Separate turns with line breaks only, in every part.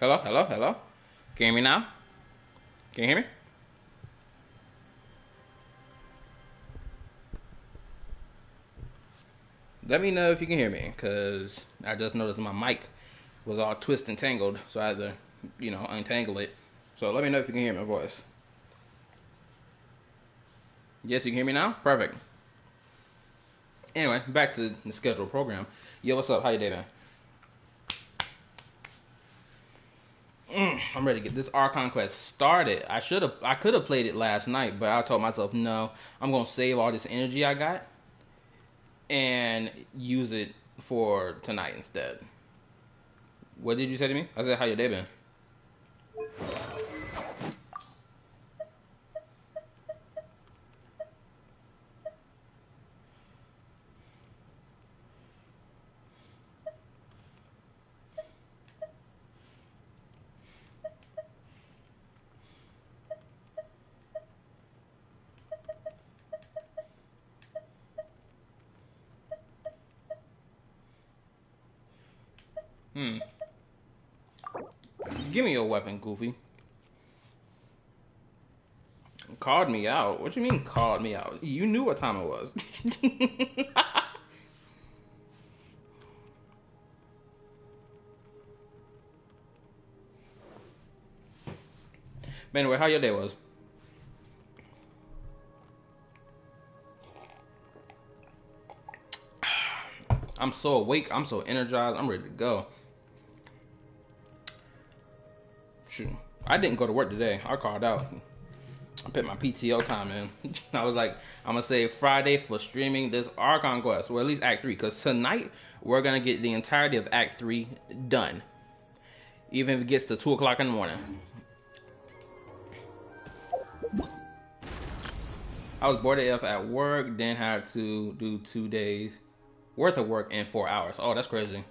Hello, hello, hello. Can you hear me now? Can you hear me? Let me know if you can hear me, because I just noticed my mic was all twisted and tangled, so I had to, untangle it. So let me know if you can hear my voice. Yes, you can hear me now? Perfect. Anyway, back to the scheduled program. Yo, what's up? How you doing? I'm ready to get this Archon quest started. I could have played it last night, but I told myself, no, I'm gonna save all this energy I got and use it for tonight instead. What did you say to me? I said, how your day been? Give me your weapon, Goofy. Called me out? What you mean called me out? You knew what time it was. But anyway, how your day was? I'm so awake. I'm so energized. I'm ready to go. Shoot. I didn't go to work today. I called out. I put my PTO time in. I was like, I'm gonna save Friday for streaming this Archon quest, or at least Act 3, because tonight we're gonna get the entirety of Act 3 done. Even if it gets to 2 o'clock in the morning. I was bored AF at work, then had to do 2 days worth of work in 4 hours. Oh, that's crazy.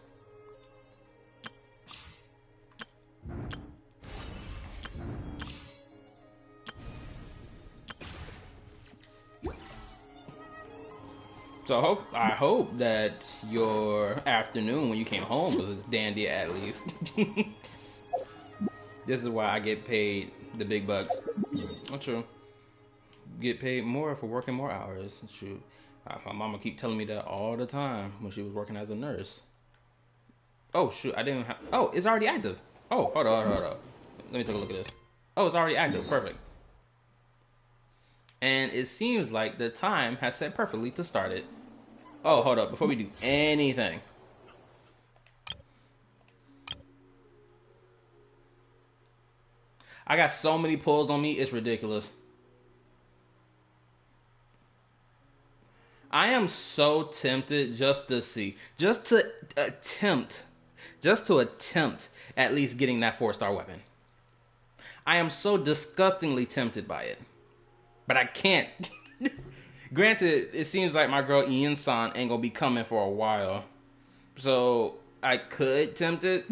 So I hope that your afternoon when you came home was dandy at least. This is why I get paid the big bucks. Oh, true. Get paid more for working more hours. It's true. My mama keep telling me that all the time when she was working as a nurse. Oh shoot, I didn't have. Oh, it's already active. Oh, hold on. Let me take a look at this. Oh, it's already active. Perfect. And it seems like the time has set perfectly to start it. Oh, hold up. Before we do anything. I got so many pulls on me, it's ridiculous. I am so tempted just to see. Just to attempt at least getting that 4-star weapon. I am so disgustingly tempted by it. But I can't. Granted, it seems like my girl Ian-san ain't gonna be coming for a while. So, I could tempt it.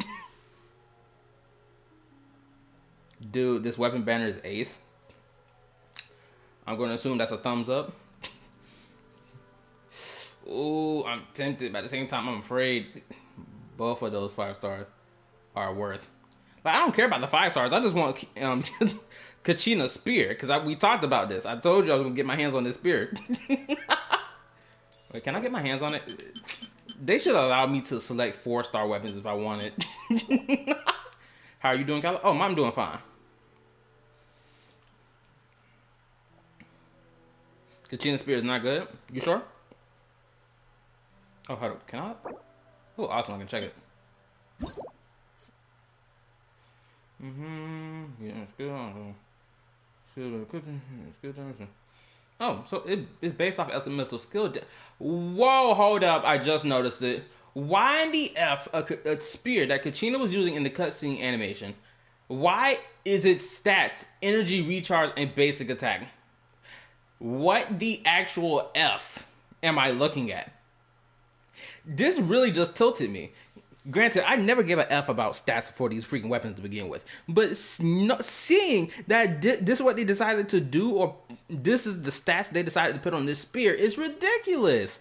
Dude, this weapon banner is ace. I'm gonna assume that's a thumbs up. Ooh, I'm tempted, but at the same time, I'm afraid both of those 5 stars are worth. Like, I don't care about the 5 stars. I just want Kachina's spear, because we talked about this. I told you I was going to get my hands on this spear. Wait, can I get my hands on it? They should allow me to select 4-star weapons if I wanted. How are you doing, Kyle? Oh, I'm doing fine. Kachina's spear is not good? You sure? Oh, hold up. Can I? Oh, awesome. I can check it. Yeah, it's good. It's good. Oh, so it's based off elemental skill. Whoa, hold up. I just noticed it. Why in the F a spear that Kachina was using in the cutscene animation? Why is its stats energy, recharge, and basic attack? What the actual F am I looking at? This really just tilted me. Granted, I never gave an F about stats for these freaking weapons to begin with. But seeing that this is what they decided to do, or this is the stats they decided to put on this spear, is ridiculous.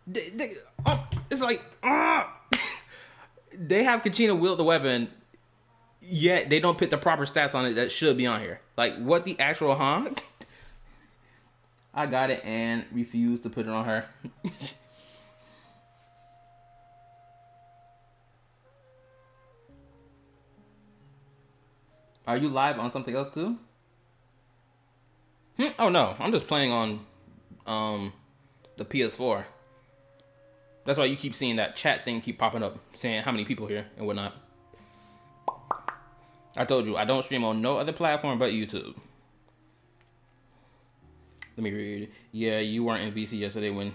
It's like, they have Kachina wield the weapon yet they don't put the proper stats on it that should be on here. Like, what the actual, huh? I got it and refused to put it on her. Are you live on something else too? Oh no, I'm just playing on the PS4. That's why you keep seeing that chat thing keep popping up saying how many people here and whatnot. I told you I don't stream on no other platform but YouTube. Let me read. Yeah, you weren't in VC yesterday when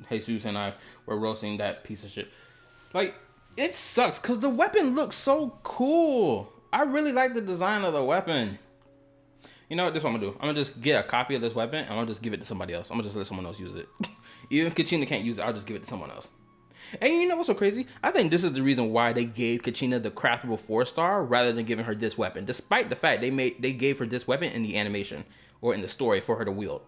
Jesus and I were roasting that piece of shit. Like, it sucks because the weapon looks so cool. I really like the design of the weapon. You know what? This is what I'm gonna do. I'm gonna just get a copy of this weapon and I'm gonna just give it to somebody else. I'm gonna just let someone else use it. Even if Kachina can't use it, I'll just give it to someone else. And you know what's so crazy? I think this is the reason why they gave Kachina the craftable 4-star rather than giving her this weapon. Despite the fact they gave her this weapon in the animation or in the story for her to wield.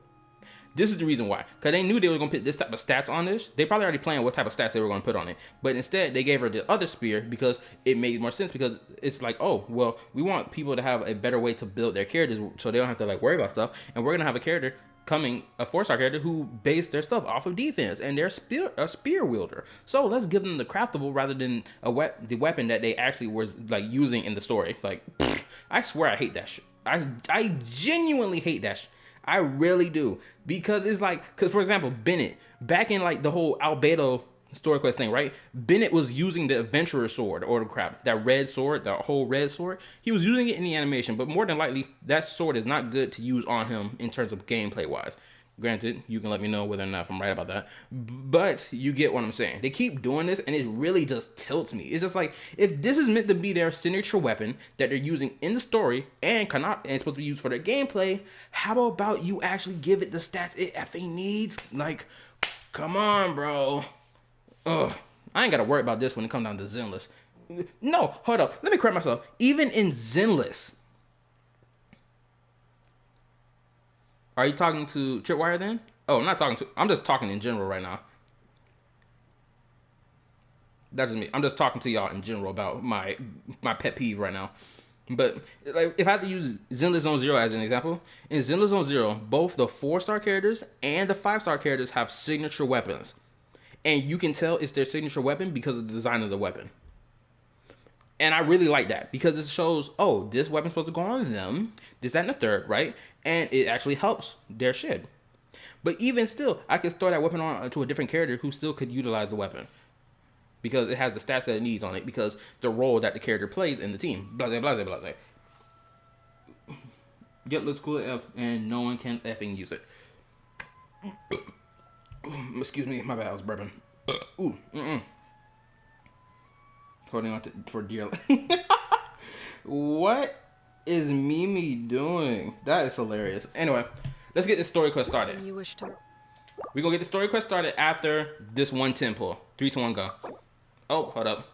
This is the reason why. Because they knew they were going to put this type of stats on this. They probably already planned what type of stats they were going to put on it. But instead, they gave her the other spear because it made more sense. Because it's like, oh, well, we want people to have a better way to build their characters so they don't have to like worry about stuff. And we're going to have a character coming, a 4-star character who base their stuff off of defense. And they're a spear wielder. So let's give them the craftable rather than the weapon that they actually were like using in the story. Like, I swear I hate that shit. I genuinely hate that shit. I really do. Because it's like, because for example, Bennett, back in like the whole Albedo story quest thing, right? Bennett was using the adventurer sword or the crap, that red sword, that whole red sword. He was using it in the animation, but more than likely, that sword is not good to use on him in terms of gameplay wise. Granted, you can let me know whether or not I'm right about that. But you get what I'm saying. They keep doing this, and it really just tilts me. It's just like, if this is meant to be their signature weapon that they're using in the story and supposed to be used for their gameplay, how about you actually give it the stats it effing needs? Like, come on, bro. Ugh. I ain't got to worry about this when it comes down to Zenless. No, hold up. Let me correct myself. Even in Zenless, are you talking to Tripwire then? Oh, I'm just talking in general right now. That's just me. I'm just talking to y'all in general about my pet peeve right now. But like, if I had to use Zenless Zone Zero as an example, in Zenless Zone Zero, both the 4-star characters and the 5-star characters have signature weapons. And you can tell it's their signature weapon because of the design of the weapon. And I really like that because it shows, oh, this weapon's supposed to go on them, this, that, and the third, right? And it actually helps their shit. But even still, I could throw that weapon on to a different character who still could utilize the weapon. Because it has the stats that it needs on it because the role that the character plays in the team. Blase, blase, blase. Yep, looks cool AF and no one can effing use it. Excuse me, my bad, I was burping. Ooh, holding on for dear life. What is Mimi doing? That is hilarious. Anyway, let's get this story quest started. We're gonna get the story quest started after this 110 pull. 3, 2, 1, go. Oh, hold up.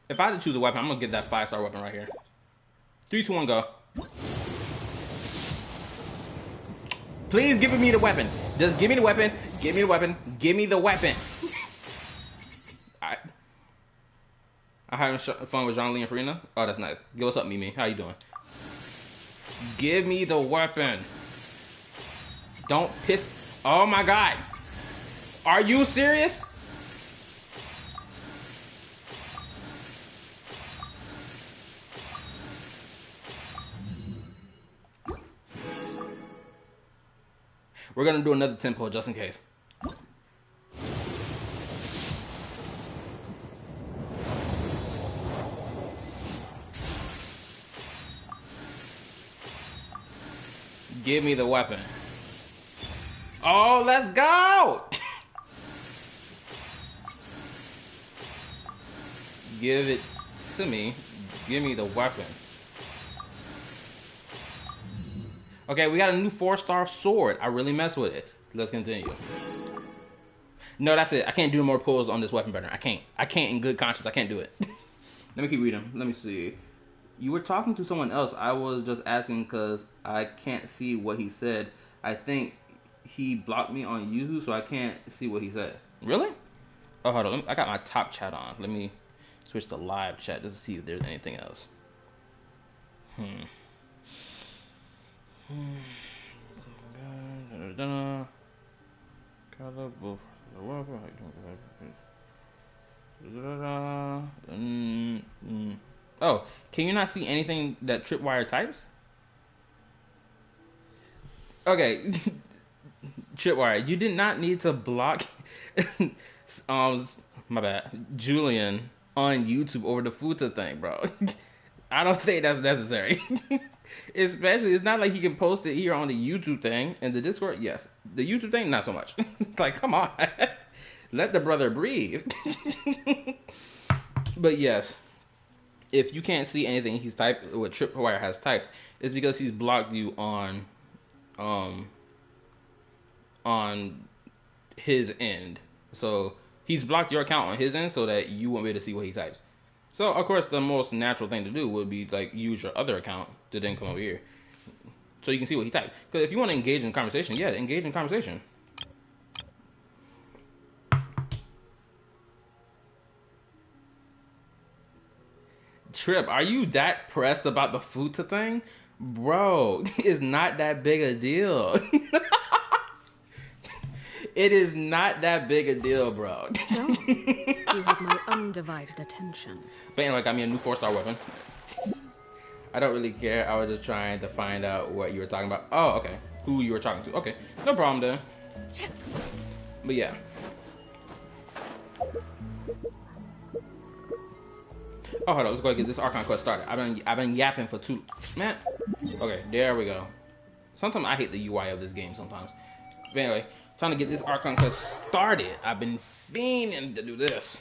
If I had to choose a weapon, I'm gonna get that 5-star weapon right here. 3, 2, 1, go. Please give me the weapon. Just give me the weapon. Give me the weapon. Give me the weapon. I'm having fun with Jean Lee and Farina. Oh, that's nice. Give us up, Mimi. How you doing? Give me the weapon. Don't piss. Oh my God. Are you serious? We're gonna do another tempo just in case. Give me the weapon. Oh, let's go! Give it to me. Give me the weapon. Okay, we got a new 4-star sword. I really mess with it. Let's continue. No, that's it. I can't do more pulls on this weapon burner. I can't. I can't in good conscience. I can't do it. Let me keep reading. Let me see. You were talking to someone else. I was just asking because I can't see what he said. I think he blocked me on YouTube, so I can't see what he said. Really? Oh, hold on. I got my top chat on. Let me Switch to live chat just to see if there's anything else. Oh, can you not see anything that Tripwire types? Okay, Tripwire, you did not need to block my bad, Julian on YouTube over the Futa thing, bro. I don't think that's necessary. Especially, it's not like he can post it here on the YouTube thing and the Discord. Yes, the YouTube thing, not so much. Like, come on, let the brother breathe. But yes, if you can't see anything he's typed, what Tripwire has typed, it's because he's blocked you on his end. So he's blocked your account on his end so that you won't be able to see what he types. So of course the most natural thing to do would be like use your other account to then come over here so you can see what he typed. Because if you want to engage in conversation, yeah, engage in conversation. Trip, are you that pressed about the Futa thing? Bro, it's not that big a deal. It is not that big a deal, bro.
No, you have my undivided attention.
But anyway, got me a new 4-star weapon. I don't really care. I was just trying to find out what you were talking about. Oh, okay. Who you were talking to. Okay, no problem then. But yeah. Oh, hold on. Let's go get this Archon quest started. I've been yapping for too... Man. Okay, there we go. Sometimes I hate the UI of this game sometimes. But anyway, trying to get this Archon quest started. I've been fiending to do this.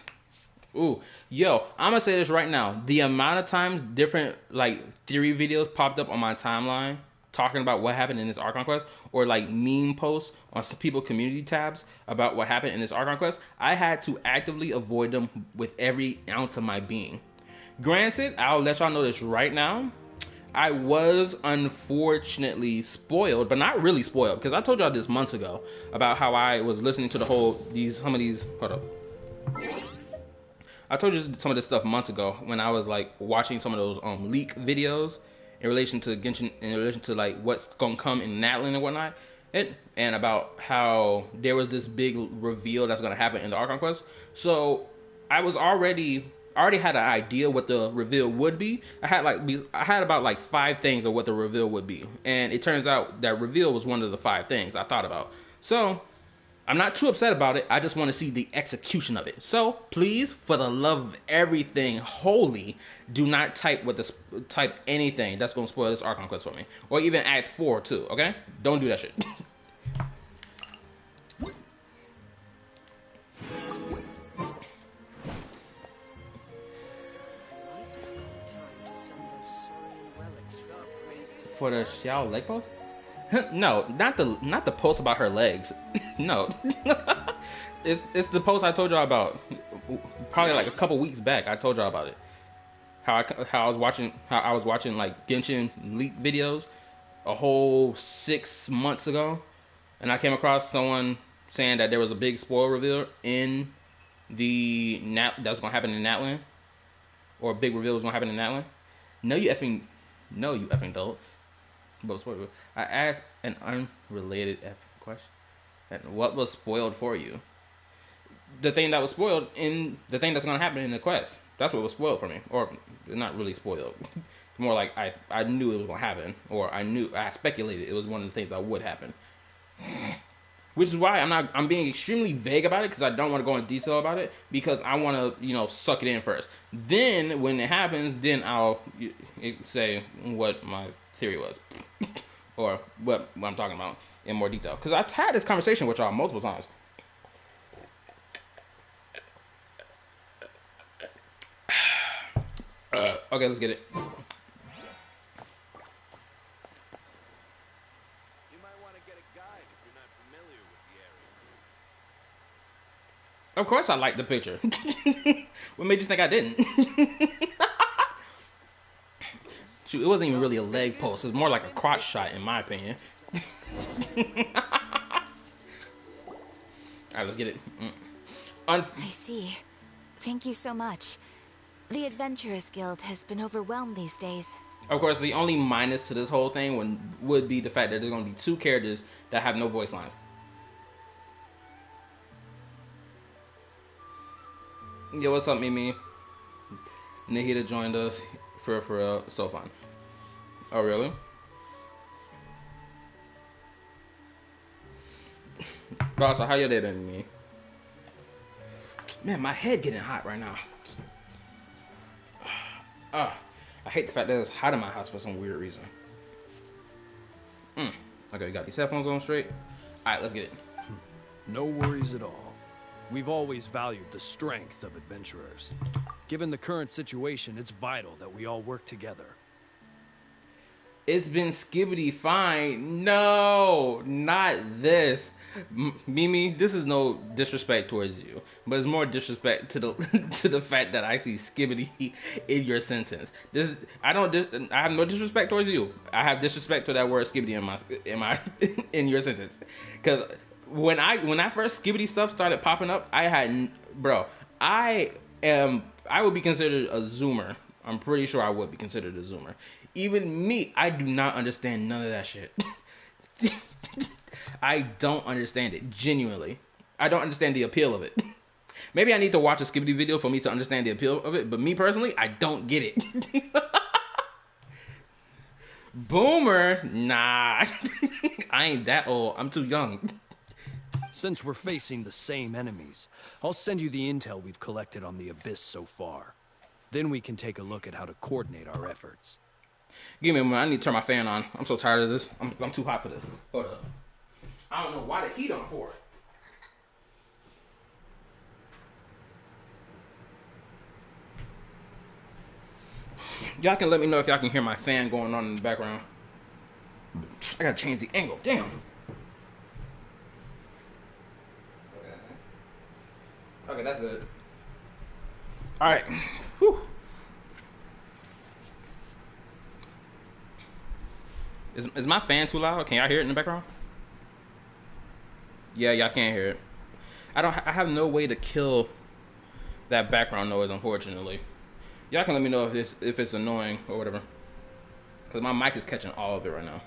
Ooh, yo, I'm gonna say this right now. The amount of times different like theory videos popped up on my timeline talking about what happened in this Archon quest, or like meme posts on some people community tabs about what happened in this Archon quest, I had to actively avoid them with every ounce of my being. Granted, I'll let y'all know this right now. I was unfortunately spoiled, but not really spoiled, because I told y'all this months ago about how I was listening to the whole hold up. I told you some of this stuff months ago when I was like watching some of those leak videos in relation to Genshin, in relation to like what's gonna come in Natlan and whatnot, and about how there was this big reveal that's gonna happen in the Archon quest. So I was already had an idea what the reveal would be. I had about like 5 things of what the reveal would be, and it turns out that reveal was one of the 5 things I thought about. So I'm not too upset about it. I just want to see the execution of it. So please, for the love of everything holy, do not type anything that's gonna spoil this Archon quest for me, or even Act 4 too. Okay, don't do that shit. For the Xiao leg post? No, not the post about her legs. No. it's the post I told y'all about probably like a couple weeks back. I told y'all about it. How I was watching like Genshin leak videos a whole 6 months ago, and I came across someone saying that there was a big spoiler reveal in the that was gonna happen in Natlan, or a big reveal was gonna happen in Natlan. No, you effing don't. But I asked an unrelated question. And what was spoiled for you? The thing that was spoiled in the thing that's gonna happen in the quest. That's what was spoiled for me. Or not really spoiled. More like I knew it was gonna happen, or I speculated it was one of the things that would happen. Which is why I'm being extremely vague about it, because I don't want to go in detail about it, because I want to suck it in first. Then when it happens, then I'll say what my theory was, or what I'm talking about in more detail, because I've had this conversation with y'all multiple times. Okay, let's get it.
You might want to get a guide if you're not familiar with the area.
Of course I like the picture. What made you think I didn't? Shoot, it wasn't even really a leg post. It was more like a crotch shot, in my opinion. Alright, let's get it.
I see. Thank you so much.
The Adventurers Guild has been overwhelmed these days.
Of course, the only minus to this whole thing would be the fact that there's going to be 2 characters that have no voice lines. Yo, what's up, Mimi? Nahida joined us for so fun. Oh, really? Bro, so how your day been, Mimi? Man, my head getting hot right now. I hate the fact that it's hot in my house for some weird reason. Okay, you got these headphones on straight? Alright, let's get it.
No worries at all. We've always valued the strength of adventurers. Given the current situation, it's vital that we all work together.
It's been skibbity fine. No, not this. Mimi, this is no disrespect towards you, but it's more disrespect to the to the fact that I see skibbity in your sentence. I have no disrespect towards you. I have disrespect to that word skibbity in your sentence. Because when I first skibbity stuff started popping up, I would be considered a zoomer. I'm pretty sure I would be considered a zoomer. Even me, I do not understand none of that shit. I don't understand it, genuinely. I don't understand the appeal of it. Maybe I need to watch a skibbity video for me to understand the appeal of it, but me personally, I don't get it. Boomer? Nah. I ain't that old. I'm too young.
Since we're facing the same enemies, I'll send you the intel we've collected on the Abyss so far. Then we can take a look at how to coordinate our efforts.
Give me a moment. I need to turn my fan on. I'm so tired of this. I'm too hot for this. Hold up. I don't know why the heat on for. Y'all can let me know if y'all can hear my fan going on in the background. I gotta change the angle. Damn. Okay, that's good. All right. Whew. Is my fan too loud? Can y'all hear it in the background? Yeah, y'all can't hear it. I have no way to kill that background noise, unfortunately. Y'all can let me know if it's annoying or whatever. Because my mic is catching all of it right now.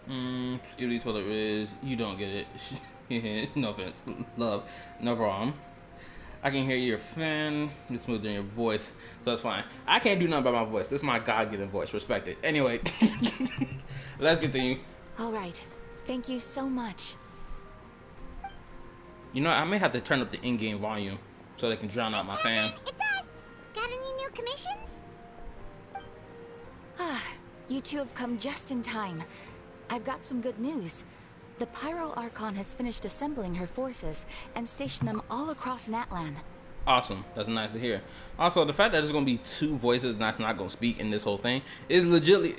Skibidi toilet is, you don't get it. No offense. Love. No problem. I can hear your fan. It's smoother than your voice. So that's fine. I can't do nothing about my voice. This is my God-given voice. Respect it. Anyway. Let's continue.
Alright. Thank you so much.
You know, I may have to turn up the in-game volume so they can drown out my fan.
It's us! Got any new commissions?
You two have come just in time. I've got some good news. The Pyro Archon has finished assembling her forces and stationed them all across Natlan.
Awesome. That's nice to hear. Also, the fact that there's going to be 2 voices that's not going to speak in this whole thing is legitly...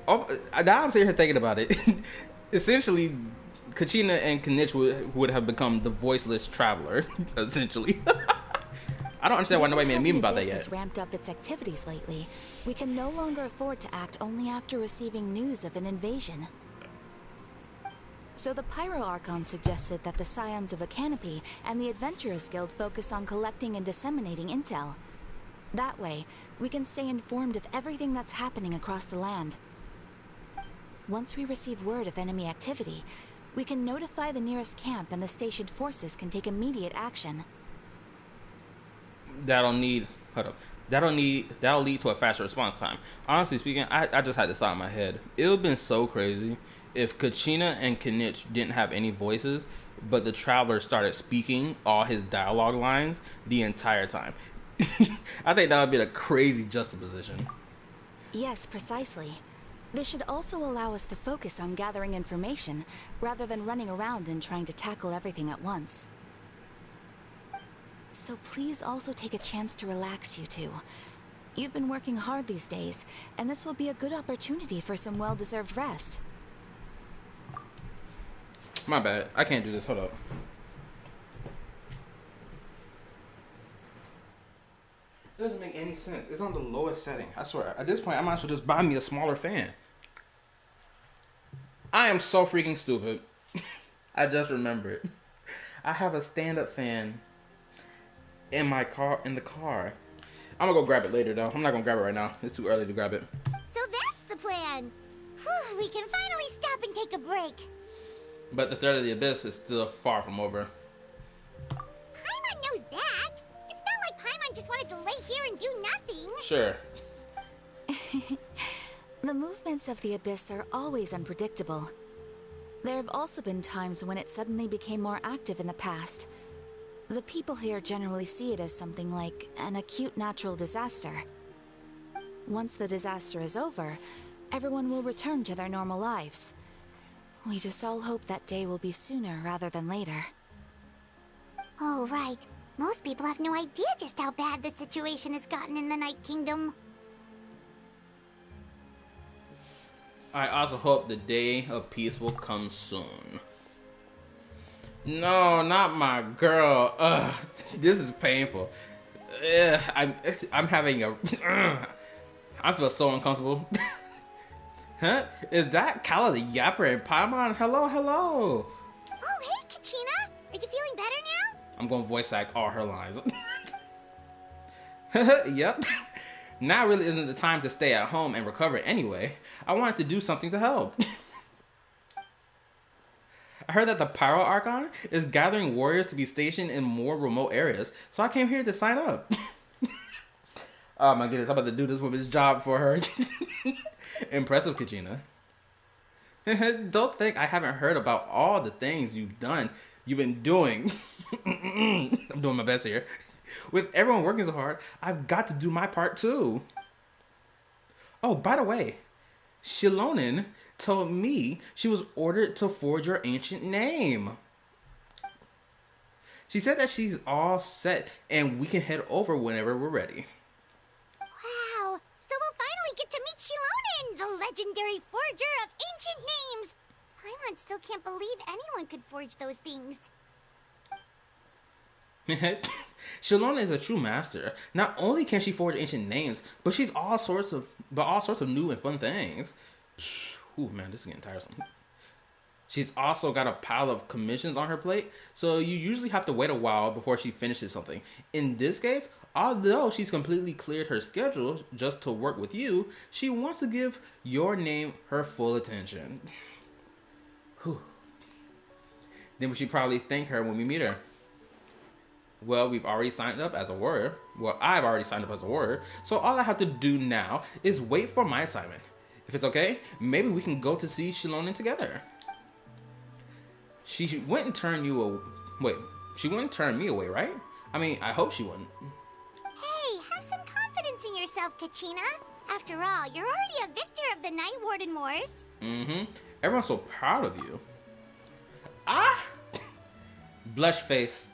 now I'm sitting here thinking about it. Essentially, Kachina and Kanich would have become the voiceless traveler, essentially. I don't understand why nobody made a meme about that yet.
Has ramped up its activities lately. We can no longer afford to act only after receiving news of an invasion. So the Pyro Archon suggested that the Scions of the Canopy and the Adventurers Guild focus on collecting and disseminating intel. That way, we can stay informed of everything that's happening across the land. Once we receive word of enemy activity, we can notify the nearest camp and the stationed forces can take immediate action.
That'll lead to a faster response time. Honestly speaking, I just had this thought in my head. It would have been so crazy if Kachina and Kanich didn't have any voices, but the Traveler started speaking all his dialogue lines the entire time. I think that would be a crazy juxtaposition.
Yes, precisely. This should also allow us to focus on gathering information, rather than running around and trying to tackle everything at once. So please also take a chance to relax, you two. You've been working hard these days, and this will be a good opportunity for some well-deserved rest.
My bad. I can't do this. Hold up. It doesn't make any sense. It's on the lowest setting. I swear. At this point, I might as well just buy me a smaller fan. I am so freaking stupid. I just remembered. I have a stand-up fan in my car. In the car. I'm gonna go grab it later though. I'm not gonna grab it right now. It's too early to grab it.
So that's the plan. Whew, we can finally stop and take a break.
But the threat of the abyss is still far from over.
Paimon knows that. It's not like Paimon just wanted to lay here and do nothing.
Sure.
The movements of the abyss are always unpredictable. There have also been times when it suddenly became more active in the past. The people here generally see it as something like an acute natural disaster. Once the disaster is over, everyone will return to their normal lives. We just all hope that day will be sooner rather than later.
Oh, right. Most people have no idea just how bad the situation has gotten in the Night Kingdom.
I also hope the day of peace will come soon. No, not my girl. Ugh, this is painful. Ugh, I'm having a. I feel so uncomfortable. Huh? Is that Kala the Yapper and Paimon? Hello, hello.
Oh, hey, Kachina. Are you feeling better now?
I'm going to voice act all her lines. Yep. Now really isn't the time to stay at home and recover anyway. I wanted to do something to help. I heard that the Pyro Archon is gathering warriors to be stationed in more remote areas, so I came here to sign up. Oh my goodness, I'm about to do this woman's job for her. Impressive, Kachina. Don't think I haven't heard about all the things you've been doing. I'm doing my best here. With everyone working so hard, I've got to do my part too. Oh, by the way, Shilonen told me she was ordered to forge your ancient name. She said that she's all set and we can head over whenever we're ready.
Wow. So we'll finally get to meet Shilonen, the legendary forger of ancient names. Paimon still can't believe anyone could forge those things.
Shilonen is a true master. Not only can she forge ancient names, but she's all sorts of new and fun things. Ooh, man, this is getting tiresome. She's also got a pile of commissions on her plate, so you usually have to wait a while before she finishes something. In this case, although she's completely cleared her schedule just to work with you, she wants to give your name her full attention. Whew. Then we should probably thank her when we meet her. Well, we've already signed up as a warrior. Well, I've already signed up as a warrior, so all I have to do now is wait for my assignment. If it's okay, maybe we can go to see Shilonen together. She wouldn't turn you away. Wait, she wouldn't turn me away, right? I mean, I hope she wouldn't.
Hey, have some confidence in yourself, Kachina. After all, you're already a victor of the Night Warden Wars.
Mm-hmm. Everyone's so proud of you. Ah! Blush face.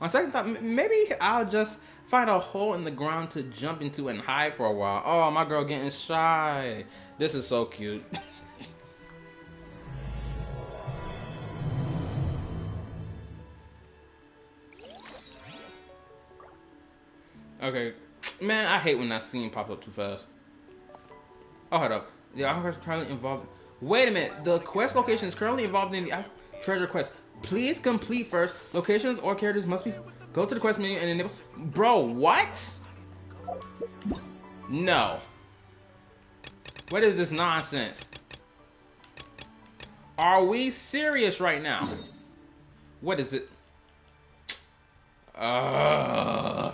On second thought, maybe I'll just find a hole in the ground to jump into and hide for a while. Oh, my girl getting shy. This is so cute. Okay. Man, I hate when that scene pops up too fast. Oh, hold up. The Archon is currently involved. Wait a minute. The quest location is currently involved in the treasure quest. Please complete first. Locations or characters must be. Go to the quest menu and enable. Bro, what? No. What is this nonsense? Are we serious right now? What is it? I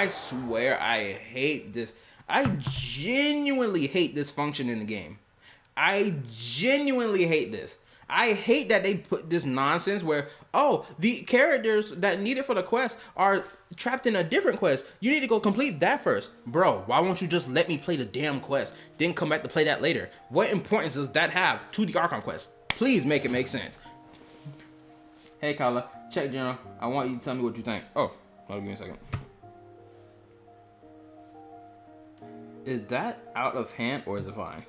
swear I hate this. I genuinely hate this function in the game. I genuinely hate this. I hate that they put this nonsense where, oh, the characters that need it for the quest are trapped in a different quest. You need to go complete that first. Bro, why won't you just let me play the damn quest, then come back to play that later? What importance does that have to the Archon quest? Please make it make sense. Hey, Kala, check general. I want you to tell me what you think. Oh, give me a second. Is that out of hand or is it fine?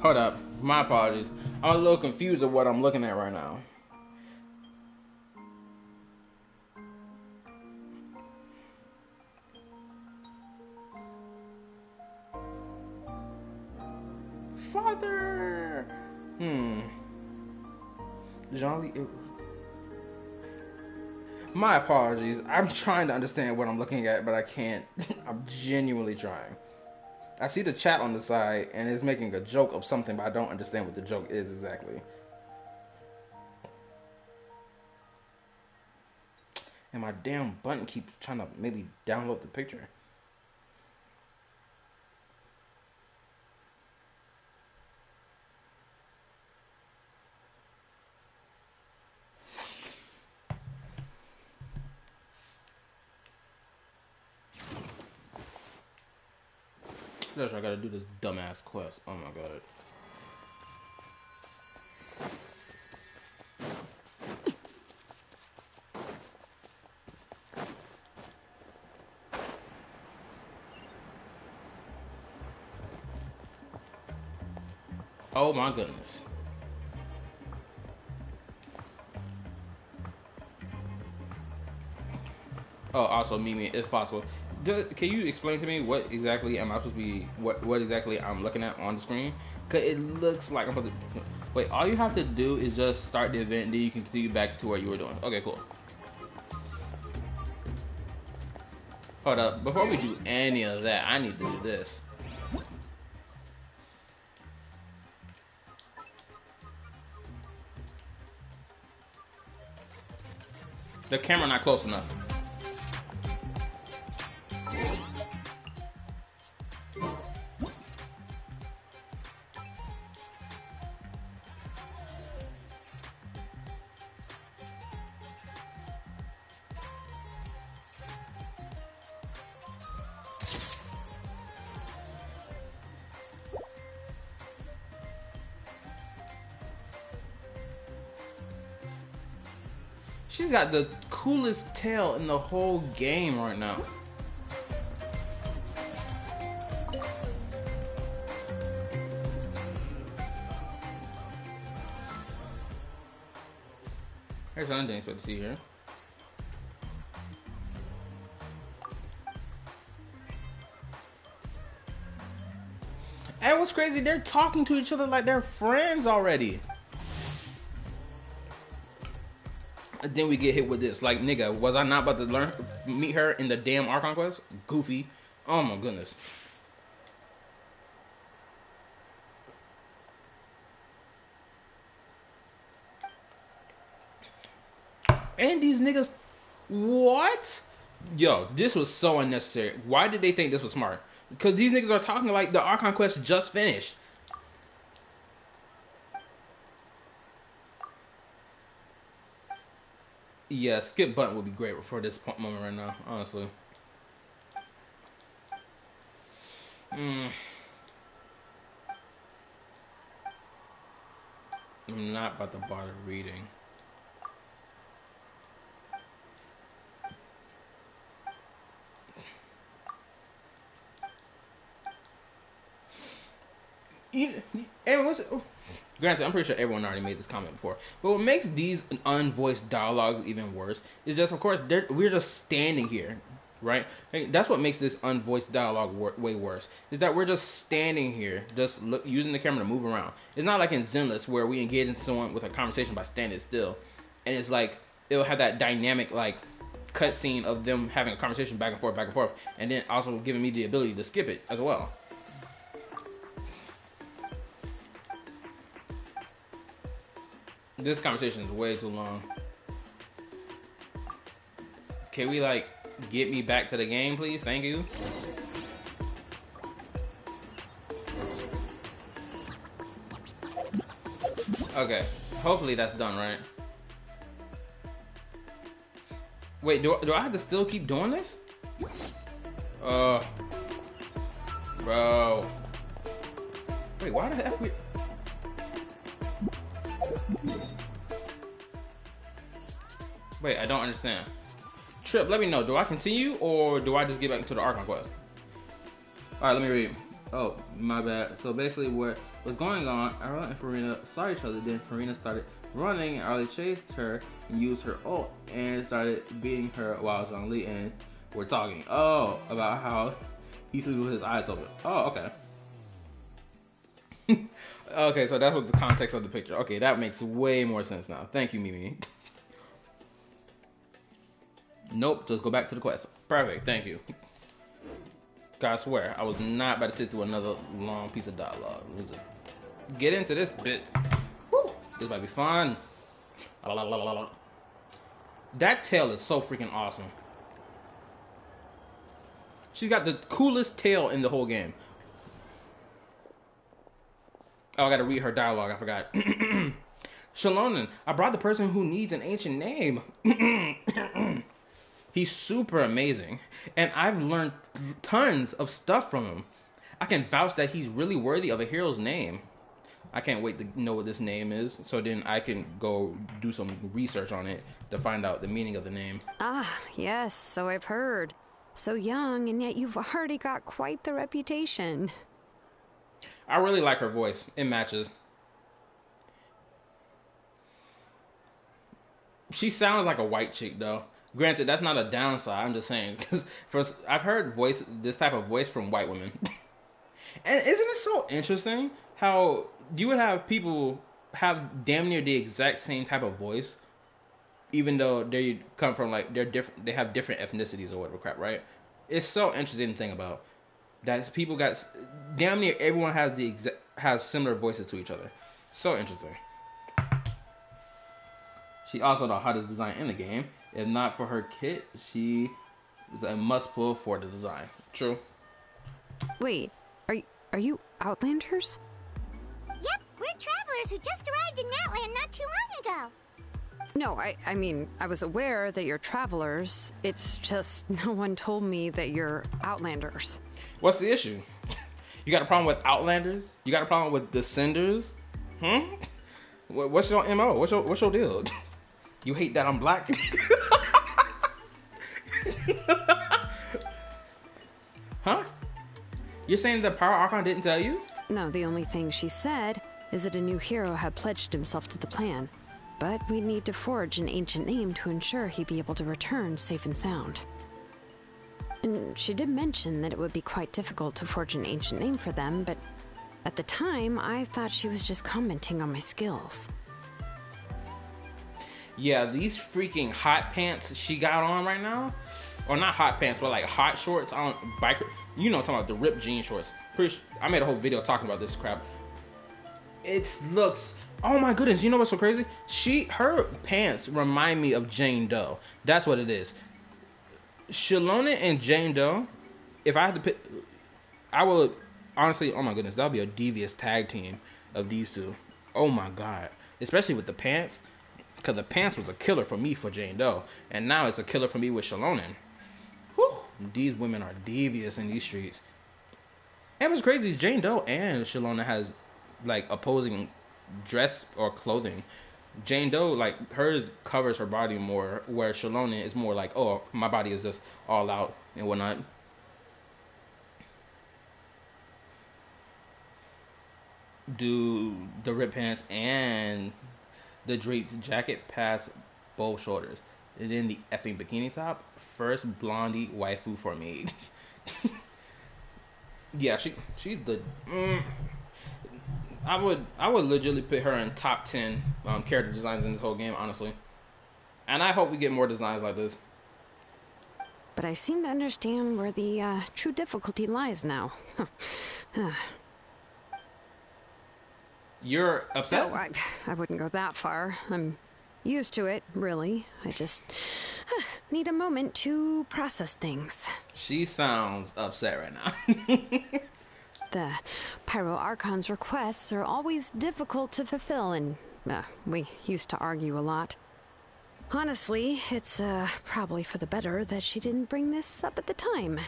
Hold up. My apologies. I'm a little confused of what I'm looking at right now. Father. Jean-Lee. My apologies. I'm trying to understand what I'm looking at, but I can't. I'm genuinely trying. I see the chat on the side, and it's making a joke of something, but I don't understand what the joke is exactly. And my damn button keeps trying to maybe download the picture. I gotta do this dumbass quest. Oh my god. Oh my goodness. Oh, also Mimi, if possible. Can you explain to me what exactly am I supposed to be, what exactly I'm looking at on the screen? Cause it looks like I'm supposed to, wait, all you have to do is just start the event, then you can continue back to where you were doing. Okay, cool. Hold up, before we do any of that, I need to do this. The camera not close enough. She's got the coolest tail in the whole game right now. There's another thing I expect to see here. And what's crazy, they're talking to each other like they're friends already. And then we get hit with this. Like, nigga, was I not about to meet her in the damn Archon quest? Goofy. Oh my goodness. And these niggas, what? Yo, this was so unnecessary. Why did they think this was smart? Because these niggas are talking like the Archon quest just finished. Yeah, skip button would be great for this moment right now, honestly. I'm not about to bother reading. And what's it? Granted, I'm pretty sure everyone already made this comment before, but what makes these unvoiced dialogues even worse is just, of course, we're just standing here, right? That's what makes this unvoiced dialogue way worse, is that we're just standing here, just using the camera to move around. It's not like in Zenless where we engage in someone with a conversation by standing still, and it's like, it'll have that dynamic, like, cutscene of them having a conversation back and forth, and then also giving me the ability to skip it as well. This conversation is way too long. Can we, like, get me back to the game, please? Thank you. Okay. Hopefully that's done, right? Wait, do I have to still keep doing this? Bro. Wait, why the F we... Wait, I don't understand. Trip, let me know. Do I continue or do I just get back into the Archon quest? Alright, let me read. Oh, my bad. So basically, what was going on? Arlo and Farina saw each other. Then Farina started running, and Arlo chased her and used her ult and started beating her while Zhongli and were talking. Oh, about how he sleeps with his eyes open. Oh, okay. Okay, so that was the context of the picture. Okay, that makes way more sense now. Thank you, Mimi. Nope, just go back to the quest. Perfect, thank you. God, I swear, I was not about to sit through another long piece of dialogue. Let's just get into this bit. Woo! This might be fun. That tail is so freaking awesome. She's got the coolest tail in the whole game. Oh, I gotta read her dialogue, I forgot. Shalonen, I brought the person who needs an ancient name. He's super amazing, and I've learned tons of stuff from him. I can vouch that he's really worthy of a hero's name. I can't wait to know what this name is, so then I can go do some research on it to find out the meaning of the name.
Ah, yes, so I've heard. So young, and yet you've already got quite the reputation.
I really like her voice. It matches. She sounds like a white chick, though. Granted, that's not a downside. I'm just saying, because I've heard this type of voice from white women. And isn't it so interesting how you would have people have damn near the exact same type of voice, even though they come from like they're different, they have different ethnicities or whatever crap, right? It's so interesting to think about that people got damn near everyone has similar voices to each other. So interesting. She also the hottest design in the game. If not for her kit, she is a must pull for the design. True.
Wait, are you Outlanders?
Yep, we're travelers who just arrived in Natland not too long ago.
No, I mean, I was aware that you're travelers. It's just no one told me that you're Outlanders.
What's the issue? You got a problem with Outlanders? You got a problem with Descenders? What's your MO? What's your deal? You hate that I'm black? Huh? You're saying the Power Archon didn't tell you?
No, the only thing she said is that a new hero had pledged himself to the plan. But we'd need to forge an ancient name to ensure he'd be able to return safe and sound. And she did mention that it would be quite difficult to forge an ancient name for them, but at the time, I thought she was just commenting on my skills.
Yeah, these freaking hot pants she got on right now, or not hot pants, but like hot shorts on biker. You know, what I'm talking about the ripped jean shorts. I made a whole video talking about this crap. It looks. Oh my goodness! You know what's so crazy? Her pants remind me of Jane Doe. That's what it is. Shalonen and Jane Doe. If I had to pick, I would honestly. Oh my goodness, that would be a devious tag team of these two. Oh my god! Especially with the pants. Because the pants was a killer for me for Jane Doe. And now it's a killer for me with Shalonen. Whew. These women are devious in these streets. And what's crazy, Jane Doe and Shalonen has, like, opposing dress or clothing. Jane Doe, like, hers covers her body more, where Shalonen is more like, oh, my body is just all out and whatnot. Do the ripped pants and the draped jacket past both shoulders. And then the effing bikini top. First blondie waifu for me. Yeah, she's the. I would legitimately put her in top 10 character designs in this whole game, honestly. And I hope we get more designs like this.
But I seem to understand where the true difficulty lies now.
You're upset?
No, I wouldn't go that far. I'm used to it, really. I just need a moment to process things.
She sounds upset right now.
The Pyro Archon's requests are always difficult to fulfill, and we used to argue a lot. Honestly, it's probably for the better that she didn't bring this up at the time.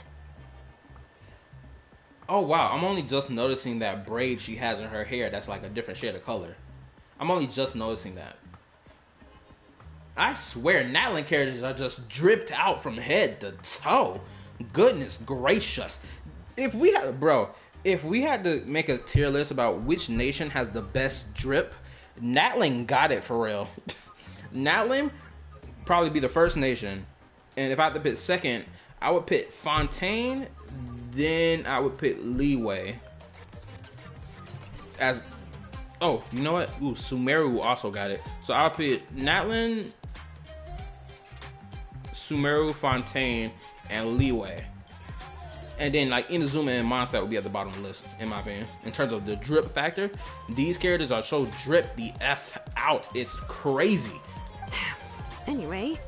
Oh wow, I'm only just noticing that braid she has in her hair that's like a different shade of color. I'm only just noticing that. I swear, Natlan characters are just dripped out from head to toe. Goodness gracious. If we had, bro, If we had to make a tier list about which nation has the best drip, Natlan got it for real. Natlan probably be the first nation, and if I had to pick second, I would pick Fontaine. Then I would pick Leeway. As oh, you know what? Ooh, Sumeru also got it. So I'll pick Natlan, Sumeru, Fontaine, and Leeway. And then like Inazuma and Mondstadt would be at the bottom of the list, in my opinion. In terms of the drip factor, these characters are so drip the F out. It's crazy.
Anyway,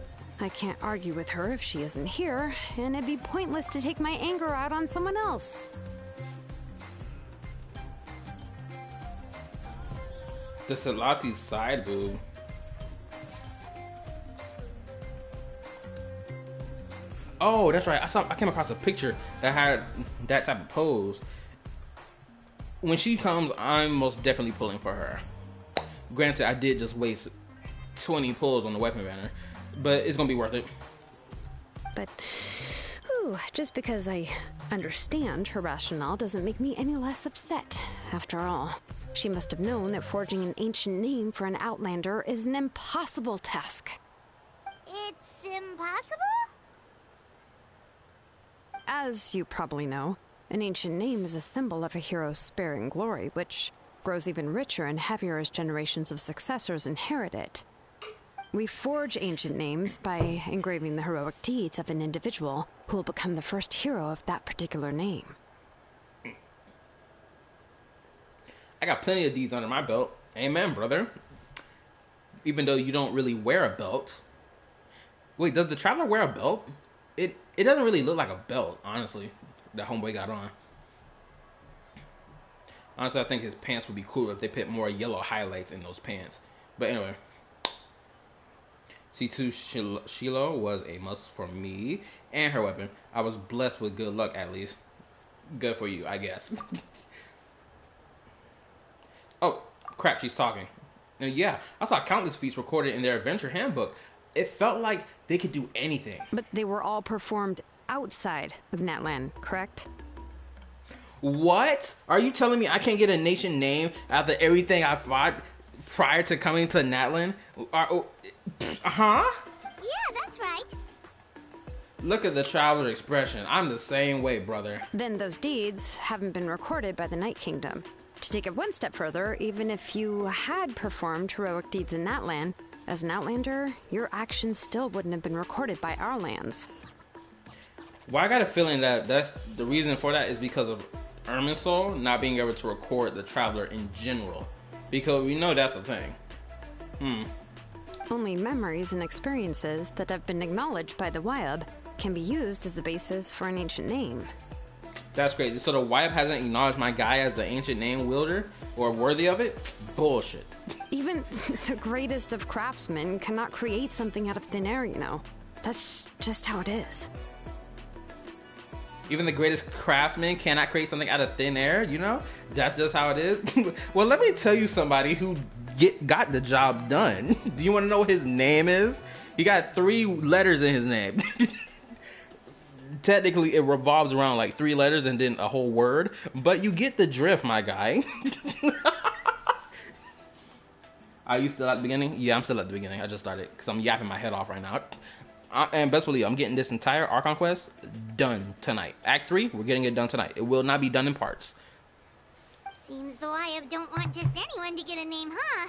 I can't argue with her if she isn't here, and it'd be pointless to take my anger out on someone else.
The Salati's side boob. Oh, that's right. I came across a picture that had that type of pose. When she comes, I'm most definitely pulling for her. Granted, I did just waste 20 pulls on the weapon banner, but it's gonna be worth it.
But, just because I understand her rationale doesn't make me any less upset. After all, she must have known that forging an ancient name for an Outlander is an impossible task.
It's impossible?
As you probably know, an ancient name is a symbol of a hero's sparing glory, which grows even richer and heavier as generations of successors inherit it. We forge ancient names by engraving the heroic deeds of an individual who will become the first hero of that particular name.
I got plenty of deeds under my belt. Amen, brother. Even though you don't really wear a belt. Wait, does the Traveler wear a belt? It doesn't really look like a belt, honestly, that homeboy got on. Honestly, I think his pants would be cooler if they put more yellow highlights in those pants. But anyway. C2 Shiloh was a must for me and her weapon. I was blessed with good luck, at least. Good for you, I guess. Oh, crap, she's talking. And yeah, I saw countless feats recorded in their adventure handbook. It felt like they could do anything.
But they were all performed outside of Natlan, correct?
What? Are you telling me I can't get a nation name after everything I fought prior to coming to Natlan? Huh?
Yeah, that's right.
Look at the Traveler expression. I'm the same way, brother.
Then those deeds haven't been recorded by the Night Kingdom. To take it one step further, even if you had performed heroic deeds in Natlan, as an Outlander, your actions still wouldn't have been recorded by our lands.
Well, I got a feeling that that's the reason for that is because of Irminsul not being able to record the Traveler in general. Because we know that's a thing.
Only memories and experiences that have been acknowledged by the Wyab can be used as a basis for an ancient name.
That's crazy. So the Wyab hasn't acknowledged my guy as the ancient name wielder or worthy of it? Bullshit.
Even the greatest of craftsmen cannot create something out of thin air, you know. That's just how it is.
Even the greatest craftsman cannot create something out of thin air, you know? That's just how it is. Well, let me tell you somebody who got the job done. Do you want to know what his name is? He got 3 letters in his name. Technically, it revolves around like 3 letters and then a whole word. But you get the drift, my guy. Are you still at the beginning? Yeah, I'm still at the beginning. I just started because I'm yapping my head off right now. And best believe I'm getting this entire Archon quest done tonight. Act 3, we're getting it done tonight. It will not be done in parts.
Seems the Wyab don't want just anyone to get a name, huh?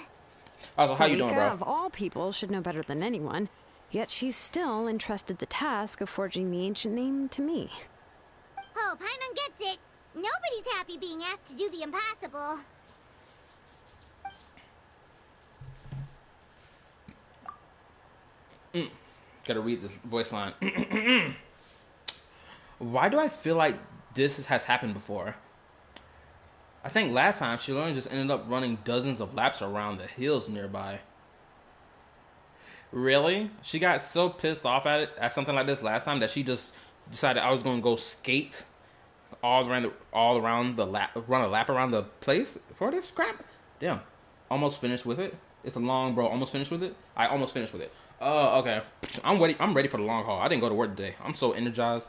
Also, how you doing,
Malika,
bro?
of all people, should know better than anyone. Yet she's still entrusted the task of forging the ancient name to me.
Oh, Paimon gets it. Nobody's happy being asked to do the impossible.
Gotta read this voice line. Why do I feel like this has happened before? I think last time Shilon just ended up running dozens of laps around the hills nearby. Really? She got so pissed off at something like this last time that she just decided I was gonna go skate all around the lap, run a lap around the place for this crap. Damn, almost finished with it. It's a long, bro. Almost finished with it. I almost finished with it. Oh, okay. I'm ready. I'm ready for the long haul. I didn't go to work today. I'm so energized.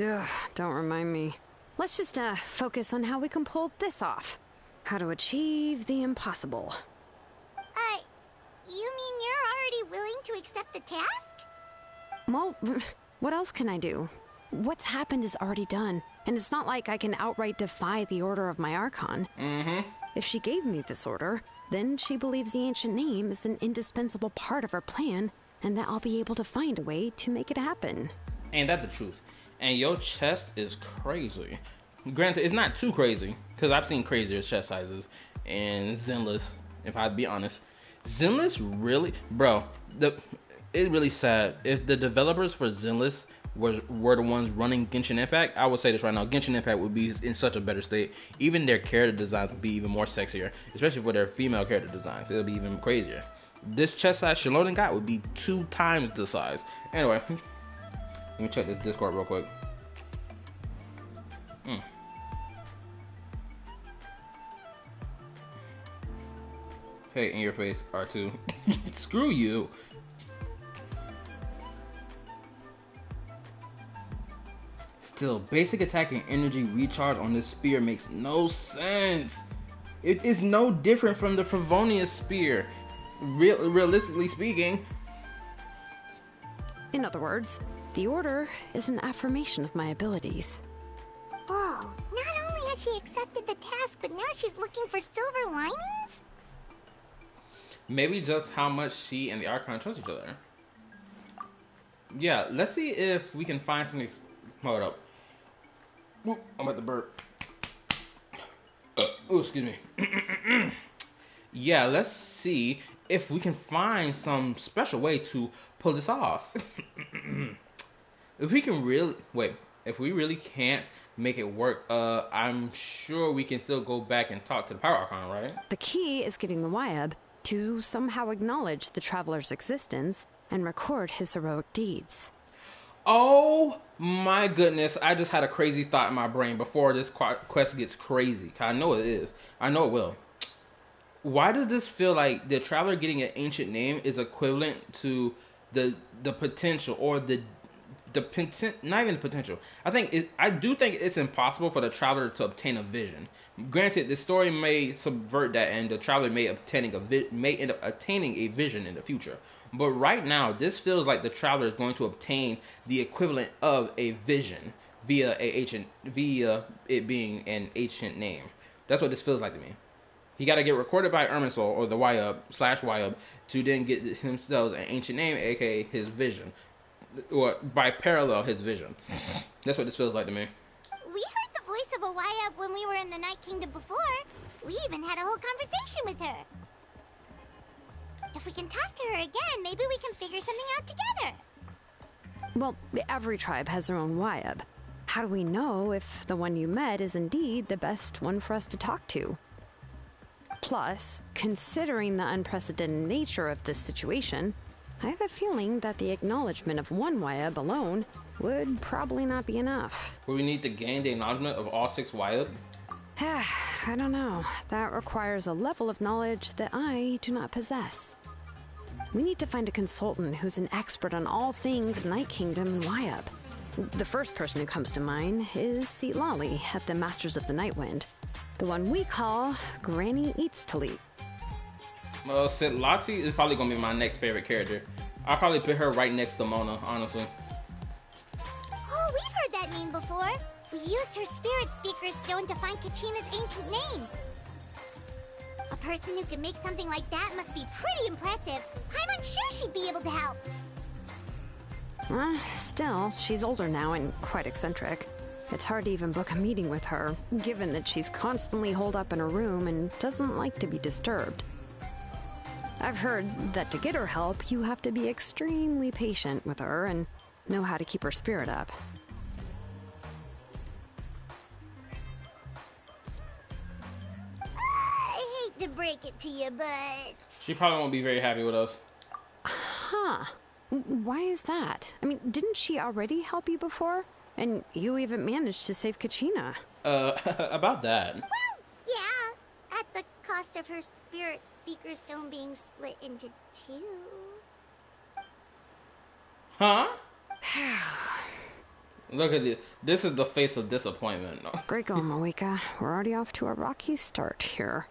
Ugh, don't remind me. let's just focus on how we can pull this off. How to achieve the impossible.
You mean you're already willing to accept the task?
Well, what else can I do? What's happened is already done, and it's not like I can outright defy the order of my Archon. If she gave me this order, then she believes the ancient name is an indispensable part of her plan, and that I'll be able to find a way to make it happen.
Ain't that the truth? And your chest is crazy. Granted, it's not too crazy, because I've seen crazier chest sizes in Zenless, if I'd be honest. Zenless really, bro, it's really sad. If the developers for Zenless were the ones running Genshin Impact, I would say this right now, Genshin Impact would be in such a better state. Even their character designs would be even more sexier, especially for their female character designs. It'll be even crazier. This chest size Shalodin got would be 2 times the size. Anyway, let me check this Discord real quick. Hey, in your face, R2. Screw you. Still, basic attack and energy recharge on this spear makes no sense. It is no different from the Favonius spear, realistically speaking.
In other words, the order is an affirmation of my abilities.
Whoa, not only has she accepted the task, but now she's looking for silver linings?
Maybe just how much she and the Archon trust each other. Yeah, let's see if we can find something. Hold up. Ooh, I'm at the burp. Oh, excuse me. Yeah, let's see if we can find some special way to pull this off. If we can really if we really can't make it work, I'm sure we can still go back and talk to the Power Archon, right?
The key is getting the Wyab to somehow acknowledge the traveler's existence and record his heroic deeds.
Oh my goodness, I just had a crazy thought in my brain before this quest gets crazy. I know it is. I know it will. Why does this feel like the traveler getting an ancient name is equivalent to the potential, or not even the potential. I do think it's impossible for the traveler to obtain a vision. Granted, the story may subvert that, and the traveler may end up attaining a vision in the future. But right now, this feels like the traveler is going to obtain the equivalent of a vision via it being an ancient name. That's what this feels like to me. He got to get recorded by Irminsul, or the YUB to then get himself an ancient name, aka his vision, or by parallel his vision. That's what this feels like to me.
We heard the voice of a YUB when we were in the Night Kingdom before. We even had a whole conversation with her. If we can talk to her again, maybe we can figure something out together.
Well, every tribe has their own Wyab. How do we know if the one you met is indeed the best one for us to talk to? Plus, considering the unprecedented nature of this situation, I have a feeling that the acknowledgement of one Wyab alone would probably not be enough.
Will we need to gain the acknowledgement of all 6 YUB?
I don't know. That requires a level of knowledge that I do not possess. We need to find a consultant who's an expert on all things Night Kingdom and Wyab. The first person who comes to mind is Seatlali at the Masters of the Nightwind, the one we call Granny Eats Talit.
Well, Seatlali is probably going to be my next favorite character. I'll probably put her right next to Mona, honestly.
Oh, we've heard that name before. We used her Spirit Speaker Stone to find Kachina's ancient name. A person who can make something like that must be pretty impressive. I'm unsure she'd be able to help.
Still, she's older now and quite eccentric. It's hard to even book a meeting with her, given that she's constantly holed up in her room and doesn't like to be disturbed. I've heard that to get her help, you have to be extremely patient with her and know how to keep her spirit up.
I hate to break it to you, but...
She probably won't be very happy with us.
Huh. Why is that? I mean, didn't she already help you before? And you even managed to save Kachina.
About that.
Well, yeah. At the cost of her Spirit Speaker Stone being split into 2.
Huh? Look at this. This is the face of disappointment.
Great going, Moeka. We're already off to a rocky start here.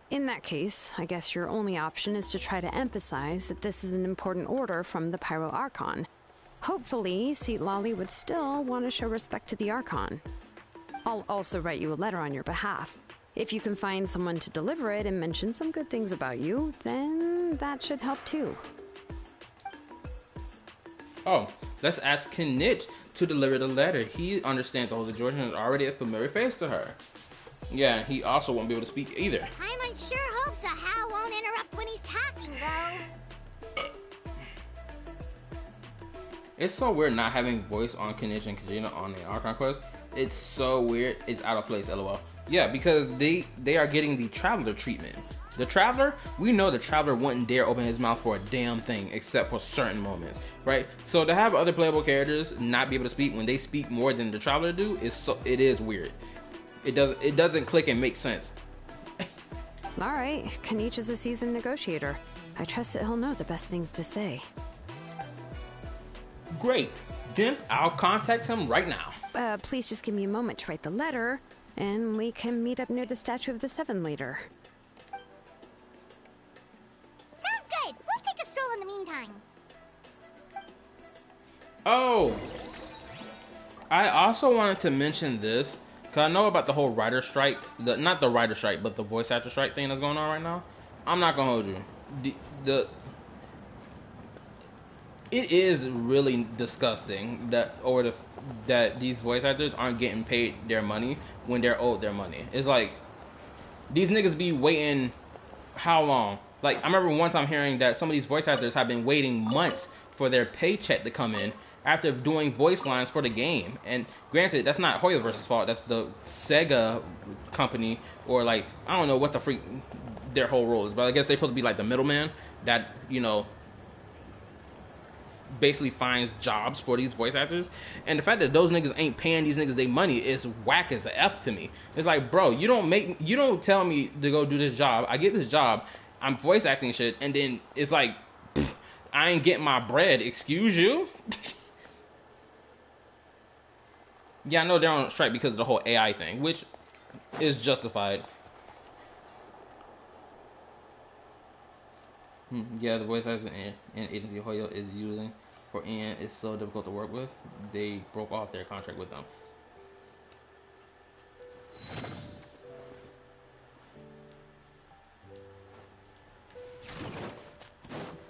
In that case, I guess your only option is to try to emphasize that this is an important order from the Pyro Archon. Hopefully, Seat Lolly would still want to show respect to the Archon. I'll also write you a letter on your behalf. If you can find someone to deliver it and mention some good things about you, then that should help too.
Oh, let's ask Knitch to deliver the letter. He understands the whole situation and is already a familiar face to her. Yeah, he also won't be able to speak either.
Paimon sure hopes a Hal won't interrupt when he's talking, though.
It's so weird not having voice on Knitch and Kajina on the Archon quest. It's so weird. It's out of place, lol. Yeah, because they are getting the Traveler treatment. The Traveler, we know the Traveler wouldn't dare open his mouth for a damn thing except for certain moments, right? So to have other playable characters not be able to speak when they speak more than the Traveler do it is weird. It doesn't click and make sense.
All right, Kanich is a seasoned negotiator. I trust that he'll know the best things to say.
Great. Then I'll contact him right now.
Please just give me a moment to write the letter, and we can meet up near the Statue of the Seven later.
Sounds good. We'll take a stroll in the meantime.
Oh, I also wanted to mention this because I know about the whole writer strike, not the writer strike, but the voice actor strike thing that's going on right now. I'm not gonna hold you. It is really disgusting that these voice actors aren't getting paid their money when they're owed their money. It's like these niggas be waiting how long? Like I remember one time hearing that some of these voice actors have been waiting months for their paycheck to come in after doing voice lines for the game. And granted, that's not Hoyoverse's fault. That's the Sega company, or like I don't know what the freak their whole role is, but I guess they're supposed to be like the middleman that, you know, basically finds jobs for these voice actors. And the fact that those niggas ain't paying these niggas their money is whack as a F to me. It's like, bro, you don't tell me to go do this job. I get this job, I'm voice acting shit, and then it's like, pff, I ain't getting my bread. Excuse you? Yeah, I know they're on strike because of the whole AI thing, which is justified. Yeah, the voice actors and agency Hoyo is using for Ian is so difficult to work with. They broke off their contract with them.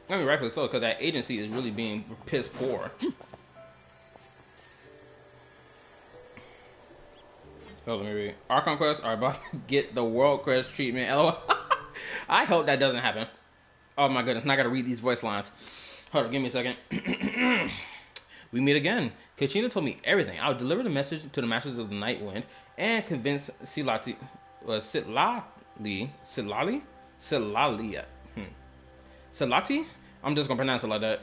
I mean, rightfully so, because that agency is really being piss poor. So let me read. Archon quests are about to get the world quest treatment. LOL. I hope that doesn't happen. Oh my goodness, now I gotta read these voice lines. Hold on, give me a second. We meet again. Kachina told me everything. I'll deliver the message to the Masters of the Night Wind and convince Silalia, Silati? I'm just gonna pronounce it like that,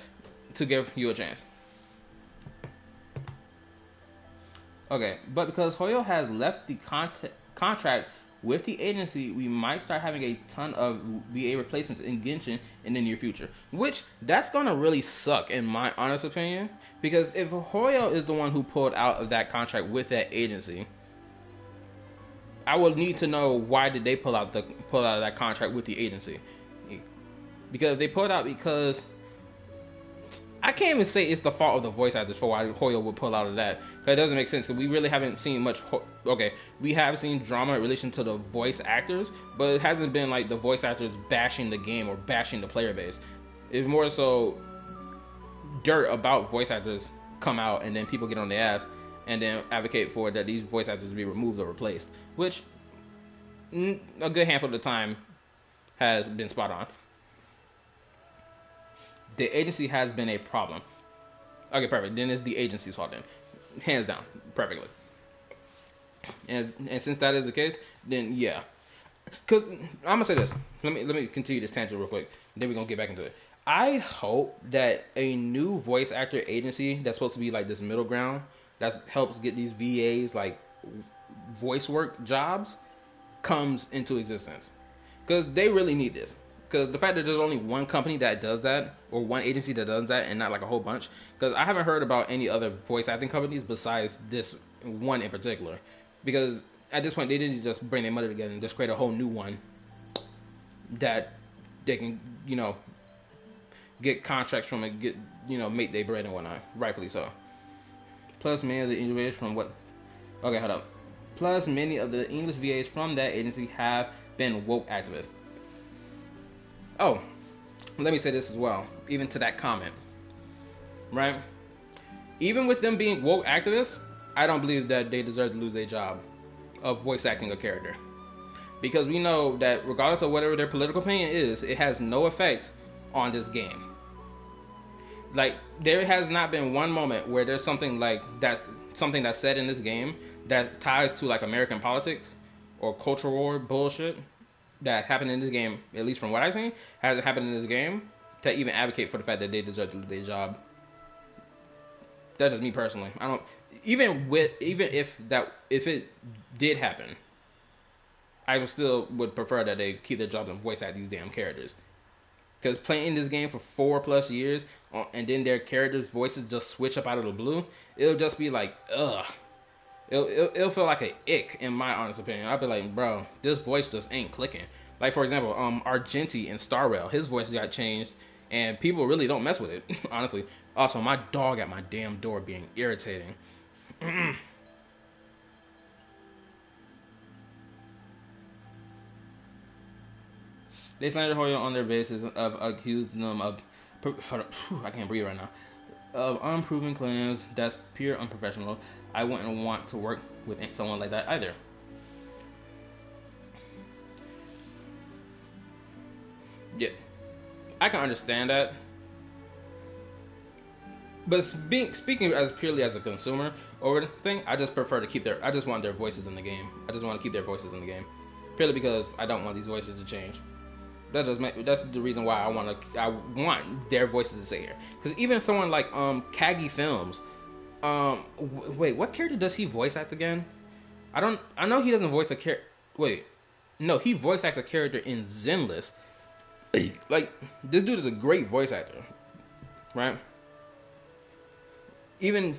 to give you a chance. Okay, but because Hoyo has left the contract with the agency, we might start having a ton of VA replacements in Genshin in the near future. Which, that's gonna really suck in my honest opinion. Because if Hoyo is the one who pulled out of that contract with that agency, I will need to know why did they pull out of that contract with the agency. Because they pulled out because I can't even say it's the fault of the voice actors for why Hoyo would pull out of that. That doesn't make sense because we really haven't seen much. Okay, we have seen drama in relation to the voice actors, but it hasn't been like the voice actors bashing the game or bashing the player base. It's more so dirt about voice actors come out and then people get on their ass and then advocate for that these voice actors be removed or replaced, which a good handful of the time has been spot on. The agency has been a problem. Okay, perfect. Then it's the agency's fault then. Hands down. Perfectly. And since that is the case, then yeah. Because I'm going to say this. Let me continue this tangent real quick. Then we're going to get back into it. I hope that a new voice actor agency that's supposed to be like this middle ground that helps get these VAs like voice work jobs comes into existence. Because they really need this. Because the fact that there's only one company that does that, or one agency that does that, and not like a whole bunch. Because I haven't heard about any other voice acting companies besides this one in particular. Because at this point, they didn't just bring their money together and just create a whole new one that they can, get contracts from and get, make their bread and whatnot. Rightfully so. Plus, many of the English from what? Okay, hold up. Plus, many of the English VAs from that agency have been woke activists. Oh, let me say this as well, even to that comment, right? Even with them being woke activists, I don't believe that they deserve to lose their job of voice acting a character. Because we know that regardless of whatever their political opinion is, it has no effect on this game. Like, there has not been one moment where there's something like that, something that's said in this game that ties to like American politics or cultural war bullshit that happened in this game, at least from what I've seen, hasn't happened in this game to even advocate for the fact that they deserve to lose their job. That's just me personally. I don't even if it did happen, I would prefer that they keep their jobs and voice act these damn characters. Because playing this game for 4+ years and then their characters' voices just switch up out of the blue, it'll just be like, ugh. It'll feel like an ick, in my honest opinion. I'll be like, bro, this voice just ain't clicking. Like, for example, Archon in Star Rail, his voice got changed, and people really don't mess with it, honestly. Also, my dog at my damn door being irritating. They slandered Hoyo on their basis of accusing them of, I can't breathe right now, of unproven claims. That's pure unprofessional. I wouldn't want to work with someone like that either. Yeah, I can understand that. But speaking as purely as a consumer over the thing, I just prefer to I just want their voices in the game. I just want to keep their voices in the game. Purely because I don't want these voices to change. That's the reason why I want their voices to stay here. Because even someone like Kagi Films, wait, what character does he voice act again? I know he doesn't voice a character. Wait, no, he voice acts a character in Zenless. Like, this dude is a great voice actor, right? Even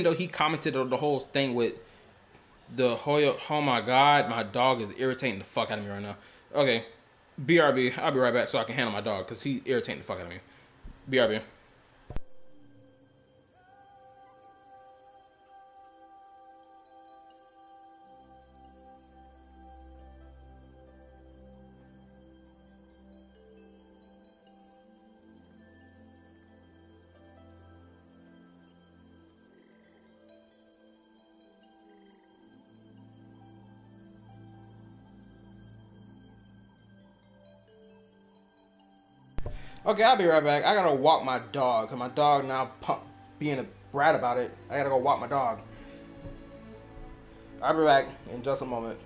though he commented on the whole thing with the Hoyo, oh my god, my dog is irritating the fuck out of me right now. Okay, BRB, I'll be right back so I can handle my dog because he's irritating the fuck out of me. BRB. Okay, I'll be right back. I gotta walk my dog, cause my dog now being a brat about it. I gotta go walk my dog. I'll be back in just a moment.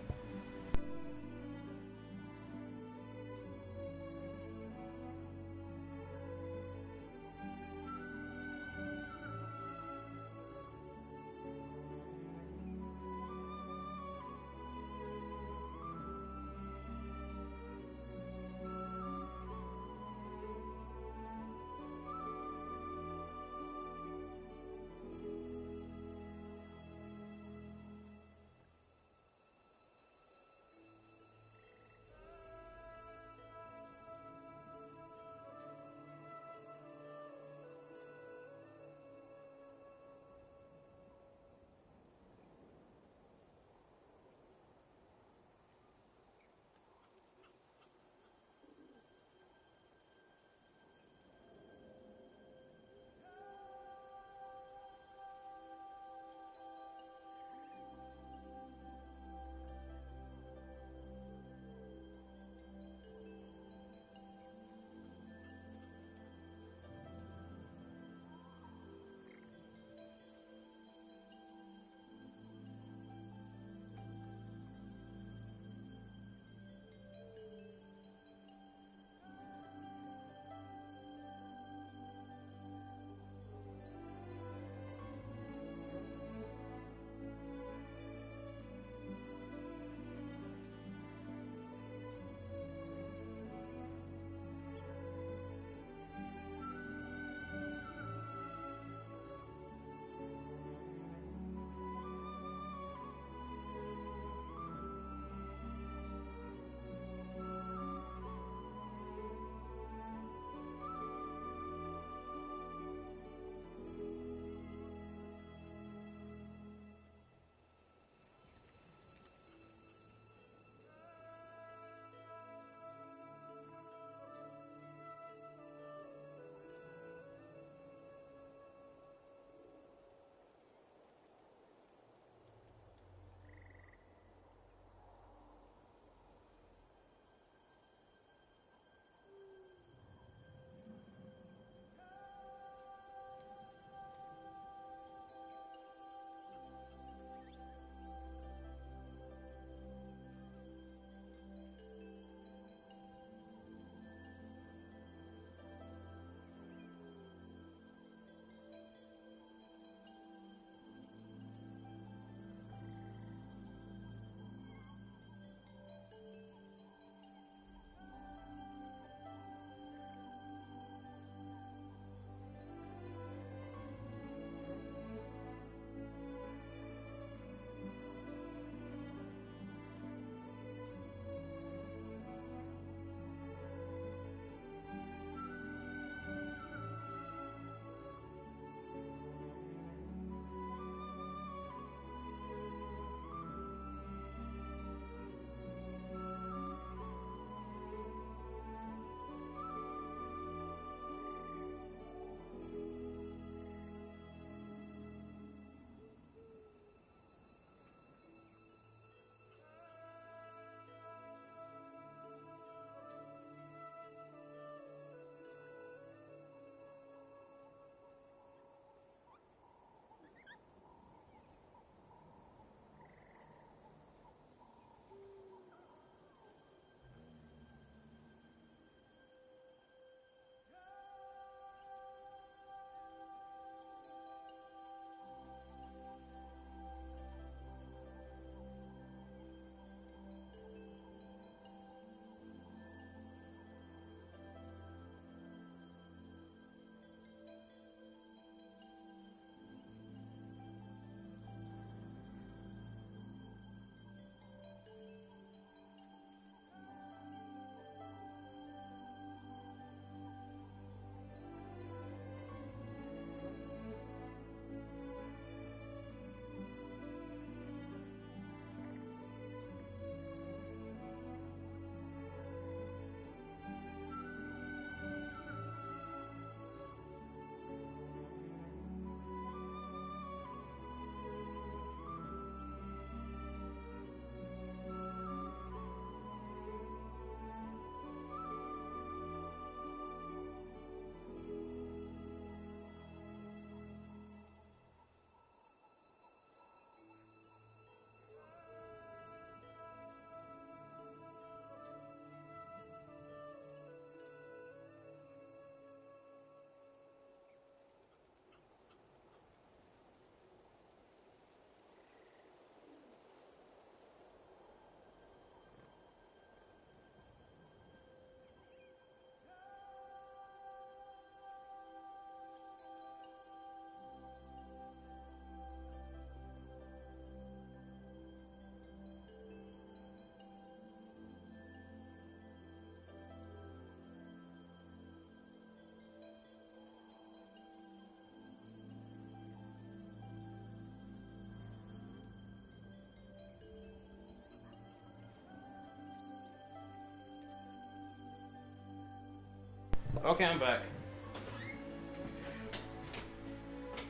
Okay, I'm back.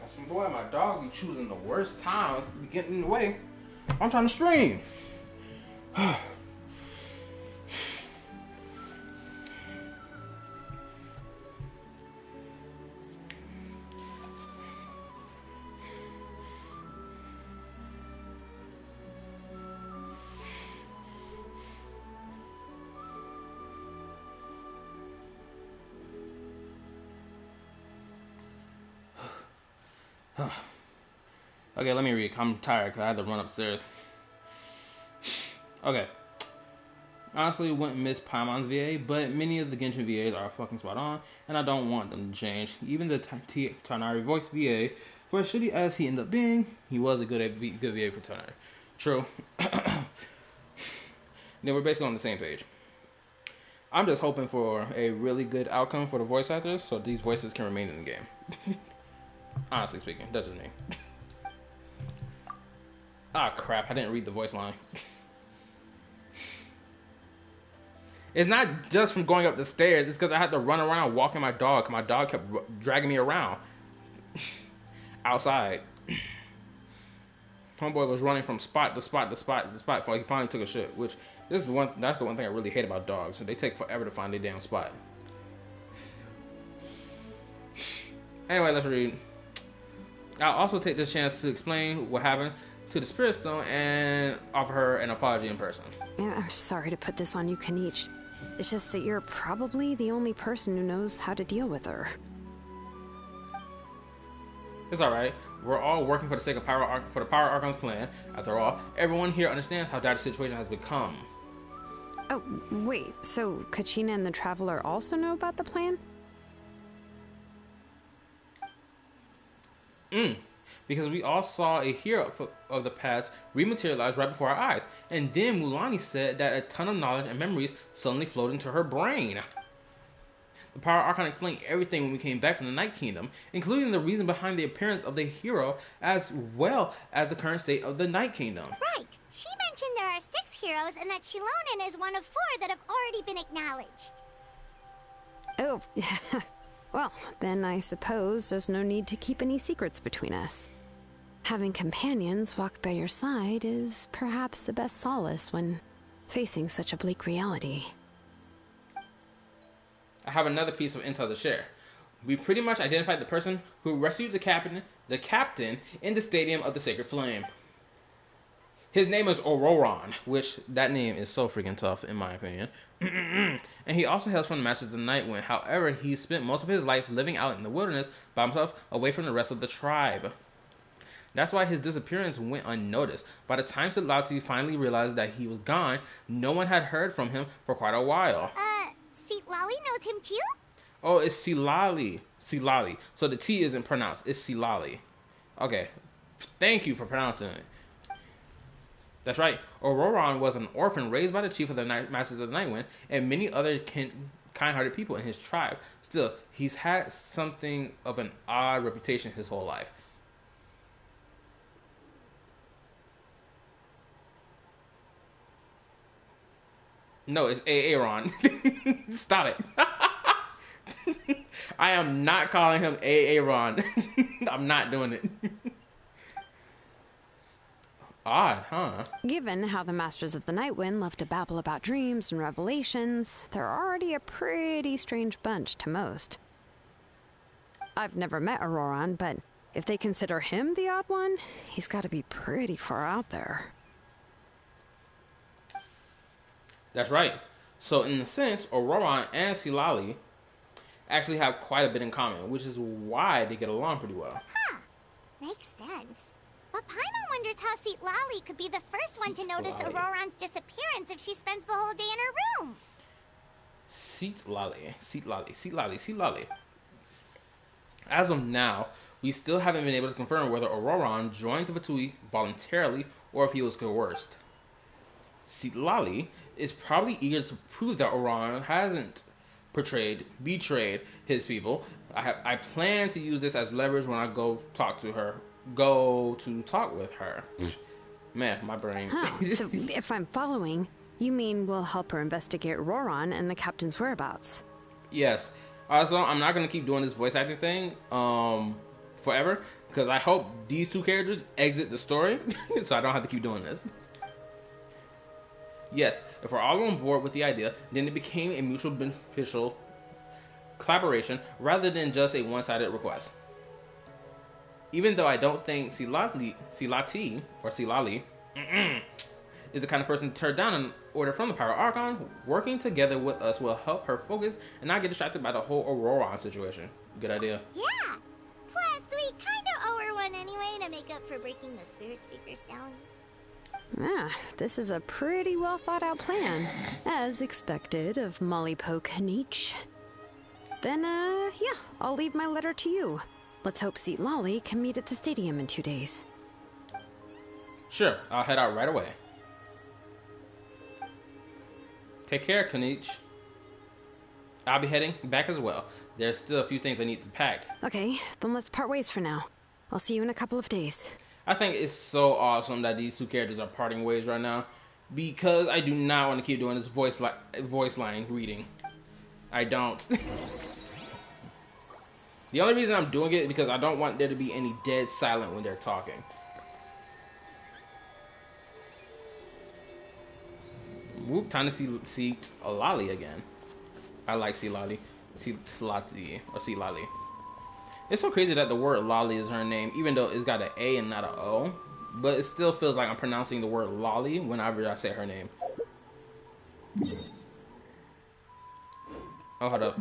That's some boy, my dog be choosing the worst times to be getting in the way. I'm trying to stream. Okay, let me read. I'm tired because I had to run upstairs. Okay. Honestly, wouldn't miss Paimon's VA, but many of the Genshin VAs are fucking spot on, and I don't want them to change. Even the Tonari voice VA, for as shitty as he ended up being, he was a good VA for Tonari. True. Then we're basically on the same page. I'm just hoping for a really good outcome for the voice actors, so these voices can remain in the game. Honestly speaking, that's just me. Ah, crap, I didn't read the voice line. It's not just from going up the stairs, it's because I had to run around walking my dog. My dog kept dragging me around. Outside. Homeboy was running from spot to spot to spot to spot before he finally took a shit, which that's the one thing I really hate about dogs. They take forever to find their damn spot. Anyway, let's read. I'll also take this chance to explain what happened to the Spirit Stone and offer her an apology in person.
Yeah, I'm sorry to put this on you, Kanichi. It's just that you're probably the only person who knows how to deal with her.
It's alright. We're all working for the sake of for the Power Archon's plan. After all, everyone here understands how dire the situation has become.
Oh, wait, so Kachina and the Traveler also know about the plan?
Because we all saw a hero of the past rematerialize right before our eyes. And then Mulani said that a ton of knowledge and memories suddenly flowed into her brain. The Power Archon explained everything when we came back from the Night Kingdom, including the reason behind the appearance of the hero, as well as the current state of the Night Kingdom.
Right. She mentioned there are 6 heroes and that Shilonen is one of 4 that have already been acknowledged.
Oh, well, then I suppose there's no need to keep any secrets between us. Having companions walk by your side is perhaps the best solace when facing such a bleak reality.
I have another piece of intel to share. We pretty much identified the person who rescued the captain in the Stadium of the Sacred Flame. His name is Auroron, which that name is so freaking tough in my opinion. And he also hails from the Masters of the Night Wind. However, he spent most of his life living out in the wilderness by himself, away from the rest of the tribe. That's why his disappearance went unnoticed. By the time Sitlati finally realized that he was gone, no one had heard from him for quite a while.
Sitlali knows him too?
Oh, it's Silali. Silali. So the T isn't pronounced. It's Silali. Okay. Thank you for pronouncing it. That's right. Auroron was an orphan raised by the chief of the Masters of the Night Wind and many other kind-hearted people in his tribe. Still, he's had something of an odd reputation his whole life. No, it's Aaron. Stop it. I am not calling him Aaron. I'm not doing it. Odd, huh?
Given how the Masters of the Night Wind love to babble about dreams and revelations, they're already a pretty strange bunch to most. I've never met Auroron, but if they consider him the odd one, he's got to be pretty far out there.
That's right. So in a sense, Auroron and Silali actually have quite a bit in common, which is why they get along pretty well.
Huh. Makes sense. But Paimon wonders how Sitlali could be the first one to notice Auroron's disappearance if she spends the whole day in her room.
Sitlali. As of now, we still haven't been able to confirm whether Auroron joined the Fatui voluntarily or if he was coerced. Sitlali is probably eager to prove that Auroron hasn't betrayed his people. I plan to use this as leverage when I go to talk with her. Man, my brain.
Huh. So if I'm following, you mean we'll help her investigate Auroron and the captain's whereabouts?
Yes. Also, I'm not gonna keep doing this voice acting thing forever because I hope these two characters exit the story so I don't have to keep doing this. Yes, if we're all on board with the idea, then it became a mutual beneficial collaboration rather than just a one-sided request. Even though I don't think Silati is the kind of person to turn down an order from the Pyro Archon, working together with us will help her focus and not get distracted by the whole Aurora situation. Good idea.
Yeah! Plus, we kinda owe her one anyway to make up for breaking the spirit speakers down.
Ah, this is a pretty well thought out plan, as expected of Molly Poke Nietzsche. Then, yeah, I'll leave my letter to you. Let's hope Seat Lolly can meet at the stadium in 2 days.
Sure, I'll head out right away. Take care, Kanichi. I'll be heading back as well. There's still a few things I need to pack.
Okay, then let's part ways for now. I'll see you in a couple of days.
I think it's so awesome that these two characters are parting ways right now because I do not want to keep doing this voice line reading. I don't. The only reason I'm doing it is because I don't want there to be any dead silent when they're talking. Whoop, time to see Lolly again. I like see Lolly. See Lati or see Lolly. It's so crazy that the word Lolly is her name, even though it's got an A and not an O. But it still feels like I'm pronouncing the word Lolly whenever I say her name. Oh, hold up.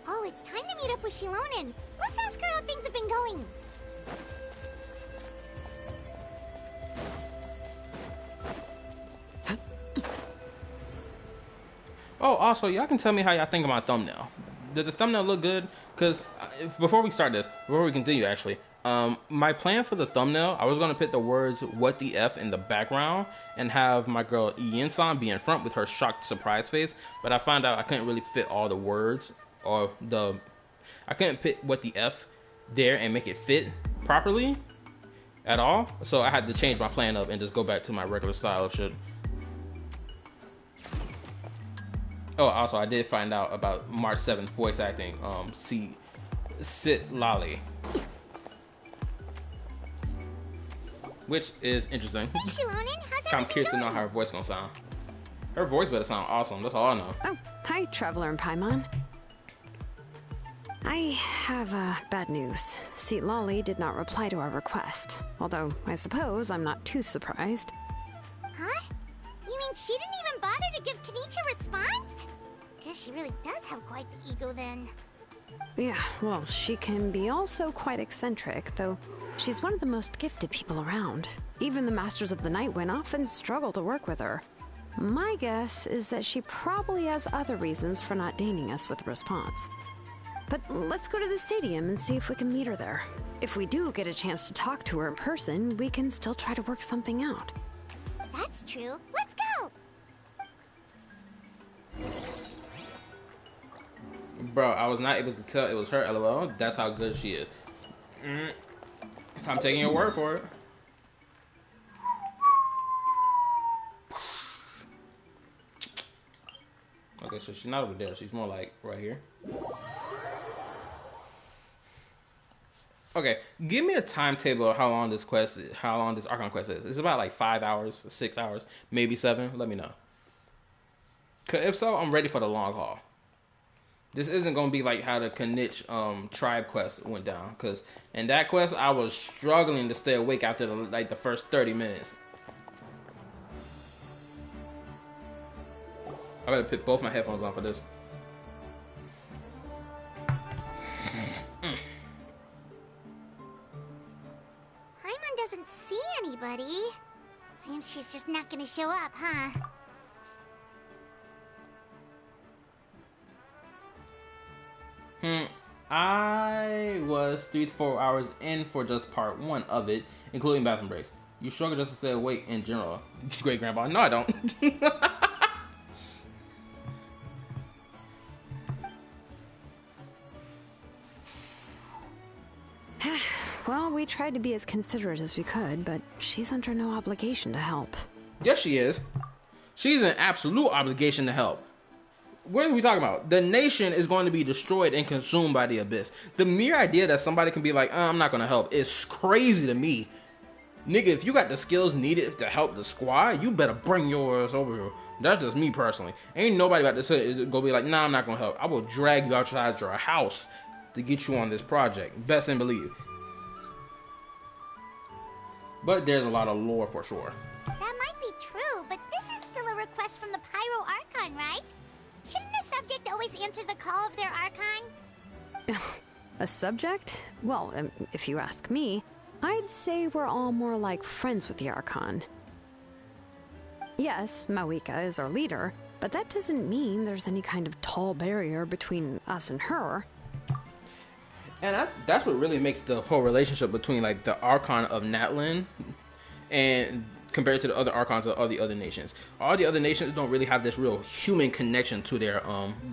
Oh, it's time to meet up with Shilonen. Let's ask her how things have been going.
Oh, also, y'all can tell me how y'all think of my thumbnail. Did the thumbnail look good? Because before we continue, actually, my plan for the thumbnail, I was going to put the words "what the F" in the background and have my girl Ian-san be in front with her shocked surprise face, but I found out I couldn't really fit all the words, or I couldn't put "what the F" there and make it fit properly at all, so I had to change my plan up and just go back to my regular style of shit. Oh, also, I did find out about March 7th voice acting, Sit Lolly. Which is interesting.
Hey, Shilonen, how's
I'm curious to know how her voice gonna sound. Her voice better sound awesome, that's all I know.
Oh, hi, Traveler and Paimon. I have bad news. Seat Lolly did not reply to our request, although I suppose I'm not too surprised.
Huh? You mean she didn't even bother to give Kenichi a response? Guess she really does have quite the ego then.
Yeah, well, she can be also quite eccentric, though she's one of the most gifted people around. Even the Masters of the Nightwind often struggle to work with her. My guess is that she probably has other reasons for not deigning us with a response. But let's go to the stadium and see if we can meet her there. If we do get a chance to talk to her in person, we can still try to work something out.
That's true. Let's go!
Bro, I was not able to tell it was her, LOL. That's how good she is. I'm taking your word for it. Okay, so she's not over there. She's more like right here. Okay, give me a timetable of how long this Archon quest is. It's about like 5 hours, 6 hours, maybe 7. Let me know. 'Cause if so, I'm ready for the long haul. This isn't gonna be like how the Knight tribe quest went down. 'Cause in that quest, I was struggling to stay awake after the first 30 minutes. I better put both my headphones on for this.
Paimon doesn't see anybody. Seems she's just not gonna show up, huh?
I was 3 to 4 hours in for just part 1 of it, including bathroom breaks. You struggle just to stay awake in general. Great grandpa. No, I don't.
Well, we tried to be as considerate as we could, but she's under no obligation to help.
Yes, she is. She's an absolute obligation to help. What are we talking about? The nation is going to be destroyed and consumed by the abyss. The mere idea that somebody can be like, I'm not going to help is crazy to me. Nigga, if you got the skills needed to help the squad, you better bring yours over here. That's just me personally. Ain't nobody about to say, go be like, nah, I'm not going to help. I will drag you outside your house to get you on this project. Best and believe. But there's a lot of lore for sure.
That might be true, but this is still a request from the Pyro Archon, right? Shouldn't a subject always answer the call of their Archon?
A subject? Well, if you ask me, I'd say we're all more like friends with the Archon. Yes, Mawika is our leader, but that doesn't mean there's any kind of tall barrier between us and her.
And that's what really makes the whole relationship between like the Archon of Natlan and compared to the other Archons of all the other nations. All the other nations don't really have this real human connection to their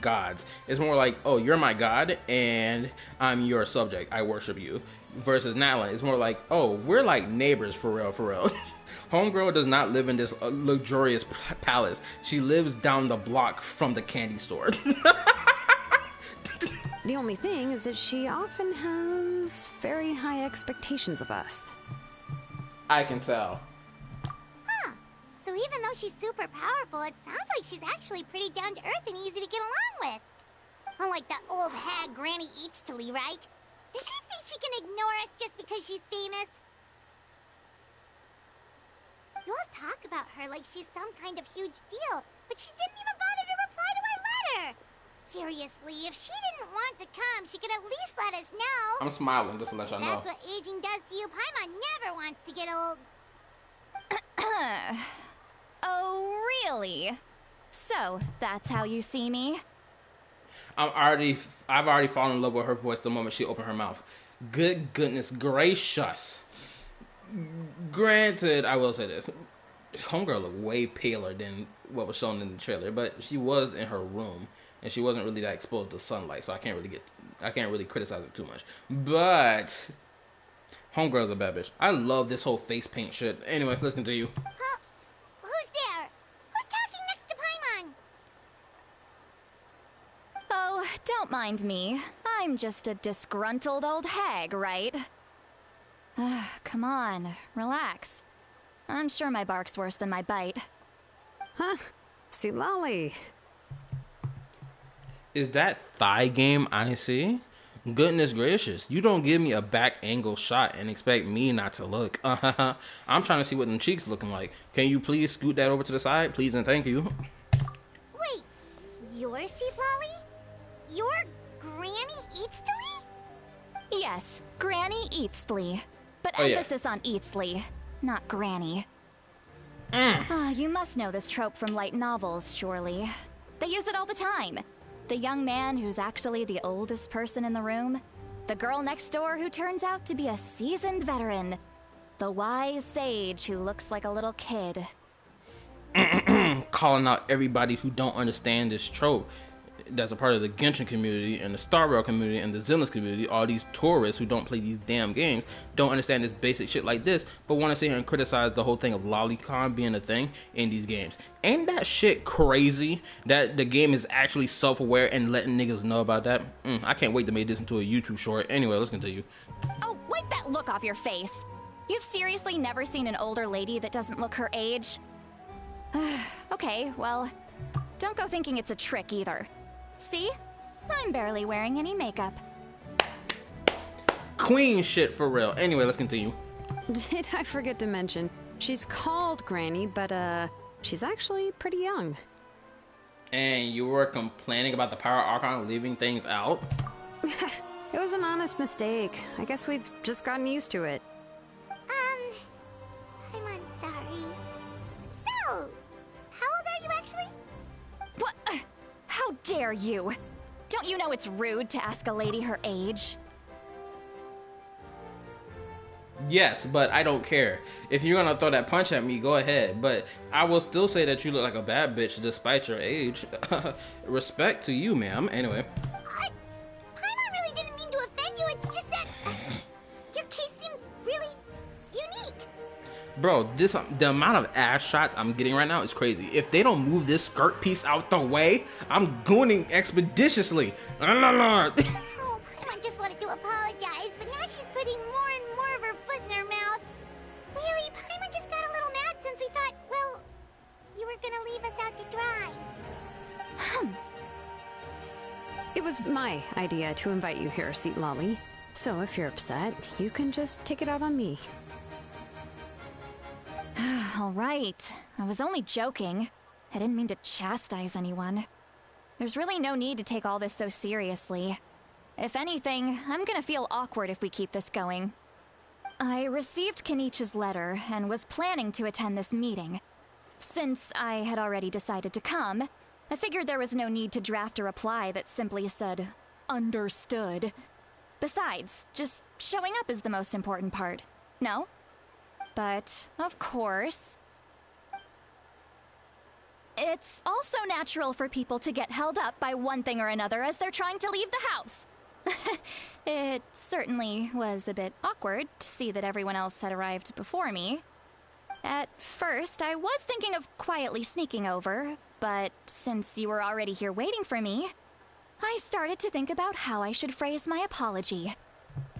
gods. It's more like, oh, you're my god and I'm your subject. I worship you. Versus Natlan, it's more like, oh, we're like neighbors for real, for real. Homegirl does not live in this luxurious palace. She lives down the block from the candy store.
The only thing is that she often has very high expectations of us.
I can tell.
Huh. So even though she's super powerful, it sounds like she's actually pretty down to earth and easy to get along with. Unlike that old hag Granny Eachtley, right? Does she think she can ignore us just because she's famous? You all talk about her like she's some kind of huge deal, but she didn't even bother to reply to our letter. Seriously, if she didn't want to come, she could at least let us know.
I'm smiling just to let y'all know.
That's what aging does to you. Paimon never wants to get old.
Oh, really? So, that's how you see me?
I've already fallen in love with her voice the moment she opened her mouth. Good goodness gracious. Granted, I will say this. Homegirl looked way paler than what was shown in the trailer, but she was in her room and she wasn't really that exposed to sunlight, so I can't really criticize it too much. But Homegirl's a bad bitch. I love this whole face paint shit. Anyway, let's continue.
Who's there? Who's talking next to Paimon?
Oh, don't mind me. I'm just a disgruntled old hag, right? Come on, relax. I'm sure my bark's worse than my bite.
Huh? See, Lolly.
Is that thigh game I see? Goodness gracious, you don't give me a back angle shot and expect me not to look. I'm trying to see what them cheeks looking like. Can you please scoot that over to the side? Please and thank you.
Wait, you're Seed Lolly? You're Granny Eachtley?
Yes, Granny Eastly. But
Oh, yeah.
emphasis on Eastly, not Granny. You must know this trope from light novels, surely. They use it all the time. The young man who's actually the oldest person in the room. The girl next door who turns out to be a seasoned veteran. The wise sage who looks like a little kid.
Calling out everybody who don't understand this trope. That's a part of the Genshin community and the Star Rail community and the Zenless community. All these tourists who don't play these damn games don't understand this basic shit like this, but want to sit here and criticize the whole thing of lolicon being a thing in these games. Ain't that shit crazy that the game is actually self-aware and letting niggas know about that? I can't wait to make this into a YouTube short. Anyway, let's continue.
Oh, wipe that look off your face. You've seriously never seen an older lady that doesn't look her age? Okay, well, don't go thinking it's a trick either. See? I'm barely wearing any makeup.
Queen shit for real. Anyway, let's continue.
Did I forget to mention, she's called Granny, but she's actually pretty young.
And you were complaining about the Power Archon leaving things out?
It was an honest mistake. I guess we've just gotten used to it.
I'm sorry. So, how old are you actually?
What? How dare you? Don't you know it's rude to ask a lady her age?
Yes, but I don't care. If you're gonna throw that punch at me, go ahead. But I will still say that you look like a bad bitch despite your age. Respect to you, ma'am. Anyway.
Paimon really didn't mean to offend you. It's just that your case seems really unique.
Bro, the amount of ass shots I'm getting right now is crazy. If they don't move this skirt piece out the way, I'm gooning expeditiously.
Oh, Paimon just wanted to apologize, but now she's putting more and more of her foot in her mouth. Really, Paimon just got a little mad since we thought, well, you were gonna leave us out to dry.
It was my idea to invite you here, Seat Lolly. So if you're upset, you can just take it out on me.
All right. I was only joking. I didn't mean to chastise anyone. There's really no need to take all this so seriously. If anything, I'm gonna feel awkward if we keep this going. I received Kenichi's letter and was planning to attend this meeting. Since I had already decided to come, I figured there was no need to draft a reply that simply said, "Understood." Besides, just showing up is the most important part. No? But, of course, it's also natural for people to get held up by one thing or another as they're trying to leave the house. It certainly was a bit awkward to see that everyone else had arrived before me. At first, I was thinking of quietly sneaking over, but since you were already here waiting for me, I started to think about how I should phrase my apology.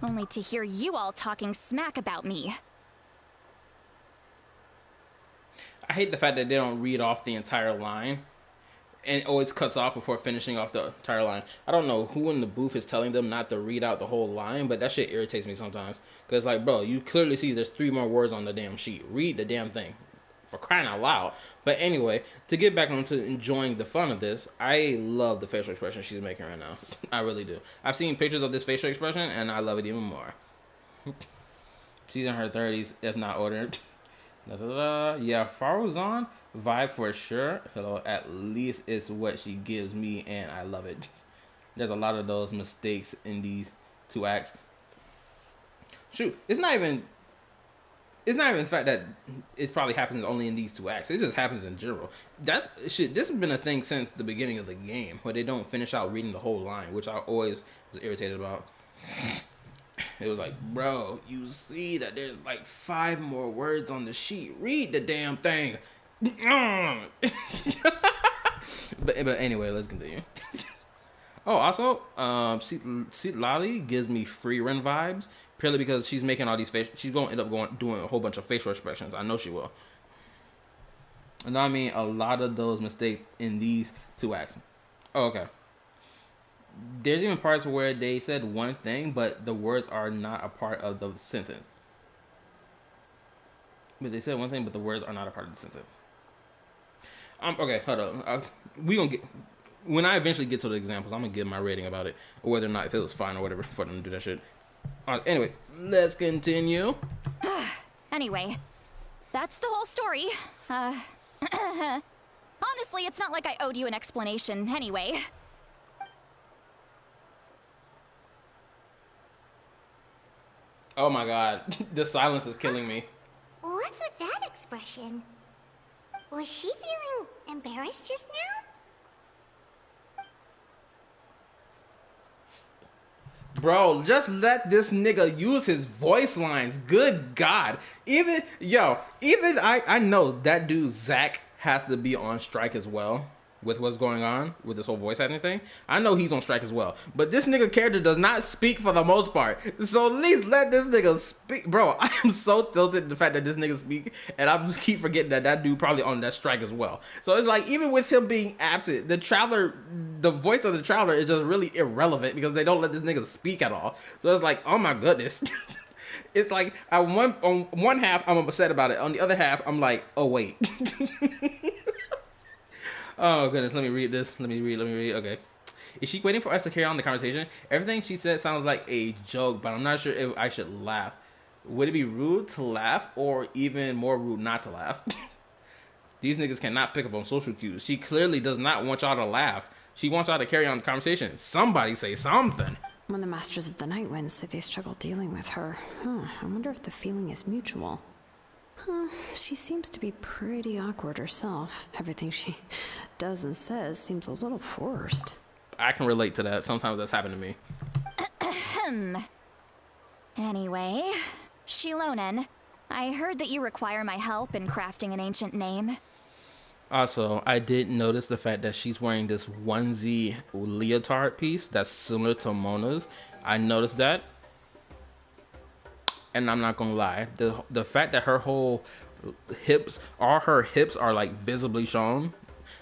Only to hear you all talking smack about me.
I hate the fact that they don't read off the entire line and it always cuts off before finishing off the entire line. I don't know who in the booth is telling them not to read out the whole line, but that shit irritates me sometimes. Because, like, bro, you clearly see there's 3 more words on the damn sheet. Read the damn thing. For crying out loud. But anyway, to get back onto enjoying the fun of this, I love the facial expression she's making right now. I really do. I've seen pictures of this facial expression, and I love it even more. She's in her 30s, if not older. Yeah, Faruzan vibe for sure. Hello, at least it's what she gives me, and I love it. There's a lot of those mistakes in these 2 acts. Shoot, it's not even the fact that it probably happens only in these 2 acts. It just happens in general. This has been a thing since the beginning of the game, where they don't finish out reading the whole line, which I always was irritated about. It was like, bro, you see that there's like 5 more words on the sheet. Read the damn thing. but anyway, let's continue. Oh, also, Seat Lolly gives me free run vibes purely because she's making all these she's going to end up doing a whole bunch of facial expressions. I know she will. And I mean a lot of those mistakes in these 2 acts. Oh, okay. There's even parts where they said one thing, but the words are not a part of the sentence. But they said one thing, but the words are not a part of the sentence. Okay, hold up. We gonna get when I eventually get to the examples. I'm gonna give my rating about it, or whether or not if it was fine or whatever for them to do that shit. Anyway, let's continue.
Anyway, that's the whole story. Honestly, it's not like I owed you an explanation anyway.
Oh my god, the silence is killing me.
What's with that expression? Was she feeling embarrassed just now?
Bro, just let this nigga use his voice lines. Good God. Even I know that dude Zach has to be on strike as well with what's going on with this whole voice acting thing. I know he's on strike as well. But this nigga character does not speak for the most part. So at least let this nigga speak. Bro, I am so tilted at the fact that this nigga speak, and I just keep forgetting that dude probably on that strike as well. So it's like, even with him being absent, the voice of the traveler is just really irrelevant because they don't let this nigga speak at all. So it's like, oh my goodness. It's like, on one half, I'm upset about it. On the other half, I'm like, oh wait. Oh goodness, let me read this. Let me read. Okay. Is she waiting for us to carry on the conversation? Everything she said sounds like a joke, but I'm not sure if I should laugh. Would it be rude to laugh, or even more rude not to laugh? These niggas cannot pick up on social cues. She clearly does not want y'all to laugh. She wants y'all to carry on the conversation. Somebody say something.
When the Masters of the Night Wind say they struggle dealing with her, I wonder if the feeling is mutual. She seems to be pretty awkward herself. Everything she does and says seems a little forced.
I can relate to that. Sometimes that's happened to me.
Anyway, Shilonen, I heard that you require my help in crafting an ancient name.
Also, I did notice the fact that she's wearing this onesie leotard piece that's similar to Mona's. I noticed that. And I'm not gonna lie, the fact that her whole hips, all her hips are like visibly shown.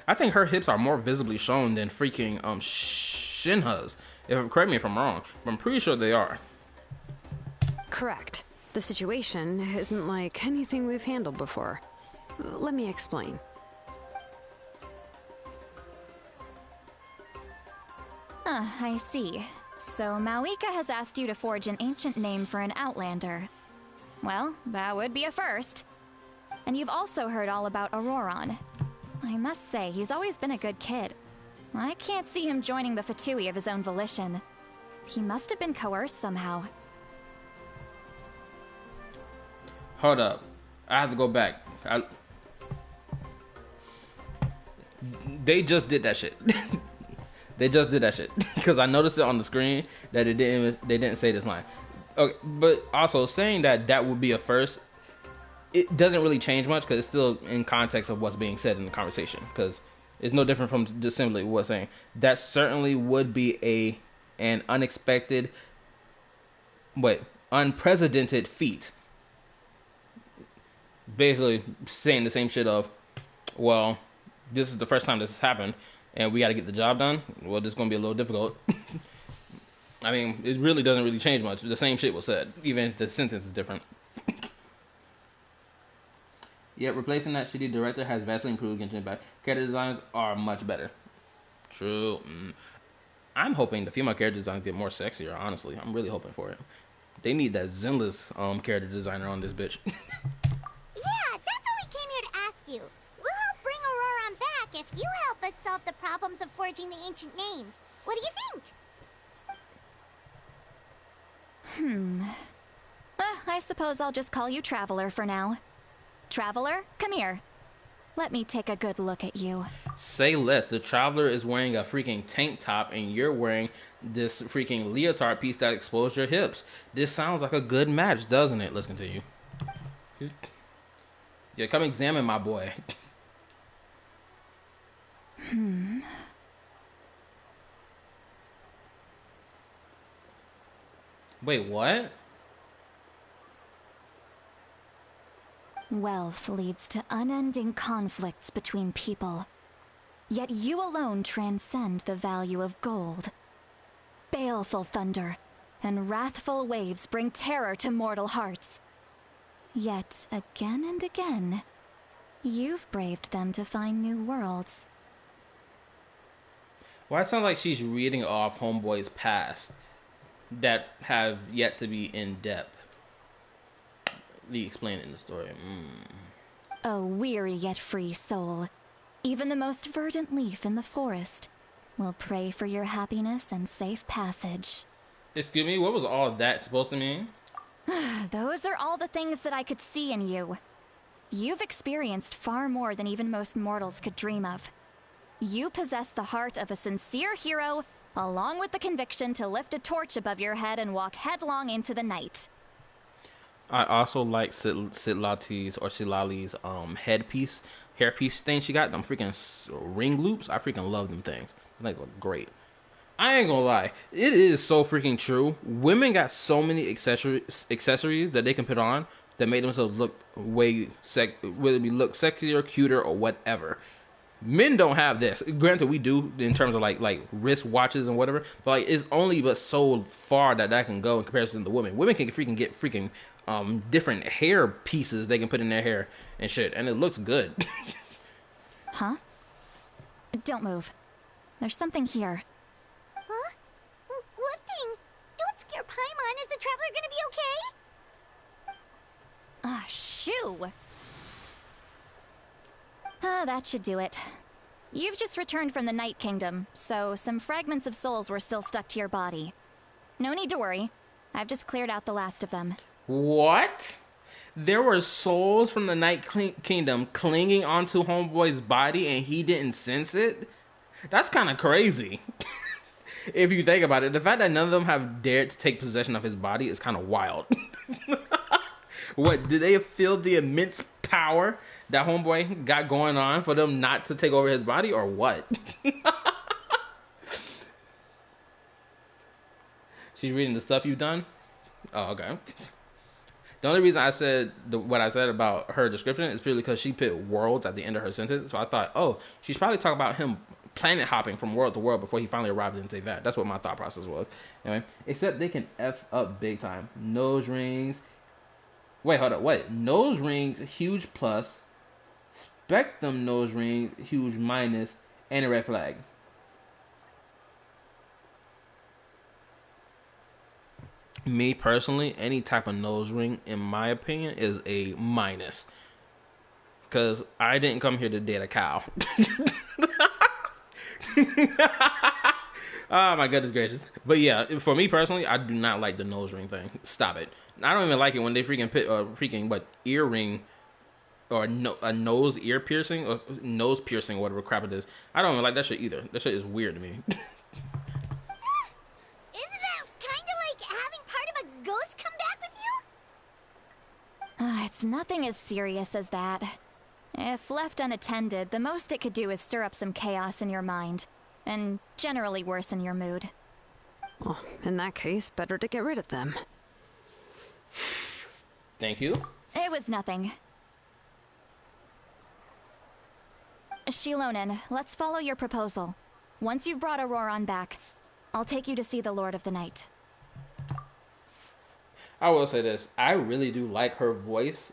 I think her hips are more visibly shown than freaking Shinha's. Correct me if I'm wrong, but I'm pretty sure they are.
Correct. The situation isn't like anything we've handled before. Let me explain.
I see. So Mawika has asked you to forge an ancient name for an Outlander. Well, that would be a first. And you've also heard all about Auroron. I must say, he's always been a good kid. I can't see him joining the Fatui of his own volition. He must have been coerced somehow.
Hold up. I have to go back. They just did that shit. They just did that shit because I noticed it on the screen that they didn't say this line. Okay, but also saying that would be a first, it doesn't really change much because it's still in context of what's being said in the conversation, because it's no different from just simply what's saying. That certainly would be an unprecedented feat. Basically saying the same shit of, well, this is the first time this has happened and we got to get the job done. Well, this is going to be a little difficult. I mean, it really doesn't really change much. The same shit was said, even if the sentence is different. Yet replacing that shitty director has vastly improved Genshin Impact. Character designs are much better. True. I'm hoping the female character designs get more sexier, honestly. I'm really hoping for it. They need that Zenless character designer on this bitch.
Yeah, that's what we came here to ask you. We'll help bring Auroron back if you help us solve the problems of forging the ancient name. What do you think?
I suppose I'll just call you Traveler for now. Traveler, come here. Let me take a good look at you.
Say less. The Traveler is wearing a freaking tank top and you're wearing this freaking leotard piece that exposed your hips. This sounds like a good match, doesn't it? Let's continue. Yeah, come examine my boy. Wait, what?
Wealth leads to unending conflicts between people. Yet you alone transcend the value of gold. Baleful thunder and wrathful waves bring terror to mortal hearts. Yet again and again, you've braved them to find new worlds.
Well, it sounds like she's reading off Homeboy's past that have yet to be in depth. Lee explained it in the story.
A weary yet free soul. Even the most verdant leaf in the forest will pray for your happiness and safe passage.
Excuse me, what was all that supposed to mean?
Those are all the things that I could see in you. You've experienced far more than even most mortals could dream of. You possess the heart of a sincere hero, along with the conviction to lift a torch above your head and walk headlong into the night.
I also like Silali's hairpiece thing she got. Them freaking ring loops. I freaking love them things. They look great. I ain't gonna lie. It is so freaking true. Women got so many accessories that they can put on that make themselves look whether it be look sexier, cuter, or whatever. Men don't have this. Granted, we do in terms of like wrist watches and whatever, but like it's only but so far that can go in comparison to women. Women can get different hair pieces they can put in their hair and shit, and it looks good.
Huh? Don't move. There's something here.
Huh? What thing? Don't scare Paimon. Is the traveler gonna be okay?
Ah, shoo! Ah, that should do it. You've just returned from the Night Kingdom, so some fragments of souls were still stuck to your body. No need to worry. I've just cleared out the last of them.
What? There were souls from the Night Kingdom clinging onto Homeboy's body and he didn't sense it? That's kind of crazy. If you think about it, the fact that none of them have dared to take possession of his body is kind of wild. What, did they feel the immense power that Homeboy got going on for them not to take over his body, or what? She's reading the stuff you've done? Oh, okay. The only reason I said what I said about her description is purely because she put worlds at the end of her sentence. So I thought, oh, she's probably talking about him planet hopping from world to world before he finally arrived in Teyvat. That's what my thought process was. Anyway, except they can F up big time. Nose rings. Wait, hold up. Wait. Nose rings, huge plus. Spectrum nose rings, huge minus. And a red flag. Me personally, any type of nose ring, in my opinion, is a minus. Because I didn't come here to date a cow. Oh my goodness gracious. But yeah, for me personally, I do not like the nose ring thing. Stop it. I don't even like it when they freaking put earring or a nose ear piercing or nose piercing, whatever crap it is. I don't even like that shit either. That shit is weird to me.
Isn't that kind of like having part of a ghost come back with you?
It's nothing as serious as that. If left unattended, the most it could do is stir up some chaos in your mind, and generally worsen your mood.
Well, in that case, better to get rid of them.
Thank you.
It was nothing. Shilonen, let's follow your proposal. Once you've brought Auroron back, I'll take you to see the Lord of the Night.
I will say this. I really do like her voice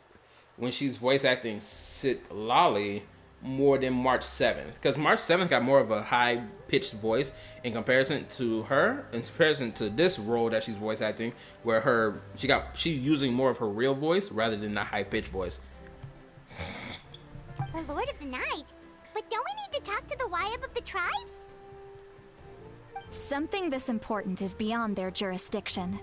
when she's voice acting Citlali more than March 7th. Because March 7th got more of a high-pitched voice in comparison to her, in comparison to this role that she's voice acting, where she's using more of her real voice rather than the high-pitched voice.
The Lord of the Night? But don't we need to talk to the Wyab of the tribes?
Something this important is beyond their jurisdiction.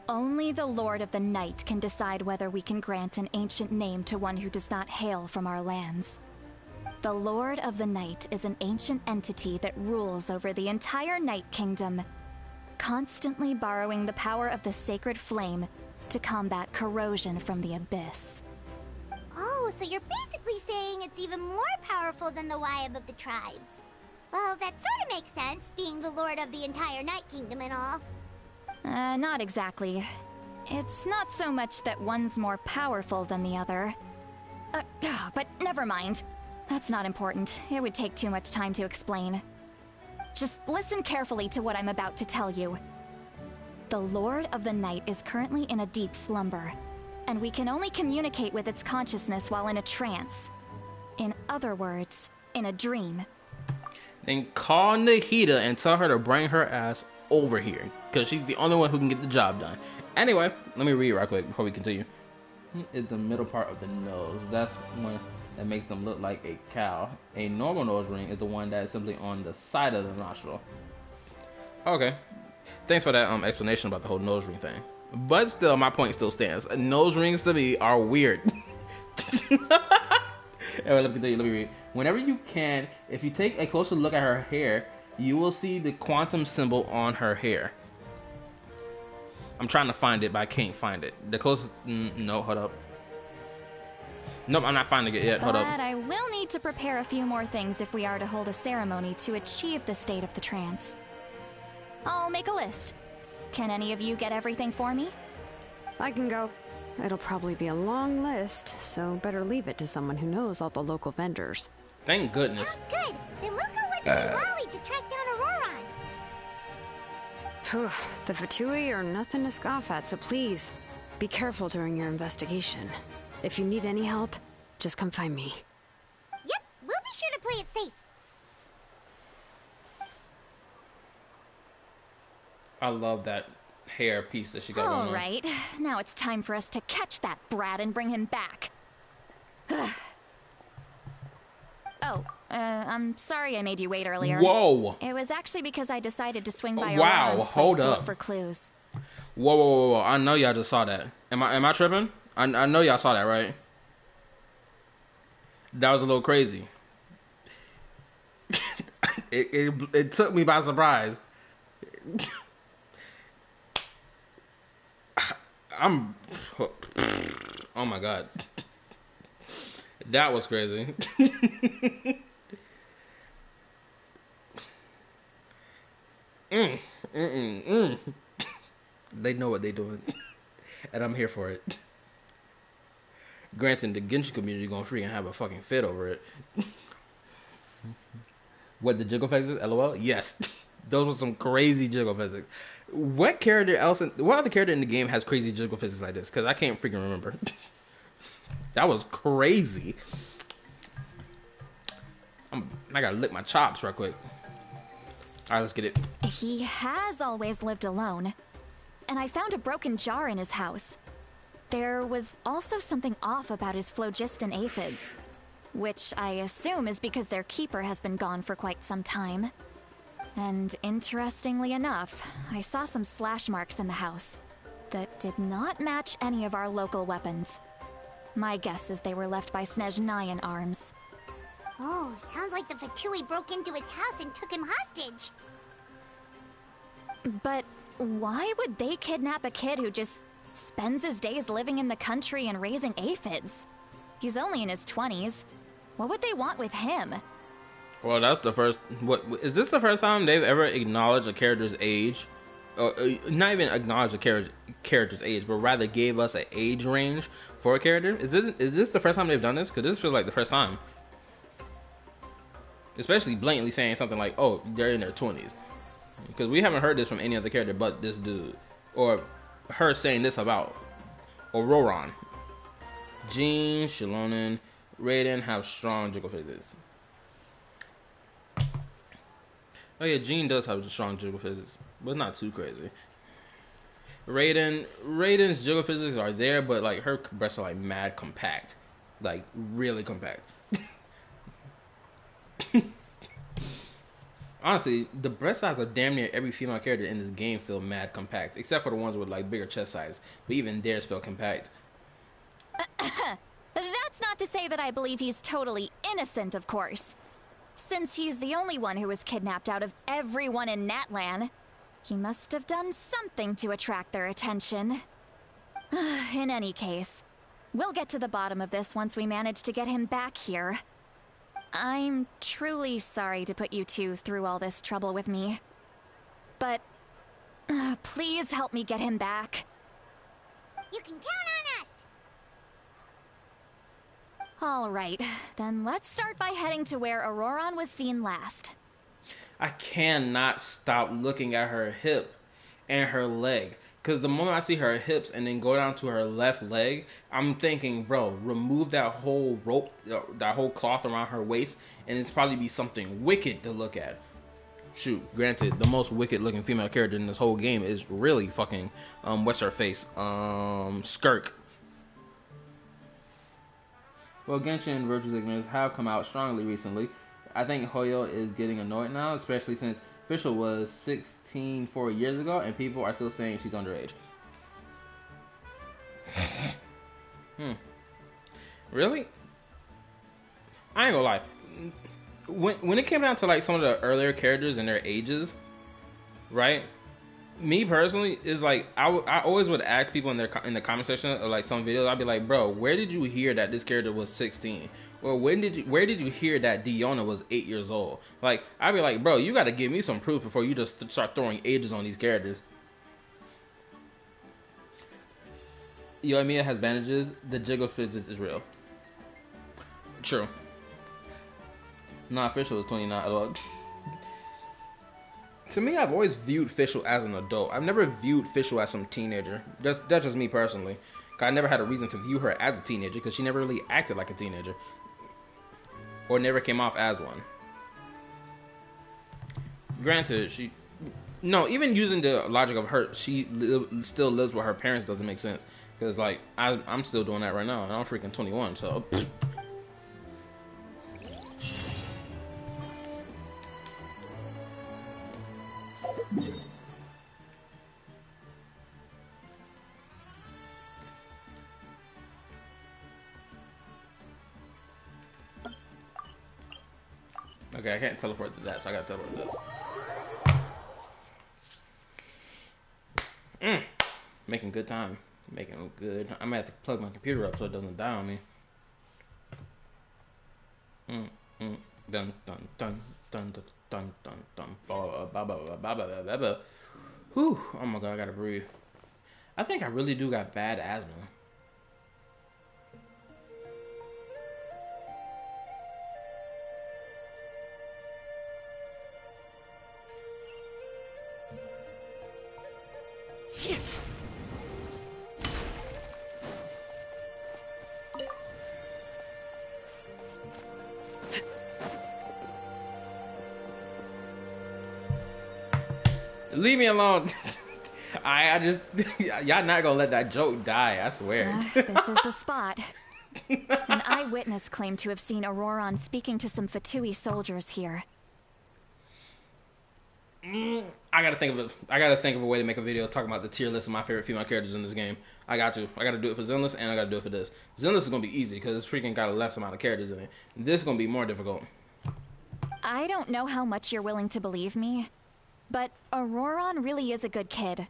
Only the Lord of the Night can decide whether we can grant an ancient name to one who does not hail from our lands. The Lord of the Night is an ancient entity that rules over the entire Night Kingdom, constantly borrowing the power of the sacred flame to combat corrosion from the abyss.
Oh, so you're basically saying it's even more powerful than the Wyab of the tribes. Well, that sort of makes sense, being the Lord of the entire Night Kingdom and all.
Not exactly. It's not so much that one's more powerful than the other. But never mind. That's not important. It would take too much time to explain. Just listen carefully to what I'm about to tell you. The Lord of the Night is currently in a deep slumber, and we can only communicate with its consciousness while in a trance. In other words, in a dream.
Then call Nahida and tell her to bring her ass over here, because she's the only one who can get the job done. Anyway, let me read right quick before we continue. Is the middle part of the nose. That's one that makes them look like a cow. A normal nose ring is the one that is simply on the side of the nostril. Okay. Thanks for that explanation about the whole nose ring thing. But still, my point still stands. Nose rings to me are weird. Anyway, let me read. Whenever you can, if you take a closer look at her hair, you will see the quantum symbol on her hair. I'm trying to find it, but I can't find it. The closest... no, hold up. Nope, I'm not finding it yet. Hold up.
But I will need to prepare a few more things if we are to hold a ceremony to achieve the state of the trance. I'll make a list. Can any of you get everything for me?
I can go. It'll probably be a long list, so better leave it to someone who knows all the local vendors.
Thank goodness.
Sounds good. Then we'll go with the Lolly to track down Auroron.
Phew, the Fatui are nothing to scoff at, so please, be careful during your investigation. If you need any help, just come find me.
Yep, we'll be sure to play it safe.
I love that hair piece that she got going
All
on.
right, now it's time for us to catch that brat and bring him back. Oh, I'm sorry I made you wait earlier.
Whoa.
It was actually because I decided to swing by
Wow,
Auror's place
hold
to
up.
look for clues.
Whoa. I know y'all just saw that. Am I tripping? I know y'all saw that, right? That was a little crazy. it took me by surprise. Oh my god. That was crazy. They know what they're doing. And I'm here for it. Granted, the Genshin community gonna freaking have a fucking fit over it. What, the jiggle physics? LOL? Yes. Those were some crazy jiggle physics. What other character in the game has crazy jiggle physics like this? Because I can't freaking remember. That was crazy. I gotta lick my chops real quick. Alright, let's get it.
He has always lived alone. And I found a broken jar in his house. There was also something off about his phlogiston aphids, which I assume is because their keeper has been gone for quite some time. And interestingly enough, I saw some slash marks in the house that did not match any of our local weapons. My guess is they were left by Snezhnayan arms.
Oh, sounds like the Fatui broke into his house and took him hostage.
But why would they kidnap a kid who just spends his days living in the country and raising aphids? He's only in his 20s. What would they want with him?
Well, that's the first... Is this the first time they've ever acknowledged a character's age? Or not even acknowledged a character's age, but rather gave us an age range for a character? Is this the first time they've done this? Because this feels like the first time. Especially blatantly saying something like, oh, they're in their 20s. Because we haven't heard this from any other character but this dude. Or her saying this about Auroron. Jean, Shilonen, Raiden have strong jiggle physics. Oh yeah, Jean does have strong jiggle physics, but not too crazy. Raiden's jiggle physics are there, but like her breasts are like mad compact. Like really compact. Honestly, the breast size of damn near every female character in this game feel mad compact, except for the ones with like bigger chest size. But even theirs feel compact.
That's not to say that I believe he's totally innocent, of course. Since he's the only one who was kidnapped out of everyone in Natlan, he must have done something to attract their attention. In any case, we'll get to the bottom of this once we manage to get him back here. I'm truly sorry to put you two through all this trouble with me. But please help me get him back.
You can count on us!
All right, then let's start by heading to where Auroron was seen last.
I cannot stop looking at her hip and her leg. Because the moment I see her hips and then go down to her left leg, I'm thinking, bro, remove that whole rope, that whole cloth around her waist, and it's probably be something wicked to look at. Shoot, granted, the most wicked looking female character in this whole game is really fucking, what's her face? Skirk. Well, Genshin and Virtue's Ignorance have come out strongly recently. I think Hoyo is getting annoyed now, especially since Fischl was 16 4 years ago, and people are still saying she's underage. Really? I ain't gonna lie. When it came down to like some of the earlier characters and their ages, right? Me personally is like I always would ask people in the comment section of like some videos. I'd be like, bro, where did you hear that this character was 16? Or where did you hear that Diona was 8 years old? Like, I'd be like, bro, you got to give me some proof before you just start throwing ages on these characters. Yoimiya has bandages. The jiggle physics is real. True. Nah, Fischl was 29. To me, I've always viewed Fischl as an adult. I've never viewed Fischl as some teenager. That's just me personally. I never had a reason to view her as a teenager because she never really acted like a teenager. Or never came off as one. Granted, No, even using the logic of her, still lives with her parents doesn't make sense. Because, like, I'm still doing that right now, and I'm freaking 21, so... Okay, I can't teleport to that, so I gotta teleport to this. Making good time. Making good. I'm gonna have to plug my computer up so it doesn't die on me. Dun dun dun dun dun dun dun dun. Whew. Oh my god, I gotta breathe. I think I really do got bad asthma. Leave me alone. I just y'all not gonna let that joke die, I swear.
This is the spot. An eyewitness claimed to have seen Auroron speaking to some Fatui soldiers here.
I gotta think of a way to make a video talking about the tier list of my favorite female characters in this game. I gotta do it for Zenless, and I gotta do it for this. Zenless is gonna be easy because it's freaking got a less amount of characters in it. This is gonna be more difficult.
I don't know how much you're willing to believe me, but Auroron really is a good kid.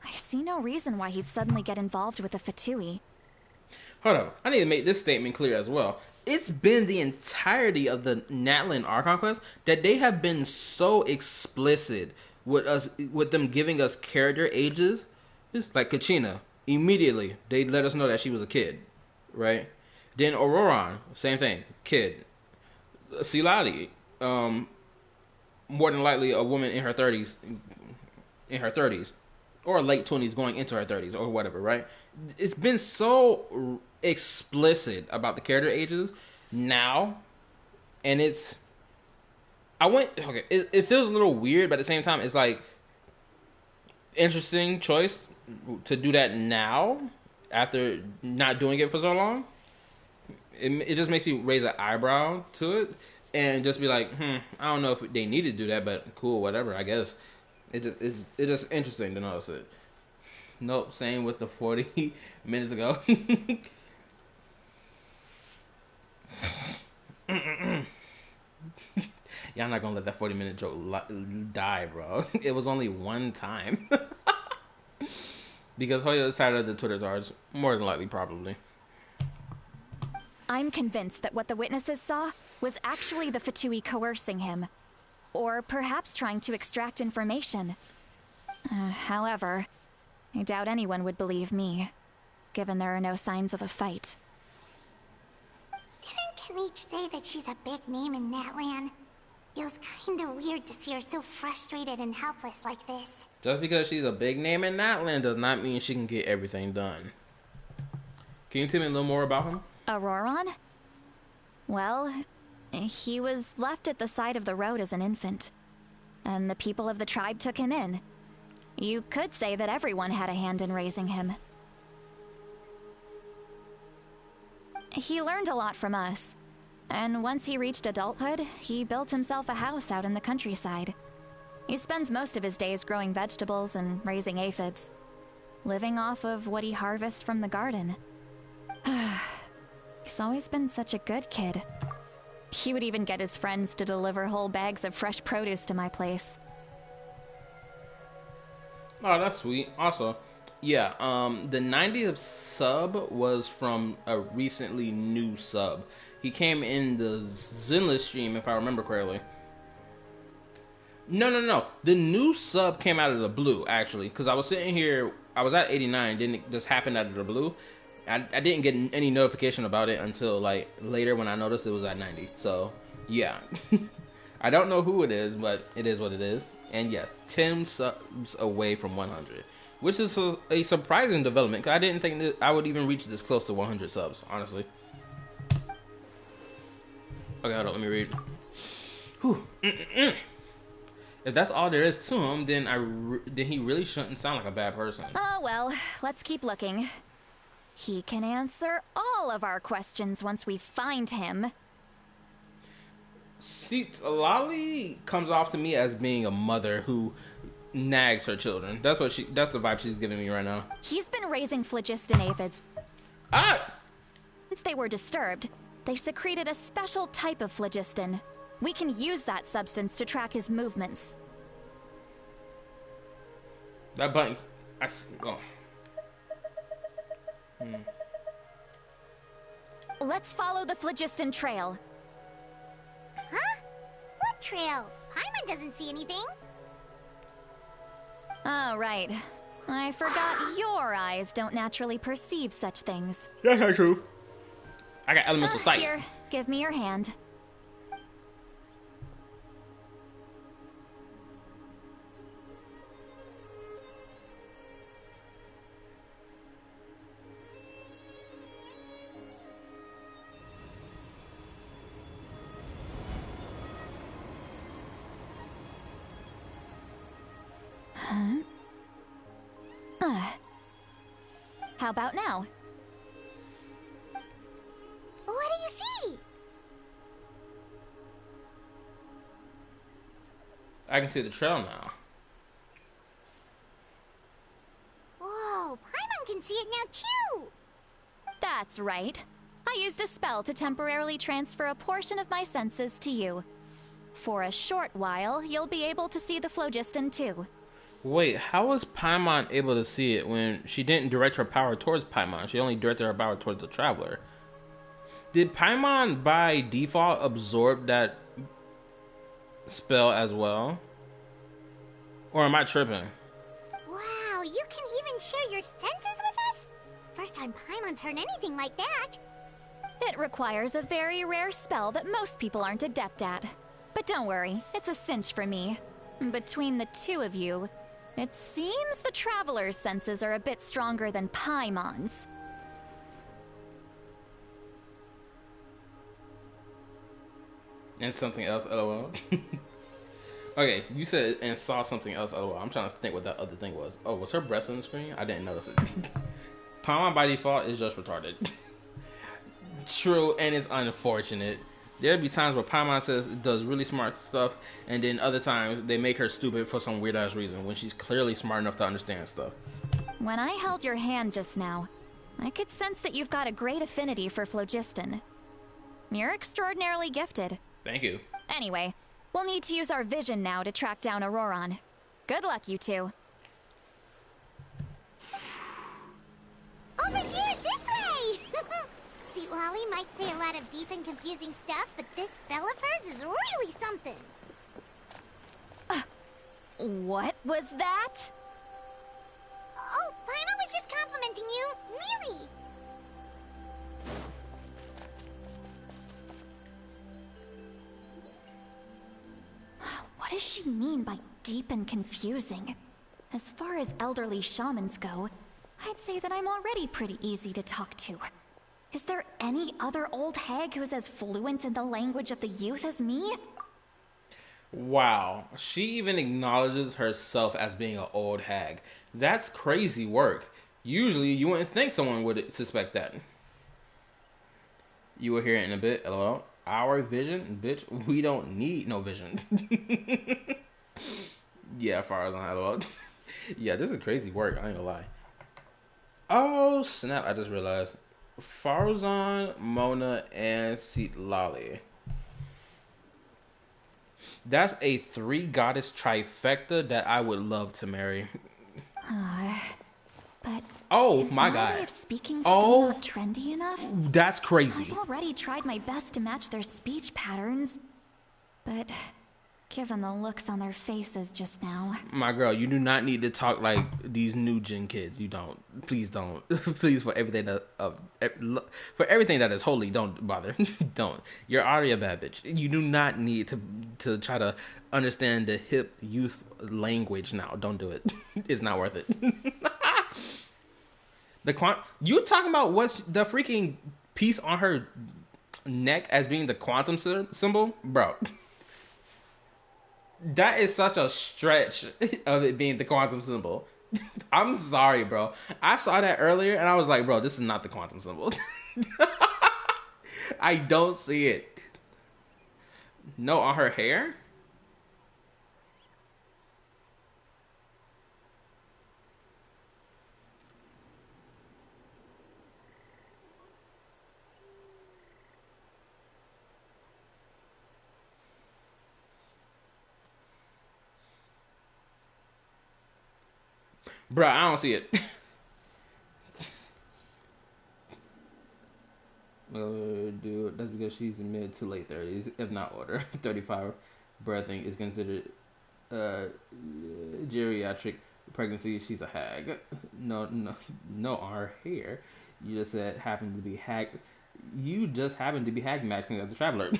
I see no reason why he'd suddenly get involved with the Fatui.
Hold up, I need to make this statement clear as well. It's been the entirety of the Natlan Archon quest that they have been so explicit with them giving us character ages. It's like Kachina, immediately they let us know that she was a kid, right? Then Auroron, same thing, kid. Silali, more than likely a woman in her 30s, or late 20s going into her 30s or whatever, right? It's been so explicit about the character ages now, and it feels a little weird, but at the same time it's like interesting choice to do that now after not doing it for so long. It just makes me raise an eyebrow to it and just be like, I don't know if they need to do that, but cool, whatever, I guess. It's just interesting to notice it. Nope, same with the 40 minutes ago. Y'all not gonna let that 40-minute joke die, bro. It was only one time. Because Hoya is tired of the Twitter stars. More than likely, probably.
I'm convinced that what the witnesses saw was actually the Fatui coercing him. Or perhaps trying to extract information. However, I doubt anyone would believe me, given there are no signs of a fight.
Didn't Kaniche say that she's a big name in Natlan? Feels kinda weird to see her so frustrated and helpless like this.
Just because she's a big name in Natlan does not mean she can get everything done. Can you tell me a little more about him?
Auroron? Well, he was left at the side of the road as an infant, and the people of the tribe took him in. You could say that everyone had a hand in raising him. He learned a lot from us, and once he reached adulthood, he built himself a house out in the countryside. He spends most of his days growing vegetables and raising aphids, living off of what he harvests from the garden. He's always been such a good kid. He would even get his friends to deliver whole bags of fresh produce to my place.
Oh, that's sweet. Also, yeah, the 90th sub was from a recently new sub. He came in the Zenless stream, if I remember correctly. No. The new sub came out of the blue, actually. Because I was sitting here, I was at 89, didn't it just happen out of the blue? I didn't get any notification about it until, like, later when I noticed it was at 90. So, yeah. I don't know who it is, but it is what it is. And yes, 10 subs away from 100. Which is a surprising development, because I didn't think that I would even reach this close to 100 subs, honestly. Okay, hold on, let me read. Whew. If that's all there is to him, then then he really shouldn't sound like a bad person.
Oh well, let's keep looking. He can answer all of our questions once we find him.
See, Lolly comes off to me as being a mother who nags her children. That's the vibe she's giving me right now.
He's been raising phlogiston aphids.
Ah!
Since they were disturbed, they secreted a special type of phlogiston. We can use that substance to track his movements.
That button.
Let's follow the phlogiston trail.
Huh? What trail? Paimon doesn't see anything.
Oh, right. I forgot your eyes don't naturally perceive such things.
That's not true. I got elemental sight.
Here, give me your hand. How about now?
What do you see?
I can see the trail now.
Whoa, Paimon can see it now too!
That's right. I used a spell to temporarily transfer a portion of my senses to you. For a short while, you'll be able to see the phlogiston too.
Wait, how was Paimon able to see it when she didn't direct her power towards Paimon? She only directed her power towards the Traveler. Did Paimon by default absorb that spell as well? Or am I tripping?
Wow, you can even share your senses with us? First time Paimon's heard anything like that.
It requires a very rare spell that most people aren't adept at. But don't worry, it's a cinch for me. Between the two of you, it seems the Traveler's senses are a bit stronger than Paimon's.
And something else, lol. Okay, you said and saw something else, lol. I'm trying to think what that other thing was. Oh, was her breast on the screen? I didn't notice it. Paimon by default is just retarded. True, and it's unfortunate. There'll be times where Paimon does really smart stuff, and then other times they make her stupid for some weird ass reason when she's clearly smart enough to understand stuff.
When I held your hand just now, I could sense that you've got a great affinity for phlogiston. You're extraordinarily gifted.
Thank you.
Anyway, we'll need to use our vision now to track down Auroron. Good luck, you two.
Over here, this way! See, Lolly might say a lot of deep and confusing stuff, but this spell of hers is really something.
What was that?
Oh, Paimon was just complimenting you. Really.
What does she mean by deep and confusing? As far as elderly shamans go, I'd say that I'm already pretty easy to talk to. Is there any other old hag who's as fluent in the language of the youth as me?
Wow, she even acknowledges herself as being an old hag. That's crazy work. Usually, you wouldn't think someone would suspect that. You will hear it in a bit, lol. Our vision? Bitch, we don't need no vision. Yeah, Farazan, lol. Yeah, this is crazy work, I ain't gonna lie. Oh, snap, I just realized. Farazan, Mona, and Citlali. That's a 3-goddess trifecta that I would love to marry.
But
oh
is
my
my
god.
way of speaking still not trendy enough?
That's crazy.
I've already tried my best to match their speech patterns, but given the looks on their faces just now...
My girl, you do not need to talk like these new gen kids. You don't. Please don't. Please, for everything that is holy, don't bother. Don't. You're already a bad bitch. You do not need to try to understand the hip youth language now. Don't do it. It's not worth it. You talking about what's the freaking piece on her neck as being the quantum symbol? Bro. That is such a stretch of it being the quantum symbol. I'm sorry, bro. I saw that earlier and I was like, bro, this is not the quantum symbol. I don't see it. No, on her hair? Bro, I don't see it. Dude, that's because she's in mid to late 30s, if not older. 35 birthing is considered geriatric pregnancy. She's a hag. No, on her hair. You just said happened to be hag. You just happened to be hag maxing as a traveler.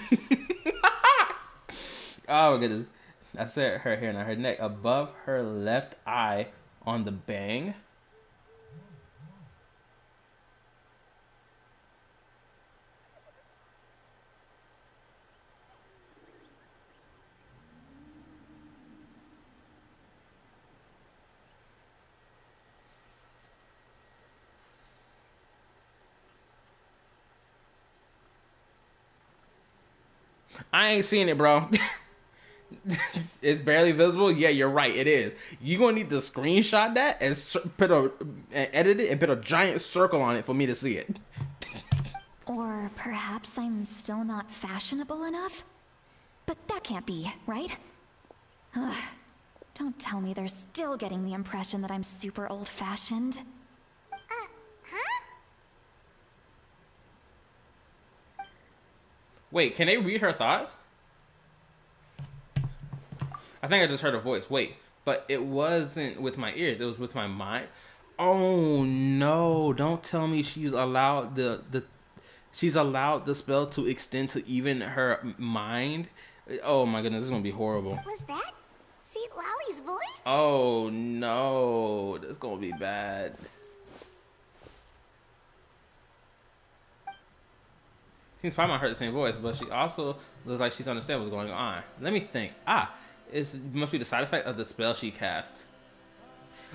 Oh goodness. I said her hair, not her neck. Above her left eye on the bang. I ain't seen it, bro. It's barely visible. Yeah, you're right. It is. You're gonna need to screenshot that and edit it and put a giant circle on it for me to see it.
Or perhaps I'm still not fashionable enough? But that can't be, right? Ugh. Don't tell me they're still getting the impression that I'm super old-fashioned.
Huh?
Wait, can they read her thoughts? I think I just heard a voice. Wait, but it wasn't with my ears. It was with my mind. Oh no! Don't tell me she's allowed she's allowed the spell to extend to even her mind. Oh my goodness, this is gonna be horrible.
Was that Seat Lolly's voice?
Oh no, this is gonna be bad. Seems probably not heard the same voice, but she also looks like she's understand what's going on. Let me think. It must be the side effect of the spell she cast.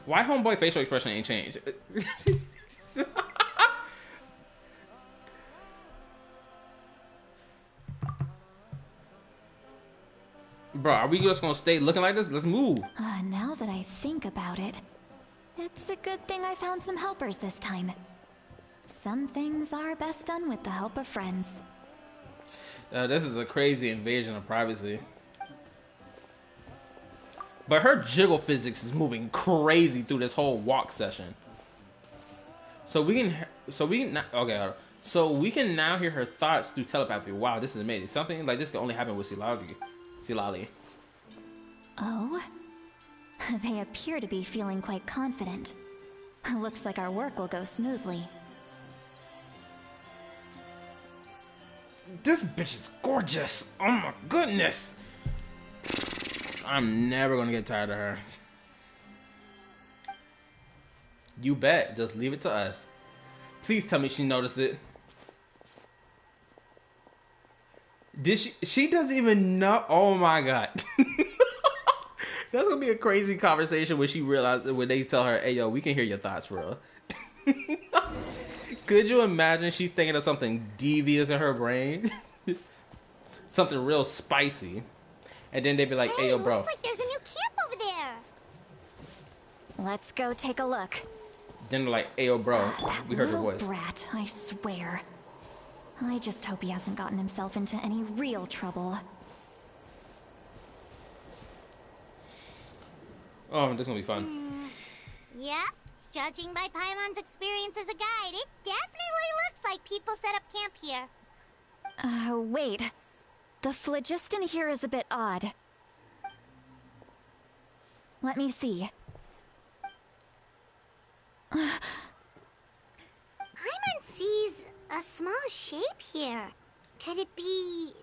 Why homeboy facial expression ain't changed? Bro, are we just gonna stay looking like this? Let's move.
Now that I think about it, it's a good thing I found some helpers this time. Some things are best done with the help of friends.
This is a crazy invasion of privacy. But her jiggle physics is moving crazy through this whole walk session. So we can now hear her thoughts through telepathy. Wow, this is amazing. Something like this can only happen with Silali.
Oh? They appear to be feeling quite confident. Looks like our work will go smoothly.
This bitch is gorgeous. Oh my goodness. I'm never gonna get tired of her. You bet. Just leave it to us. Please tell me she noticed it. Did she? She doesn't even know. Oh my god. That's gonna be a crazy conversation when she realizes, when they tell her, "Hey yo, we can hear your thoughts, bro." Could you imagine she's thinking of something devious in her brain? Something real spicy. And then they'd be like, "Hey yo, bro."
Looks like there's a new camp over there.
Let's go take a look.
Then they're like, "Hey yo, bro." We heard her
Little
voice.
brat, I swear. I just hope he hasn't gotten himself into any real trouble.
Oh, this is gonna be fun.
Yep. Judging by Paimon's experience as a guide, it definitely looks like people set up camp here.
Wait. The phlogiston here is a bit odd. Let me see.
Paimon sees a small shape here. Could it be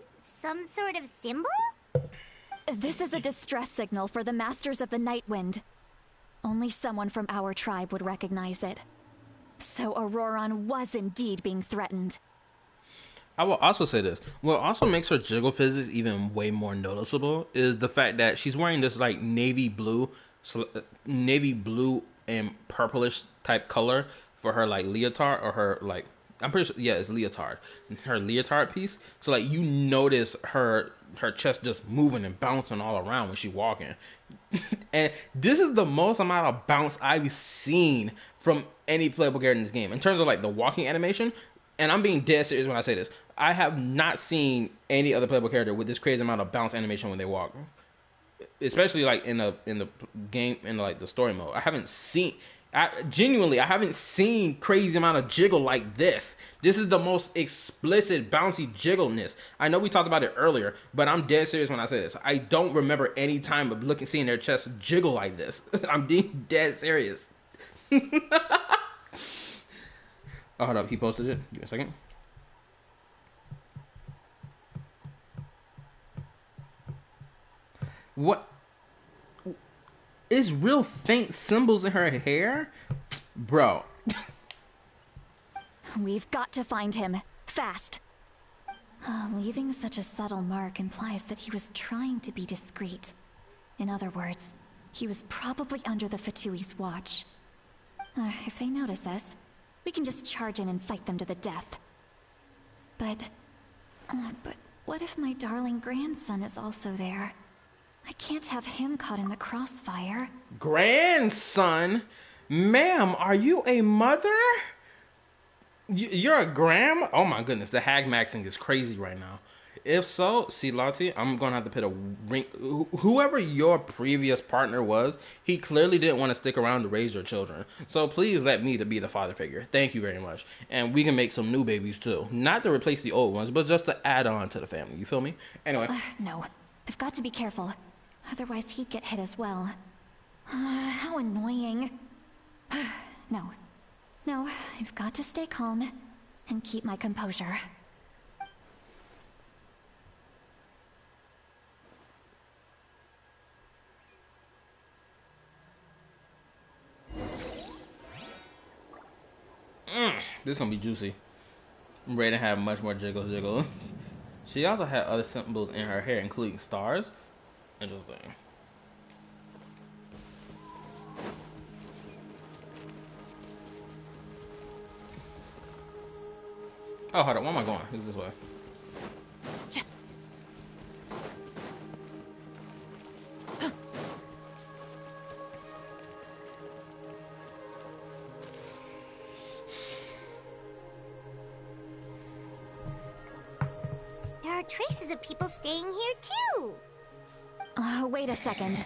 some sort of symbol?
This is a distress signal for the Masters of the Night Wind. Only someone from our tribe would recognize it. So Auroron was indeed being threatened.
I will also say this. What also makes her jiggle physics even way more noticeable is the fact that she's wearing this like navy blue and purplish type color for her like leotard or her like I'm pretty sure yeah it's leotard, her leotard piece. So like you notice her chest just moving and bouncing all around when she's walking. And this is the most amount of bounce I've seen from any playable character in this game in terms of like the walking animation. And I'm being dead serious when I say this. I have not seen any other playable character with this crazy amount of bounce animation when they walk, especially like in the game in like the story mode. I haven't seen crazy amount of jiggle like this. This is the most explicit bouncy jiggleness. I know we talked about it earlier, but I'm dead serious when I say this. I don't remember any time of seeing their chest jiggle like this. I'm being dead serious. Oh, hold up, he posted it. Give me a second. What? Is real faint symbols in her hair? Bro.
We've got to find him. Fast. Leaving such a subtle mark implies that he was trying to be discreet. In other words, he was probably under the Fatui's watch. If they notice us, we can just charge in and fight them to the death. But what if my darling grandson is also there? I can't have him caught in the crossfire.
Grandson? Ma'am, are you a mother? You're a grandma? Oh my goodness, the hag maxing is crazy right now. If so, see Lottie, I'm gonna have to put a ring. Whoever your previous partner was, he clearly didn't want to stick around to raise your children. So please let me to be the father figure. Thank you very much. And we can make some new babies too. Not to replace the old ones, but just to add on to the family. You feel me? Anyway.
No, I've got to be careful. Otherwise he'd get hit as well. How annoying. No, I've got to stay calm and keep my composure.
This is gonna be juicy. Raiden had much more jiggle. She also had other symbols in her hair, including stars. Interesting. Oh, hold on. Where am I going? This way.
There are traces of people staying here too.
Wait a second.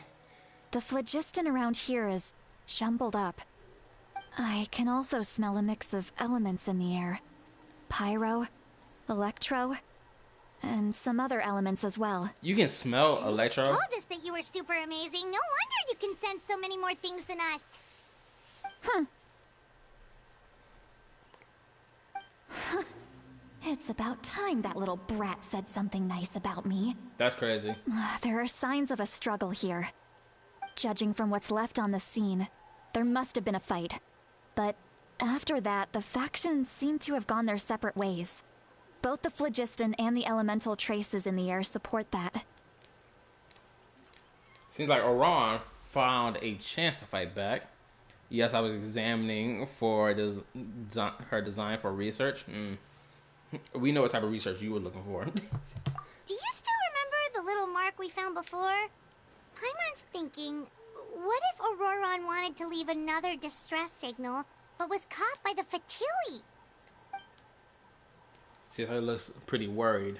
The phlogiston around here is jumbled up. I can also smell a mix of elements in the air. Pyro, electro, and some other elements as well.
You can smell electro?
You told us that you were super amazing. No wonder you can sense so many more things than us.
It's about time that little brat said something nice about me.
That's crazy.
There are signs of a struggle here. Judging from what's left on the scene, there must have been a fight. But after that, the factions seem to have gone their separate ways. Both the phlogiston and the elemental traces in the air support that.
Seems like Archon found a chance to fight back. Yes, I was examining for her design for research. We know what type of research you were looking for.
Do you still remember the little mark we found before? Paimon's thinking, what if Auroron wanted to leave another distress signal, but was caught by the Fatui?
See, her looks pretty worried.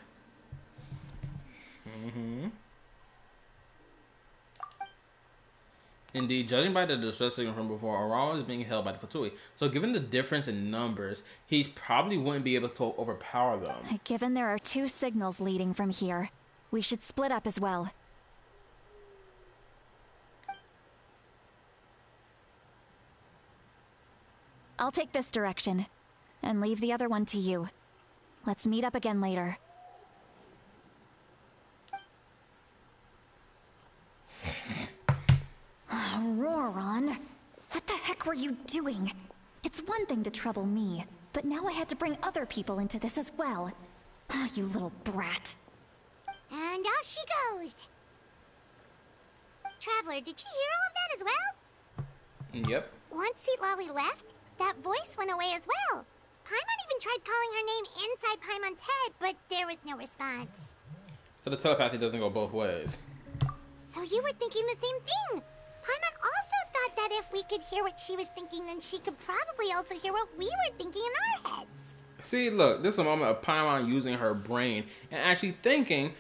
Indeed, judging by the distress signal from before, Auroron is being held by the Fatui. So given the difference in numbers, he probably wouldn't be able to overpower them.
Given there are 2 signals leading from here, we should split up as well. I'll take this direction, and leave the other one to you. Let's meet up again later. Auroron, what the heck were you doing? It's one thing to trouble me, but now I had to bring other people into this as well. Oh, you little brat.
And off she goes. Traveler, did you hear all of that as well?
Yep.
Once Seat Lolly left, that voice went away as well. Paimon even tried calling her name inside Paimon's head, but there was no response.
So the telepathy doesn't go both ways.
So you were thinking the same thing. Paimon also thought that if we could hear what she was thinking, then she could probably also hear what we were thinking in our heads.
See, look, this is a moment of Paimon using her brain and actually thinking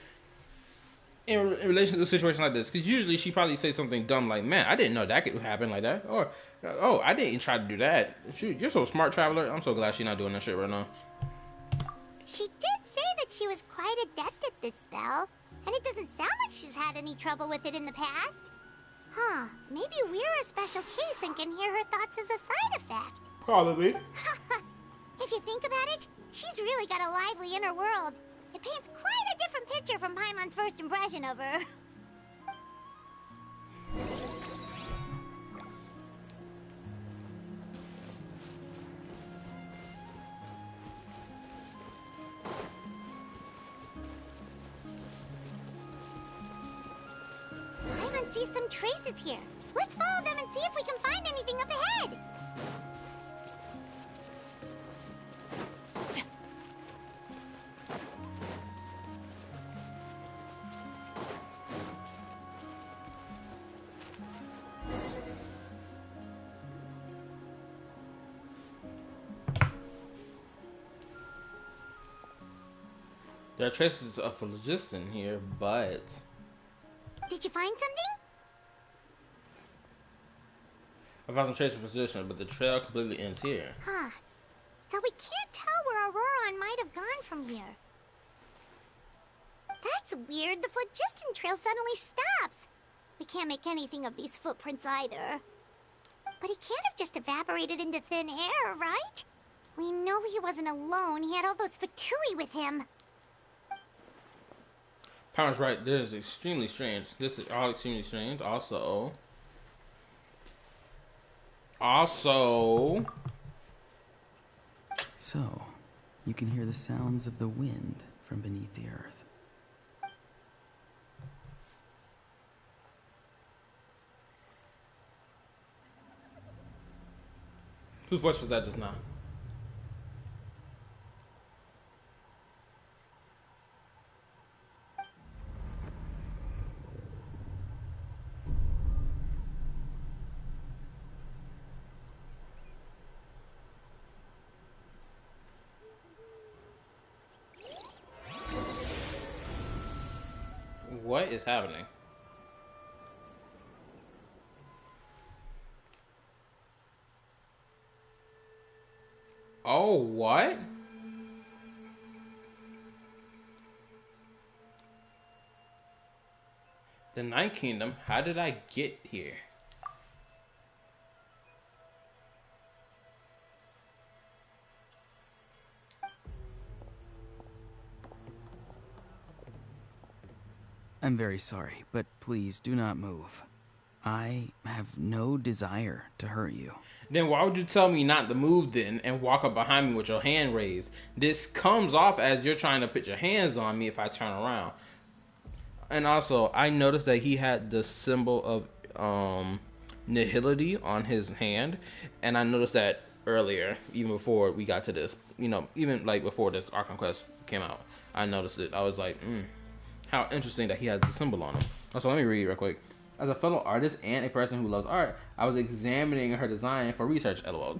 in relation to a situation like this. Because usually she probably say something dumb like, man, I didn't know that could happen like that. Or, oh, I didn't try to do that. Shoot, you're so smart, Traveler. I'm so glad she's not doing that shit right now.
She did say that she was quite adept at this spell. And it doesn't sound like she's had any trouble with it in the past. Huh, maybe we're a special case and can hear her thoughts as a side effect.
Probably.
If you think about it, she's really got a lively inner world. It paints quite a different picture from Paimon's first impression of her. Paimon sees some traces here. Let's follow them and see if we can find anything up ahead.
There are traces of phlogiston here, but...
Did you find something?
I found some traces of phlogiston, but the trail completely ends here.
Huh. So we can't tell where Auroron might have gone from here. That's weird. The phlogiston trail suddenly stops. We can't make anything of these footprints either. But he can't have just evaporated into thin air, right? We know he wasn't alone. He had all those Fatui with him.
Power's right. This is extremely strange. This is all extremely strange. Also,
So, you can hear the sounds of the wind from beneath the earth.
whose voice was that just now? What is happening? Oh, what? The Night Kingdom? How did I get here?
I'm very sorry, but please do not move. I have no desire to hurt you.
Then why would you tell me not to move then and walk up behind me with your hand raised? This comes off as you're trying to put your hands on me if I turn around. And also, I noticed that he had the symbol of nihility on his hand. And I noticed that earlier, even before we got to this. You know, even like before this Archon quest came out. I noticed it. I was like, how interesting that he has the symbol on him. Also, let me read real quick. As a fellow artist and a person who loves art, I was examining her design for research. LOL.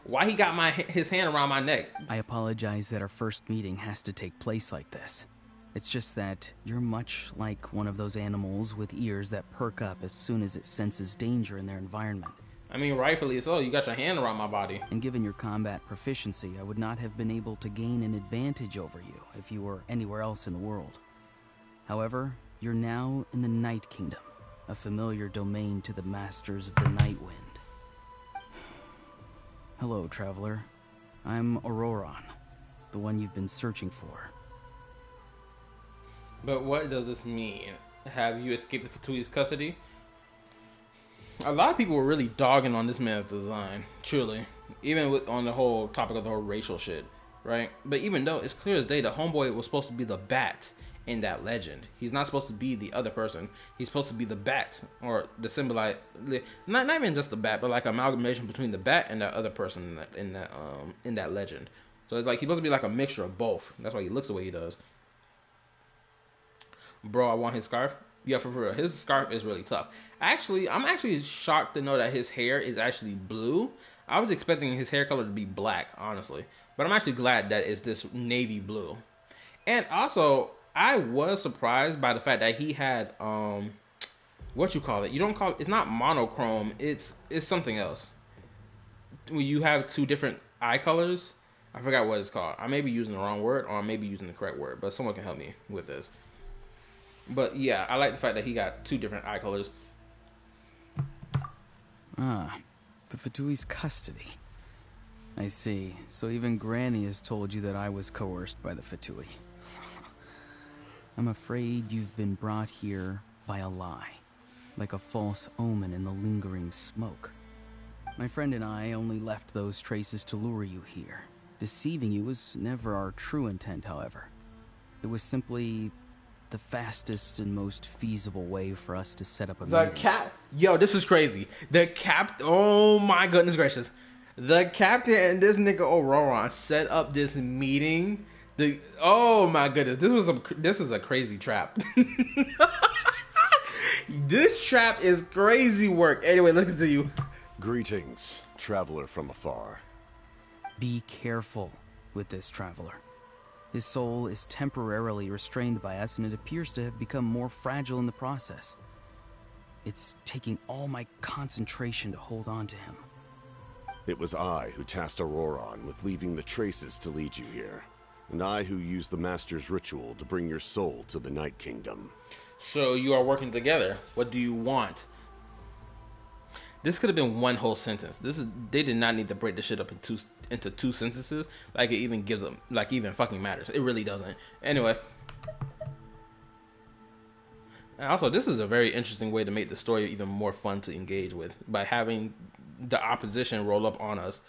Why he got his hand around my neck?
I apologize that our first meeting has to take place like this. It's just that you're much like one of those animals with ears that perk up as soon as it senses danger in their environment.
I mean, rightfully so. You got your hand around my body.
And given your combat proficiency, I would not have been able to gain an advantage over you if you were anywhere else in the world. However, you're now in the Night Kingdom, a familiar domain to the masters of the Night Wind. Hello, traveler. I'm Auroron, the one you've been searching for.
But what does this mean? Have you escaped the Fatui's custody? A lot of people were really dogging on this man's design, truly. Even with on the whole topic of the whole racial shit, right? But even though it's clear as day, the homeboy was supposed to be the bat in that legend. He's not supposed to be the other person. He's supposed to be the bat, or the symbolize, not even just the bat, but like amalgamation between the bat and that other person in that legend. So it's like he's supposed to be like a mixture of both. That's why he looks the way he does. Bro, I want his scarf. Yeah, for real. His scarf is really tough. I'm actually shocked to know that his hair is actually blue. I was expecting his hair color to be black, honestly. But I'm actually glad that it's this navy blue. And also, I was surprised by the fact that he had, what you call it? You don't call it, it's not monochrome. It's something else. When you have two different eye colors, I forgot what it's called. I may be using the wrong word, or I may be using the correct word, but someone can help me with this. But yeah, I like the fact that he got two different eye colors.
Ah, the Fatui's custody. I see. So even Granny has told you that I was coerced by the Fatui. I'm afraid you've been brought here by a lie, like a false omen in the lingering smoke. My friend and I only left those traces to lure you here. Deceiving you was never our true intent, however. It was simply the fastest and most feasible way for us to set up a meeting.
Yo, this is crazy. Oh my goodness gracious. The captain and this nigga Auroron set up this meeting. Oh my goodness. This is a crazy trap. This trap is crazy work. Anyway, let's continue.
Greetings, traveler from afar.
Be careful with this traveler. His soul is temporarily restrained by us, and it appears to have become more fragile in the process. It's taking all my concentration to hold on to him.
It was I who tasked Auroron with leaving the traces to lead you here, and I who used the Master's ritual to bring your soul to the Night Kingdom.
So you are working together. What do you want? This could have been one whole sentence. They did not need to break this shit up into two sentences. Like it even gives them, like even fucking matters. It really doesn't. Anyway. And also, this is a very interesting way to make the story even more fun to engage with by having the opposition roll up on us.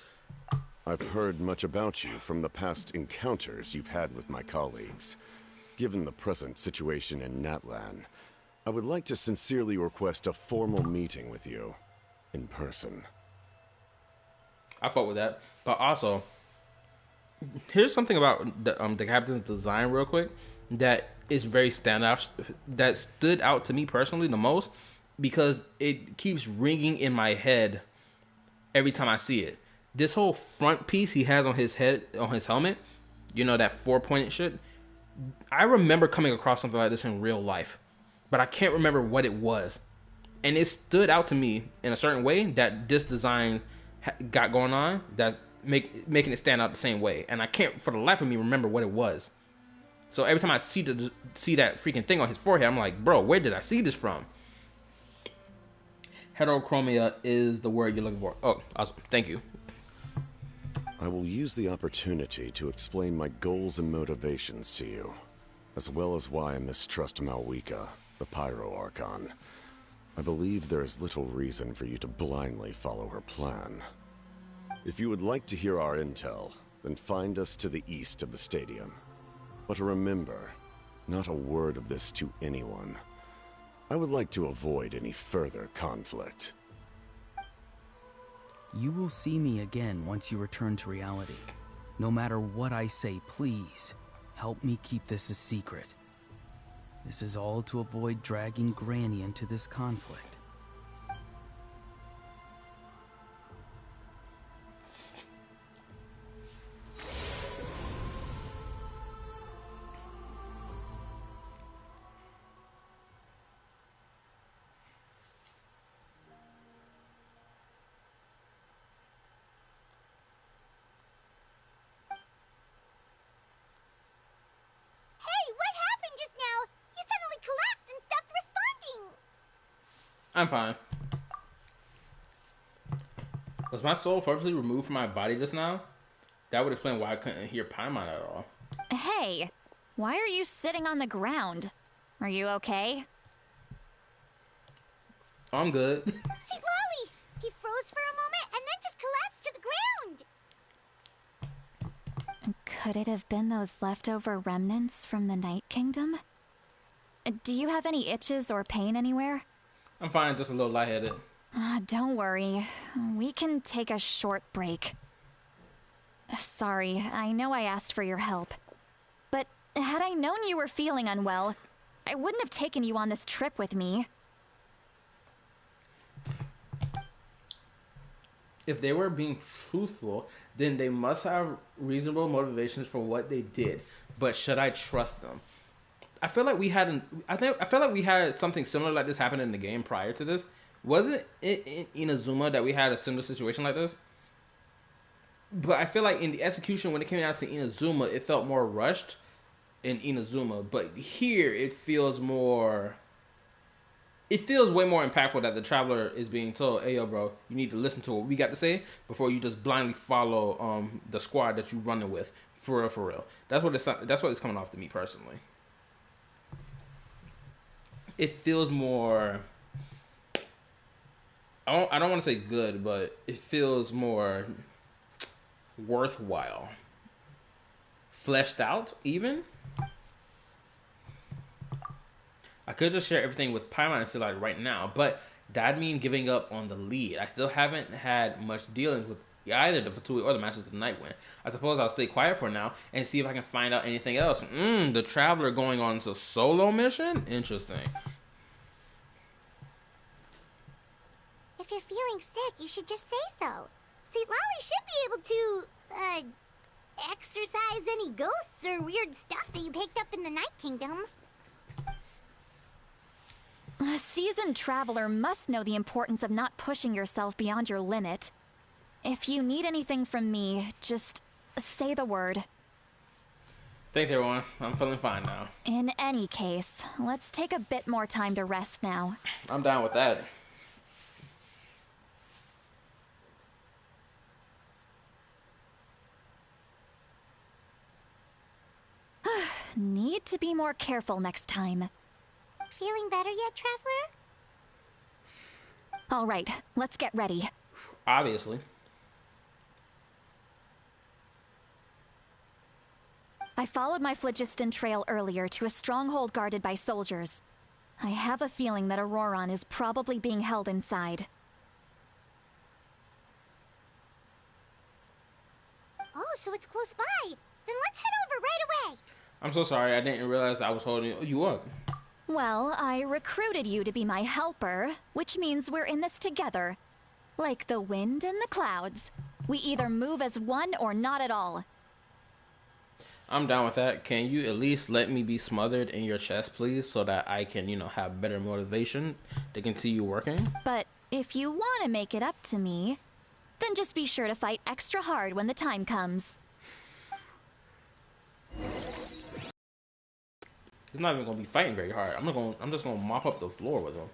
I've heard much about you from the past encounters you've had with my colleagues. Given the present situation in Natlan, I would like to sincerely request a formal meeting with you. In person.
I fought with that. But also, here's something about the captain's design real quick that is very standout, that stood out to me personally the most, because it keeps ringing in my head every time I see it. This whole front piece he has on his head, on his helmet, you know, that 4-pointed shit. I remember coming across something like this in real life, but I can't remember what it was. And it stood out to me in a certain way that this design got going on that's making it stand out the same way. And I can't, for the life of me, remember what it was. So every time I see that freaking thing on his forehead, I'm like, bro, where did I see this from? Heterochromia is the word you're looking for. Oh, awesome. Thank you.
I will use the opportunity to explain my goals and motivations to you, as well as why I mistrust Malwika, the Pyro Archon. I believe there is little reason for you to blindly follow her plan. If you would like to hear our intel, then find us to the east of the stadium. But remember, not a word of this to anyone. I would like to avoid any further conflict.
You will see me again once you return to reality. No matter what I say, please, help me keep this a secret. This is all to avoid dragging Granny into this conflict.
I'm fine. Was my soul purposely removed from my body just now? That would explain why I couldn't hear Paimon at all.
Hey, why are you sitting on the ground? Are you okay?
I'm good.
See Lolly! He froze for a moment and then just collapsed to the ground!
Could it have been those leftover remnants from the Night Kingdom? Do you have any itches or pain anywhere?
I'm fine, just a little lightheaded.
Don't worry. We can take a short break. Sorry, I know I asked for your help. But had I known you were feeling unwell, I wouldn't have taken you on this trip with me.
If they were being truthful, then they must have reasonable motivations for what they did. But should I trust them? I feel like we had something similar like this happen in the game prior to this. Wasn't it in Inazuma that we had a similar situation like this? But I feel like in the execution, when it came down to Inazuma, it felt more rushed in Inazuma. But here, it feels more... It feels way more impactful that the Traveler is being told, hey, yo, bro, you need to listen to what we got to say before you just blindly follow the squad that you're running with. For real, for real. That's what it's coming off to me personally. It feels more... I don't want to say good, but it feels more worthwhile. Fleshed out, even. I could just share everything with Paimon and say like right now, but that'd mean giving up on the lead. I still haven't had much dealings with either the Fatui or the Masters of the Nightwind. I suppose I'll stay quiet for now and see if I can find out anything else. The Traveler going on a solo mission? Interesting.
If you're feeling sick, you should just say so. See, Lolly should be able to, exorcise any ghosts or weird stuff that you picked up in the Night Kingdom.
A seasoned traveler must know the importance of not pushing yourself beyond your limit. If you need anything from me, just say the word.
Thanks, everyone. I'm feeling fine now.
In any case, let's take a bit more time to rest now.
I'm down with that.
Need to be more careful next time.
Feeling better yet, Traveler?
All right, let's get ready.
Obviously.
I followed my phlogiston trail earlier to a stronghold guarded by soldiers. I have a feeling that Auroron is probably being held inside.
Oh, so it's close by. Then let's head over right away.
I'm so sorry. I didn't realize I was holding you up.
Well, I recruited you to be my helper, which means we're in this together. Like the wind and the clouds. We either move as one or not at all.
I'm down with that. Can you at least let me be smothered in your chest, please, so that I can, have better motivation to continue working?
But if you want to make it up to me, then just be sure to fight extra hard when the time comes.
He's not even gonna be fighting very hard. I'm just gonna mop up the floor with him.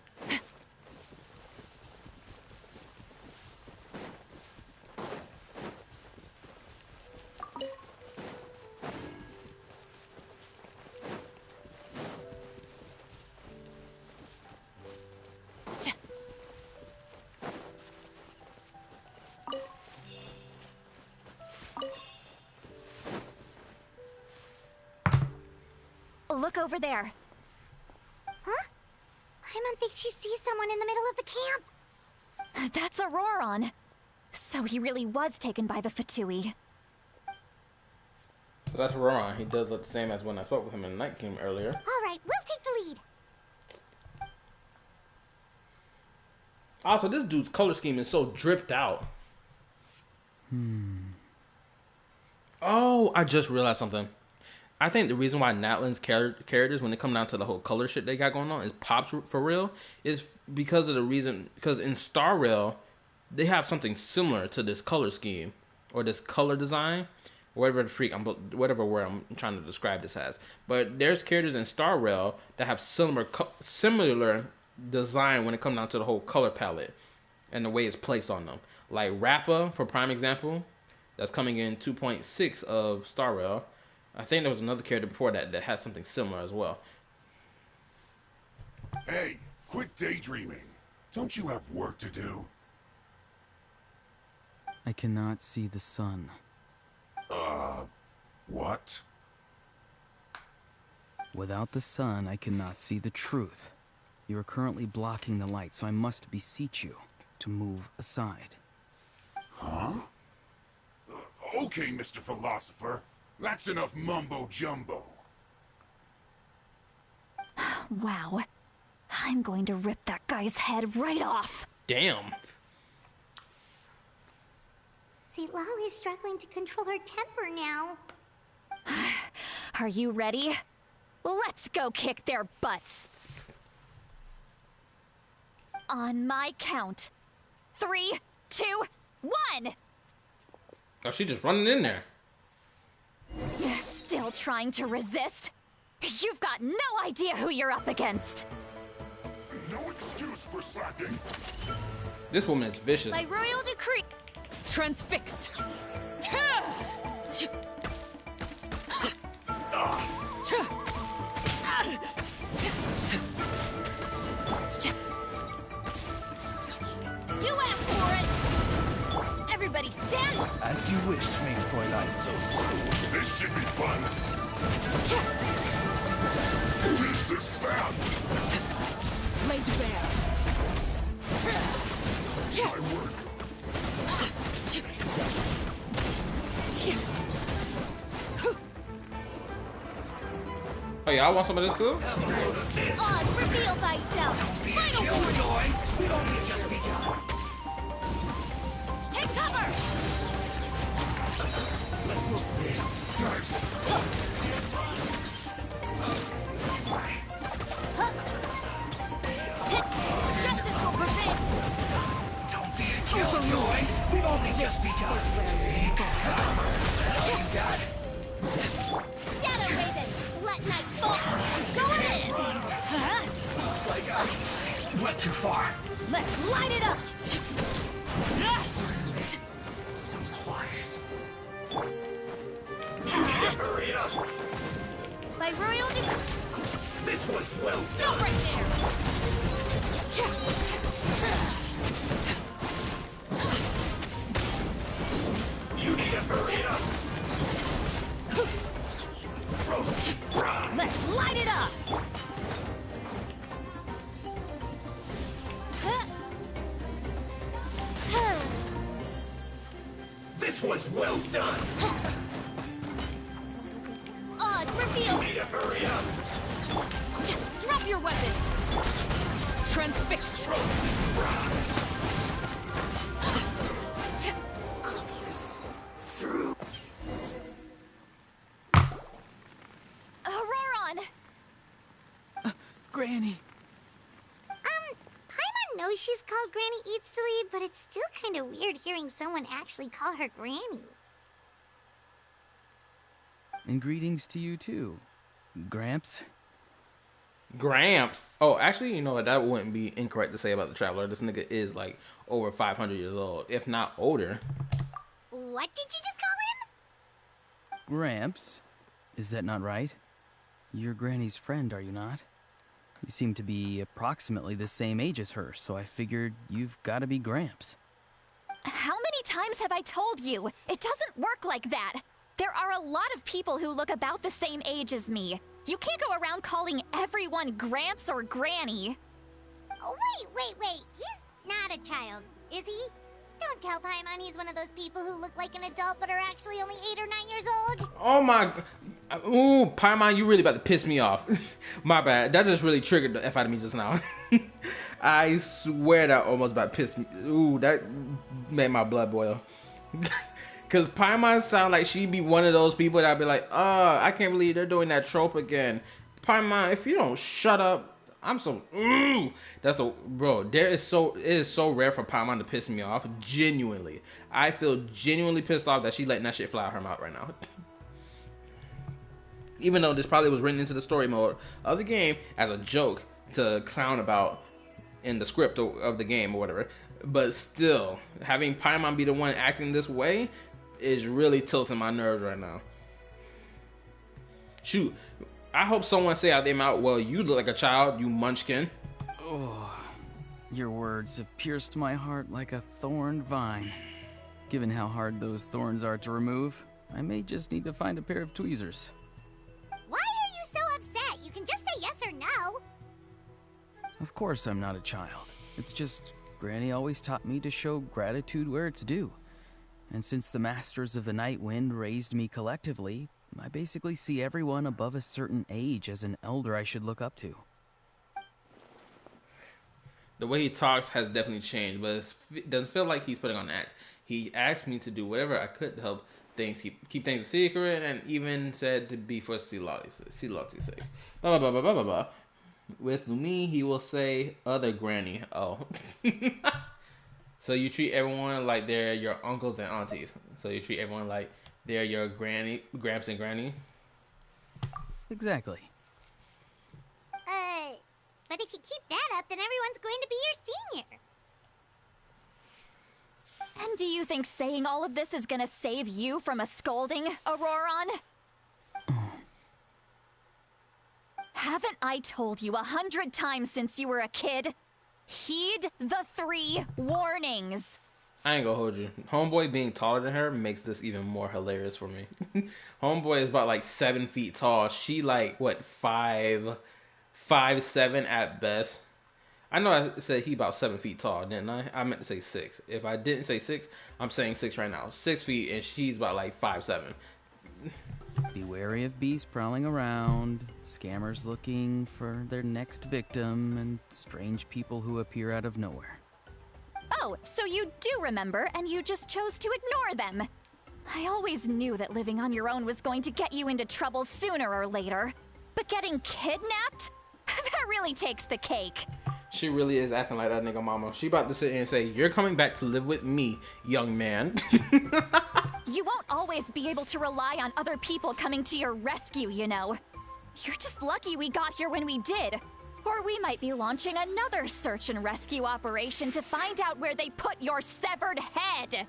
Look over there.
Huh? I don't think she sees someone in the middle of the camp.
That's Auroron. So he really was taken by the Fatui.
So that's Auroron. He does look the same as when I spoke with him in the Night Kingdom earlier.
All right, we'll take the lead.
Also, this dude's color scheme is so dripped out. Oh, I just realized something. I think the reason why Natlan's characters, when they come down to the whole color shit they got going on, is pops for real, is because in Star Rail, they have something similar to this color scheme, or this color design, whatever word I'm trying to describe this as. But there's characters in Star Rail that have similar design when it comes down to the whole color palette and the way it's placed on them. Like Rappa, for prime example, that's coming in 2.6 of Star Rail. I think there was another character before that has something similar as well.
Hey, quit daydreaming. Don't you have work to do?
I cannot see the sun.
What?
Without the sun, I cannot see the truth. You are currently blocking the light, so I must beseech you to move aside.
Huh? Okay, Mr. Philosopher. That's enough mumbo-jumbo.
Wow. I'm going to rip that guy's head right off.
Damn.
See, Lolly's struggling to control her temper now.
Are you ready? Let's go kick their butts. On my count. 3, 2, 1!
Oh, she just running in there.
Still trying to resist? You've got no idea who you're up against.
No excuse for slacking.
This woman is vicious.
By royal decree.
Transfixed.
You asked for it! Everybody stand!
As you wish, main Fräulein.
This should be fun. This is bad.
Laid bare.
My work.
Oh yeah, I want some of this too.
Oz, reveal thyself! Final warning!
We've only just begun.
Take cover!
Let's look this. Nice.
Justice will prevail!
Don't be a killjoy. We've only just begun. You got it.
Shadow Raven! Let night fall! Go in!
Looks like I went too far.
Let's light it up!
So quiet.
Hurry up.
By royal decree.
This was well
Stop right there!
You need to hurry up.
Let's light it up!
This was well done.
Oz, reveal!
Need to hurry up.
Drop your weapons. Transfixed.
Through.
Auroron!
Granny!
Paimon knows she's called Granny Eats to Lead, but it's still kind of weird hearing someone actually call her Granny.
And greetings to you too, Gramps.
Gramps. Oh, actually, you know what? That wouldn't be incorrect to say about the Traveler. This nigga is like over 500 years old, if not older.
What did you just call him?
Gramps? Is that not right? You're Granny's friend, are you not? You seem to be approximately the same age as her, so I figured you've got to be Gramps.
How many times have I told you? It doesn't work like that. There are a lot of people who look about the same age as me. You can't go around calling everyone Gramps or Granny.
Oh, wait. He's not a child, is he? Don't tell Paimon he's one of those people who look like an adult but are actually only 8 or 9 years old.
Oh my. Ooh, Paimon, you really about to piss me off. My bad. That just really triggered the F out of me just now. I swear that almost about pissed me. Ooh, that made my blood boil. Cause Paimon sound like she'd be one of those people that'd be like, I can't believe they're doing that trope again. Paimon, if you don't shut up, I'm so that's the bro. It is so rare for Paimon to piss me off. Genuinely, I feel genuinely pissed off that she letting that shit fly out her mouth right now. Even though this probably was written into the story mode of the game as a joke to clown about in the script of the game or whatever, but still having Paimon be the one acting this way is really tilting my nerves right now. Shoot. I hope someone say out their mouth, well, you look like a child, you munchkin.
Oh, your words have pierced my heart like a thorn vine. Given how hard those thorns are to remove, I may just need to find a pair of tweezers.
Why are you so upset? You can just say yes or no.
Of course I'm not a child. It's just, Granny always taught me to show gratitude where it's due. And since the Masters of the Night Wind raised me collectively, I basically see everyone above a certain age as an elder I should look up to.
The way he talks has definitely changed, but it doesn't feel like he's putting on an act. He asked me to do whatever I could to help things keep things a secret, and even said to be for Siloti's sake. Blah, blah, blah, blah, blah, blah, blah. With Lumi, he will say, other granny. Oh. So you treat everyone like they're your uncles and aunties. So you treat everyone like they're your gramps and granny?
Exactly.
But if you keep that up, then everyone's going to be your senior.
And do you think saying all of this is gonna save you from a scolding, Auroron? Haven't I told you 100 times since you were a kid? Heed the 3 warnings.
I ain't gonna hold you. Homeboy being taller than her makes this even more hilarious for me. Homeboy is about like 7 feet tall. She like, what, 5'7" at best. I know I said he about 7 feet tall, didn't I? I meant to say 6. If I didn't say 6, I'm saying 6 right now. 6 feet, and she's about like 5'7".
Be wary of beasts prowling around, scammers looking for their next victim, and strange people who appear out of nowhere.
Oh, so you do remember, and you just chose to ignore them. I always knew that living on your own was going to get you into trouble sooner or later. But getting kidnapped? That really takes the cake.
She really is acting like that nigga mama. She about to sit here and say, you're coming back to live with me, young man.
You won't always be able to rely on other people coming to your rescue, you know. You're just lucky we got here when we did. Or we might be launching another search and rescue operation to find out where they put your severed head.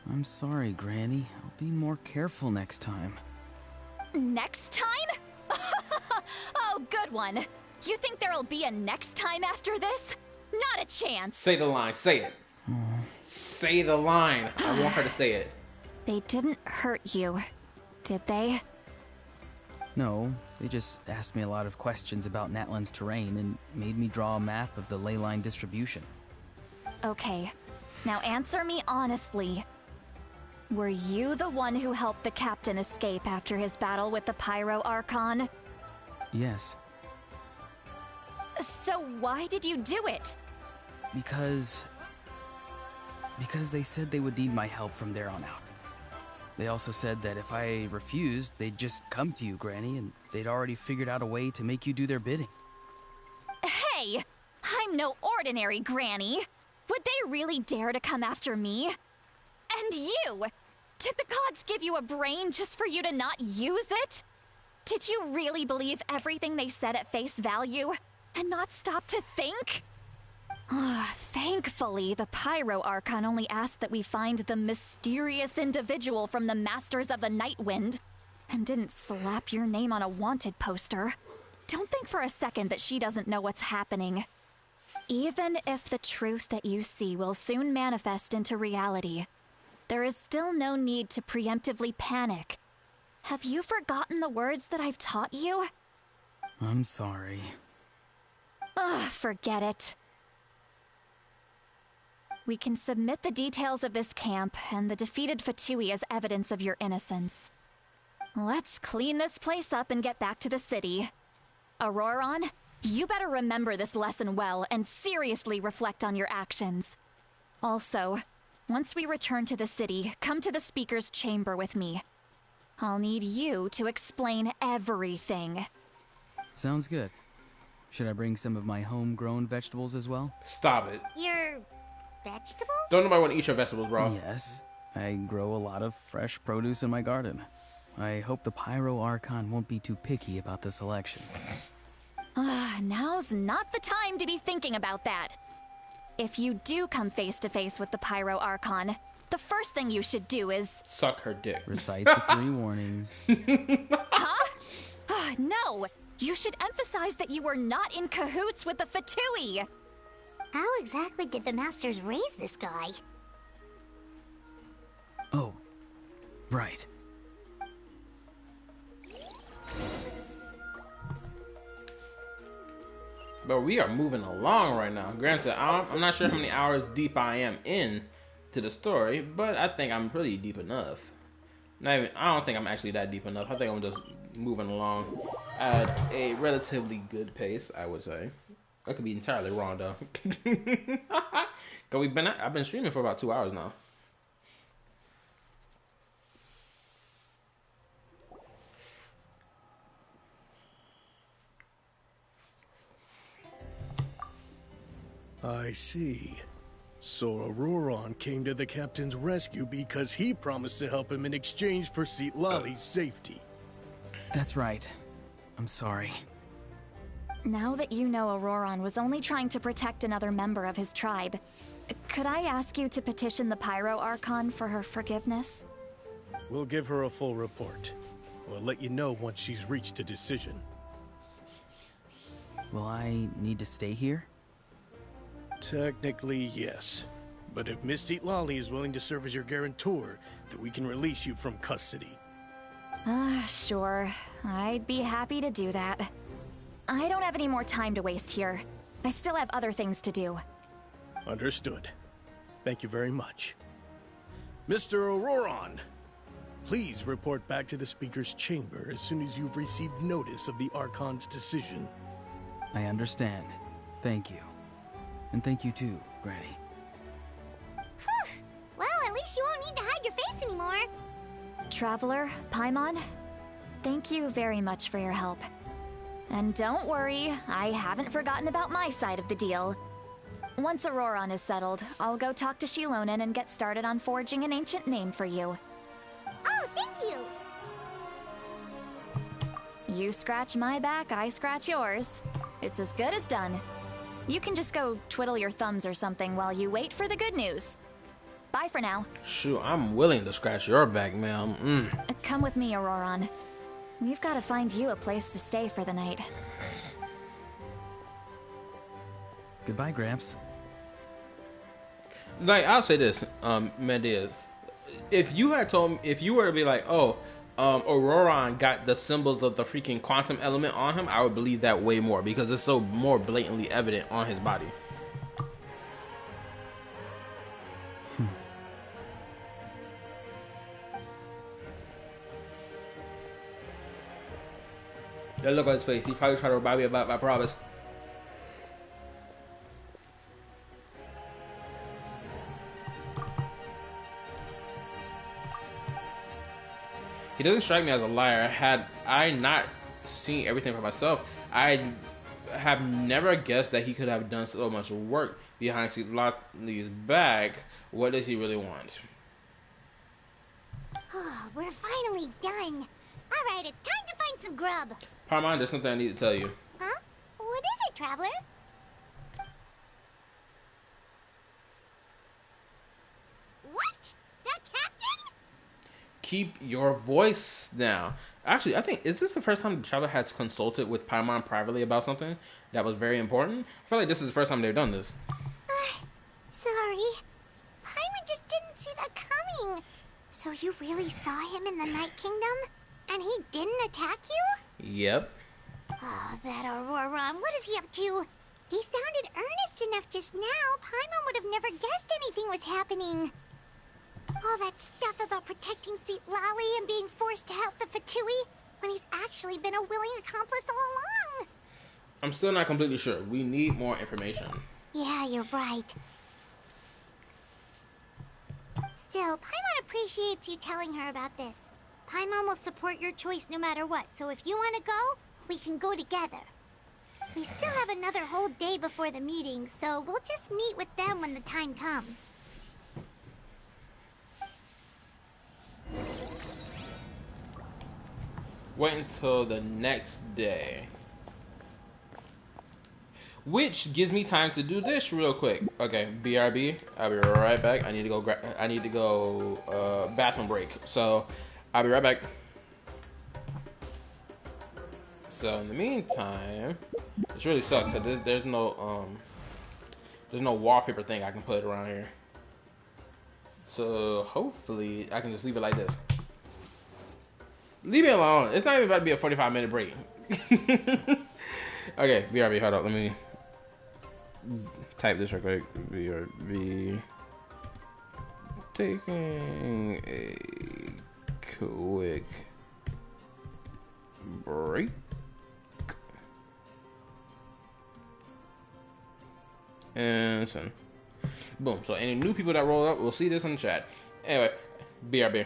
I'm sorry, Granny. I'll be more careful next time.
Next time? Oh, good one. You think there'll be a next time after this? Not a chance.
Say the line. Say it. Say the line. I want her to say it.
They didn't hurt you, did they?
No, they just asked me a lot of questions about Natlan's terrain and made me draw a map of the ley line distribution.
Okay, now answer me honestly. Were you the one who helped the captain escape after his battle with the Pyro Archon?
Yes.
So why did you do it?
Because they said they would need my help from there on out. They also said that if I refused, they'd just come to you, Granny, and they'd already figured out a way to make you do their bidding.
Hey! I'm no ordinary Granny! Would they really dare to come after me? And you! Did the gods give you a brain just for you to not use it? Did you really believe everything they said at face value, and not stop to think? Thankfully, the Pyro Archon only asked that we find the mysterious individual from the Masters of the Night Wind, and didn't slap your name on a wanted poster. Don't think for a second that she doesn't know what's happening. Even if the truth that you see will soon manifest into reality, there is still no need to preemptively panic. Have you forgotten the words that I've taught you?
I'm sorry.
Forget it. We can submit the details of this camp and the defeated Fatui as evidence of your innocence. Let's clean this place up and get back to the city. Auroron, you better remember this lesson well and seriously reflect on your actions. Also, once we return to the city, come to the speaker's chamber with me. I'll need you to explain everything.
Sounds good. Should I bring some of my homegrown vegetables as well?
Stop it.
Your vegetables?
Don't nobody want to eat your vegetables, bro.
Yes. I grow a lot of fresh produce in my garden. I hope the Pyro Archon won't be too picky about the selection.
Now's not the time to be thinking about that. If you do come face to face with the Pyro Archon, the first thing you should do is...
suck her dick.
Recite the 3 warnings.
Huh? No! You should emphasize that you were not in cahoots with the Fatui!
How exactly did the Masters raise this guy?
Oh, right.
But we are moving along right now. Granted, I'm not sure how many hours deep I am in to the story, but I think I'm pretty deep enough. I don't think I'm actually that deep enough. I think I'm just moving along at a relatively good pace, I would say. I could be entirely wrong though. Cause I've been streaming for about 2 hours now.
I see. So Auroron came to the captain's rescue because he promised to help him in exchange for Citlali's safety.
That's right. I'm sorry.
Now that you know Auroron was only trying to protect another member of his tribe, could I ask you to petition the Pyro Archon for her forgiveness?
We'll give her a full report. We'll let you know once she's reached a decision.
Will I need to stay here?
Technically, yes. But if Miss Citlali is willing to serve as your guarantor, then we can release you from custody.
Sure. I'd be happy to do that. I don't have any more time to waste here. I still have other things to do.
Understood. Thank you very much. Mr. Auroron, please report back to the Speaker's chamber as soon as you've received notice of the Archon's decision.
I understand. Thank you. And thank you too, Granny.
Well, at least you won't need to hide your face anymore.
Traveler, Paimon, thank you very much for your help. And don't worry, I haven't forgotten about my side of the deal. Once Auroron is settled, I'll go talk to Shilonen and get started on forging an ancient name for you.
Oh, thank you!
You scratch my back, I scratch yours. It's as good as done. You can just go twiddle your thumbs or something while you wait for the good news. Bye for now.
Shoot, I'm willing to scratch your back, ma'am.
Come with me, Auroron. We've got to find you a place to stay for the night.
Goodbye, Gramps.
Like, I'll say this, Medea. If you were to be like, oh, Auroron got the symbols of the freaking quantum element on him, I would believe that way more because it's so more blatantly evident on his body. That look on his face. He's probably trying to remind me about my promise. He doesn't strike me as a liar. Had I not seen everything for myself, I have never guessed that he could have done so much work behind Citlali's back. What does he really want?
We're finally done. Alright, it's time to find some grub.
Paimon, there's something I need to tell you.
Huh? What is it, Traveler? What? That captain?
Keep your voice down. Actually, I think, is this the first time the Traveler has consulted with Paimon privately about something that was very important? I feel like this is the first time they've done this.
Sorry. Paimon just didn't see that coming. So you really saw him in the Night Kingdom? And he didn't attack you?
Yep.
Oh, that Auroron. What is he up to? He sounded earnest enough just now. Paimon would have never guessed anything was happening. All that stuff about protecting Citlali and being forced to help the Fatui when he's actually been a willing accomplice all along.
I'm still not completely sure. We need more information.
Yeah, you're right. Still, Paimon appreciates you telling her about this. Paimon will support your choice no matter what, so if you want to go, we can go together. We still have another whole day before the meeting, so we'll just meet with them when the time comes.
Wait until the next day. Which gives me time to do this real quick. Okay, BRB. I'll be right back. I need to go bathroom break. So I'll be right back. So in the meantime, it really sucks. So there's no wallpaper thing I can put around here. So hopefully I can just leave it like this. Leave it alone. It's not even about to be a 45-minute break. Okay, BRB, hold up. Let me type this real quick. BRB. Taking a quick break. And send. Boom. So any new people that roll up will see this in the chat. Anyway, BRB.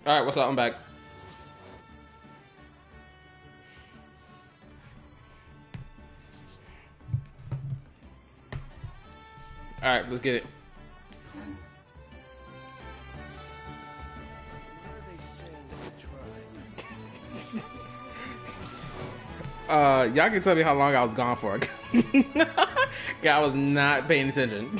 All right, what's up? I'm back. All right, let's get it. Y'all can tell me how long I was gone for. Yeah, I was not paying attention.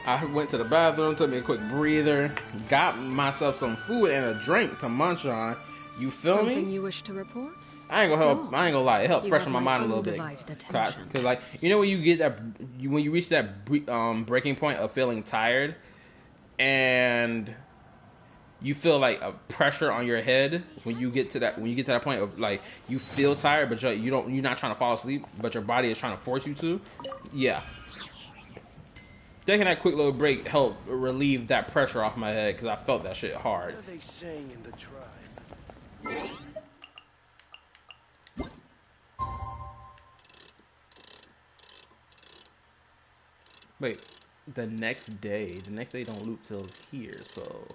I went to the bathroom, took me a quick breather, got myself some food and a drink to munch on. You feel me?
Something you wish to report?
I ain't gonna help.
No.
I ain't gonna lie. It helped
You
freshen
have
my
my
mind a little bit.
undivided attention.
Cause like you know when you get that, when you reach that breaking point of feeling tired, and you feel like a pressure on your head when you get to that point of like you feel tired, but you're not trying to fall asleep, but your body is trying to force you to. Yeah. Taking that quick little break helped relieve that pressure off my head because I felt that shit hard.
What are they saying in the tribe?
Wait, the next day don't loop till here, so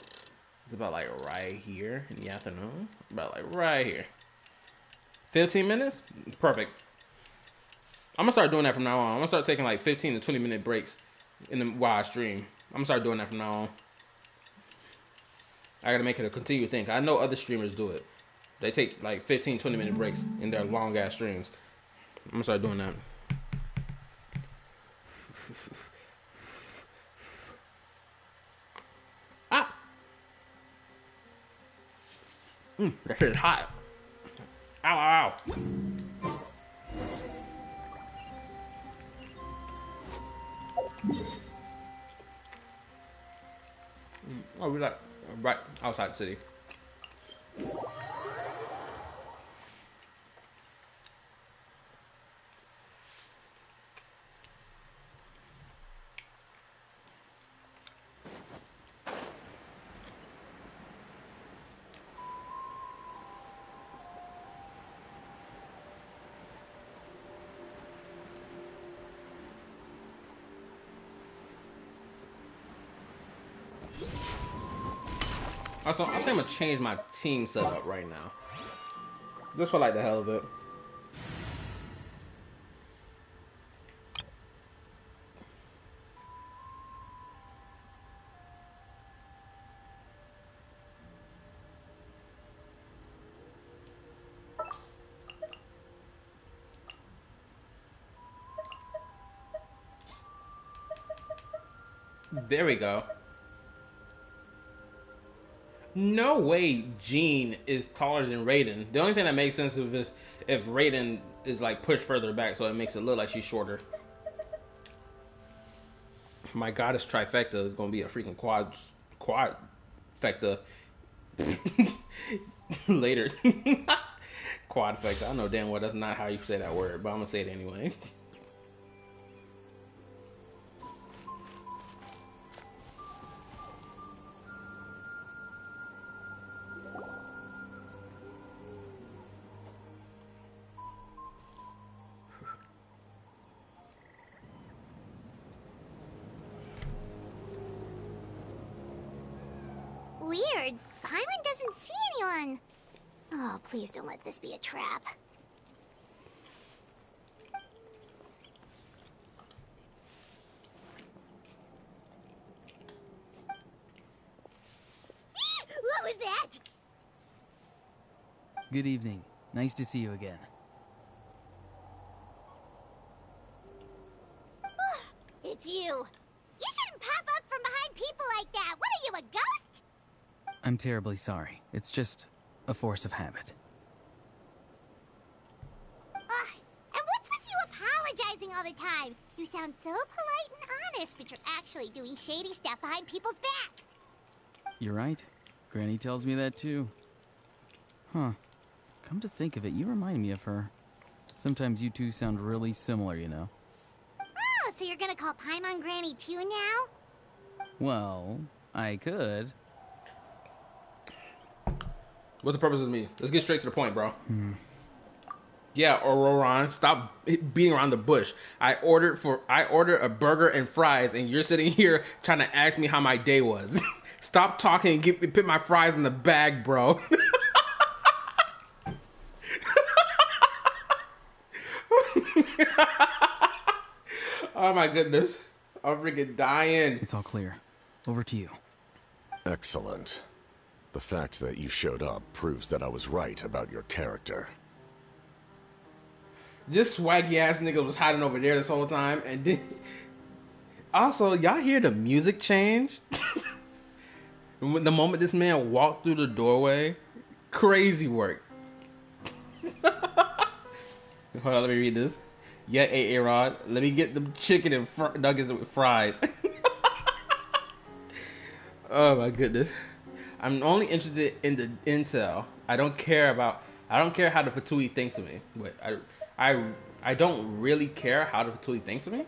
it's about like right here in the afternoon. About like right here. 15 minutes? Perfect. I'm gonna start doing that from now on. I'm gonna start taking like 15 to 20 minute breaks while I stream. I'm gonna start doing that from now on. I gotta make it a continued thing. I know other streamers do it. They take like 15, 20 minute breaks in their long ass streams. I'm gonna start doing that. Ah! That shit is hot. Ow, ow, ow. Oh, we're like right outside the city. Also, I think I'm gonna change my team setup right now. Just for like the hell of it. There we go. No way Jean is taller than Raiden. The only thing that makes sense is if Raiden is like pushed further back, so it makes it look like she's shorter. My goddess trifecta is gonna be a freaking quadfecta later. Quadfecta. I know damn well that's not how you say that word, but I'm gonna say it anyway.
weird. Paimon doesn't see anyone. Oh, please don't let this be a trap. What was that?
Good evening. Nice to see you again.
It's you. You shouldn't pop up from behind people like that. What are you, a ghost?
I'm terribly sorry. It's just a force of habit.
And what's with you apologizing all the time? You sound so polite and honest, but you're actually doing shady stuff behind people's backs.
You're right. Granny tells me that too. Huh. Come to think of it, you remind me of her. Sometimes you two sound really similar, you know.
Oh, so you're gonna call Paimon Granny too now?
Well, I could.
What's the purpose of me? Let's get straight to the point, bro. Yeah, Auroron, stop beating around the bush. I ordered a burger and fries, and you're sitting here trying to ask me how my day was. Stop talking and put my fries in the bag, bro. Oh my goodness. I'm freaking dying.
It's all clear. Over to you.
Excellent. The fact that you showed up proves that I was right about your character.
This swaggy ass nigga was hiding over there this whole time, and then also, y'all hear the music change? The moment this man walked through the doorway, crazy work. Hold on, let me read this. Yeah, A-Rod, let me get the chicken and nuggets with fries. Oh my goodness. I'm only interested in the intel. I don't care how the Fatui thinks of me. But I don't really care how the Fatui thinks of me.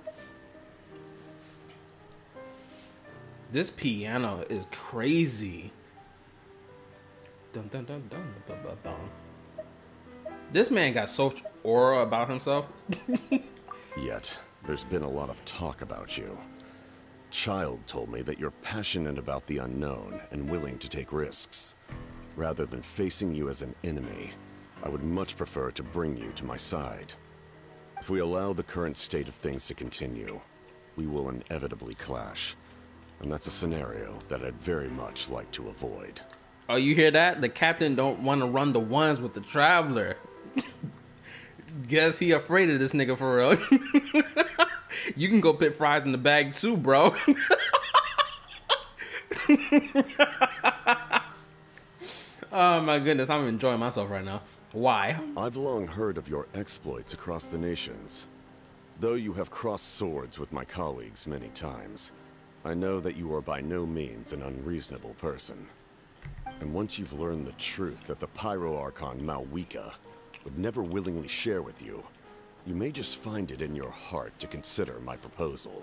This piano is crazy. Dun, dun, dun, dun, dun, dun, dun. This man got so much aura about himself.
Yet, there's been a lot of talk about you. Child told me that you're passionate about the unknown and willing to take risks. Rather than facing you as an enemy, I would much prefer to bring you to my side. If we allow the current state of things to continue, we will inevitably clash. And that's a scenario that I'd very much like to avoid.
Oh, you hear that? The captain don't want to run the ones with the traveler. Guess he afraid of this nigga for real. You can go put fries in the bag too, bro. Oh my goodness, I'm enjoying myself right now. Why?
I've long heard of your exploits across the nations. Though you have crossed swords with my colleagues many times, I know that you are by no means an unreasonable person. And once you've learned the truth that the Pyro Archon Malwika would never willingly share with you, you may just find it in your heart to consider my proposal.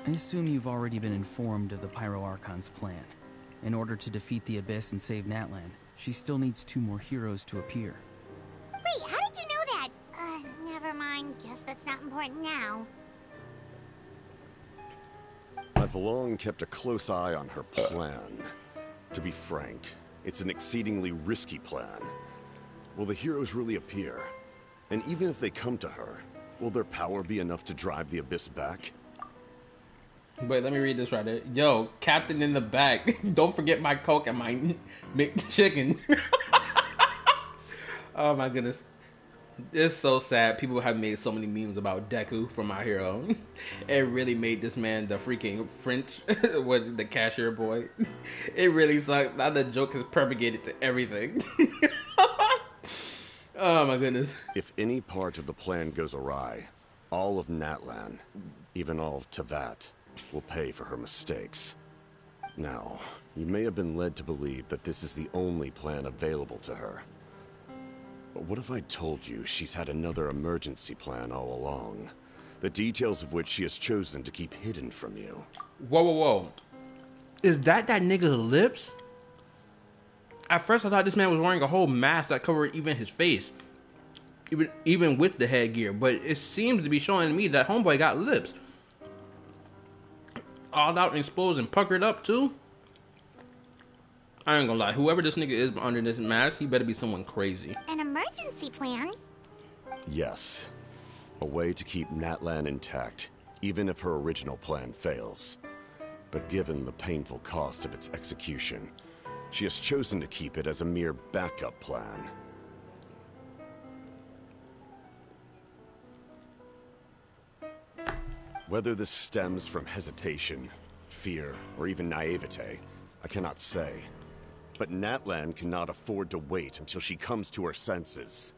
I assume you've already been informed of the Pyro Archon's plan. In order to defeat the Abyss and save Natlan, she still needs 2 more heroes to appear.
Wait, how did you know that? Never mind. Guess that's not important now.
I've long kept a close eye on her plan. To be frank, it's an exceedingly risky plan. Will the heroes really appear? And even if they come to her, will their power be enough to drive the Abyss back?
Wait, let me read this right there. Yo, captain in the back. Don't forget my Coke and my McChicken. Oh my goodness. It's so sad. People have made so many memes about Deku from My Hero. It really made this man the freaking French, the cashier boy. It really sucks. Now the joke is propagated to everything. Oh my goodness.
If any part of the plan goes awry, all of Natlan, even all of Teyvat, will pay for her mistakes. Now, you may have been led to believe that this is the only plan available to her. But what if I told you she's had another emergency plan all along, the details of which she has chosen to keep hidden from you?
Whoa, whoa, whoa. Is that nigga's lips? At first I thought this man was wearing a whole mask that covered even his face. Even with the headgear. But it seems to be showing me that homeboy got lips. All out and exposed and puckered up too? I ain't gonna lie. Whoever this nigga is under this mask, he better be someone crazy.
An emergency plan?
Yes. A way to keep Natlan intact, even if her original plan fails. But given the painful cost of its execution, she has chosen to keep it as a mere backup plan. Whether this stems from hesitation, fear, or even naivete, I cannot say. But Natlan cannot afford to wait until she comes to her senses.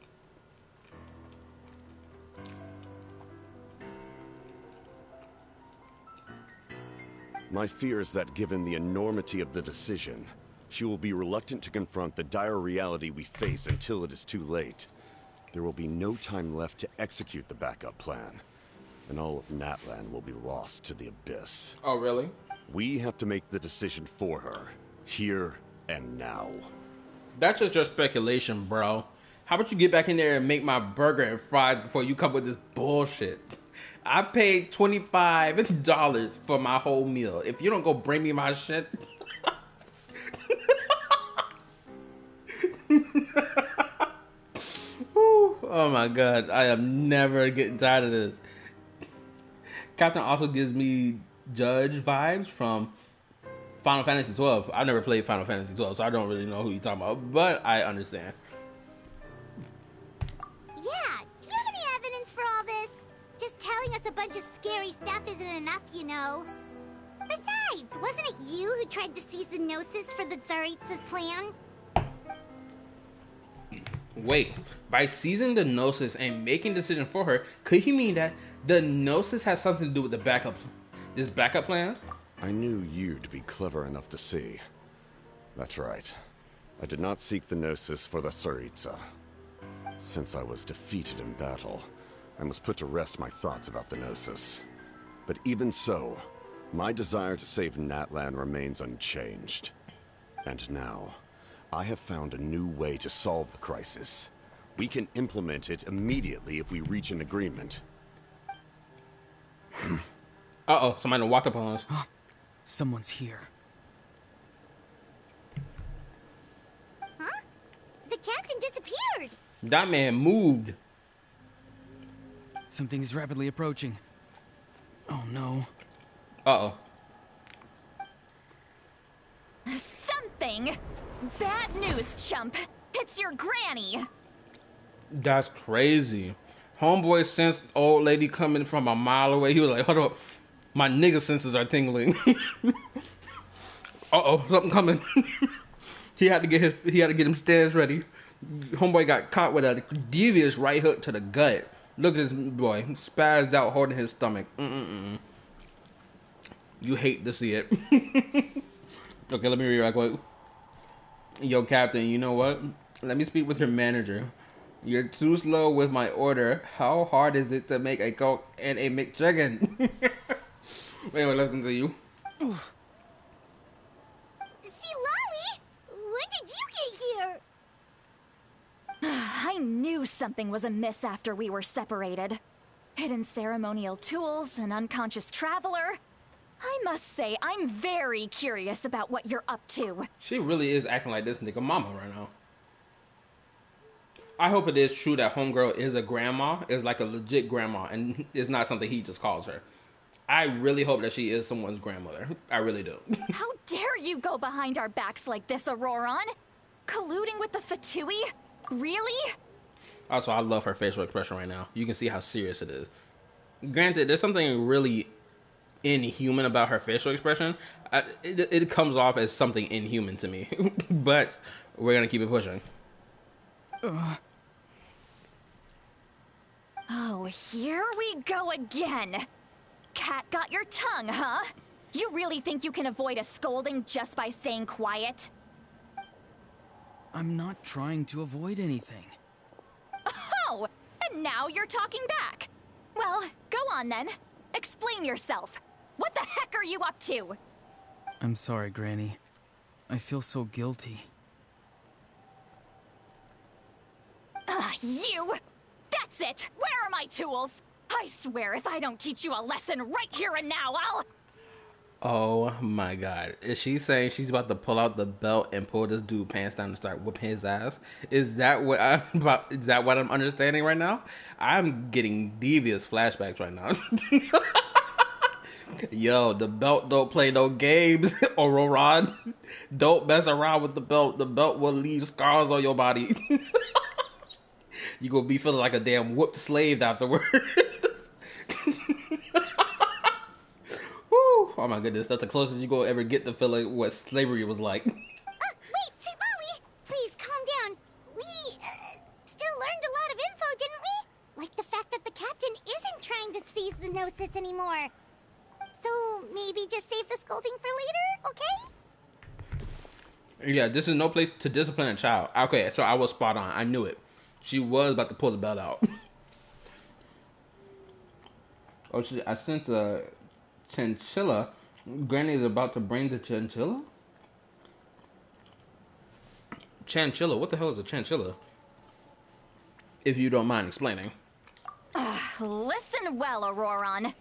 My fear is that given the enormity of the decision, she will be reluctant to confront the dire reality we face until it is too late. There will be no time left to execute the backup plan, and all of Natlan will be lost to the abyss.
Oh, really?
We have to make the decision for her, here and now.
That's just your speculation, bro. How about you get back in there and make my burger and fries before you come with this bullshit? I paid $25 for my whole meal. If you don't go bring me my shit... Oh my god, I am never getting tired of this. Captain also gives me Judge vibes from Final Fantasy 12. I never played Final Fantasy 12, so I don't really know who you're talking about, but I understand.
Yeah, do you have any evidence for all this? Just telling us a bunch of scary stuff isn't enough, you know. Besides, wasn't it you who tried to seize the Gnosis for the Tsaritsa's plan?
Wait, by seizing the Gnosis and making decision for her, could he mean that the Gnosis has something to do with the this backup plan?
I knew you to be clever enough to see. That's right. I did not seek the Gnosis for the Tsaritsa. Since I was defeated in battle, I must put to rest my thoughts about the Gnosis. But even so, my desire to save Natlan remains unchanged. And now, I have found a new way to solve the crisis. We can implement it immediately if we reach an agreement.
Uh-oh, somebody walked up on us.
Someone's here.
Huh? The captain disappeared!
That man moved.
Something is rapidly approaching. Oh no.
Uh-oh.
Something? Bad news, chump. It's your granny.
That's crazy. Homeboy sensed old lady coming from a mile away. He was like, hold up. My nigga senses are tingling. Uh-oh, something coming. he had to get him stairs ready. Homeboy got caught with a devious right hook to the gut. Look at this boy, spazzed out holding his stomach. You hate to see it. Okay, let me read right quick. Yo, Captain, you know what? Let me speak with your manager. You're too slow with my order. How hard is it to make a Coke and a McChicken? Wait, let's continue.
See, Lolly? When did you get here?
I knew something was amiss after we were separated. Hidden ceremonial tools, an unconscious traveler. I must say, I'm very curious about what you're up to.
She really is acting like this nigga mama right now. I hope it is true that homegirl is a grandma, is like a legit grandma, and it's not something he just calls her. I really hope that she is someone's grandmother. I really do.
How dare you go behind our backs like this, Auroron? Colluding with the Fatui? Really?
Also, I love her facial expression right now. You can see how serious it is. Granted, there's something really inhuman about her facial expression. It comes off as something inhuman to me. But we're gonna keep it pushing.
Oh, here we go again. Cat got your tongue, huh? You really think you can avoid a scolding just by staying quiet?
I'm not trying to avoid anything.
Oh, and now you're talking back. Well, go on then. Explain yourself. What the heck are you up to?
I'm sorry, Granny. I feel so guilty.
You! That's it! Where are my tools? I swear if I don't teach you a lesson right here and now,
Oh my god. Is she saying she's about to pull out the belt and pull this dude pants down and start whooping his ass? Is that what I'm about, is that what I'm understanding right now? I'm getting devious flashbacks right now. Yo, the belt don't play no games, Auroron. Don't mess around with the belt. The belt will leave scars on your body. You gonna be feeling like a damn whooped slave afterwards. Woo. Oh my goodness, that's the closest you gonna ever get to feeling what slavery was like.
Wait, Maui! Please calm down. We, still learned a lot of info, didn't we? Like the fact that the captain isn't trying to seize the Gnosis anymore. So maybe just save the scolding for later, okay?
Yeah, this is no place to discipline a child. Okay, so I was spot on. I knew it. She was about to pull the belt out. Oh, I sense a chinchilla. Granny is about to bring the chinchilla? Chinchilla? What the hell is a chinchilla? If you don't mind explaining.
Listen well, Auroron.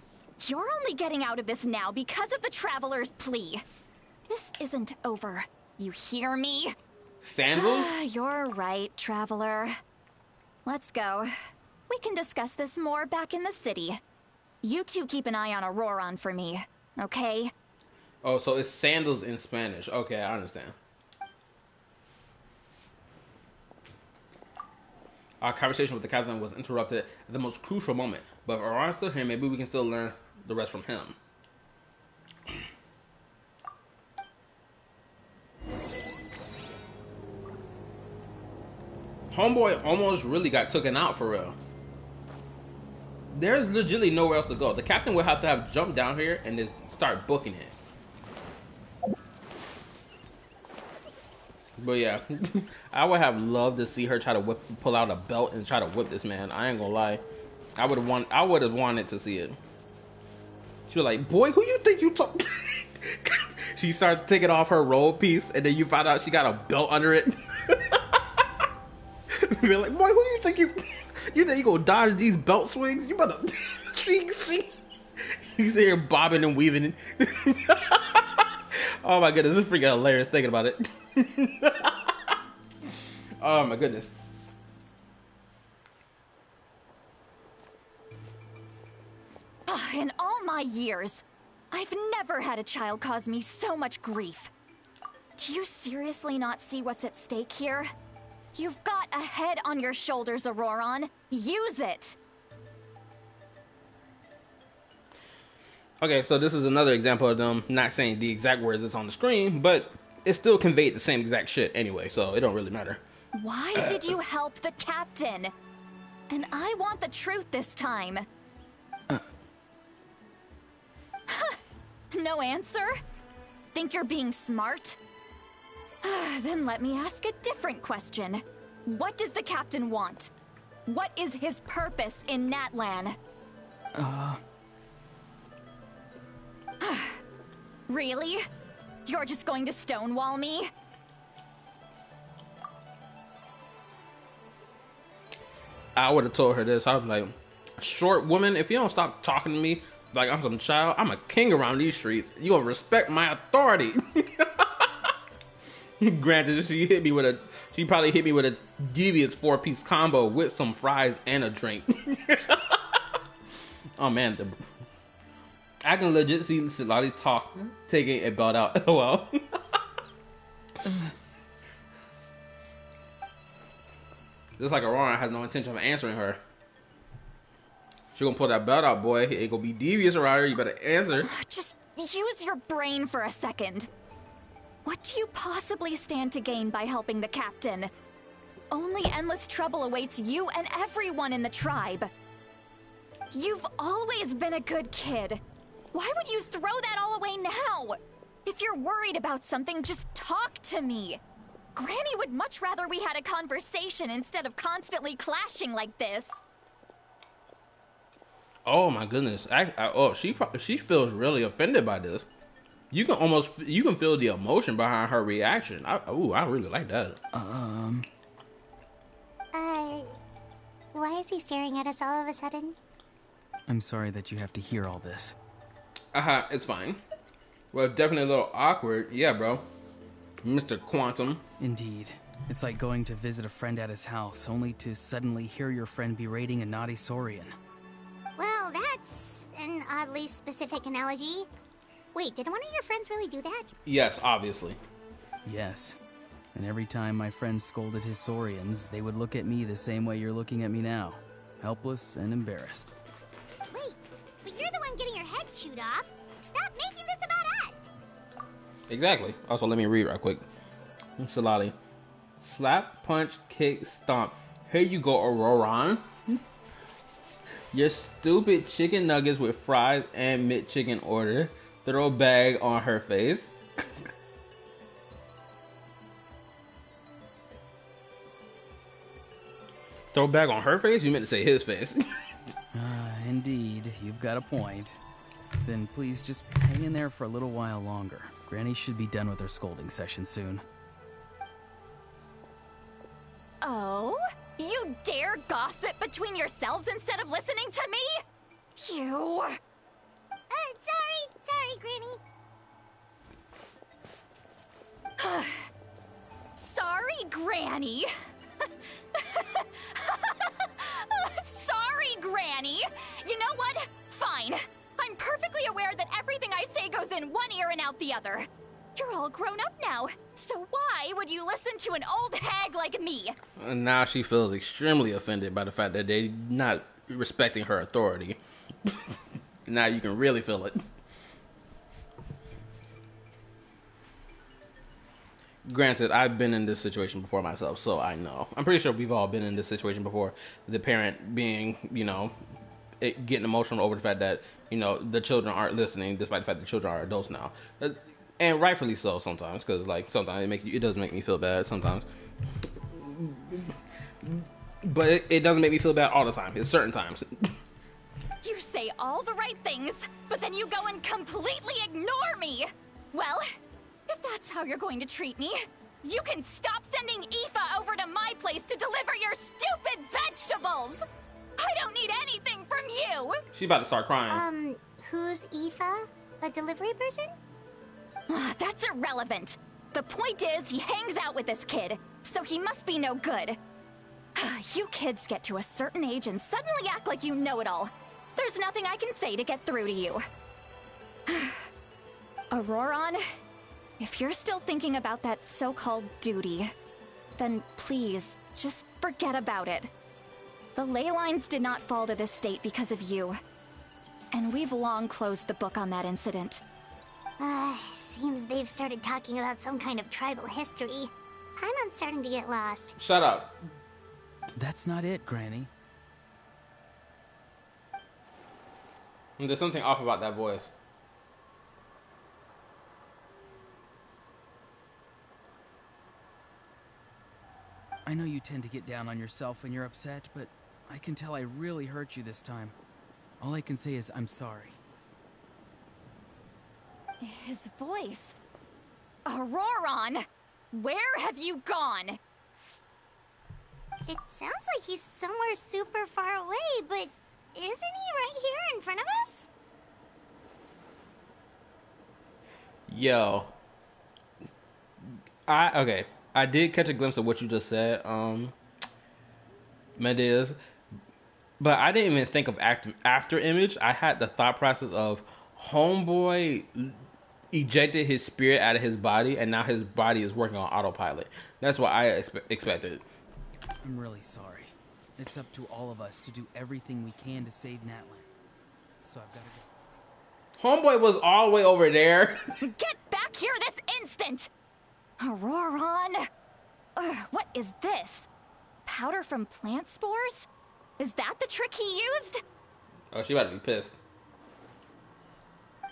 You're only getting out of this now because of the Traveler's plea. This isn't over. You hear me?
Sandals?
You're right, Traveler. Let's go. We can discuss this more back in the city. You two keep an eye on Auroron for me, okay?
Oh, so it's sandals in Spanish. Okay, I understand. Our conversation with the captain was interrupted at the most crucial moment, but if Auron's still here, maybe we can still learn the rest from him. Homeboy almost really got taken out for real. There's legitimately nowhere else to go. The captain would have to have jumped down here and just start booking it. But yeah, I would have loved to see her try to pull out a belt and try to whip this man. I ain't gonna lie. I would have wanted to see it. She was like, boy, who you think you talk? She started taking off her robe piece and then you find out she got a belt under it. You're like, boy, who you think you think you gonna dodge these belt swings? You better see. He's here bobbing and weaving. Oh my goodness, this is freaking hilarious thinking about it. Oh my goodness.
In all my years, I've never had a child cause me so much grief. Do you seriously not see what's at stake here? You've got a head on your shoulders, Auroron. Use it!
Okay, so this is another example of them not saying the exact words that's on the screen, but it still conveyed the same exact shit anyway, so it don't really matter.
Why did you help the captain? And I want the truth this time. No answer? Think you're being smart? Then let me ask a different question. What does the captain want? What is his purpose in Natlan? Really? You're just going to stonewall me?
I would have told her this. I was like, short woman, if you don't stop talking to me like I'm some child, I'm a king around these streets. You gonna respect my authority. Granted, she probably hit me with a devious 4-piece combo with some fries and a drink. Oh man, I can legit see Lottie talk, taking a belt out. Well, just like Aurora has no intention of answering her. She gonna pull that belt out, boy. It gonna be devious around here. You better answer.
Just use your brain for a second. What do you possibly stand to gain by helping the captain? Only endless trouble awaits you and everyone in the tribe. You've always been a good kid. Why would you throw that all away now? If you're worried about something, just talk to me. Granny would much rather we had a conversation instead of constantly clashing like this.
Oh my goodness! She feels really offended by this. You can feel the emotion behind her reaction. I really like that.
Why is he staring at us all of a sudden?
I'm sorry that you have to hear all this.
It's fine. Well, definitely a little awkward. Yeah, bro. Mr. Quantum.
Indeed. It's like going to visit a friend at his house, only to suddenly hear your friend berating a naughty Saurian.
Well, that's an oddly specific analogy. Wait, did one of your friends really do that?
Yes, obviously.
Yes. And every time my friend scolded his Saurians, they would look at me the same way you're looking at me now. Helpless and embarrassed.
Wait, but you're the one getting your head chewed off. Stop making this about us!
Exactly. Also, let me read right quick. Salali. Slap, punch, kick, stomp. Here you go, Auroran. Your stupid chicken nuggets with fries and mid-chicken order. Throw bag on her face. Throw bag on her face? You meant to say his face.
Indeed, you've got a point. Then please just hang in there for a little while longer. Granny should be done with her scolding session soon.
Oh? You dare gossip between yourselves instead of listening to me? You...
Sorry, Granny.
Sorry, Granny. Sorry, Granny. You know what? Fine. I'm perfectly aware that everything I say goes in one ear and out the other. You're all grown up now, so why would you listen to an old hag like me?
And now she feels extremely offended by the fact that they're not respecting her authority. Now you can really feel it. Granted, I've been in this situation before myself, so I know. I'm pretty sure we've all been in this situation before. The parent being, getting emotional over the fact that, the children aren't listening, despite the fact that the children are adults now. And rightfully so sometimes, because, sometimes it does make me feel bad sometimes. But it doesn't make me feel bad all the time. It's certain times.
You say all the right things, but then you go and completely ignore me. Well, if that's how you're going to treat me, you can stop sending Aoife over to my place to deliver your stupid vegetables. I don't need anything from you.
She's about to start crying.
Who's Aoife? A delivery person?
That's irrelevant. The point is, he hangs out with this kid, so he must be no good. You kids get to a certain age and suddenly act like you know it all. There's nothing I can say to get through to you. Auroran, if you're still thinking about that so-called duty, then please, just forget about it. The ley lines did not fall to this state because of you. And we've long closed the book on that incident.
Seems they've started talking about some kind of tribal history. I'm starting to get lost.
Shut up.
That's not it, Granny.
There's something off about that voice.
I know you tend to get down on yourself when you're upset, but I can tell I really hurt you this time. All I can say is I'm sorry.
His voice. Auroran! Where have you gone?
It sounds like he's somewhere super far away, but isn't he right here in front of us?
Yo. Okay. I did catch a glimpse of what you just said, Medeiros, but I didn't even think of after image. I had the thought process of homeboy ejected his spirit out of his body, and now his body is working on autopilot. That's what I expected.
I'm really sorry. It's up to all of us to do everything we can to save Natlan. So I've got to go.
Homeboy was all the way over there.
Get back here this instant! Auroran! What is this? Powder from plant spores? Is that the trick he used?
Oh, she about to be pissed.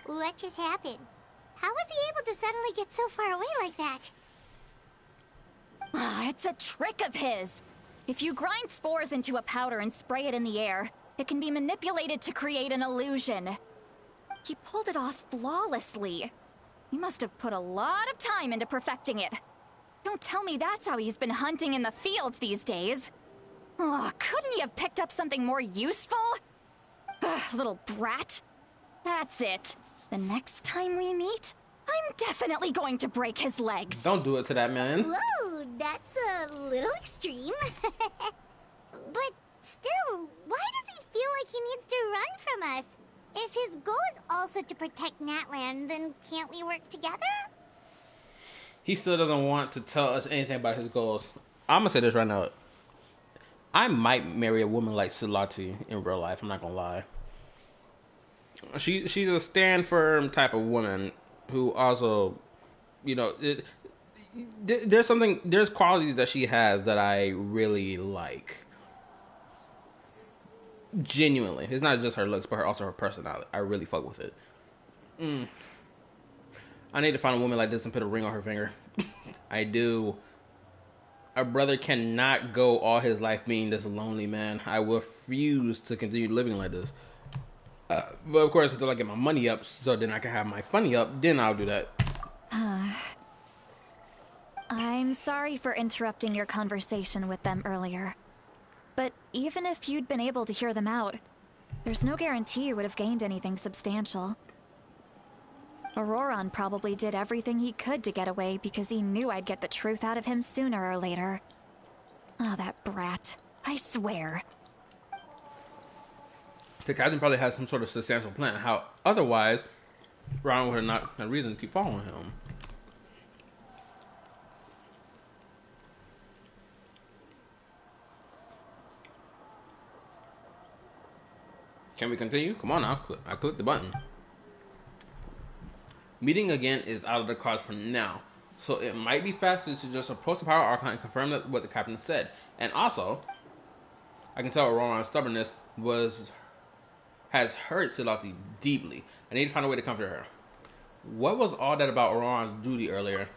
What just happened? How was he able to suddenly get so far away like that?
It's a trick of his. If you grind spores into a powder and spray it in the air, it can be manipulated to create an illusion. He pulled it off flawlessly. He must have put a lot of time into perfecting it. Don't tell me that's how he's been hunting in the fields these days. Oh, couldn't he have picked up something more useful? Little brat. That's it. The next time we meet, I'm definitely going to break his legs.
Don't do it to that man.
Whoa, that's a little extreme. But still, why does he feel like he needs to run from us? If his goal is also to protect Natlan, then can't we work together?
He still doesn't want to tell us anything about his goals. I'm gonna say this right now. I might marry a woman like Silati in real life. I'm not gonna lie. She's a stand firm type of woman who also, you know, there's qualities that she has that I really like. Genuinely, it's not just her looks, but also her personality. I really fuck with it. I need to find a woman like this and put a ring on her finger. I do. A brother cannot go all his life being this lonely man. I refuse to continue living like this. But of course, until I get my money up, so then I can have my funny up, then I'll do that.
I'm sorry for interrupting your conversation with them earlier. But even if you'd been able to hear them out, there's no guarantee you would have gained anything substantial. Auroron probably did everything he could to get away because he knew I'd get the truth out of him sooner or later. Oh, that brat. I swear.
The captain probably has some sort of substantial plan. How otherwise, Ron would have not had reason to keep following him. Can we continue? Come on now. I clicked the button. Meeting again is out of the cards for now, so it might be faster to just approach the Power Archon and confirm that what the captain said. And also, I can tell Auroron's stubbornness has hurt Silati deeply. I need to find a way to comfort her. What was all that about Auroron's duty earlier?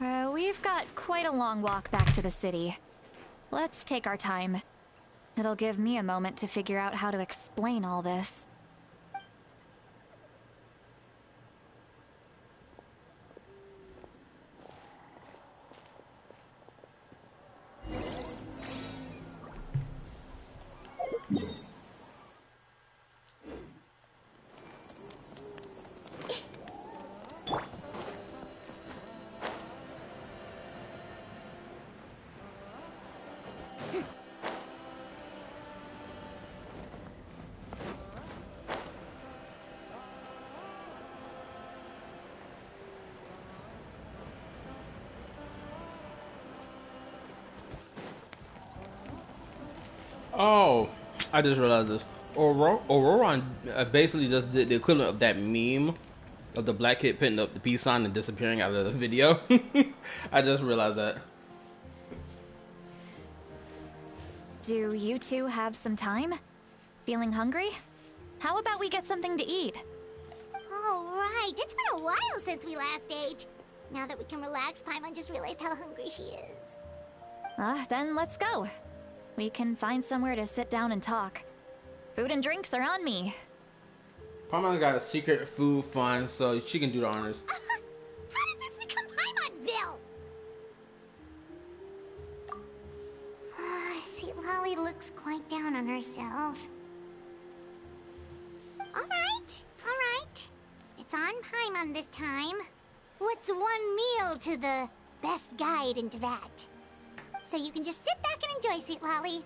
We've got quite a long walk back to the city. Let's take our time. It'll give me a moment to figure out how to explain all this.
Oh, I just realized this. Auroron basically just did the equivalent of that meme of the black kid putting up the peace sign and disappearing out of the video. I just realized that.
Do you two have some time? Feeling hungry? How about we get something to eat?
All right, it's been a while since we last ate. Now that we can relax, Paimon just realized how hungry she is.
Then let's go. We can find somewhere to sit down and talk. Food and drinks are on me.
Paimon's got a secret food fund, so she can do the honors.
How did this become Paimon's bill? See, Lolly looks quite down on herself. All right. It's on Paimon this time. What's one meal to the best guide into that? So you can just sit back and enjoy, Sweet Lolly.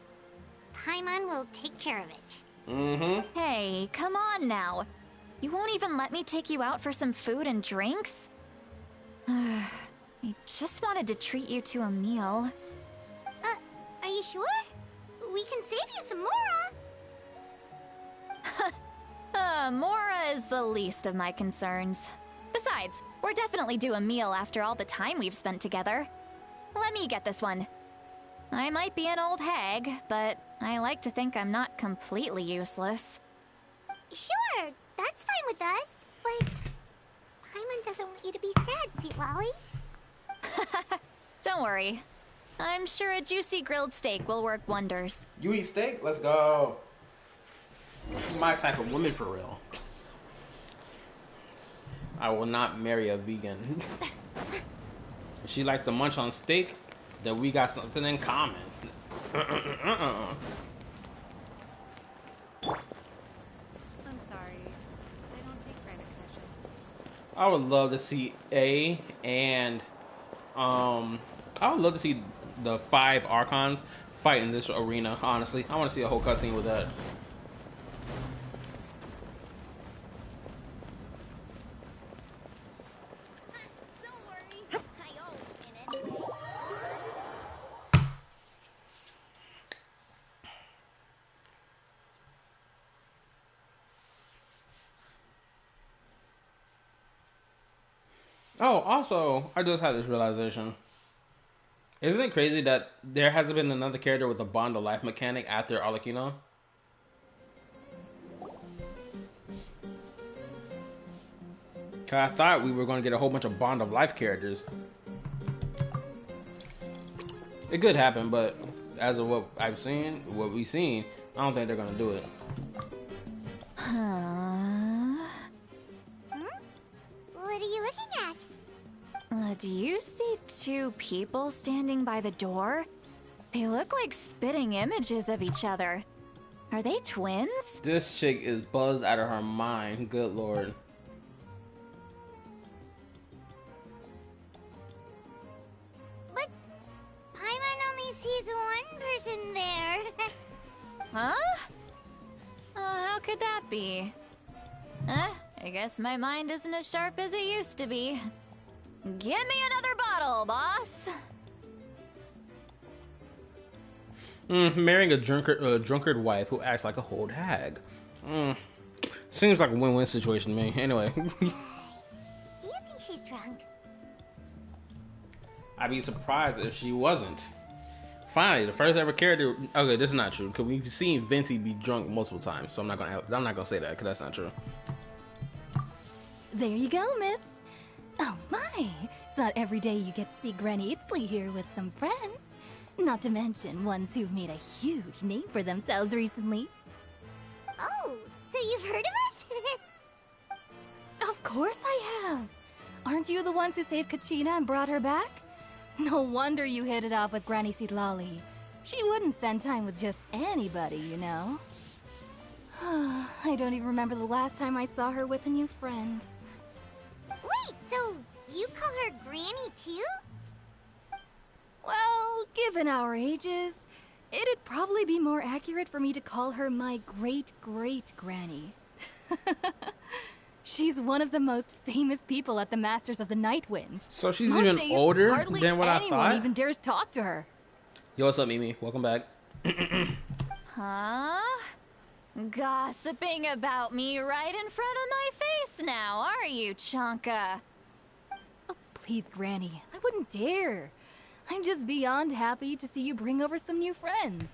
Paimon will take care of it.
Hey, come on now. You won't even let me take you out for some food and drinks? I just wanted to treat you to a meal.
Are you sure? We can save you some Mora.
Mora is the least of my concerns. Besides, we're definitely due a meal after all the time we've spent together. Let me get this one. I might be an old hag, but I like to think I'm not completely useless.
Sure, that's fine with us, but Paimon doesn't want you to be sad, Sweet Lolly.
Don't worry. I'm sure a juicy grilled steak will work wonders.
You eat steak? Let's go. My type of woman for real. I will not marry a vegan. If she likes to munch on steak, then we got something in common.
I'm sorry. I don't take private commissions.
I would love to see and I would love to see the 5 Archons fight in this arena. Honestly, I want to see a whole cutscene with that. Oh, also, I just had this realization. Isn't it crazy that there hasn't been another character with a bond of life mechanic after Arlecchino? Cause I thought we were going to get a whole bunch of bond of life characters. It could happen, but as of what we've seen, I don't think they're going to do it.
What are you looking at?
Do you see 2 people standing by the door? They look like spitting images of each other. Are they twins?
This chick is buzzed out of her mind. Good lord.
But Paimon only sees one person there.
Huh? How could that be? I guess my mind isn't as sharp as it used to be. Give me another bottle, boss.
Marrying a drunkard wife who acts like a old hag. Seems like a win-win situation to me. Anyway.
Do you think she's drunk?
I'd be surprised if she wasn't. Finally, the first ever character. Okay, this is not true because we've seen Venti be drunk multiple times, so I'm not gonna say that because that's not true.
There you go, miss. Oh my, it's not every day you get to see Granny Itzley here with some friends. Not to mention ones who've made a huge name for themselves recently.
Oh, so you've heard of us?
Of course I have. Aren't you the ones who saved Kachina and brought her back? No wonder you hit it off with Granny Sidlali. She wouldn't spend time with just anybody, you know. I don't even remember the last time I saw her with a new friend.
Wait, so you call her Granny too?
Well, given our ages, it'd probably be more accurate for me to call her my great-great-granny. She's one of the most famous people at the Masters of the Nightwind.
So she's
Most
even
days,
older
hardly
than what I thought?
anyone even dares talk to her.
Yo, what's up, Mimi? Welcome back.
Huh? Gossiping about me right in front of my face now, are you, Chonka?
Oh, please, Granny. I wouldn't dare. I'm just beyond happy to see you bring over some new friends.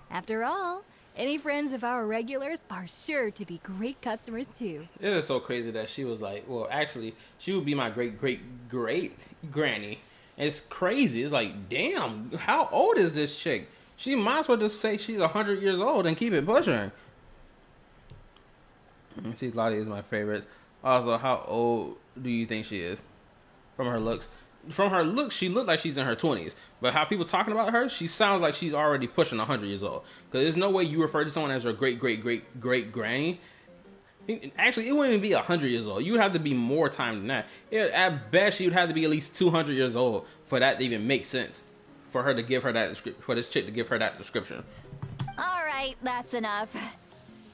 After all, any friends of our regulars are sure to be great customers too.
It is so crazy that she was like, well, actually, she would be my great-great-great-granny. It's crazy. It's like, damn, how old is this chick? She might as well just say she's 100 years old and keep it pushing. See, Lottie is my favorite. Also, how old do you think she is? From her looks. From her looks, she looked like she's in her 20s. But how people talking about her, she sounds like she's already pushing 100 years old. Because there's no way you refer to someone as her great-great-great-great-granny. Actually, it wouldn't even be 100 years old. You would have to be more time than that. At best, she would have to be at least 200 years old for that to even make sense. For her to give her that description. For this chick to give her that description.
Alright, that's enough.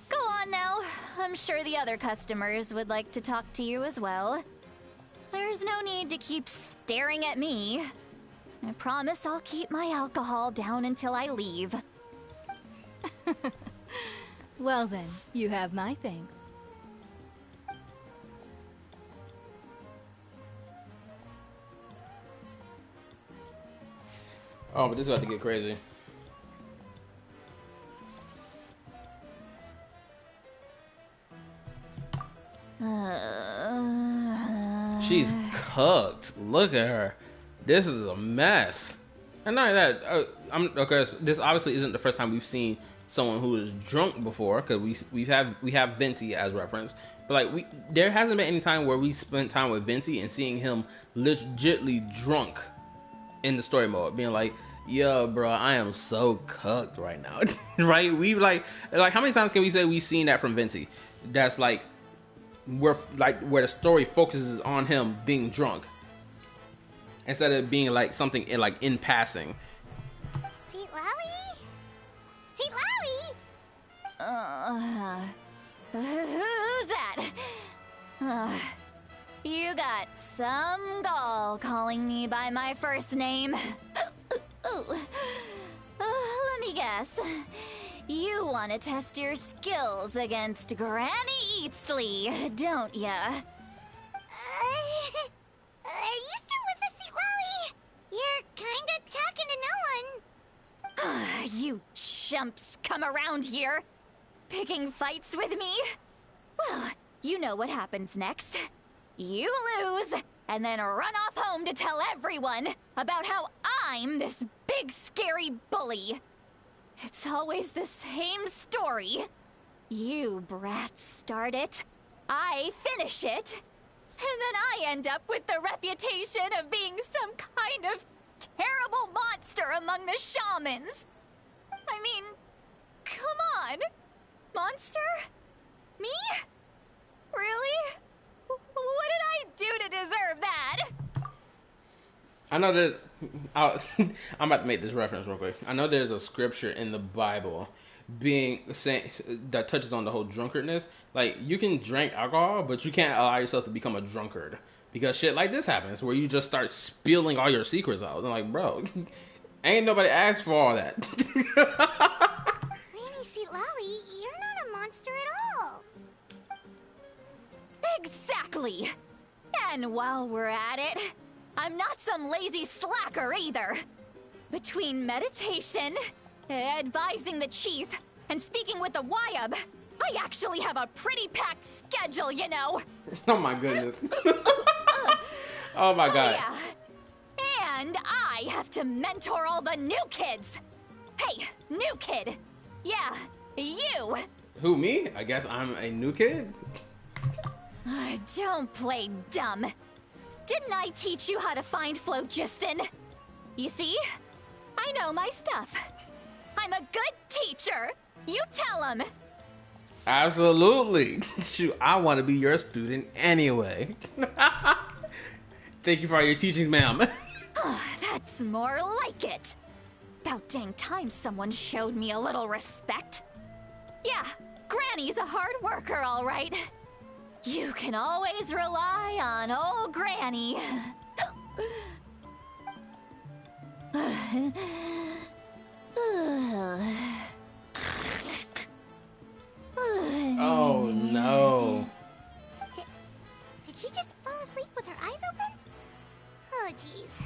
Go on now. I'm sure the other customers would like to talk to you as well. There's no need to keep staring at me. I promise I'll keep my alcohol down until I leave.
Well then, you have my thanks.
Oh, but this is about to get crazy. She's cooked. Look at her. This is a mess. And not that okay. So this obviously isn't the first time we've seen someone who is drunk before, because we have Venti as reference. But like there hasn't been any time where we spent time with Venti and seeing him legitly drunk in the story mode, being like, "Yo, bro, I am so cooked right now." Right? We like how many times can we say we've seen that from Venti? That's like where the story focuses on him being drunk instead of being like something in passing.
Seat Lowy? Seat Lowy?
Who's that? You got some gall calling me by my first name. Let me guess. You want to test your skills against Granny Eatsley, don't ya?
Are you still with us, Seat Lowy? You're kinda talking to no one.
You chumps come around here, picking fights with me? Well, you know what happens next. You lose, and then run off home to tell everyone about how I'm this big scary bully. It's always the same story. You brats start it, I finish it, and then I end up with the reputation of being some kind of terrible monster among the shamans. I mean, come on. Monster? Me? Really? What did I do to deserve that?
I know that I'm about to make this reference real quick. I know there's a scripture in the Bible that touches on the whole drunkardness. Like, you can drink alcohol, but you can't allow yourself to become a drunkard because shit like this happens where you just start spilling all your secrets out. I'm like, bro, ain't nobody asked for all that.
Granny Seat Lowy, you're not a monster at all.
Exactly. And while we're at it, I'm not some lazy slacker either. Between meditation, advising the chief, and speaking with the Wyab, I actually have a pretty packed schedule, you know.
Oh my goodness. Oh my god.
Yeah. And I have to mentor all the new kids. Hey, new kid. Yeah, you.
Who, me? I guess I'm a new kid?
Don't play dumb. Didn't I teach you how to find phlogiston? You see? I know my stuff. I'm a good teacher. You tell him.
Absolutely. Shoot, I want to be your student anyway. Thank you for all your teachings, ma'am.
That's more like it. About dang time someone showed me a little respect. Yeah, Granny's a hard worker, all right. You can always rely on old Granny.
Oh no.
Did she just fall asleep with her eyes open? Oh, jeez.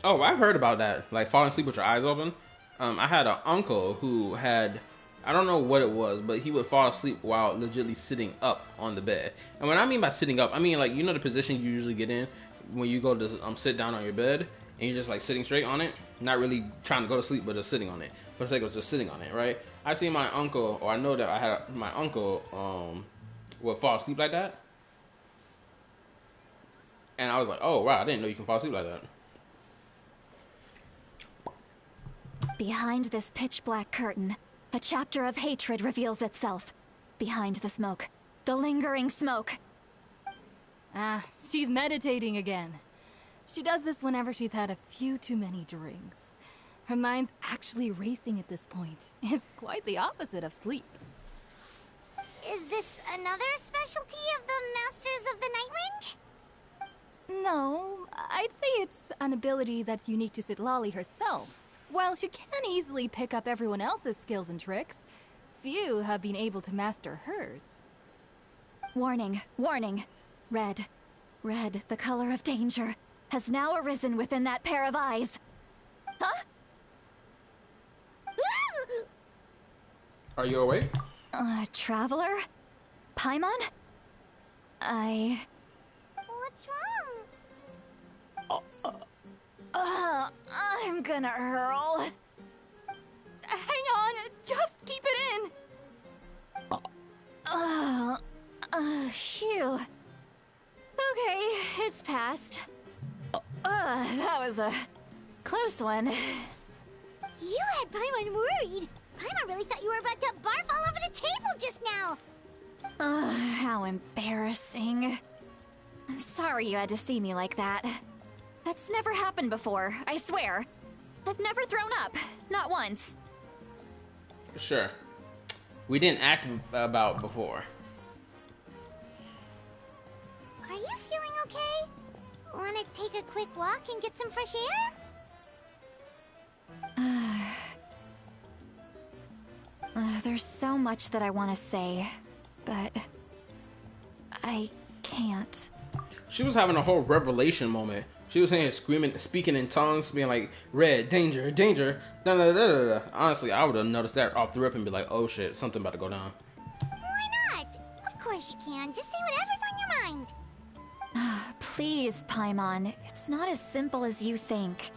Oh, I've heard about that. Like falling asleep with your eyes open. I had an uncle who had, I don't know what it was, but he would fall asleep while legitimately sitting up on the bed. And when I mean by sitting up, I mean like, you know the position you usually get in when you go to sit down on your bed and you're just like sitting straight on it, not really trying to go to sleep, but just sitting on it. For the sake of just sitting on it, right? I seen my uncle, or I know that I had my uncle would fall asleep like that. And I was like, oh wow, I didn't know you can fall asleep like that.
Behind this pitch black curtain, a chapter of hatred reveals itself. Behind the smoke. The lingering smoke.
Ah, she's meditating again. She does this whenever she's had a few too many drinks. Her mind's actually racing at this point. It's quite the opposite of sleep.
Is this another specialty of the Masters of the Nightwind?
No, I'd say it's an ability that's unique to Citlali herself. While she can easily pick up everyone else's skills and tricks, few have been able to master hers.
Warning, warning. Red. Red, the color of danger, has now arisen within that pair of eyes. Huh?
Are you awake?
Traveler? Paimon?
What's wrong?
I'm gonna hurl.
Hang on, just keep it in.
Phew. Okay, it's passed. That was a close one.
You had Paimon worried. Paimon really thought you were about to barf all over the table just now.
How embarrassing. I'm sorry you had to see me like that. That's never happened before, I swear. I've never thrown up, not once.
Sure. We didn't ask about before.
Are you feeling okay? Wanna take a quick walk and get some fresh air?
There's so much that I want to say, but I can't.
She was having a whole revelation moment. She was saying, screaming, speaking in tongues, being like, "Red, danger, danger." Da, da, da, da, da. Honestly, I would have noticed that off the rip and be like, "Oh shit, something about to go down."
Why not? Of course you can. Just say whatever's on your mind.
Please, Paimon. It's not as simple as you think.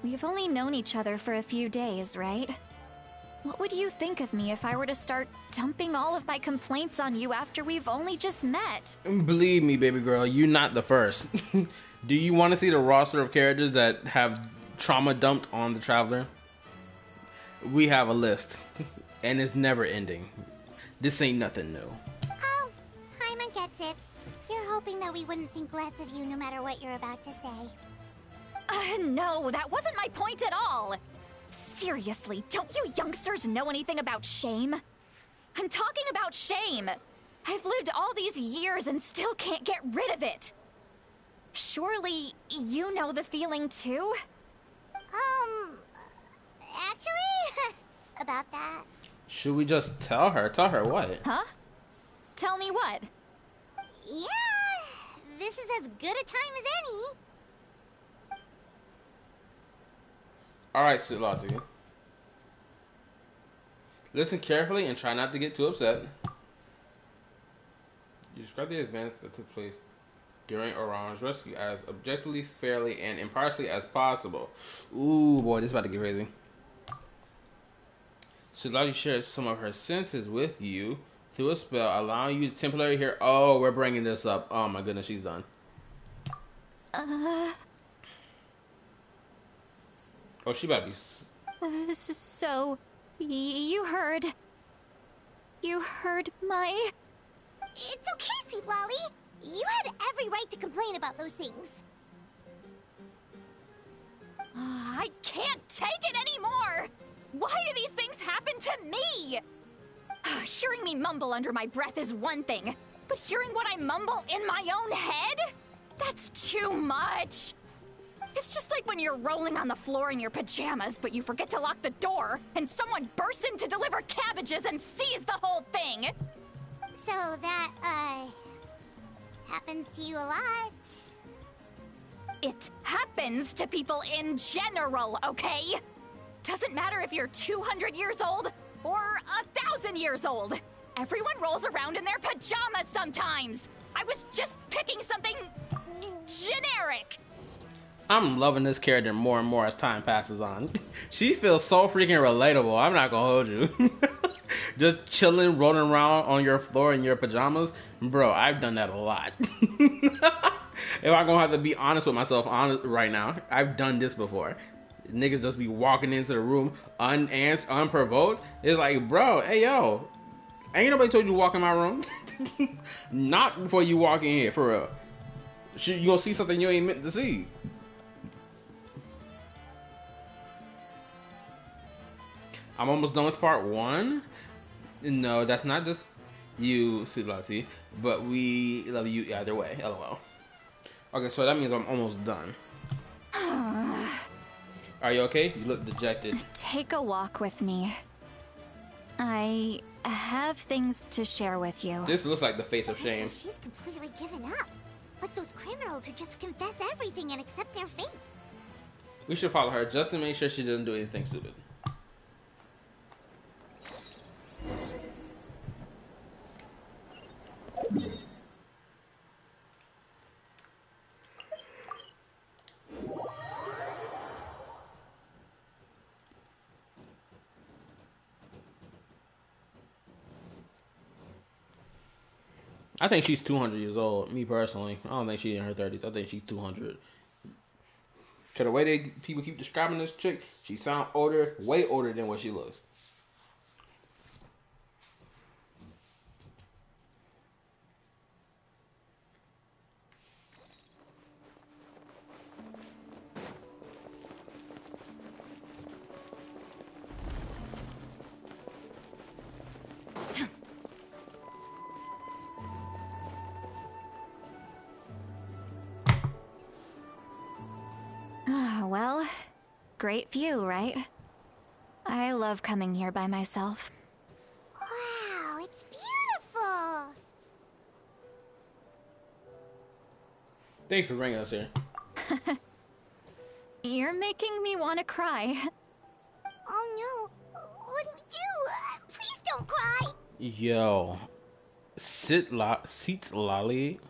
We've only known each other for a few days, right? What would you think of me if I were to start dumping all of my complaints on you after we've only just met?
Believe me, baby girl, you're not the first. Do you want to see the roster of characters that have trauma dumped on the Traveler? We have a list, and it's never ending. This ain't nothing new.
Oh, Paimon gets it. You're hoping that we wouldn't think less of you no matter what you're about to say.
No, that wasn't my point at all. Seriously, don't you youngsters know anything about shame? I'm talking about shame. I've lived all these years and still can't get rid of it. Surely, you know the feeling too?
Actually, about that.
Should we just tell her? Tell her what?
Huh? Tell me what?
Yeah, this is as good a time as any.
Alright, Silati. Listen carefully and try not to get too upset. You describe the events that took place during Oran's rescue as objectively, fairly, and impartially as possible. Ooh, boy, this is about to get crazy. Silati shares some of her senses with you through a spell, allowing you to temporarily hear. Oh, we're bringing this up. Oh my goodness, she's done. Oh, she about to be...
So, you heard my...
It's okay, Sweet Lolly. You had every right to complain about those things.
I can't take it anymore! Why do these things happen to me? Hearing me mumble under my breath is one thing, but hearing what I mumble in my own head? That's too much! It's just like when you're rolling on the floor in your pajamas, but you forget to lock the door, and someone bursts in to deliver cabbages and sees the whole thing!
So that, happens to you a lot.
It happens to people in general, okay? Doesn't matter if you're 200 years old or 1,000 years old. Everyone rolls around in their pajamas sometimes. I was just picking something generic.
I'm loving this character more and more as time passes on. She feels so freaking relatable. I'm not gonna hold you. Just chilling, rolling around on your floor in your pajamas. Bro, I've done that a lot. If I'm gonna have to be honest with myself right now, I've done this before. Niggas just be walking into the room unprovoked. It's like, bro, hey yo, ain't nobody told you to walk in my room. Not before you walk in here, for real. You gonna see something you ain't meant to see. I'm almost done with part 1. No, that's not just you, Silati, but we love you either way. LOL. Okay, so that means I'm almost done. Are you okay? You look dejected.
Take a walk with me. I have things to share with you.
This looks like the face of shame.
Like she's completely given up. Like those criminals who just confess everything and accept their fate.
We should follow her just to make sure she doesn't do anything stupid. I think she's 200 years old, me personally. I don't think she's in her 30s. I think she's 200. To the way people keep describing this chick, she sounds older, way older than what she looks.
Well, great view, right? I love coming here by myself.
Wow, it's beautiful!
Thanks for bringing us here.
You're making me want to cry.
Oh no, what do we do? Please don't cry!
Yo. Seats Lali,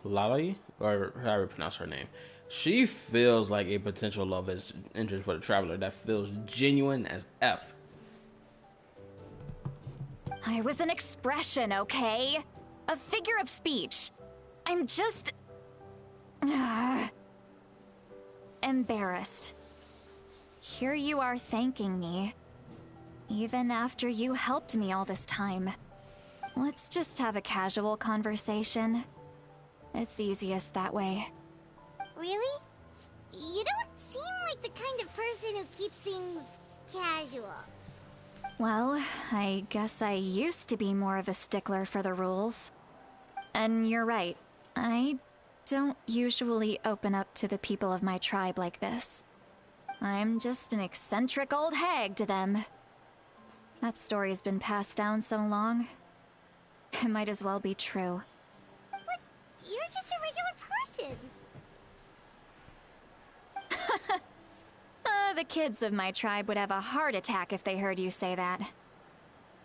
or however you pronounce her name. She feels like a potential love interest for the traveler that feels genuine as F.
I was an expression, okay? A figure of speech. I'm just... embarrassed. Here you are thanking me. Even after you helped me all this time. Let's just have a casual conversation. It's easiest that way.
Really? You don't seem like the kind of person who keeps things casual.
Well, I guess I used to be more of a stickler for the rules. And you're right, I don't usually open up to the people of my tribe like this. I'm just an eccentric old hag to them. That story's been passed down so long, it might as well be true.
But you're just a regular person.
The kids of my tribe would have a heart attack if they heard you say that.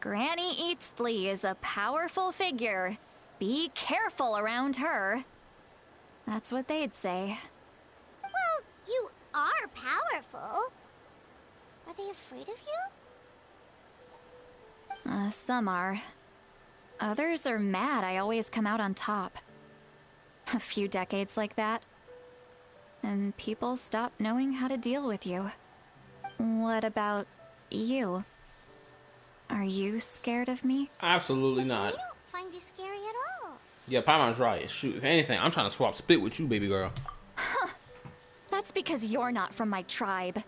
Granny Eatsley is a powerful figure. Be careful around her. That's what they'd say.
Well, you are powerful. Are they afraid of you?
Some are. Others are mad I always come out on top. A few decades like that, and people stop knowing how to deal with you. What about you? Are you scared of me?
Absolutely not.
I don't find you scary at all.
Yeah, Paimon's right. Shoot, if anything, I'm trying to swap spit with you, baby girl.
That's because you're not from my tribe.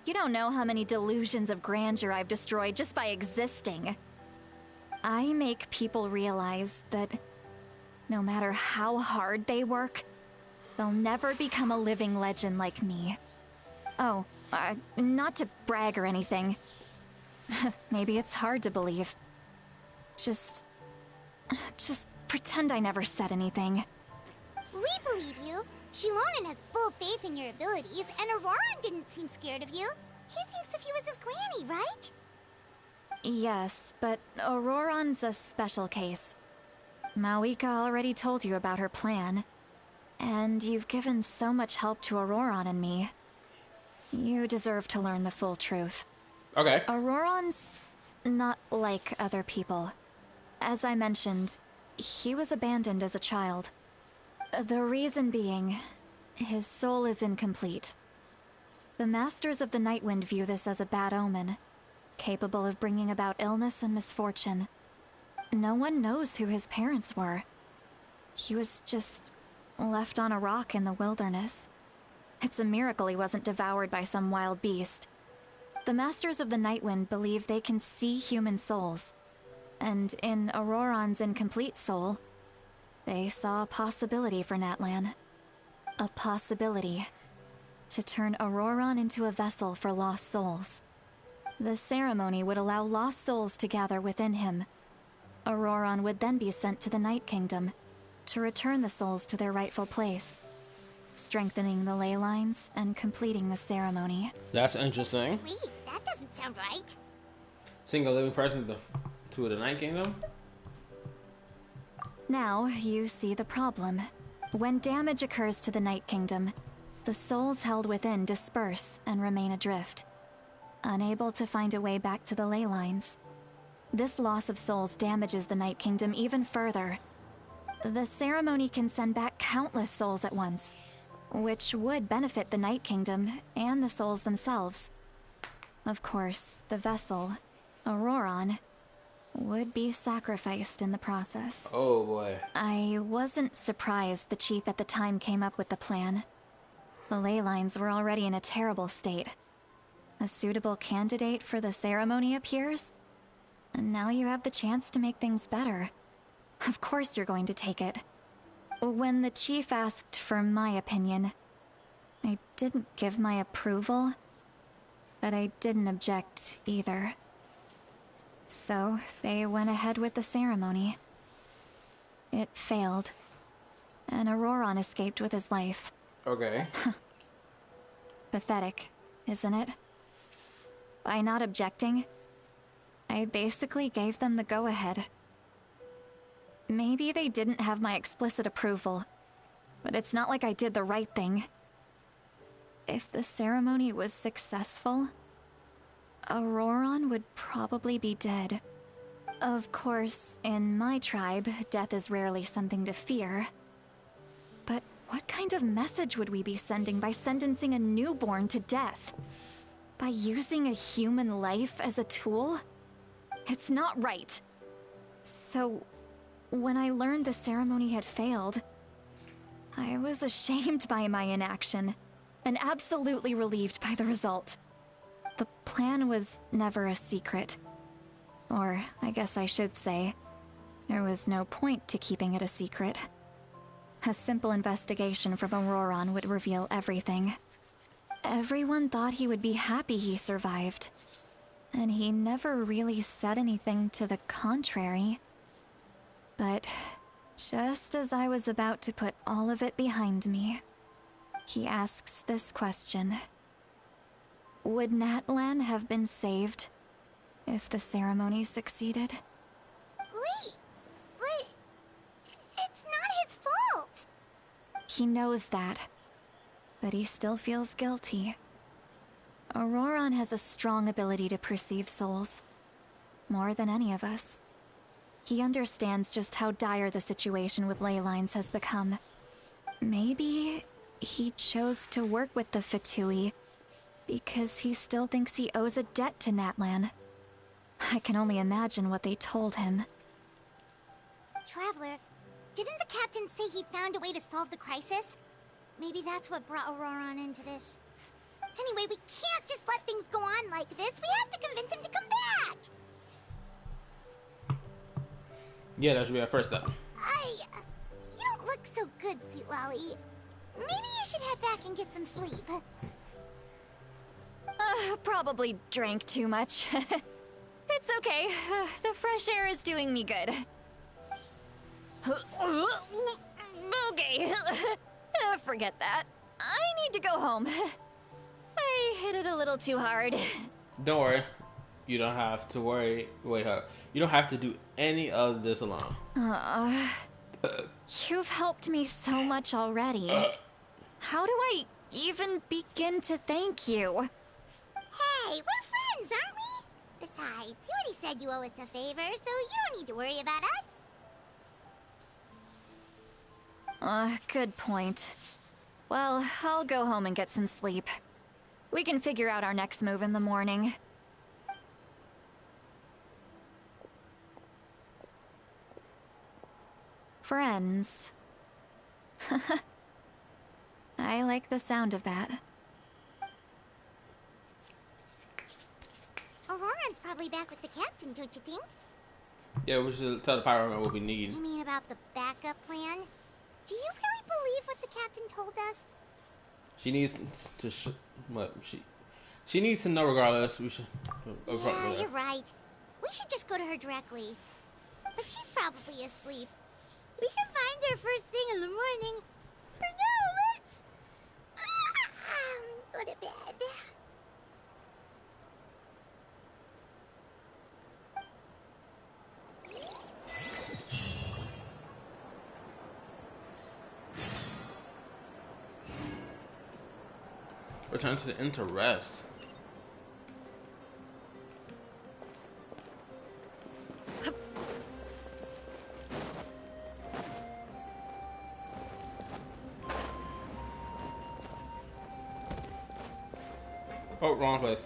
You don't know how many delusions of grandeur I've destroyed just by existing. I make people realize that no matter how hard they work, they'll never become a living legend like me. Oh, not to brag or anything. Maybe it's hard to believe. Just pretend I never said anything.
We believe you. Shilonen has full faith in your abilities, and Auroran didn't seem scared of you. He thinks of you as his granny, right?
Yes, but Auroran's a special case. Mawika already told you about her plan. And you've given so much help to Auroran and me. You deserve to learn the full truth.
Okay.
Auroran's not like other people. As I mentioned, he was abandoned as a child. The reason being, his soul is incomplete. The Masters of the Nightwind view this as a bad omen, capable of bringing about illness and misfortune. No one knows who his parents were. He was just left on a rock in the wilderness. It's a miracle he wasn't devoured by some wild beast. The Masters of the Nightwind believe they can see human souls, and in Auroran's incomplete soul, they saw a possibility for Natlan. A possibility to turn Auroran into a vessel for lost souls. The ceremony would allow lost souls to gather within him. Auroran would then be sent to the Night Kingdom to return the souls to their rightful place, strengthening the ley lines and completing the ceremony.
That's interesting.
Wait, that doesn't sound right.
Sing a living person to the Night Kingdom?
Now, you see the problem. When damage occurs to the Night Kingdom, the souls held within disperse and remain adrift, unable to find a way back to the ley lines. This loss of souls damages the Night Kingdom even further. The ceremony can send back countless souls at once, which would benefit the Night Kingdom and the souls themselves. Of course, the vessel, Auroran, would be sacrificed in the process.
Oh boy.
I wasn't surprised the chief at the time came up with the plan. The ley lines were already in a terrible state. A suitable candidate for the ceremony appears, and now you have the chance to make things better. Of course you're going to take it. When the chief asked for my opinion, I didn't give my approval, but I didn't object either. So they went ahead with the ceremony. It failed, and Auroron escaped with his life.
Okay.
Pathetic, isn't it? By not objecting, I basically gave them the go-ahead. Maybe they didn't have my explicit approval, but it's not like I did the right thing. If the ceremony was successful, Auroron would probably be dead. Of course, in my tribe, death is rarely something to fear. But what kind of message would we be sending by sentencing a newborn to death? By using a human life as a tool? It's not right. So, when I learned the ceremony had failed, I was ashamed by my inaction, and absolutely relieved by the result. The plan was never a secret. Or, I guess I should say, there was no point to keeping it a secret. A simple investigation from Auroron would reveal everything. Everyone thought he would be happy he survived. And he never really said anything to the contrary. But just as I was about to put all of it behind me, he asks this question. Would Natlan have been saved if the ceremony succeeded?
Wait, but it's not his fault.
He knows that, but he still feels guilty. Auroron has a strong ability to perceive souls, more than any of us. He understands just how dire the situation with ley lines has become. Maybe he chose to work with the Fatui because he still thinks he owes a debt to Natlan. I can only imagine what they told him.
Traveler, didn't the captain say he found a way to solve the crisis? Maybe that's what brought Auroron into this. Anyway, we can't just let things go on like this. We have to convince him to come back.
Yeah, that should be our first step.
You don't look so good, Sweet Lolly. Maybe you should head back and get some sleep.
Probably drank too much. It's okay. The fresh air is doing me good. Okay. Forget that. I need to go home. I hit it a little too hard.
Don't worry. You don't have to worry. Wait, hold up. You don't have to do any of this alone.
You've helped me so much already. How do I even begin to thank you?
Hey, we're friends, aren't we? Besides, you already said you owe us a favor, so you don't need to worry about us.
Good point. Well, I'll go home and get some sleep. We can figure out our next move in the morning. Friends. I like the sound of that.
Auroron's probably back with the captain, don't you think?
Yeah, we should tell the Pyro Man what we need.
You mean about the backup plan? Do you really believe what the captain told us?
She needs to she needs to know regardless. We should.
Yeah, you're right. We should just go to her directly. But she's probably asleep. We can find her first thing in the morning. Or no, let's go to bed.
Return to the inn to rest. Oh, wrong place.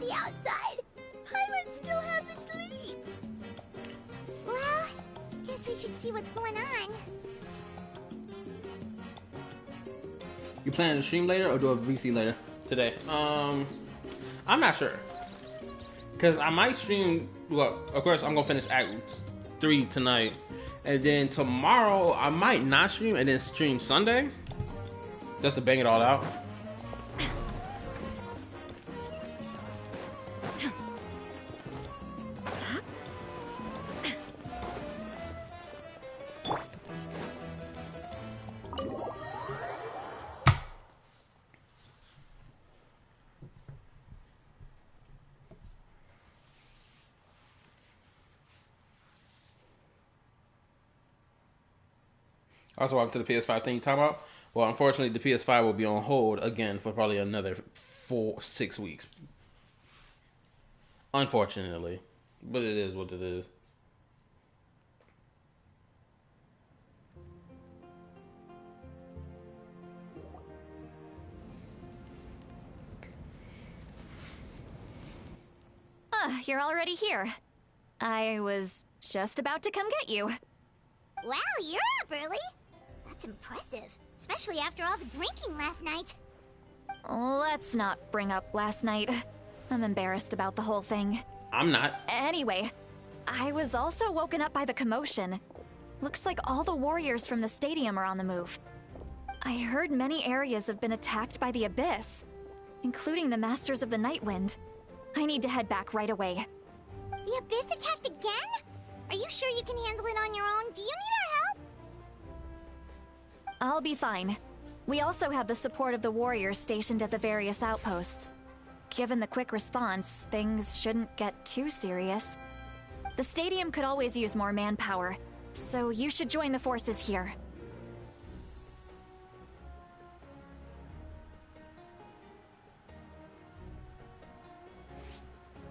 chilly outside. Pirates still half asleep. Well, guess we should see what's going on.
You planning to stream later or do a VC later today? I'm not sure. Cause I might stream. Well, of course I'm gonna finish Act 3 tonight, and then tomorrow I might not stream and then stream Sunday, just to bang it all out. Also, welcome to the PS5 thing you talking about. Well, unfortunately, the PS5 will be on hold again for probably another 4-6 weeks. Unfortunately, but it is what it is.
You're already here. I was just about to come get you.
Wow, you're up early. That's impressive, especially after all the drinking last night.
Let's not bring up last night. I'm embarrassed about the whole thing.
I'm not.
Anyway, I was also woken up by the commotion. Looks like all the warriors from the stadium are on the move. I heard many areas have been attacked by the Abyss, including the Masters of the Nightwind. I need to head back right away.
The Abyss attacked again? Are you sure you can handle it on your own? Do you need our help?
I'll be fine. We also have the support of the warriors stationed at the various outposts. Given the quick response, things shouldn't get too serious. The stadium could always use more manpower, so you should join the forces here.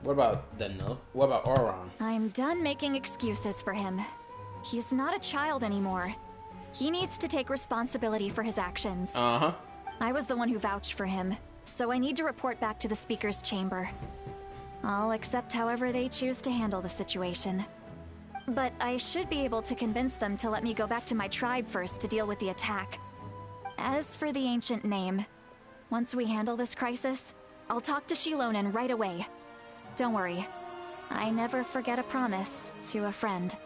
What about Denno? What about Auron?
I'm done making excuses for him. He's not a child anymore. He needs to take responsibility for his actions.
Uh-huh.
I was the one who vouched for him, so I need to report back to the Speaker's chamber. I'll accept however they choose to handle the situation. But I should be able to convince them to let me go back to my tribe first to deal with the attack. As for the ancient name, once we handle this crisis, I'll talk to Shilonen right away. Don't worry. I never forget a promise to a friend.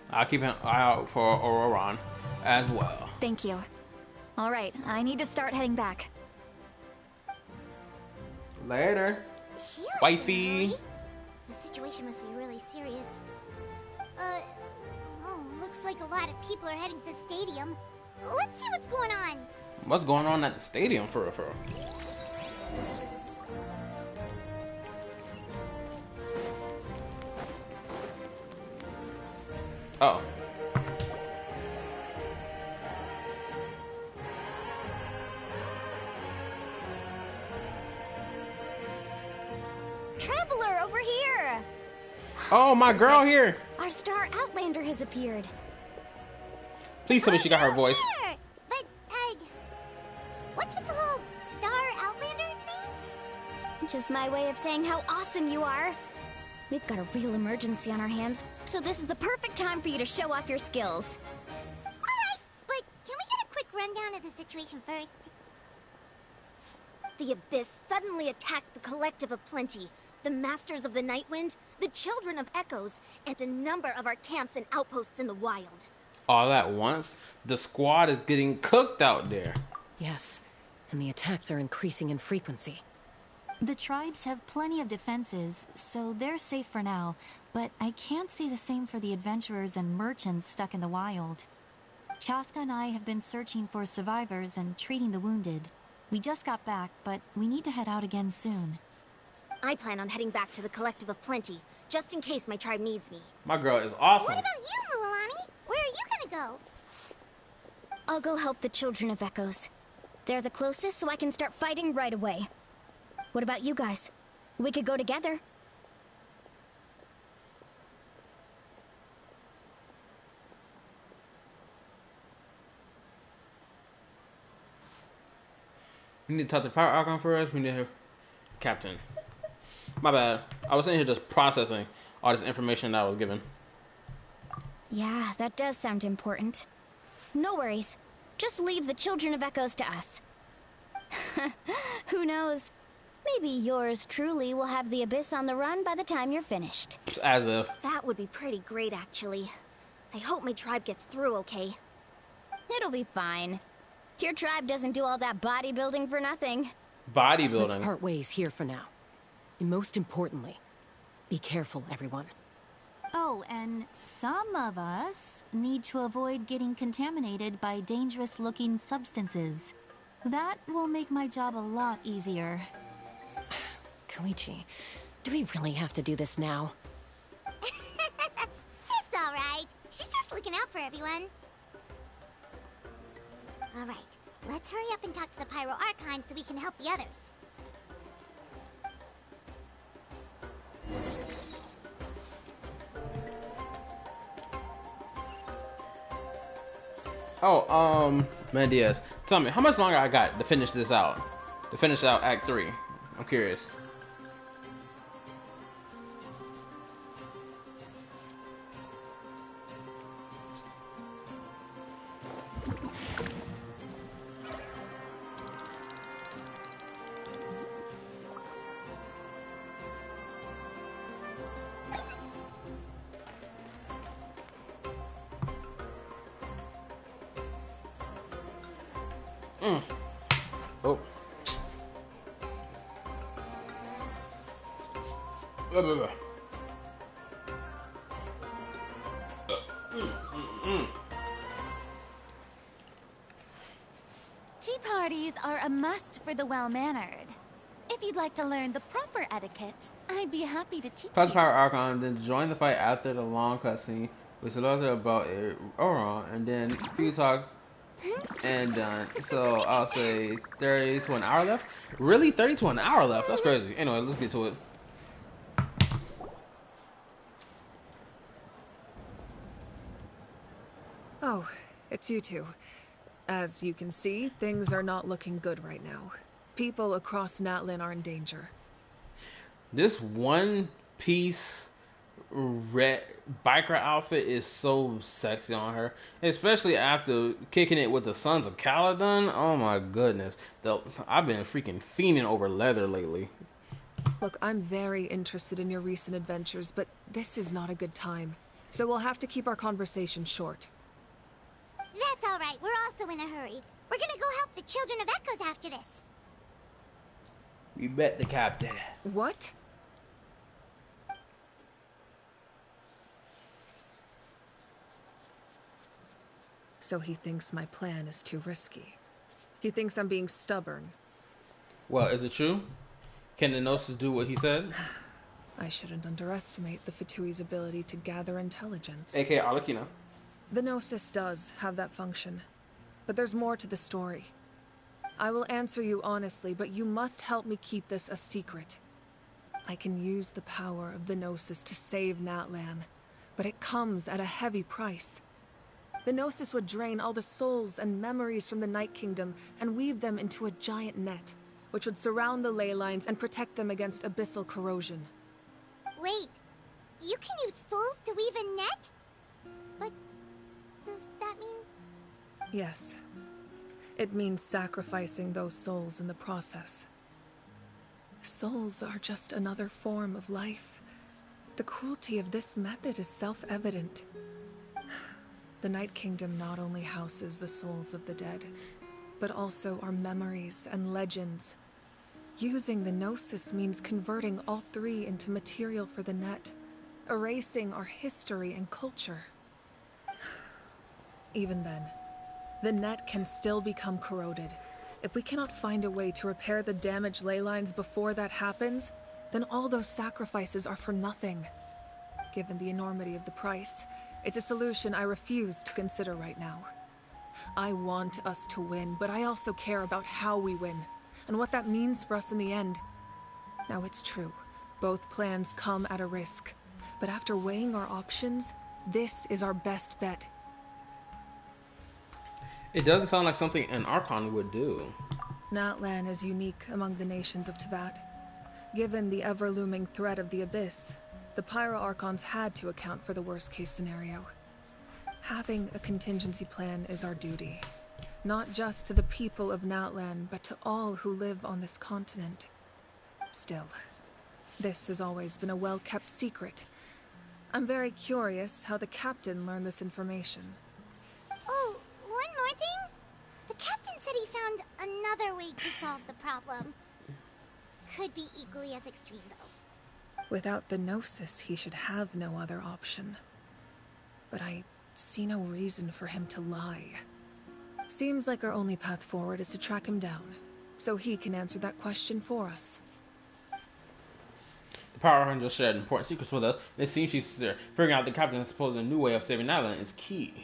I'll keep an eye out for Auron as well.
Thank you. All right, I need to start heading back.
Later,
Shield,
wifey.
The situation must be really serious. Looks like a lot of people are heading to the stadium. Let's see what's going on.
What's going on at the stadium for real? Oh.
Traveler, over here!
Oh, my girl here.
Our star Outlander has appeared.
Please tell me she got her voice.
Here. But, what's with the whole Star Outlander thing?
Just my way of saying how awesome you are. We've got a real emergency on our hands, so this is the perfect time for you to show off your skills.
Alright, but can we get a quick rundown of the situation first?
The Abyss suddenly attacked the Collective of Plenty, the Masters of the Nightwind, the Children of Echoes, and a number of our camps and outposts in the wild.
All at once? The squad is getting cooked out there.
Yes, and the attacks are increasing in frequency.
The tribes have plenty of defenses, so they're safe for now, but I can't say the same for the adventurers and merchants stuck in the wild. Chaska and I have been searching for survivors and treating the wounded. We just got back, but we need to head out again soon.
I plan on heading back to the Collective of Plenty, just in case my tribe needs me.
My girl is awesome.
What about you, Mualani? Where are you gonna go?
I'll go help the Children of Echoes. They're the closest, so I can start fighting right away. What about you guys? We could go together.
We need to talk to Power Archon first. We need to have Captain. My bad. I was sitting here just processing all this information that I was given.
Yeah, that does sound important. No worries. Just leave the Children of Echoes to us. Who knows? Maybe yours truly will have the Abyss on the run by the time you're finished.
As if.
That would be pretty great, actually. I hope my tribe gets through okay.
It'll be fine. Your tribe doesn't do all that bodybuilding for nothing.
Bodybuilding.
Let's part ways here for now. And most importantly, be careful, everyone.
Oh, and some of us need to avoid getting contaminated by dangerous-looking substances. That will make my job a lot easier.
Koichi, do we really have to do this now?
It's alright. She's just looking out for everyone. Alright, let's hurry up and talk to the Pyro Archon so we can help the others.
Oh, Mandias, tell me, how much longer I got to finish this out? To finish out Act 3? I'm curious. Oh.
Tea parties are a must for the well-mannered. If you'd like to learn the proper etiquette, I'd be happy to teach
Touch
you.
Power Archon, then join the fight after the long cutscene with Salota about Auron, and then few talks and done. So I'll say 30 to an hour left. Really? 30 to an hour left? That's crazy. Anyway, let's get to it.
Oh, it's you two. As you can see, things are not looking good right now. People across Natlin are in danger.
This one piece red biker outfit is so sexy on her, especially after kicking it with the Sons of Caledon. Oh my goodness, I've been freaking fiending over leather lately.
Look, I'm very interested in your recent adventures, but this is not a good time. So we'll have to keep our conversation short.
That's alright, we're also in a hurry. We're gonna go help the Children of Echoes after this.
We bet the captain.
What? So he thinks my plan is too risky. He thinks I'm being stubborn.
Well, is it true? Can the Gnosis do what he said?
I shouldn't underestimate the Fatui's ability to gather intelligence.
A.K.A. Arlecchino.
The Gnosis does have that function. But there's more to the story. I will answer you honestly, but you must help me keep this a secret. I can use the power of the Gnosis to save Natlan, but it comes at a heavy price. The Gnosis would drain all the souls and memories from the Night Kingdom and weave them into a giant net, which would surround the ley lines and protect them against abyssal corrosion.
Wait, you can use souls to weave a net? But does that mean...
Yes. It means sacrificing those souls in the process. Souls are just another form of life. The cruelty of this method is self-evident. The Night Kingdom not only houses the souls of the dead, but also our memories and legends. Using the Gnosis means converting all three into material for the net, erasing our history and culture. Even then, the net can still become corroded. If we cannot find a way to repair the damaged ley lines before that happens, then all those sacrifices are for nothing. Given the enormity of the price, it's a solution I refuse to consider right now. I want us to win, but I also care about how we win, and what that means for us in the end. Now it's true, both plans come at a risk, but after weighing our options, this is our best bet.
It doesn't sound like something an Archon would do.
Natlan is unique among the nations of Teyvat. Given the ever-looming threat of the Abyss, the Pyro Archons had to account for the worst-case scenario. Having a contingency plan is our duty, not just to the people of Natlan, but to all who live on this continent. Still, this has always been a well-kept secret. I'm very curious how the captain learned this information.
Oh, one more thing? The captain said he found another way to solve the problem. Could be equally as extreme, though.
Without the Gnosis, he should have no other option. But I see no reason for him to lie. Seems like our only path forward is to track him down, so he can answer that question for us.
The Power Archon just shared important secrets with us, and it seems she's sincere. Figuring out the captain's supposed new way of saving Natlan is key.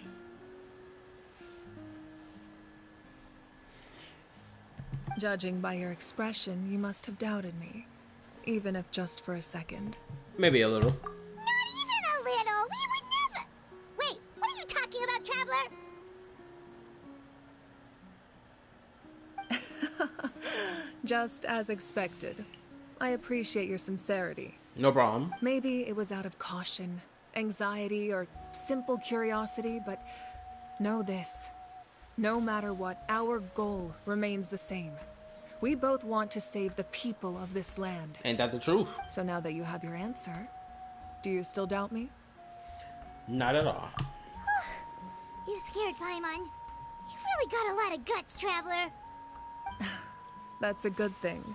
Judging by your expression, you must have doubted me. Even if just for a second.
Maybe a little.
Not even a little! We would never... Wait, what are you talking about, Traveler?
Just as expected. I appreciate your sincerity.
No problem.
Maybe it was out of caution, anxiety, or simple curiosity, but know this. No matter what, our goal remains the same. We both want to save the people of this land.
Ain't that the truth?
So now that you have your answer, do you still doubt me?
Not at all.
You scared Paimon. You've really got a lot of guts, Traveler.
That's a good thing.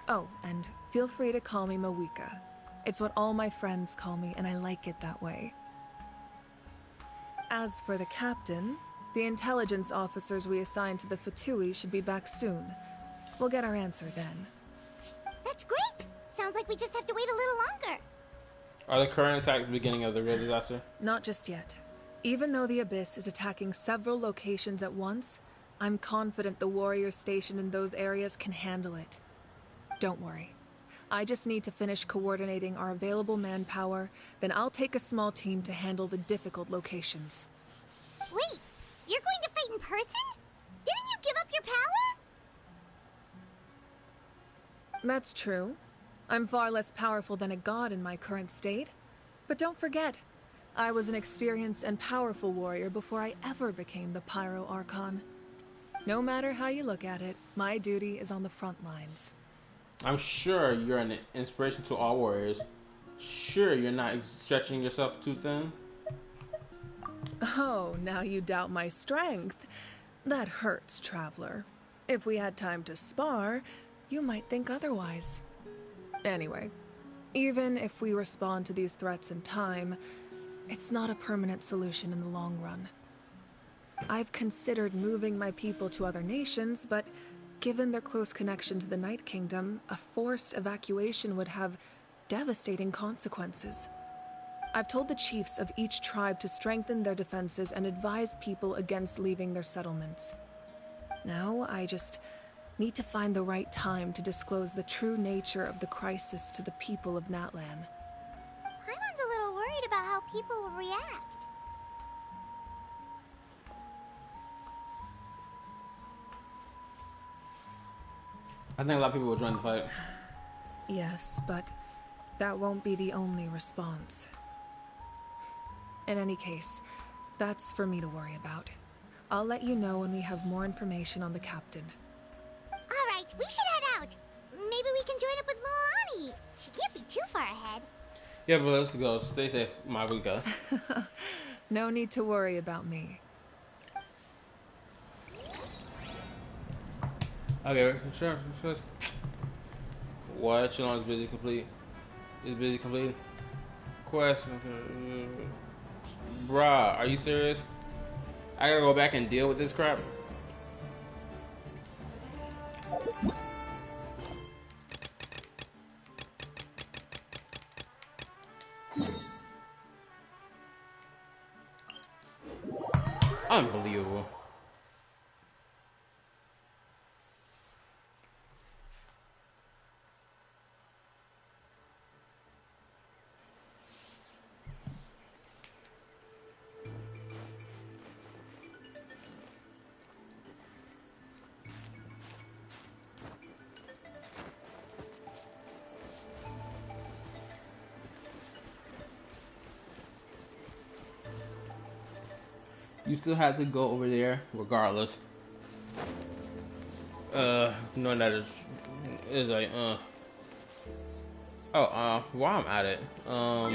Oh, and feel free to call me Mawika. It's what all my friends call me, and I like it that way. As for the captain, the intelligence officers we assigned to the Fatui should be back soon. We'll get our answer then.
That's great! Sounds like we just have to wait a little longer.
Are the current attacks the beginning of the real disaster?
Not just yet. Even though the Abyss is attacking several locations at once, I'm confident the warriors stationed in those areas can handle it. Don't worry. I just need to finish coordinating our available manpower, then I'll take a small team to handle the difficult locations.
Wait! You're going to fight in person? Didn't you give up your power?
That's true. I'm far less powerful than a god in my current state. But don't forget, I was an experienced and powerful warrior before I ever became the Pyro Archon. No matter how you look at it, my duty is on the front lines.
I'm sure you're an inspiration to all warriors. Sure you're not stretching yourself too thin?
Oh, now you doubt my strength. That hurts, Traveler. If we had time to spar, you might think otherwise. Anyway, even if we respond to these threats in time, it's not a permanent solution in the long run. I've considered moving my people to other nations, but given their close connection to the Night Kingdom, a forced evacuation would have devastating consequences. I've told the chiefs of each tribe to strengthen their defenses and advise people against leaving their settlements. Now, I just need to find the right time to disclose the true nature of the crisis to the people of Natlan.
Paimon's a little worried about how people will react.
I think a lot of people will join the fight.
Yes, but that won't be the only response. In any case, that's for me to worry about. I'll let you know when we have more information on the captain.
Alright, we should head out. Maybe we can join up with Moani. She can't be too far ahead.
Yeah, but let's go. Stay safe, Mawika.
No need to worry about me.
Okay, sure. What? Shalom is busy complete. Is busy complete. Quest. Bruh, are you serious? I gotta go back and deal with this crap. Unbelievable. You still have to go over there regardless. No, that is like while I'm at it, I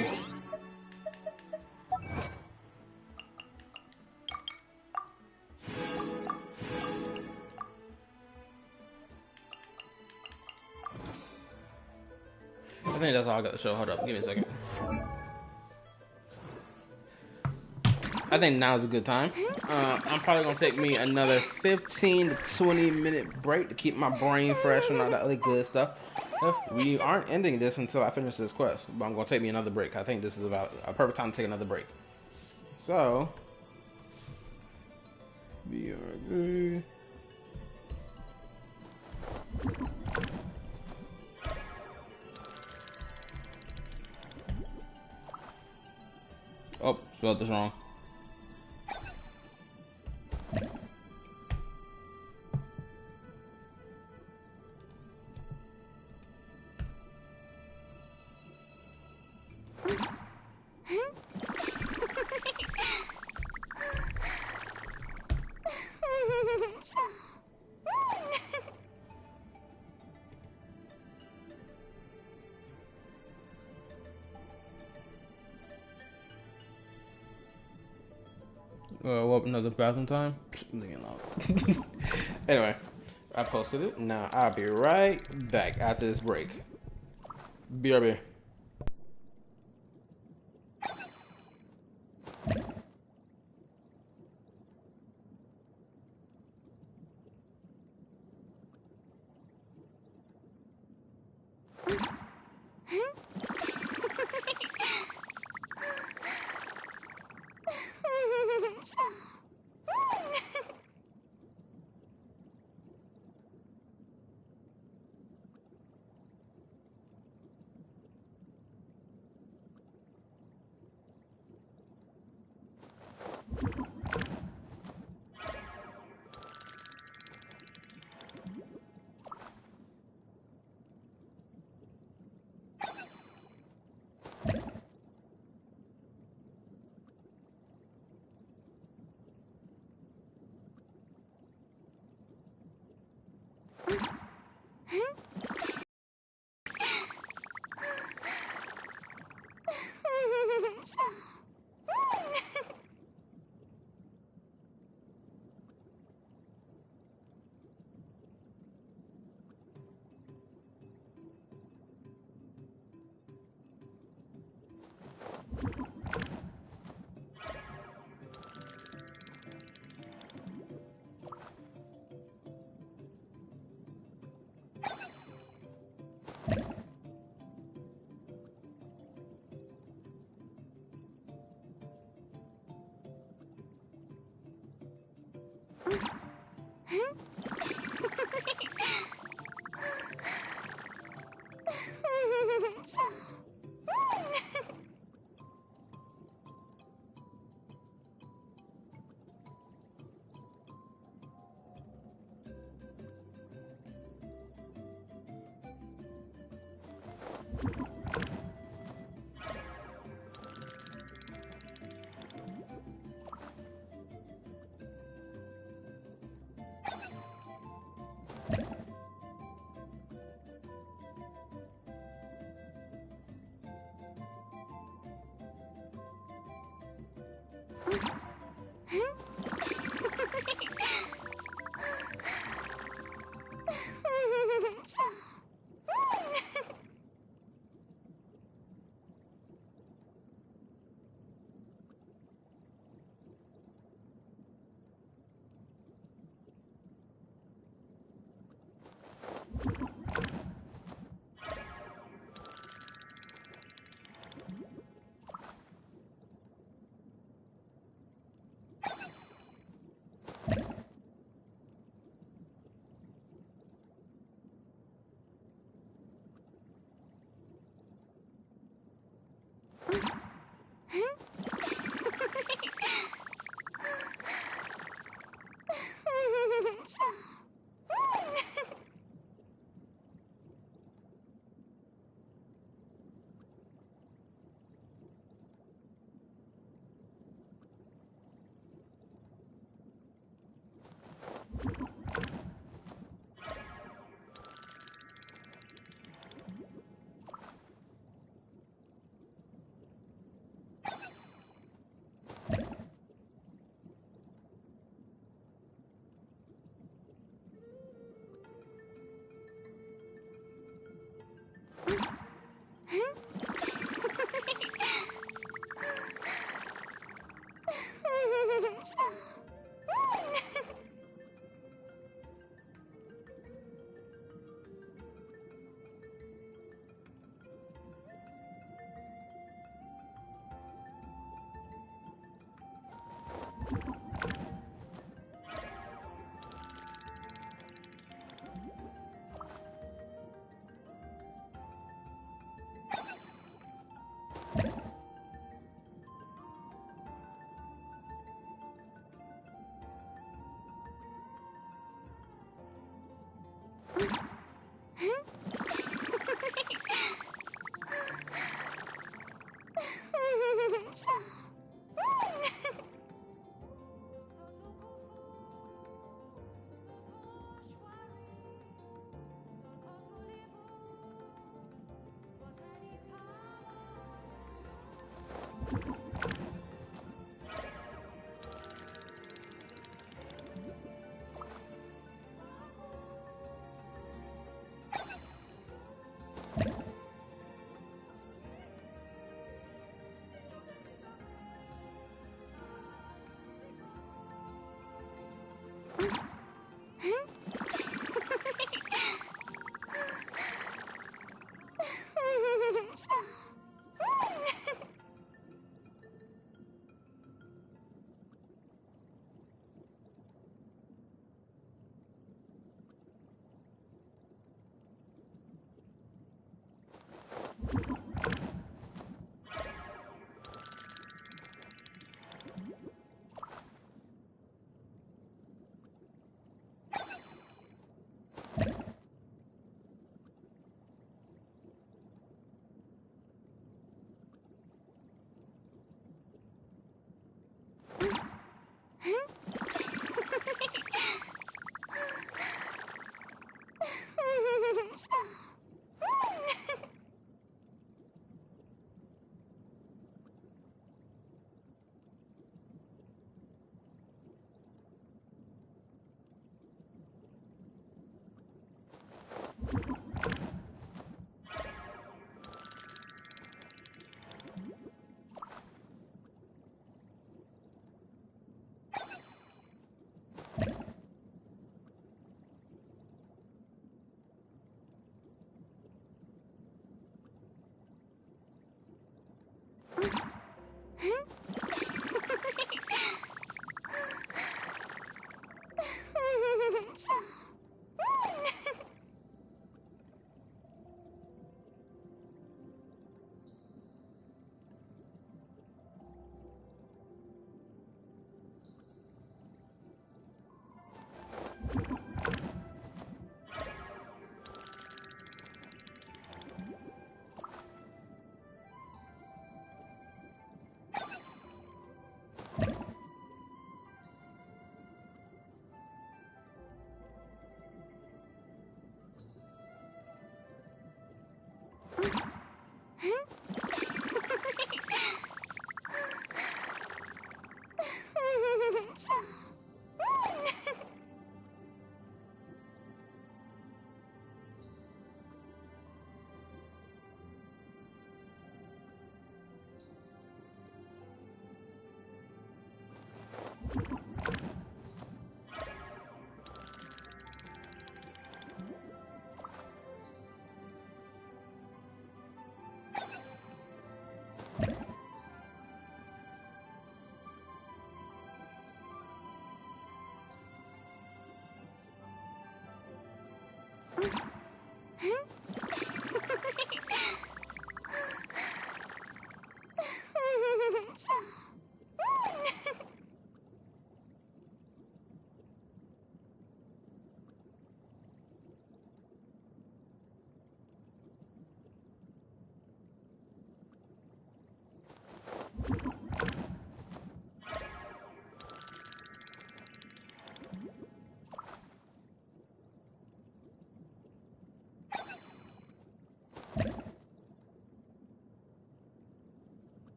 think that's all I got to show. Hold up, give me a second. I think now's a good time. I'm probably gonna take me another 15 to 20 minute break to keep my brain fresh and all that other good stuff. We aren't ending this until I finish this quest, but I'm gonna take me another break. I think this is about a perfect time to take another break. So, BRB. Oh, spelled this wrong. What, another bathroom time? Anyway, I posted it. Now I'll be right back after this break. BRB.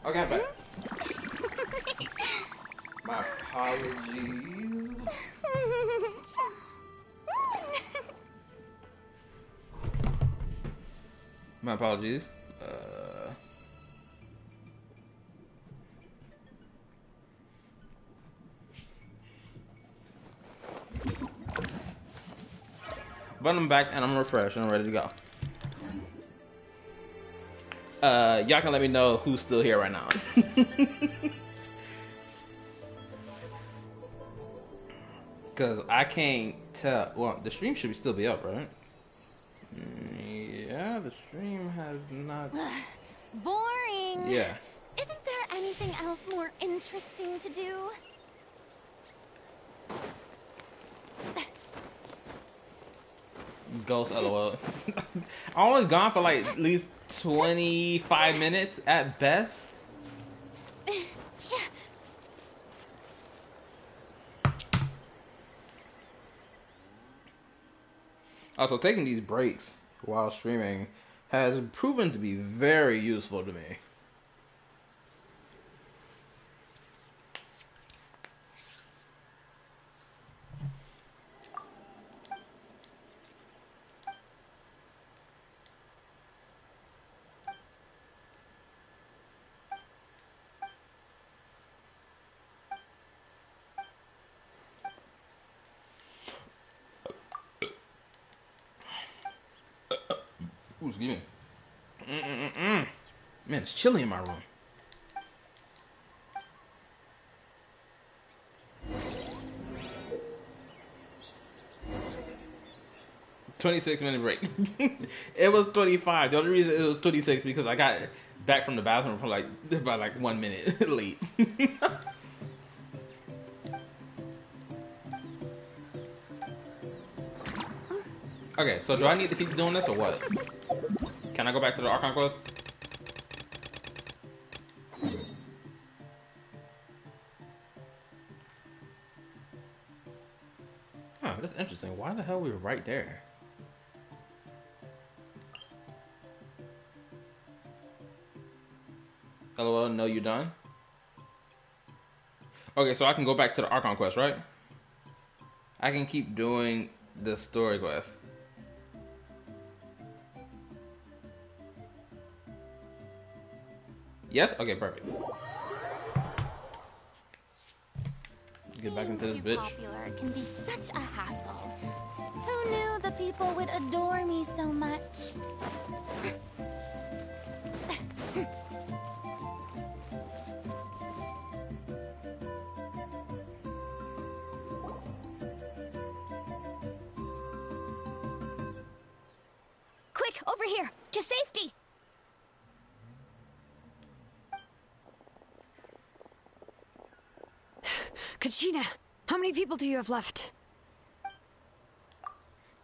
Okay, I'm back. My apologies. My apologies. But I'm back and I'm refreshed and I'm ready to go. Y'all can let me know who's still here right now. Cause I can't tell. Well, the stream should still be up, right? Yeah, the stream has not.
Boring.
Yeah.
Isn't there anything else more interesting to do?
Ghost LOL. I was gone for like at least 25 minutes at best. Also, taking these breaks while streaming has proven to be very useful to me. Ooh, excuse me. Man, it's chilly in my room. $26-minute break. It was 25. The only reason it was 26 because I got back from the bathroom for about 1 minute late. Okay, so do I need to keep doing this or what? Can I go back to the Archon quest? Huh, that's interesting. Why the hell we were right there? LOL, no, you done? Okay, so I can go back to the Archon quest, right? I can keep doing the story quest. Yes? Okay, perfect. Get back into this bitch.
Popular can be such a hassle. Who knew the people would adore me so much?
Quick, over here! To safety!
Kachina, how many people do you have left?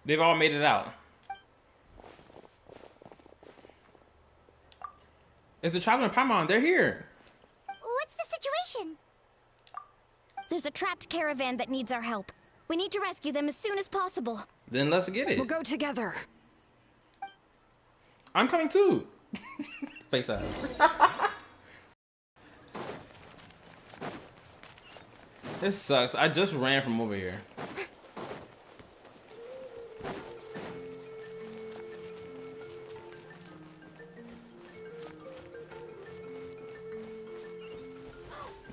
They've all made it out. It's the traveling Paimon. They're here.
What's the situation?
There's a trapped caravan that needs our help. We need to rescue them as soon as possible.
Then let's get it.
We'll go together.
I'm coming too. Face ass. This sucks. I just ran from over here.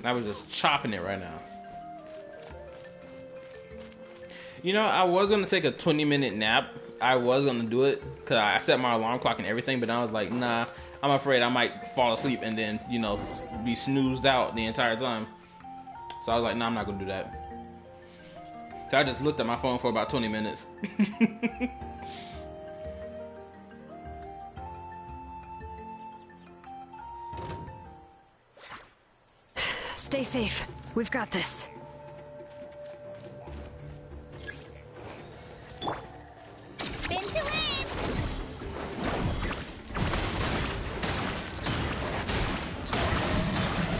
I was just chopping it right now. You know, I was going to take a 20-minute nap. I was going to do it because I set my alarm clock and everything, but I was like, nah, I'm afraid I might fall asleep and then, you know, be snoozed out the entire time. So I was like, nah, I'm not going to do that. So I just looked at my phone for about 20 minutes.
Stay safe. We've got this.
Spin to win!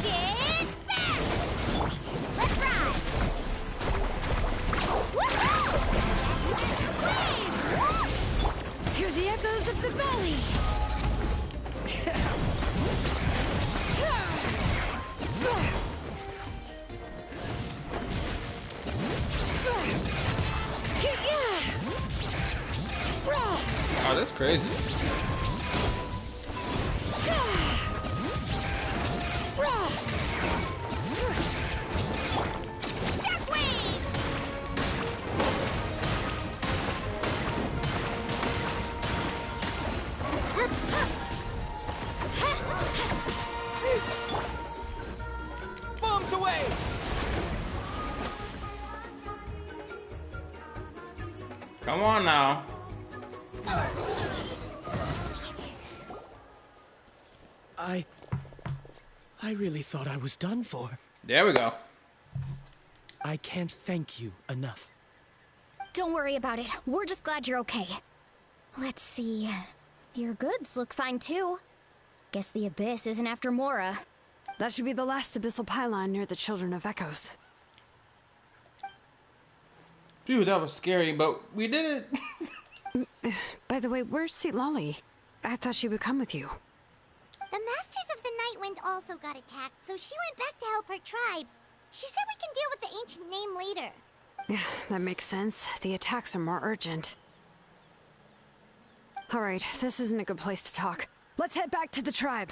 Get back! Let's ride! Woohoo!
Hear the echoes of the valley.
Oh, that's crazy.
Bombs away!
Come on now.
I really thought I was done for.
There we go.
I can't thank you enough.
Don't worry about it. We're just glad you're okay. Let's see. Your goods look fine too. Guess the Abyss isn't after Mora.
That should be the last abyssal pylon near the Children of Echoes.
Dude, that was scary, but we did it.
By the way, where's Lolly? I thought she would come with you.
The Masters of the Nightwind also got attacked, so she went back to help her tribe. She said we can deal with the ancient name later.
Yeah, that makes sense. The attacks are more urgent. Alright, this isn't a good place to talk. Let's head back to the tribe.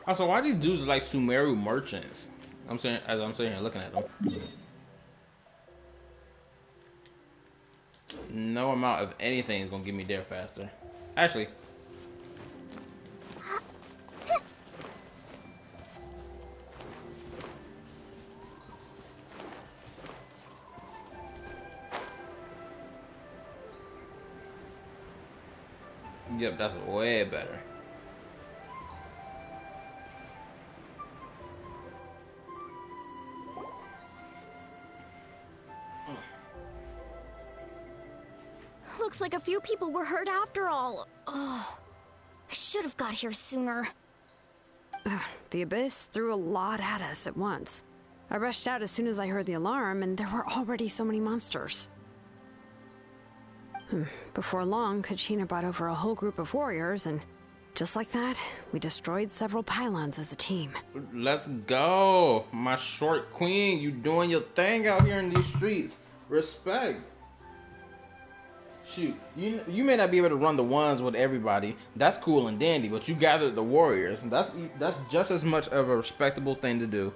Also, why are these dudes like Sumeru merchants? I'm sitting here looking at them. No amount of anything is gonna get me there faster. Actually. Yep, that's way better.
Looks like a few people were hurt after all. Oh, I should have got here sooner.
The Abyss threw a lot at us at once. I rushed out as soon as I heard the alarm, and there were already so many monsters. Before long, Kachina brought over a whole group of warriors, and just like that, we destroyed several pylons as a team.
Let's go! My short queen, you doing your thing out here in these streets. Respect. Shoot, you may not be able to run the ones with everybody. That's cool and dandy, but you gathered the warriors. That's just as much of a respectable thing to do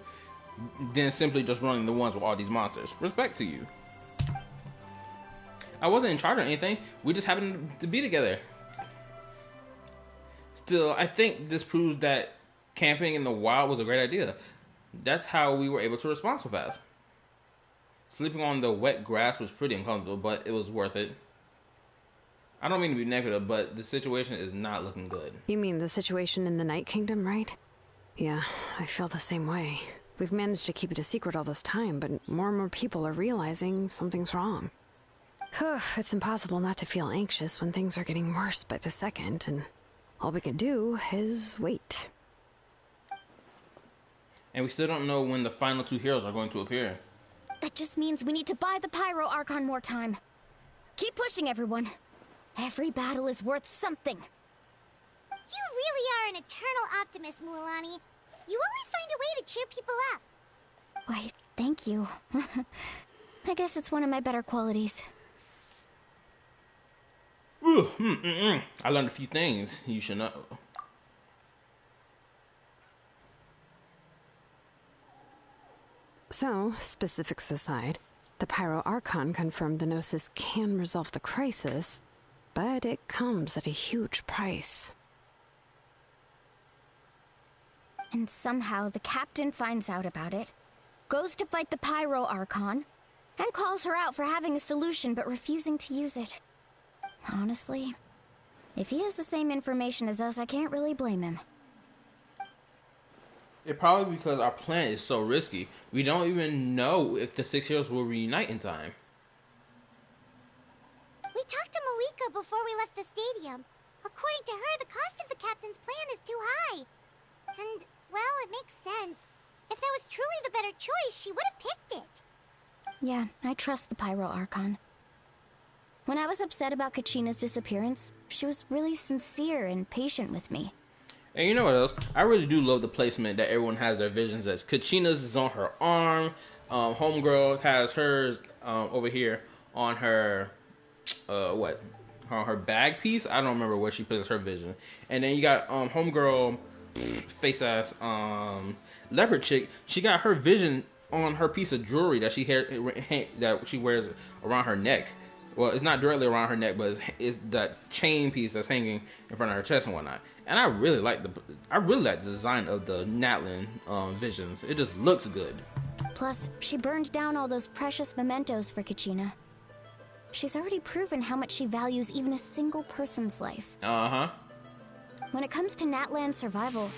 than simply just running the ones with all these monsters. Respect to you. I wasn't in charge of anything. We just happened to be together. Still, I think this proves that camping in the wild was a great idea. That's how we were able to respond so fast. Sleeping on the wet grass was pretty uncomfortable, but it was worth it. I don't mean to be negative, but the situation is not looking good.
You mean the situation in the Night Kingdom, right? Yeah, I feel the same way. We've managed to keep it a secret all this time, but more and more people are realizing something's wrong. It's impossible not to feel anxious when things are getting worse by the second, and all we can do is wait.
And we still don't know when the final two heroes are going to appear.
That just means we need to buy the Pyro Archon more time. Keep pushing, everyone. Every battle is worth something.
You really are an eternal optimist, Mualani. You always find a way to cheer people up.
Why, thank you. I guess it's one of my better qualities.
I learned a few things you should know.
So, specifics aside, the Pyro Archon confirmed the Gnosis can resolve the crisis, but it comes at a huge price.
And somehow the captain finds out about it, goes to fight the Pyro Archon, and calls her out for having a solution but refusing to use it. Honestly, if he has the same information as us, I can't really blame him.
It probably because our plan is so risky. We don't even know if the 6 heroes will reunite in time.
We talked to Moika before we left the stadium. According to her, the cost of the captain's plan is too high. And, well, it makes sense. If that was truly the better choice, she would have picked it.
Yeah, I trust the Pyro Archon. When I was upset about Kachina's disappearance, she was really sincere and patient with me.
And you know what else? I really do love the placement that everyone has their visions as. Kachina's is on her arm. Homegirl has hers over here on her, what? On her bag piece. I don't remember where she puts her vision. And then you got homegirl, face ass leopard chick. She got her vision on her piece of jewelry that she wears around her neck. Well, it's not directly around her neck, but it's that chain piece that's hanging in front of her chest and whatnot. And I really like the design of the Natlan visions. It just looks good.
Plus, she burned down all those precious mementos for Kachina. She's already proven how much she values even a single person's life.
Uh-huh.
When it comes to Natlan's survival,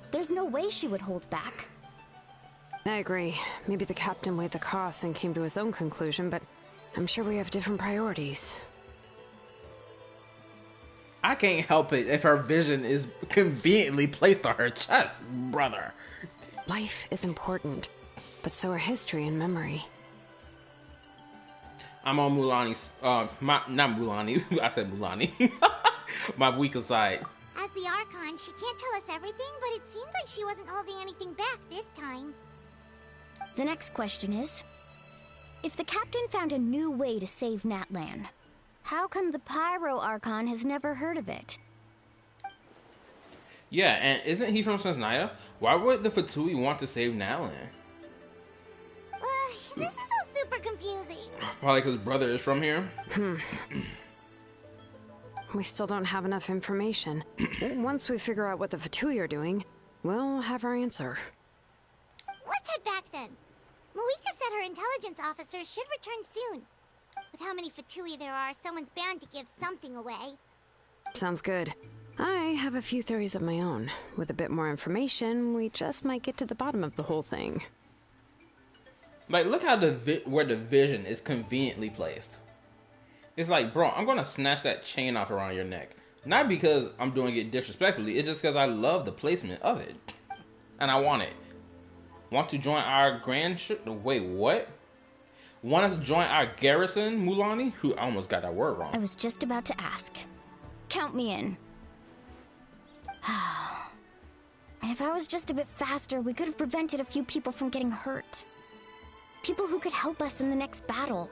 there's no way she would hold back.
I agree. Maybe the captain weighed the costs and came to his own conclusion, but I'm sure we have different priorities.
I can't help it if her vision is conveniently placed on her chest, brother.
Life is important, but so are history and memory.
I'm on Mulani's, not Mulani, I said Mulani. My weaker side.
As the Archon, she can't tell us everything, but it seems like she wasn't holding anything back this time.
The next question is, if the captain found a new way to save Natlan, how come the Pyro Archon has never heard of it?
Yeah, and isn't he from Sensnaya? Why would the Fatui want to save Natlan?
This is all super confusing.
Probably because brother is from here.
We still don't have enough information. Once we figure out what the Fatui are doing, we'll have our answer.
Let's head back then. Moika said her intelligence officers should return soon. With how many Fatui there are, someone's bound to give something away.
Sounds good. I have a few theories of my own. With a bit more information, we just might get to the bottom of the whole thing.
Like, look how where the vision is conveniently placed. It's like, bro, I'm gonna snatch that chain off around your neck. Not because I'm doing it disrespectfully, it's just because I love the placement of it. And I want it. Want to join our wait, what? Want us to join our garrison, Mulani? Who I almost got that word wrong.
I was just about to ask. Count me in. If I was just a bit faster, we could have prevented a few people from getting hurt. People who could help us in the next battle.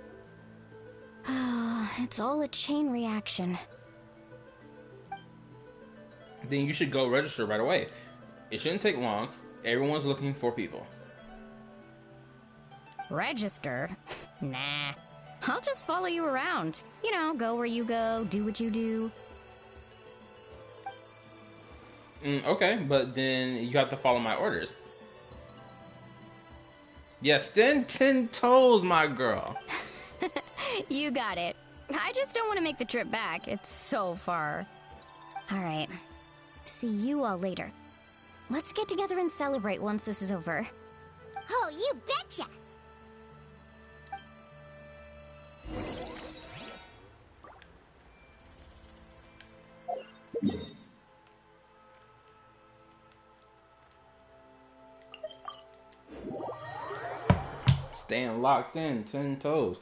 It's all a chain reaction.
Then you should go register right away. It shouldn't take long. Everyone's looking for people.
Registered? Nah. I'll just follow you around. You know, go where you go, do what you do.
Okay, but then you have to follow my orders. Yes, then 10 toes, my girl.
You got it. I just don't want to make the trip back. It's so far. All right. See you all later. Let's get together and celebrate once this is over.
Oh, you betcha!
Staying locked in, 10 toes.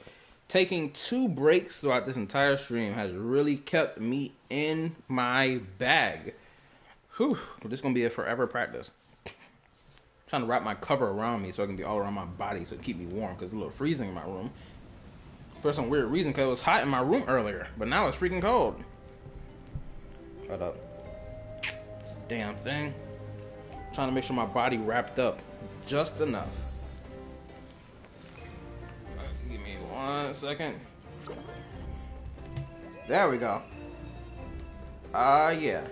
Taking 2 breaks throughout this entire stream has really kept me in my bag. Whew, this is going to be a forever practice. Trying to wrap my cover around me so I can be all around my body so it keep me warm because it's a little freezing in my room. For some weird reason, because it was hot in my room earlier, but now it's freaking cold. Shut up. It's a damn thing. Trying to make sure my body wrapped up just enough. Give me 1 second. There we go. Yeah.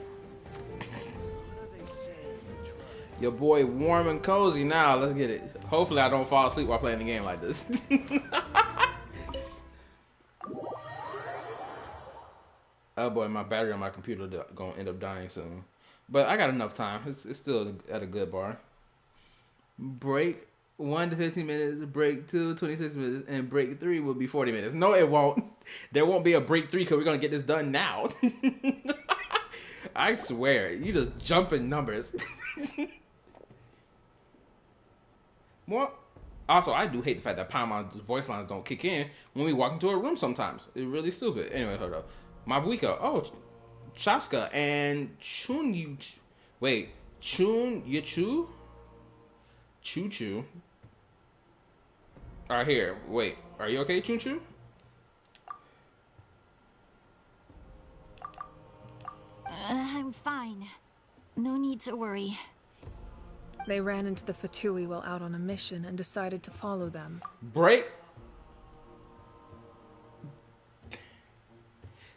Your boy warm and cozy now. Let's get it. Hopefully I don't fall asleep while playing the game like this. Oh boy, my battery on my computer gonna end up dying soon. But I got enough time. It's still at a good bar. Break 1 to 15 minutes, break 2, 26 minutes, and break 3 will be 40 minutes. No, it won't. There won't be a break 3 because we're gonna get this done now. I swear, you just jumping numbers. Well, also, I do hate the fact that Paimon's voice lines don't kick in when we walk into a room sometimes. It's really stupid. Anyway, hold up. Mabuika. Oh, Chaska and Chun Yu. Wait, Chun Yichu? Choo Choo. Alright, here. Wait, are you okay, Chun Choo?
I'm fine. No need to worry.
They ran into the Fatui while out on a mission and decided to follow them.
Break.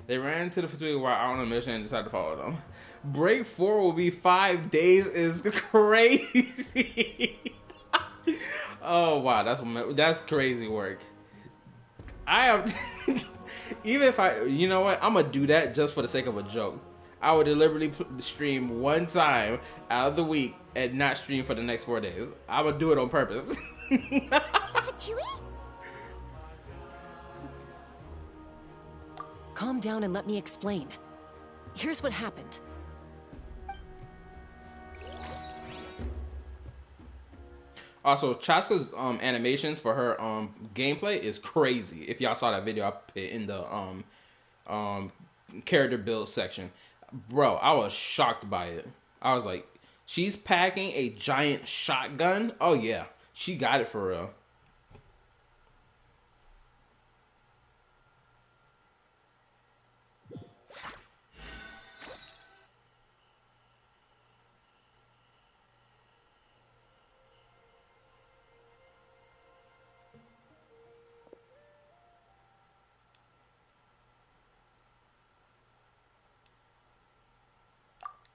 They ran into the Fatui while out on a mission and decided to follow them. Break 4 will be 5 days is crazy. Oh wow, that's crazy work. I am even if you know what, I'm gonna do that just for the sake of a joke. I would deliberately stream one time out of the week and not stream for the next 4 days. I would do it on purpose.
The Fatui?
Calm down and let me explain. Here's what happened.
Also, Chaska's animations for her gameplay is crazy. If y'all saw that video I put in the character build section. Bro, I was shocked by it. I was like, she's packing a giant shotgun? Oh yeah, she got it for real.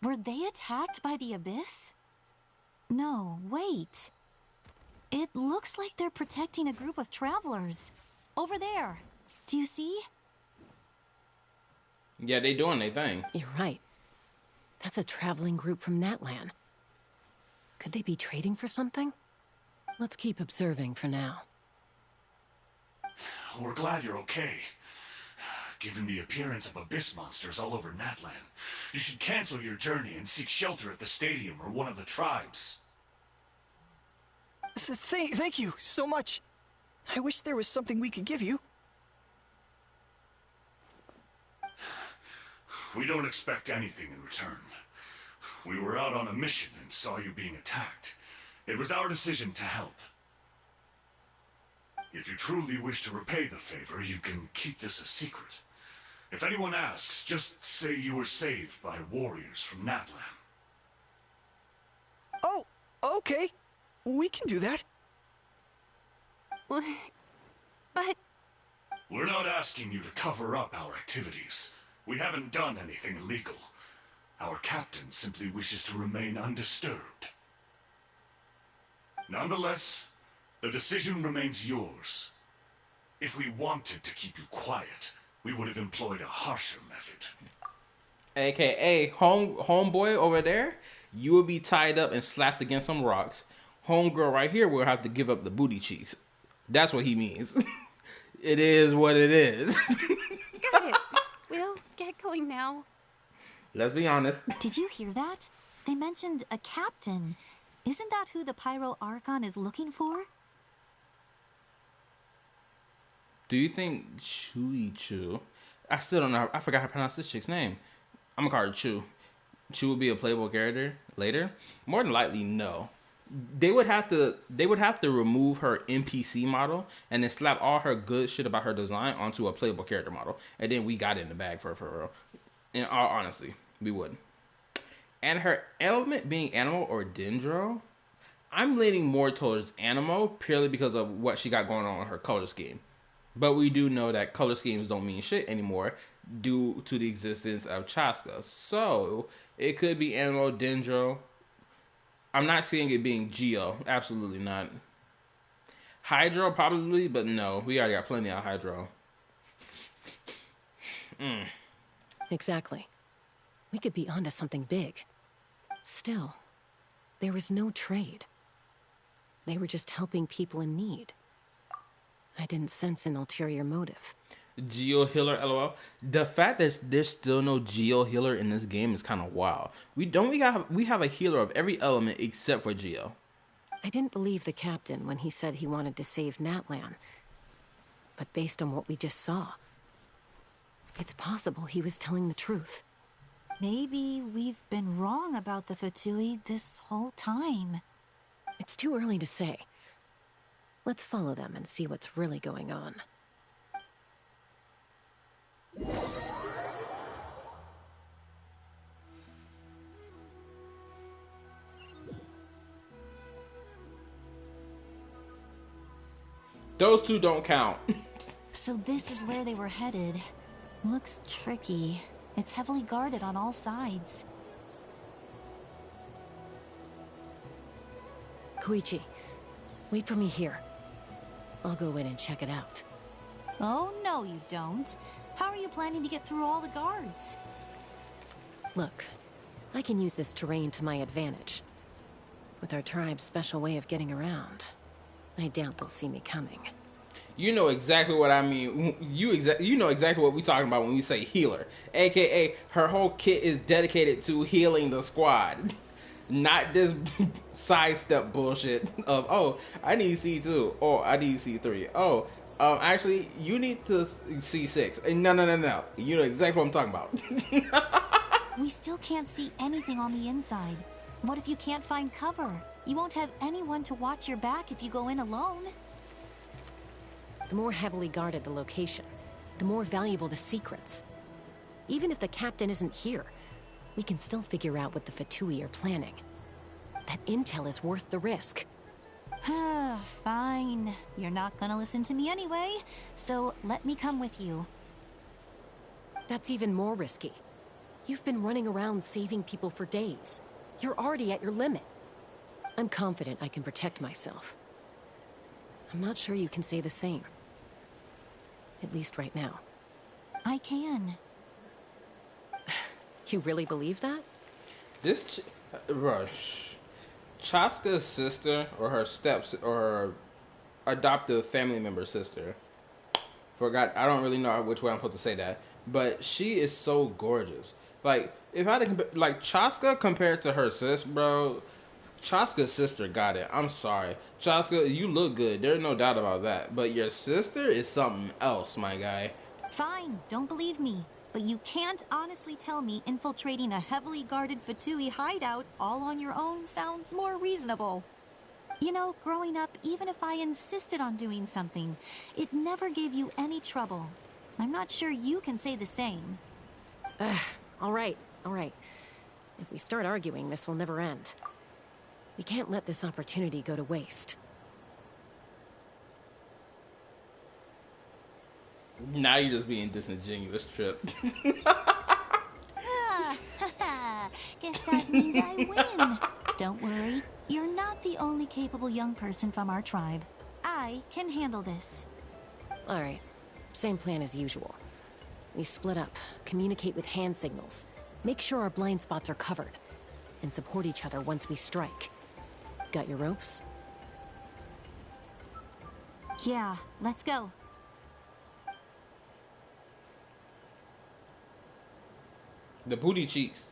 Were they attacked by the Abyss? No, wait. It looks like they're protecting a group of travelers. Over there. Do you see?
Yeah, they doing their thing.
You're right. That's a traveling group from Natlan. Could they be trading for something? Let's keep observing for now.
We're glad you're okay. Given the appearance of abyss monsters all over Natlan, you should cancel your journey and seek shelter at the stadium or one of the tribes.
Thank you so much. I wish there was something we could give you.
We don't expect anything in return. We were out on a mission and saw you being attacked. It was our decision to help. If you truly wish to repay the favor, you can keep this a secret. If anyone asks, just say you were saved by warriors from Natlan.
Oh, okay. We can do that.
But...
We're not asking you to cover up our activities. We haven't done anything illegal. Our captain simply wishes to remain undisturbed. Nonetheless, the decision remains yours. If we wanted to keep you quiet, we would have employed a harsher method.
AKA, homeboy over there, you will be tied up and slapped against some rocks. Homegirl right here will have to give up the booty cheeks. That's what he means. It is what it is.
Got it. We'll get going now.
Let's be honest.
Did you hear that? They mentioned a captain. Isn't that who the Pyro Archon is looking for?
Do you think Chu? I still don't know. I forgot how to pronounce this chick's name. I'm gonna call her Chu. Chu will be a playable character later. More than likely, no. They would have to remove her NPC model and then slap all her good shit about her design onto a playable character model, and then we got it in the bag for real. In all honesty, we would. And her element being animal or dendro, I'm leaning more towards animal purely because of what she got going on with her color scheme. But we do know that color schemes don't mean shit anymore due to the existence of Chaska. So it could be animal, dendro. I'm not seeing it being Geo. Absolutely not. Hydro probably, but no. We already got plenty of Hydro.
Exactly. We could be onto something big. Still, there was no trade. They were just helping people in need. I didn't sense an ulterior motive.
Geo healer, lol. The fact that there's still no Geo healer in this game is kind of wild. We have a healer of every element except for Geo.
I didn't believe the captain when he said he wanted to save Natlan. But based on what we just saw, it's possible he was telling the truth.
Maybe we've been wrong about the Fatui this whole time.
It's too early to say. Let's follow them and see what's really going on.
Those two don't count.
So this is where they were headed. Looks tricky. It's heavily guarded on all sides.
Koichi, wait for me here. I'll go in and check it out.
Oh, no you don't. How are you planning to get through all the guards?
Look, I can use this terrain to my advantage. With our tribe's special way of getting around, I doubt they'll see me coming.
You know exactly what I mean. You know exactly what we talking about when we say healer. AKA, her whole kit is dedicated to healing the squad. Not this sidestep bullshit of, oh, I need C2. Oh, I need C3. Oh, actually, you need to C6. No. You know exactly what I'm talking about.
We still can't see anything on the inside. What if you can't find cover? You won't have anyone to watch your back if you go in alone.
The more heavily guarded the location, the more valuable the secrets. Even if the captain isn't here, we can still figure out what the Fatui are planning. That intel is worth the risk.
Fine. You're not gonna listen to me anyway, so let me come with you.
That's even more risky. You've been running around saving people for days. You're already at your limit. I'm confident I can protect myself. I'm not sure you can say the same. At least right now.
I can.
You really believe that?
This Chaska's sister, or her or her adoptive family member sister. Forgot. I don't really know which way I'm supposed to say that, but she is so gorgeous. Like, if I had to like Chaska compared to her sis, bro, Chaska's sister got it. I'm sorry, Chaska, you look good. There's no doubt about that. But your sister is something else, my guy.
Fine, don't believe me. But you can't honestly tell me infiltrating a heavily guarded Fatui hideout all on your own sounds more reasonable. You know, growing up, even if I insisted on doing something, it never gave you any trouble. I'm not sure you can say the same.
All right. If we start arguing, this will never end. We can't let this opportunity go to waste.
Now you're just being disingenuous, Trip.
Guess that means I win. Don't worry, you're not the only capable young person from our tribe. I can handle this.
All right, same plan as usual. We split up, communicate with hand signals, make sure our blind spots are covered, and support each other once we strike. Got your ropes?
Yeah, let's go.
The booty cheeks.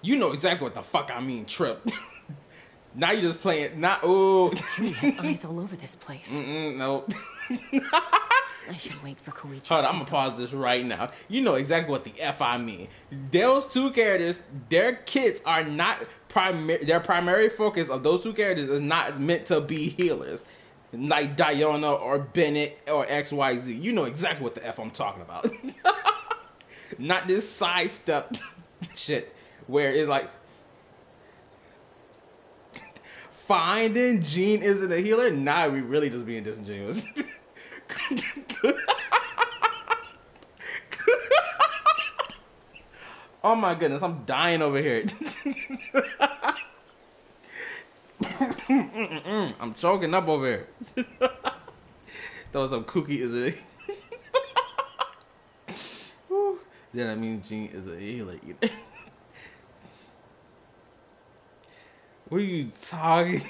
You know exactly what the fuck I mean, Trip. Now you're just playing. Not oh.
You have eyes all over this place.
No.
I should wait for Koichi.
Hold on, I'm gonna pause this right now. You know exactly what the F I mean. Those two characters, their kits are not their primary focus of those two characters is not meant to be healers. Like Diana or Bennett or XYZ. You know exactly what the F I'm talking about. Not this sidestep shit where it's like finding Jean isn't a healer. Nah, we really just being disingenuous. Oh my goodness, I'm dying over here. I'm choking up over here. Throw some cookie is a then I mean Jean is a healer either. What are you talking?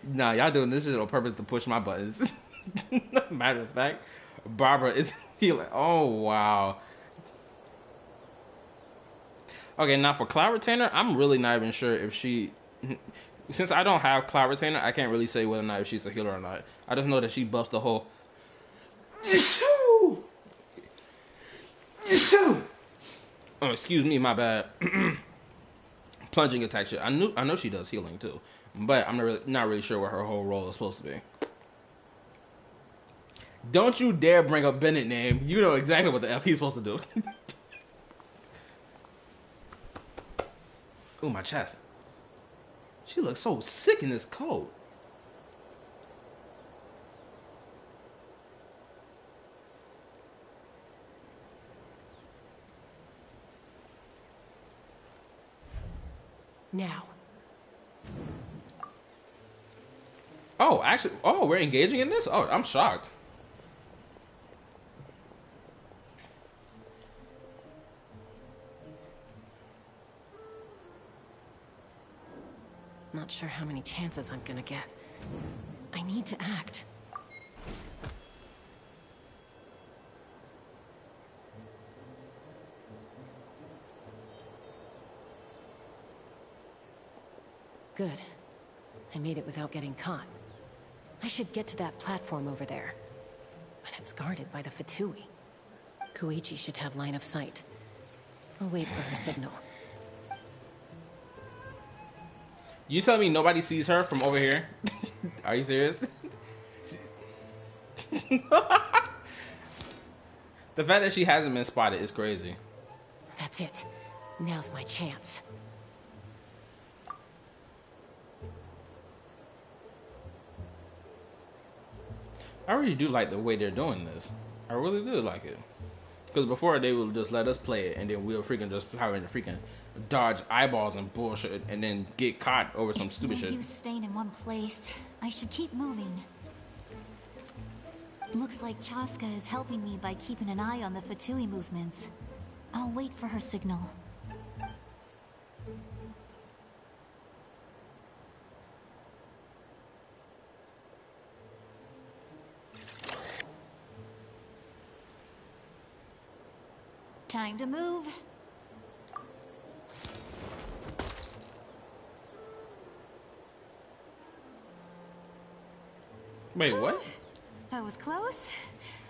Nah, y'all doing this shit on purpose to push my buttons. Matter of fact, Barbara is healing. Oh wow. Okay, now for Cloud Retainer, I'm really not even sure if she... Since I don't have Cloud Retainer, I can't really say whether or not if she's a healer or not. I just know that she buffs the whole... Oh, excuse me, my bad. Plunging attack shit. I know she does healing too. But I'm not really sure what her whole role is supposed to be. Don't you dare bring up Bennett name. You know exactly what the F he's supposed to do. Ooh, my chest. She looks so sick in this coat.
Now.
Oh, actually, oh, we're engaging in this? Oh, I'm shocked.
Not sure how many chances I'm gonna get. I need to act. Good. I made it without getting caught. I should get to that platform over there. But it's guarded by the Fatui. Koichi should have line of sight. I'll wait for her signal.
You tell me nobody sees her from over here? Are you serious? The fact that she hasn't been spotted is crazy.
That's it. Now's my chance.
I really do like the way they're doing this. I really do like it. Because before they would just let us play it and then we'll freaking just having to freaking dodge eyeballs and bullshit and then get caught over some stupid shit.
You staying in one place. I should keep moving. Looks like Chaska is helping me by keeping an eye on the Fatui movements. I'll wait for her signal. Time to move.
Wait, what?
That was close.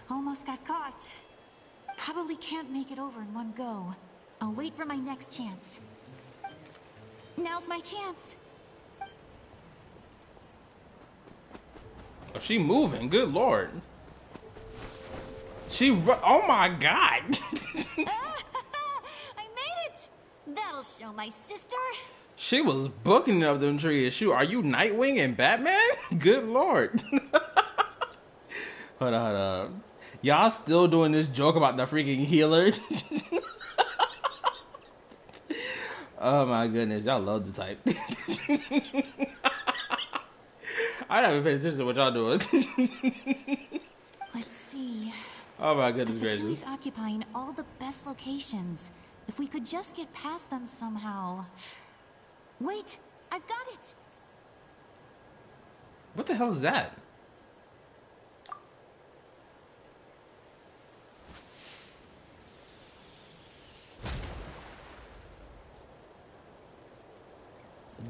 Almost got caught. Probably can't make it over in one go. I'll wait for my next chance. Now's my chance.
Oh, she moving. Good lord. Oh my god.
I made it. That'll show my sister.
She was booking up them trees. Shoot, are you Nightwing and Batman? Good lord. Hold on. Y'all still doing this joke about the freaking healer? Oh my goodness, y'all love the type. I don't even pay attention to what y'all doing.
Let's see.
Oh my goodness
the
gracious.
Fatui's occupying all the best locations. If we could just get past them somehow. Wait, I've got it.
What the hell is that?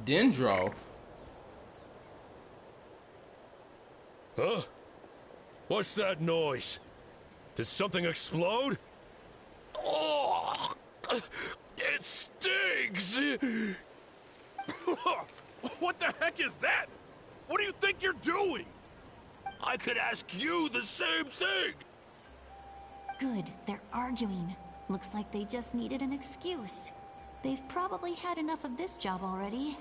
Dendro.
Huh? What's that noise? Did something explode? Oh, it stinks!
What the heck is that? What do you think you're doing?
I could ask you the same thing!
Good, they're arguing. Looks like they just needed an excuse. They've probably had enough of this job already.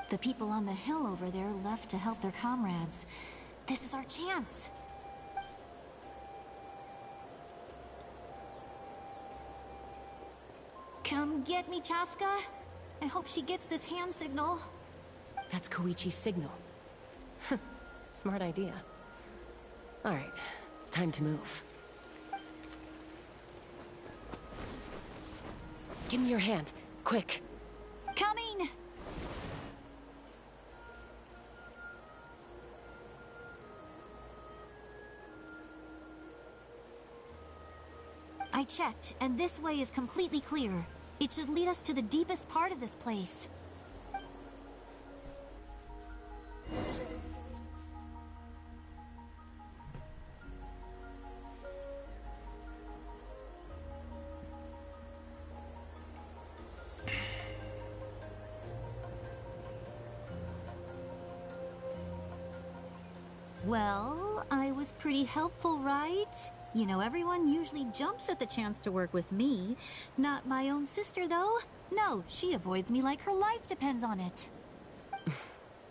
The people on the hill over there left to help their comrades. This is our chance. Come get me, Chaska. I hope she gets this hand signal.
That's Koichi's signal. Smart idea. Alright, time to move. Give me your hand, quick.
Coming! I checked, and this way is completely clear. It should lead us to the deepest part of this place. Well, I was pretty helpful, right? You know, everyone usually jumps at the chance to work with me. Not my own sister, though. No, she avoids me like her life depends on it.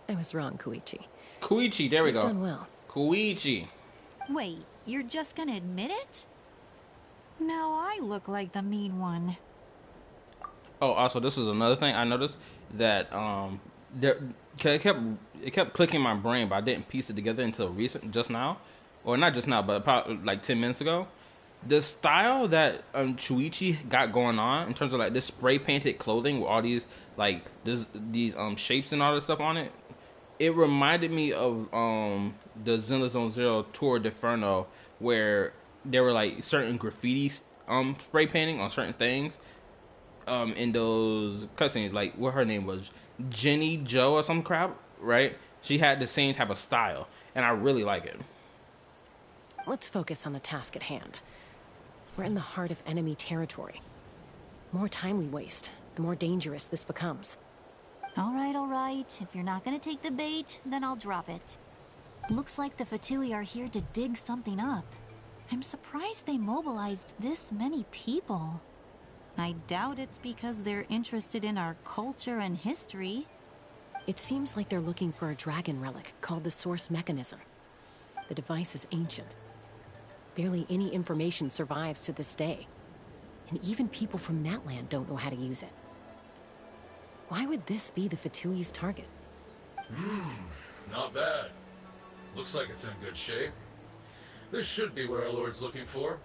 I was wrong, Koichi.
Koichi, there we go.
You've done well.
Koichi.
Wait, you're just gonna admit it? Now I look like the mean one.
Oh, also, this is another thing I noticed that it kept clicking in my brain, but I didn't piece it together until just now, or not just now, but probably like 10 minutes ago. The style that Shuichi got going on in terms of like this spray painted clothing with all these like these shapes and all this stuff on it, it reminded me of the Zenless Zone Zero Tour d'Inferno, where there were like certain graffiti spray painting on certain things in those cutscenes, like what her name was, Jenny Joe or some crap, right? She had the same type of style, and I really like it.
Let's focus on the task at hand. We're in the heart of enemy territory. The more time we waste, the more dangerous this becomes.
All right. If you're not gonna take the bait, then I'll drop it. Looks like the Fatui are here to dig something up. I'm surprised they mobilized this many people. I doubt it's because they're interested in our culture and history.
It seems like they're looking for a dragon relic called the Source Mechanism. The device is ancient. Barely any information survives to this day. And even people from Natlan don't know how to use it. Why would this be the Fatui's target?
Not bad. Looks like it's in good shape. This should be where our Lord's looking for.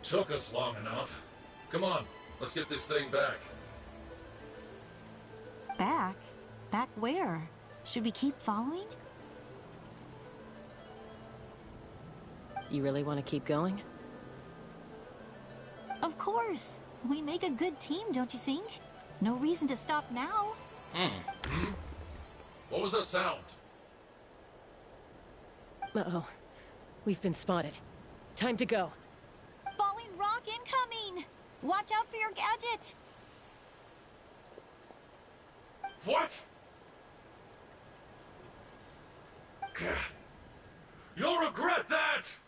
Took us long enough. Come on, let's get this thing back.
Back? Back where? Should we keep following?
You really want to keep going?
Of course. We make a good team, don't you think? No reason to stop now.
What was that sound?
Uh-oh. We've been spotted. Time to go.
Falling rock incoming! Watch out for your gadget!
What? You'll regret that!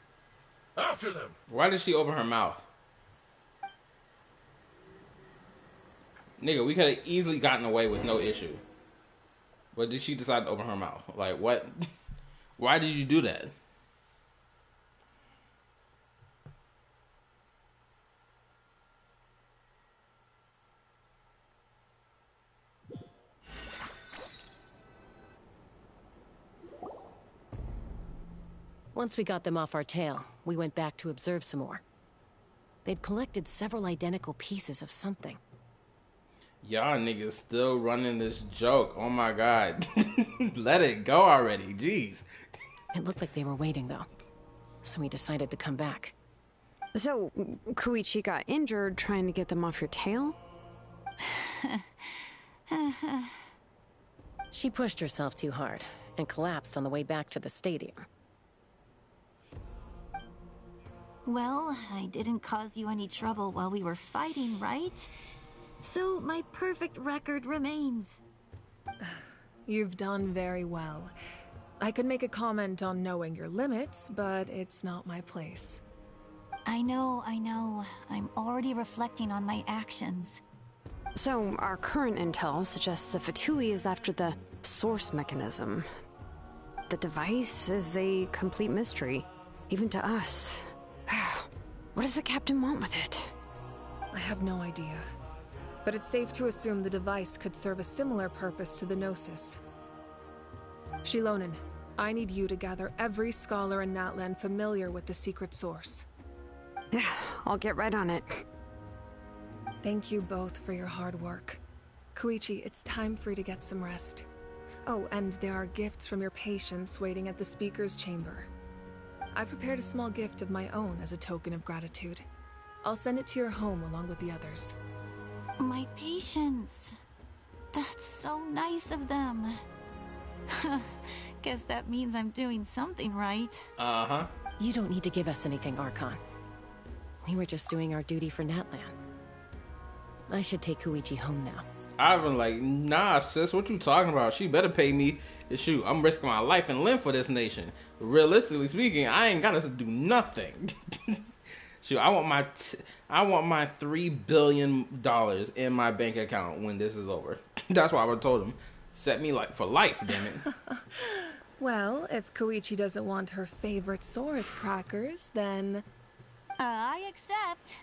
After them!
Why did she open her mouth? Nigga, we could have easily gotten away with no issue. But did she decide to open her mouth? Like, what? Why did you do that?
Once we got them off our tail, we went back to observe some more. They'd collected several identical pieces of something.
Y'all niggas still running this joke. Oh my god. Let it go already. Jeez.
It looked like they were waiting, though. So we decided to come back.
So, Koichi got injured trying to get them off your tail?
She pushed herself too hard and collapsed on the way back to the stadium.
Well, I didn't cause you any trouble while we were fighting, right? So my perfect record remains.
You've done very well. I could make a comment on knowing your limits, but it's not my place.
I know. I'm already reflecting on my actions.
So, our current intel suggests the Fatui is after the source mechanism. The device is a complete mystery, even to us. What does the captain want with it?
I have no idea. But it's safe to assume the device could serve a similar purpose to the Gnosis. Shilonen, I need you to gather every scholar in Natlan familiar with the secret source.
I'll get right on it.
Thank you both for your hard work. Koichi, it's time for you to get some rest. Oh, and there are gifts from your patients waiting at the speaker's chamber. I've prepared a small gift of my own as a token of gratitude. I'll send it to your home along with the others.
My patience. That's so nice of them. Guess that means I'm doing something right.
Uh-huh.
You don't need to give us anything, Archon. We were just doing our duty for Natlan. I should take Koichi home now.
I've been like, nah, sis, what you talking about? She better pay me. Shoot, I'm risking my life and limb for this nation. Realistically speaking, I ain't gotta do nothing. Shoot, I want my $3 billion in my bank account when this is over. That's why I told him, set me like for life, damn it.
Well, if Koichi doesn't want her favorite Saurus crackers, then...
I accept.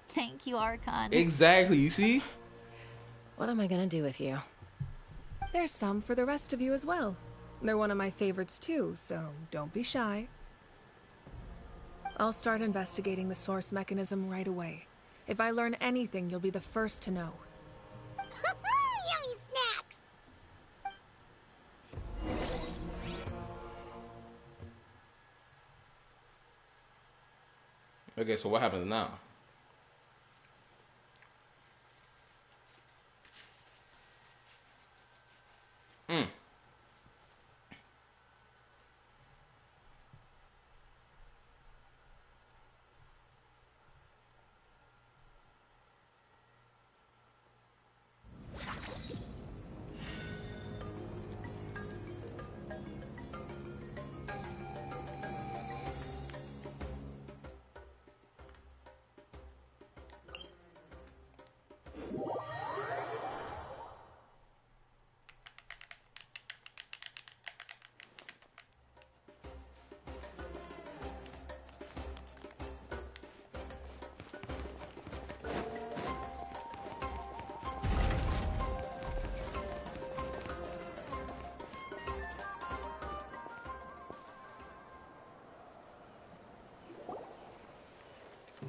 Thank you, Archon.
Exactly, you see?
What am I gonna do with you?
There's some for the rest of you as well. They're one of my favorites too, so don't be shy. I'll start investigating the source mechanism right away. If I learn anything, you'll be the first to know.
Yummy snacks!
Okay, so what happens now?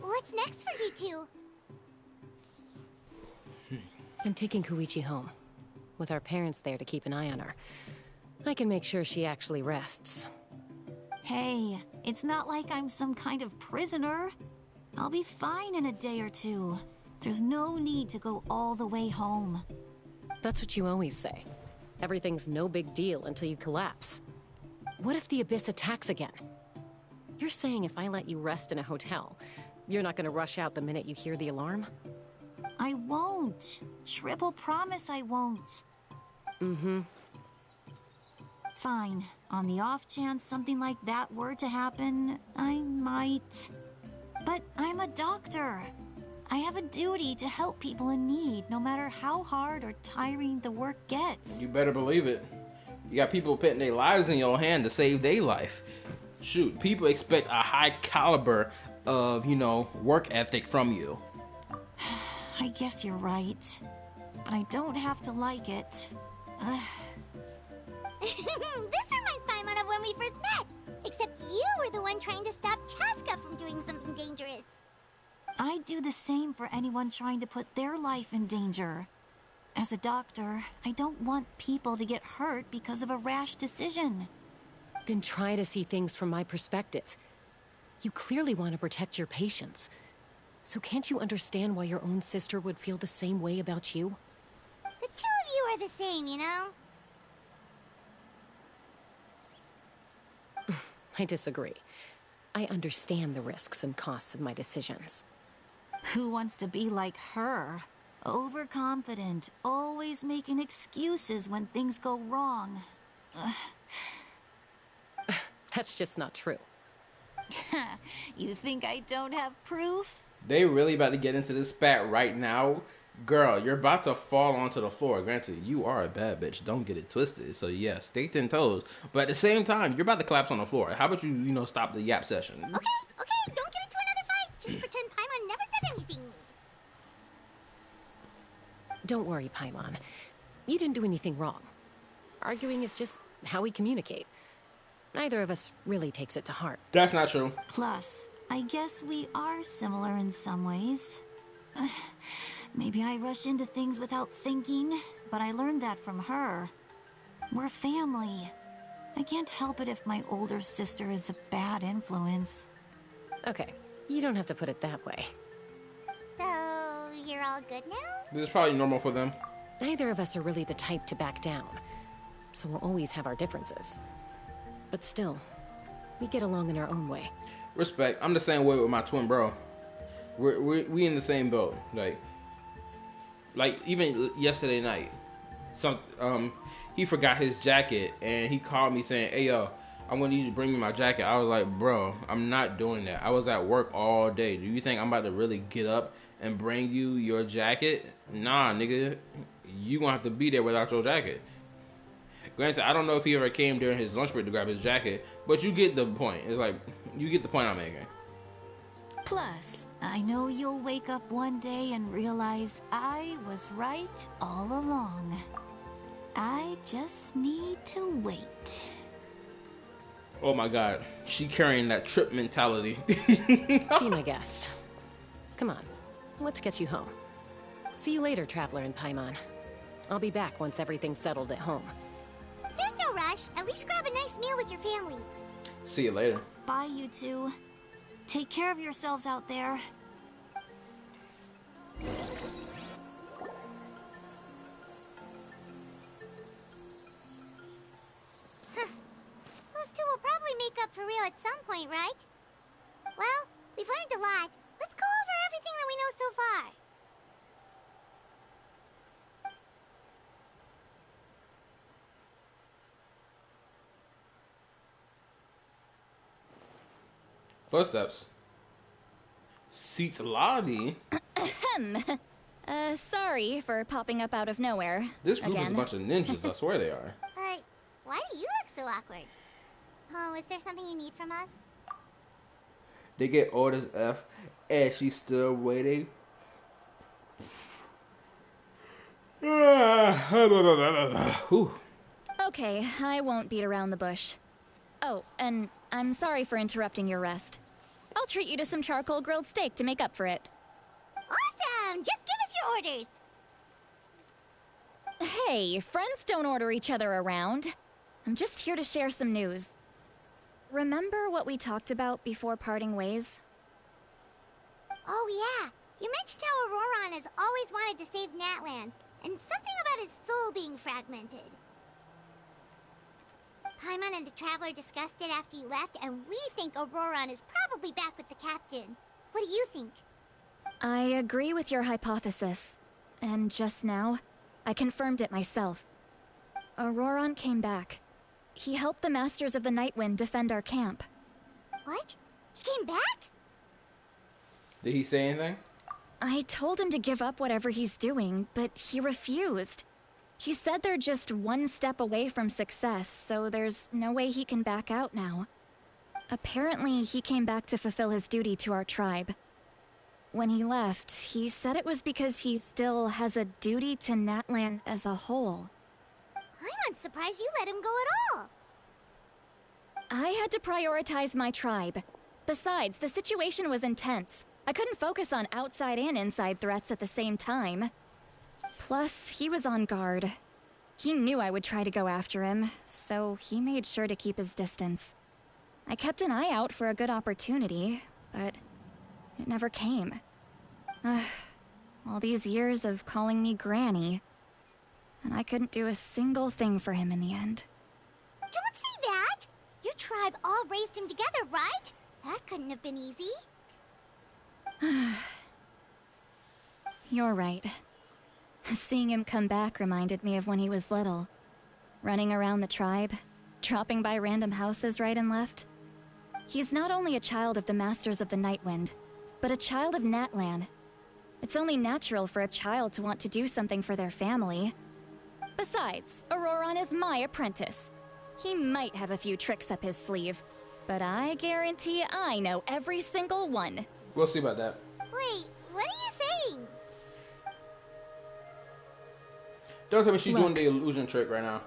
What's next for you two?
I'm taking Koichi home. With our parents there to keep an eye on her. I can make sure she actually rests.
Hey, it's not like I'm some kind of prisoner. I'll be fine in a day or two. There's no need to go all the way home.
That's what you always say. Everything's no big deal until you collapse. What if the Abyss attacks again? You're saying if I let you rest in a hotel, you're not gonna rush out the minute you hear the alarm?
I won't. Triple promise I won't.
Mm-hmm.
Fine. On the off chance something like that were to happen, I might. But I'm a doctor. I have a duty to help people in need, no matter how hard or tiring the work gets.
You better believe it. You got people putting their lives in your hand to save their life. Shoot, people expect a high caliber of, work ethic from you.
I guess you're right. But I don't have to like it.
This reminds Paimon of when we first met. Except you were the one trying to stop Chaska from doing something dangerous.
I'd do the same for anyone trying to put their life in danger. As a doctor, I don't want people to get hurt because of a rash decision.
Then try to see things from my perspective. You clearly want to protect your patients. So can't you understand why your own sister would feel the same way about you?
The two of you are the same, you know?
I disagree. I understand the risks and costs of my decisions.
Who wants to be like her? Overconfident, always making excuses when things go wrong.
That's just not true.
You think I don't have proof?
They really about to get into this spat right now? Girl, you're about to fall onto the floor. Granted, you are a bad bitch. Don't get it twisted. So yeah, stay 10 toes. But at the same time, you're about to collapse on the floor. How about you, stop the yap session?
Okay, don't get into another fight. Just pretend Paimon never said anything.
Don't worry, Paimon. You didn't do anything wrong. Arguing is just how we communicate. Neither of us really takes it to heart.
That's not true.
Plus, I guess we are similar in some ways. Maybe I rush into things without thinking, but I learned that from her. We're family. I can't help it if my older sister is a bad influence.
Okay, you don't have to put it that way.
So, you're all good now?
This is probably normal for them.
Neither of us are really the type to back down, so we'll always have our differences. But still, we get along in our own way.
Respect. I'm the same way with my twin bro. We in the same boat. Like, Like even yesterday night, he forgot his jacket and he called me saying, "Hey yo, I want you to bring me my jacket." I was like, "Bro, I'm not doing that. I was at work all day. Do you think I'm about to really get up and bring you your jacket? Nah, nigga, you gonna have to be there without your jacket." Granted, I don't know if he ever came during his lunch break to grab his jacket, but you get the point. It's like, you get the point I'm making.
Plus, I know you'll wake up one day and realize I was right all along. I just need to wait.
Oh my god, she carrying that trip mentality.
Be my guest. Come on, let's get you home. See you later, Traveler and Paimon. I'll be back once everything's settled at home.
There's no rush. At least grab a nice meal with your family.
See you later.
Bye, you two. Take care of yourselves out there.
Those two will probably make up for real at some point, right? Well, we've learned a lot. Let's go over everything that we know so far.
Footsteps. Citlali?
Sorry for popping up out of nowhere.
This group
again.
is a bunch of ninjas, I swear they are.
Why do you look so awkward? Oh, is there something you need from us?
They get orders F, and she's still waiting.
Okay, I won't beat around the bush. Oh, and I'm sorry for interrupting your rest. I'll treat you to some charcoal grilled steak to make up for it.
Awesome! Just give us your orders!
Hey, friends don't order each other around. I'm just here to share some news. Remember what we talked about before parting ways?
Oh yeah, you mentioned how Auroron has always wanted to save Natlan, and something about his soul being fragmented. Paimon and the Traveler discussed it after you left, and we think Auroron is probably back with the captain. What do you think?
I agree with your hypothesis. And just now, I confirmed it myself. Auroron came back. He helped the Masters of the Nightwind defend our camp.
What? He came back?
Did he say anything?
I told him to give up whatever he's doing, but he refused. He said they're just one step away from success, so there's no way he can back out now. Apparently, he came back to fulfill his duty to our tribe. When he left, he said it was because he still has a duty to Natlan as a whole.
I'm not surprised you let him go at all.
I had to prioritize my tribe. Besides, the situation was intense. I couldn't focus on outside and inside threats at the same time. Plus, he was on guard. He knew I would try to go after him, so he made sure to keep his distance. I kept an eye out for a good opportunity, but it never came. All these years of calling me Granny, and I couldn't do a single thing for him in the end.
Don't say that! Your tribe all raised him together, right? That couldn't have been easy.
You're right. Seeing him come back reminded me of when he was little. Running around the tribe, dropping by random houses right and left. He's not only a child of the Masters of the Nightwind, but a child of Natlan. It's only natural for a child to want to do something for their family. Besides, Auroron is my apprentice. He might have a few tricks up his sleeve, but I guarantee I know every single one.
We'll see about that.
Wait, what are you saying?
Don't tell me she's doing the illusion trick right now.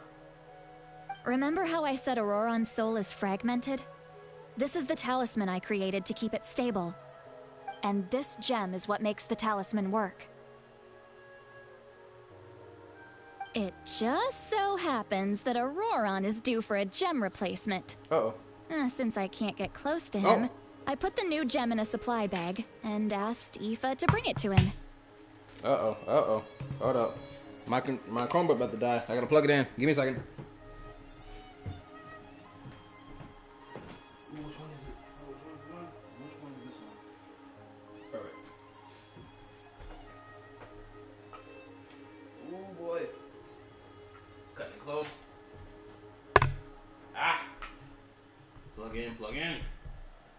Remember how I said Auroron's soul is fragmented? This is the talisman I created to keep it stable. And this gem is what makes the talisman work. It just so happens that Auroron is due for a gem replacement.
Uh-oh.
Since I can't get close to him, I put the new gem in a supply bag and asked Aoife to bring it to him.
Uh-oh. Hold up. My Chromebook about to die. I gotta plug it in. Give me a second. Which one is it? Which one is this one? Perfect. Plug in, plug in.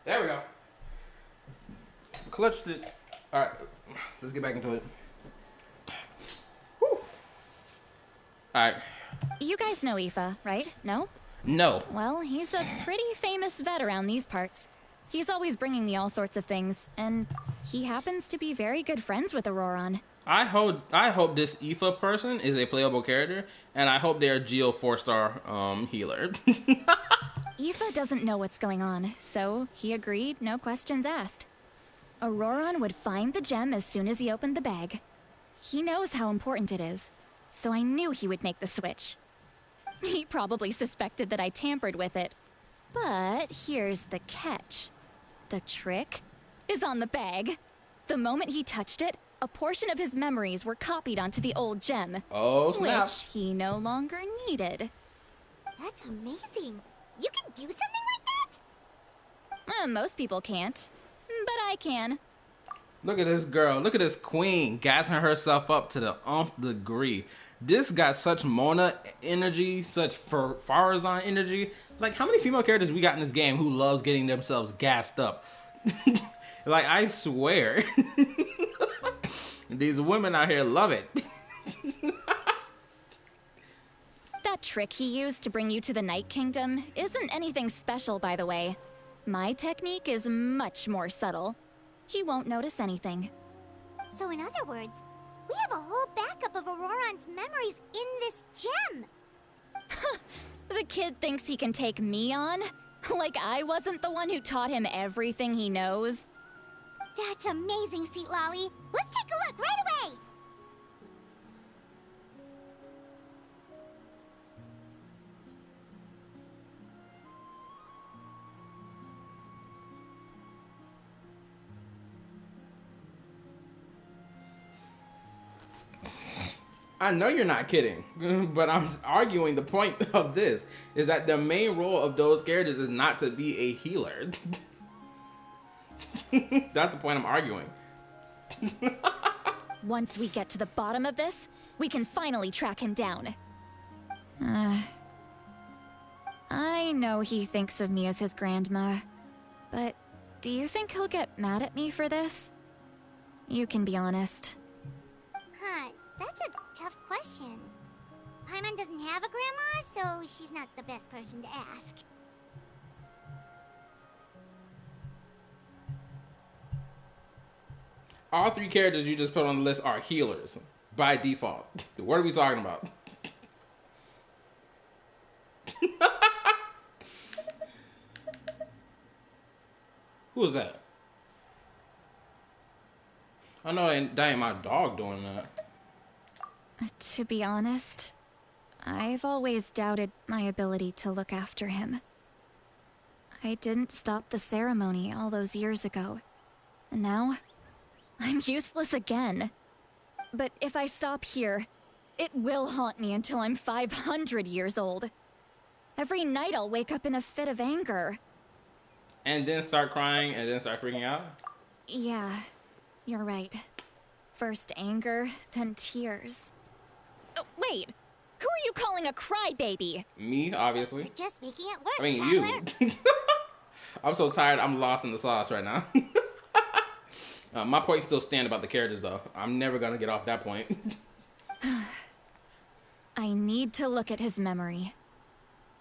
There we go. Clutched it. Alright, let's get back into it. Whew. Alright.
You guys know Aoife, right? No?
No.
Well, he's a pretty famous vet around these parts. He's always bringing me all sorts of things, and he happens to be very good friends with Auroron.
I hope this Aoife person is a playable character, and I hope they're a Geo 4-star healer.
Aoife doesn't know what's going on, so he agreed, no questions asked. Auroron would find the gem as soon as he opened the bag. He knows how important it is, so I knew he would make the switch. He probably suspected that I tampered with it. But here's the catch. The trick is on the bag. The moment he touched it, a portion of his memories were copied onto the old gem.
Oh, snap.
Which he no longer needed.
That's amazing. You can do something like that?
Most people can't, but I can.
Look at this girl. Look at this queen gassing herself up to the nth degree. This got such Mona energy, such Farazan energy. Like, how many female characters we got in this game who loves getting themselves gassed up? Like, I swear. These women out here love it.
That trick he used to bring you to the Night Kingdom isn't anything special, by the way. My technique is much more subtle. He won't notice anything.
So in other words, we have a whole backup of Auroron's memories in this gem.
The kid thinks he can take me on? Like I wasn't the one who taught him everything he knows?
That's amazing, Seat Lolly. Let's take a look right away.
I know you're not kidding, but I'm arguing the point of this is that the main role of those characters is not to be a healer. That's the point I'm arguing.
Once we get to the bottom of this, we can finally track him down. I know he thinks of me as his grandma, but do you think he'll get mad at me for this? You can be honest.
Huh, that's a tough question. Paimon doesn't have a grandma, so she's not the best person to ask.
All three characters you just put on the list are healers by default. What are we talking about? Who's that? I know that ain't my dog doing that.
To be honest, I've always doubted my ability to look after him. I didn't stop the ceremony all those years ago, and now I'm useless again. But if I stop here, it will haunt me until I'm 500 years old. Every night I'll wake up in a fit of anger.
And then start crying and then start freaking out?
Yeah, you're right. First anger, then tears. Oh, wait, who are you calling a crybaby?
Me, obviously.
You're just making it worse,
I mean,
Tyler.
you. I'm so tired, I'm lost in the sauce right now. My point still stands about the characters, though. I'm never gonna get off that point.
I need to look at his memory.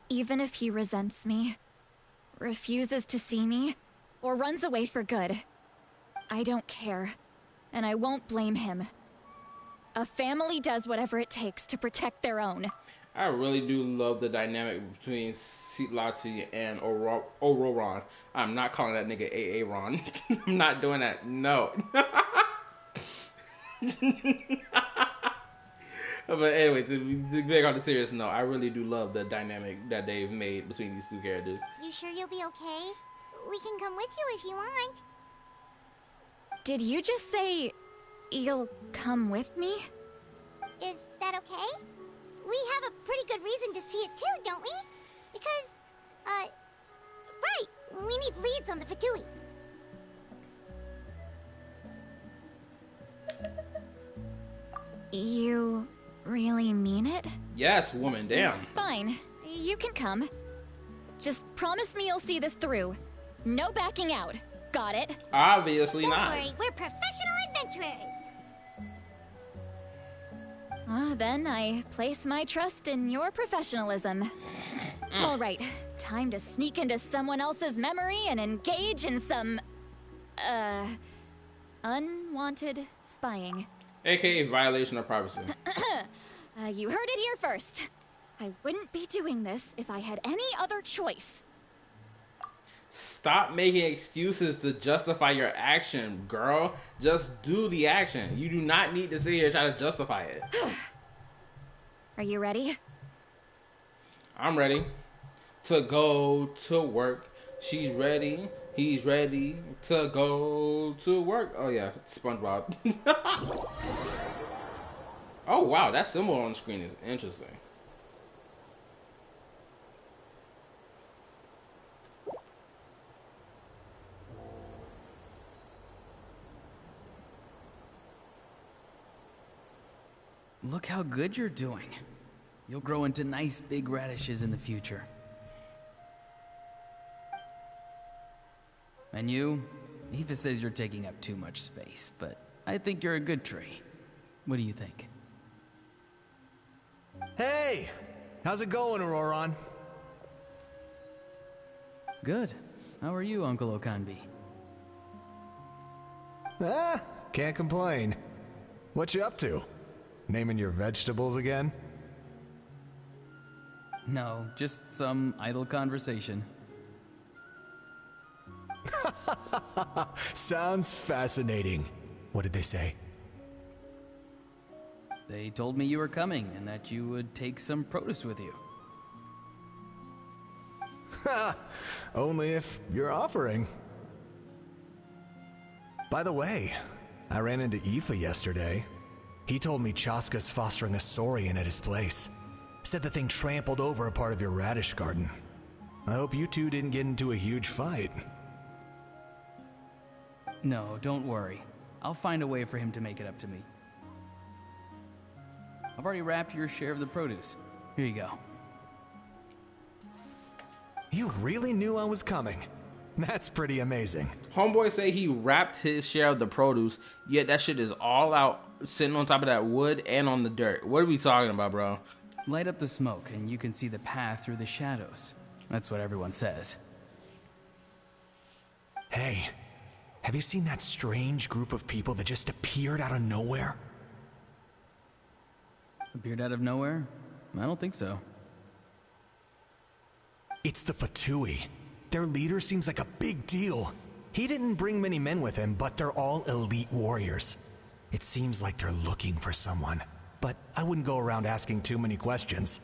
Even if he resents me, refuses to see me, or runs away for good, I don't care, and I won't blame him. A family does whatever it takes to protect their own.
I really do love the dynamic between Citlati and Auroron. I'm not calling that nigga Aaron. I'm not doing that. No. But anyway, to get on the serious note, I really do love the dynamic that they've made between these two characters.
You sure you'll be okay? We can come with you if you want.
Did you just say you'll come with me?
Is that okay? We have a pretty good reason to see it too, don't we? Because, right, we need leads on the Fatui.
You really mean it?
Yes, woman, damn.
Fine, you can come. just promise me you'll see this through. No backing out. Got it?
Obviously
Don't
not.
worry, we're professional adventurers.
Then I place my trust in your professionalism. All right, time to sneak into someone else's memory and engage in some, unwanted spying.
AKA violation of privacy.
You heard it here first. I wouldn't be doing this if I had any other choice.
Stop making excuses to justify your action, girl. Just do the action. You do not need to sit here and try to justify it.
Are you ready?
I'm ready to go to work. She's ready. He's ready to go to work. Oh yeah, SpongeBob. Oh wow, that symbol on the screen is interesting.
Look how good you're doing. You'll grow into nice big radishes in the future. And you? Eva says you're taking up too much space, but I think you're a good tree. What do you think?
Hey! How's it going, Auroron?
Good. How are you, Uncle Okanbi?
Ah, can't complain. What you up to? Naming your vegetables again?
No, just some idle conversation.
Sounds fascinating. What did they say?
They told me you were coming and that you would take some produce with you.
Only if you're offering. By the way, I ran into Aoife yesterday. He told me Chaska's fostering a saurian at his place. Said the thing trampled over a part of your radish garden. I hope you two didn't get into a huge fight.
No, don't worry. I'll find a way for him to make it up to me. I've already wrapped your share of the produce. Here you go.
You really knew I was coming. That's pretty amazing.
Homeboy say he wrapped his share of the produce, yet that shit is all out, sitting on top of that wood and on the dirt. What are we talking about, bro?
Light up the smoke and you can see the path through the shadows. That's what everyone says.
Hey, have you seen that strange group of people that just appeared out of nowhere?
Appeared out of nowhere? I don't think so.
It's the Fatui. Their leader seems like a big deal. He didn't bring many men with him, but they're all elite warriors. It seems like they're looking for someone, but I wouldn't go around asking too many questions.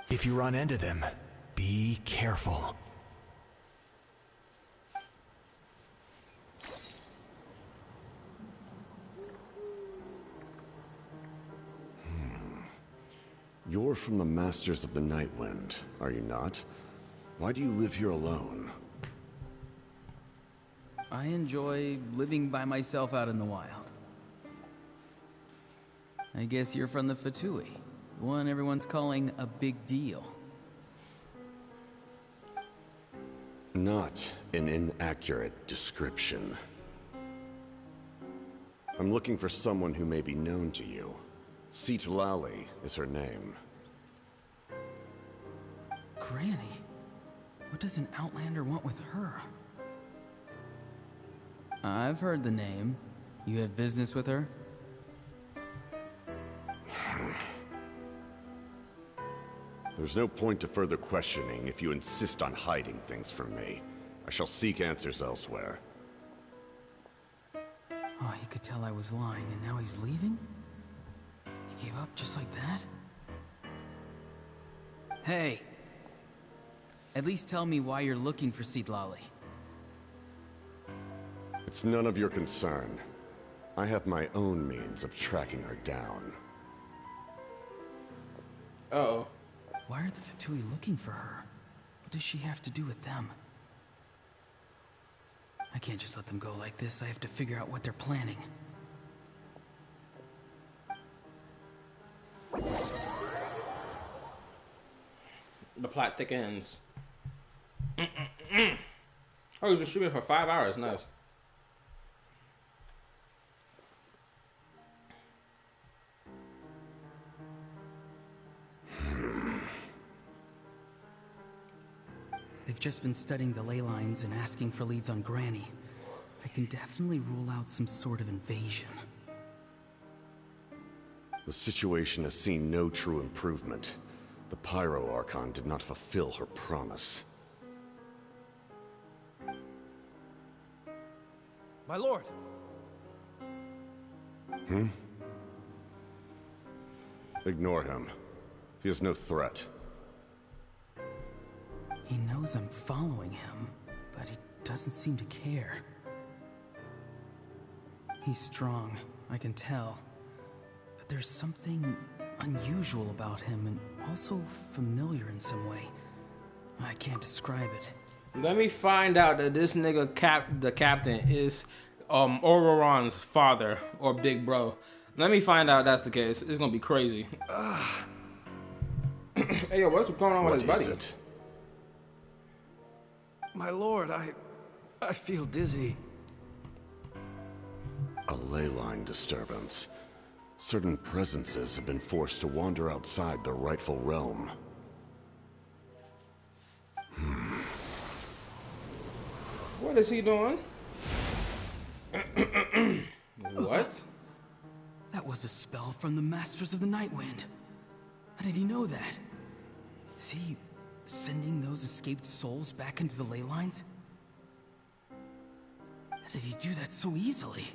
If you run into them, be careful.
You're from the Masters of the Nightwind, are you not? Why do you live here alone?
I enjoy living by myself out in the wild. I guess you're from the Fatui, one everyone's calling a big deal.
Not an inaccurate description. I'm looking for someone who may be known to you. Citlali is her name.
Granny? What does an Outlander want with her? I've heard the name. You have business with her?
There's no point to further questioning if you insist on hiding things from me. I shall seek answers elsewhere.
Oh, he could tell I was lying, and now he's leaving? He gave up just like that? Hey! At least tell me why you're looking for Citlali.
It's none of your concern. I have my own means of tracking her down.
Uh-oh.
Why are the Fatui looking for her? What does she have to do with them? I can't just let them go like this. I have to figure out what they're planning.
The plot thickens. Oh, you been streaming for 5 hours. Nice.
They've just been studying the ley lines and asking for leads on Granny. I can definitely rule out some sort of invasion.
The situation has seen no true improvement. The Pyro Archon did not fulfill her promise.
My lord!
Ignore him. He is no threat.
He knows I'm following him, but he doesn't seem to care. He's strong, I can tell. But there's something unusual about him and also familiar in some way. I can't describe it.
Let me find out that this nigga the captain is Auroron's father or big bro. Let me find out that's the case. It's gonna be crazy. Hey yo, what's going on with his buddy?
It?
My lord, I feel dizzy.
A ley line disturbance. Certain presences have been forced to wander outside their rightful realm.
What is he doing? What?
That was a spell from the Masters of the Nightwind. How did he know that? Is he sending those escaped souls back into the ley lines? How did he do that so easily?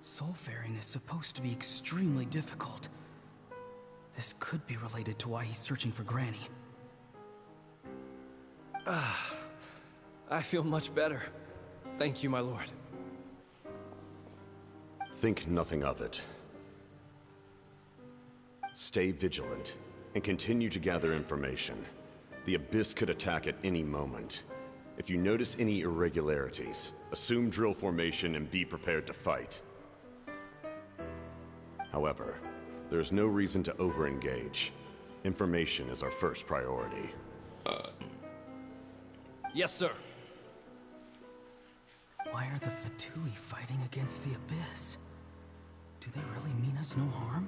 Soulfaring is supposed to be extremely difficult. This could be related to why he's searching for Granny.
I feel much better. Thank you, my lord.
Think nothing of it. Stay vigilant and continue to gather information. The Abyss could attack at any moment. If you notice any irregularities, assume drill formation and be prepared to fight. However, there's no reason to over-engage. Information is our first priority.
Yes, sir.
Why are the Fatui fighting against the Abyss? Do they really mean us no harm?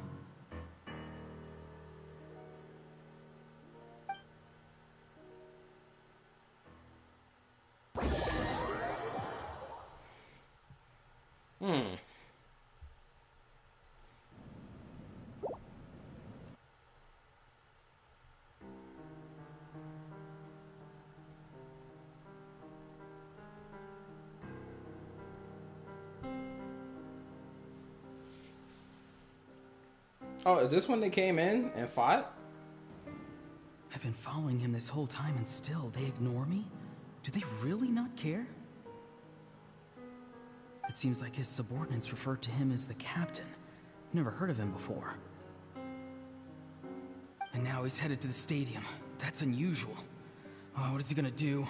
Oh, is this when they came in and fought?
I've been following him this whole time and still they ignore me? Do they really not care? It seems like his subordinates referred to him as the captain. Never heard of him before. And now he's headed to the stadium. That's unusual. Oh, what is he gonna do?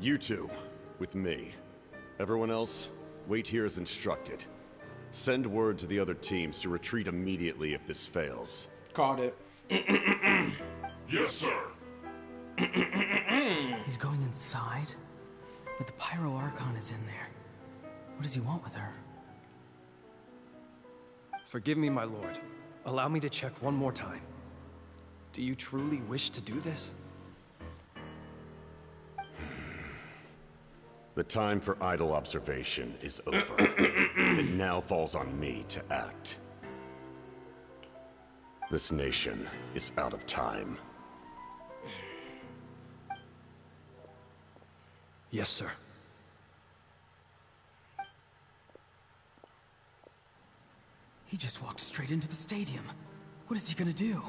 You two, with me. Everyone else, wait here as instructed. Send word to the other teams to retreat immediately if this fails.
Called it.
Yes, sir.
He's going inside? But the Pyro Archon is in there. What does he want with her?
Forgive me, my lord. Allow me to check one more time. Do you truly wish to do this?
The time for idle observation is over. It now falls on me to act. This nation is out of time.
Yes, sir.
He just walked straight into the stadium. What is he gonna do?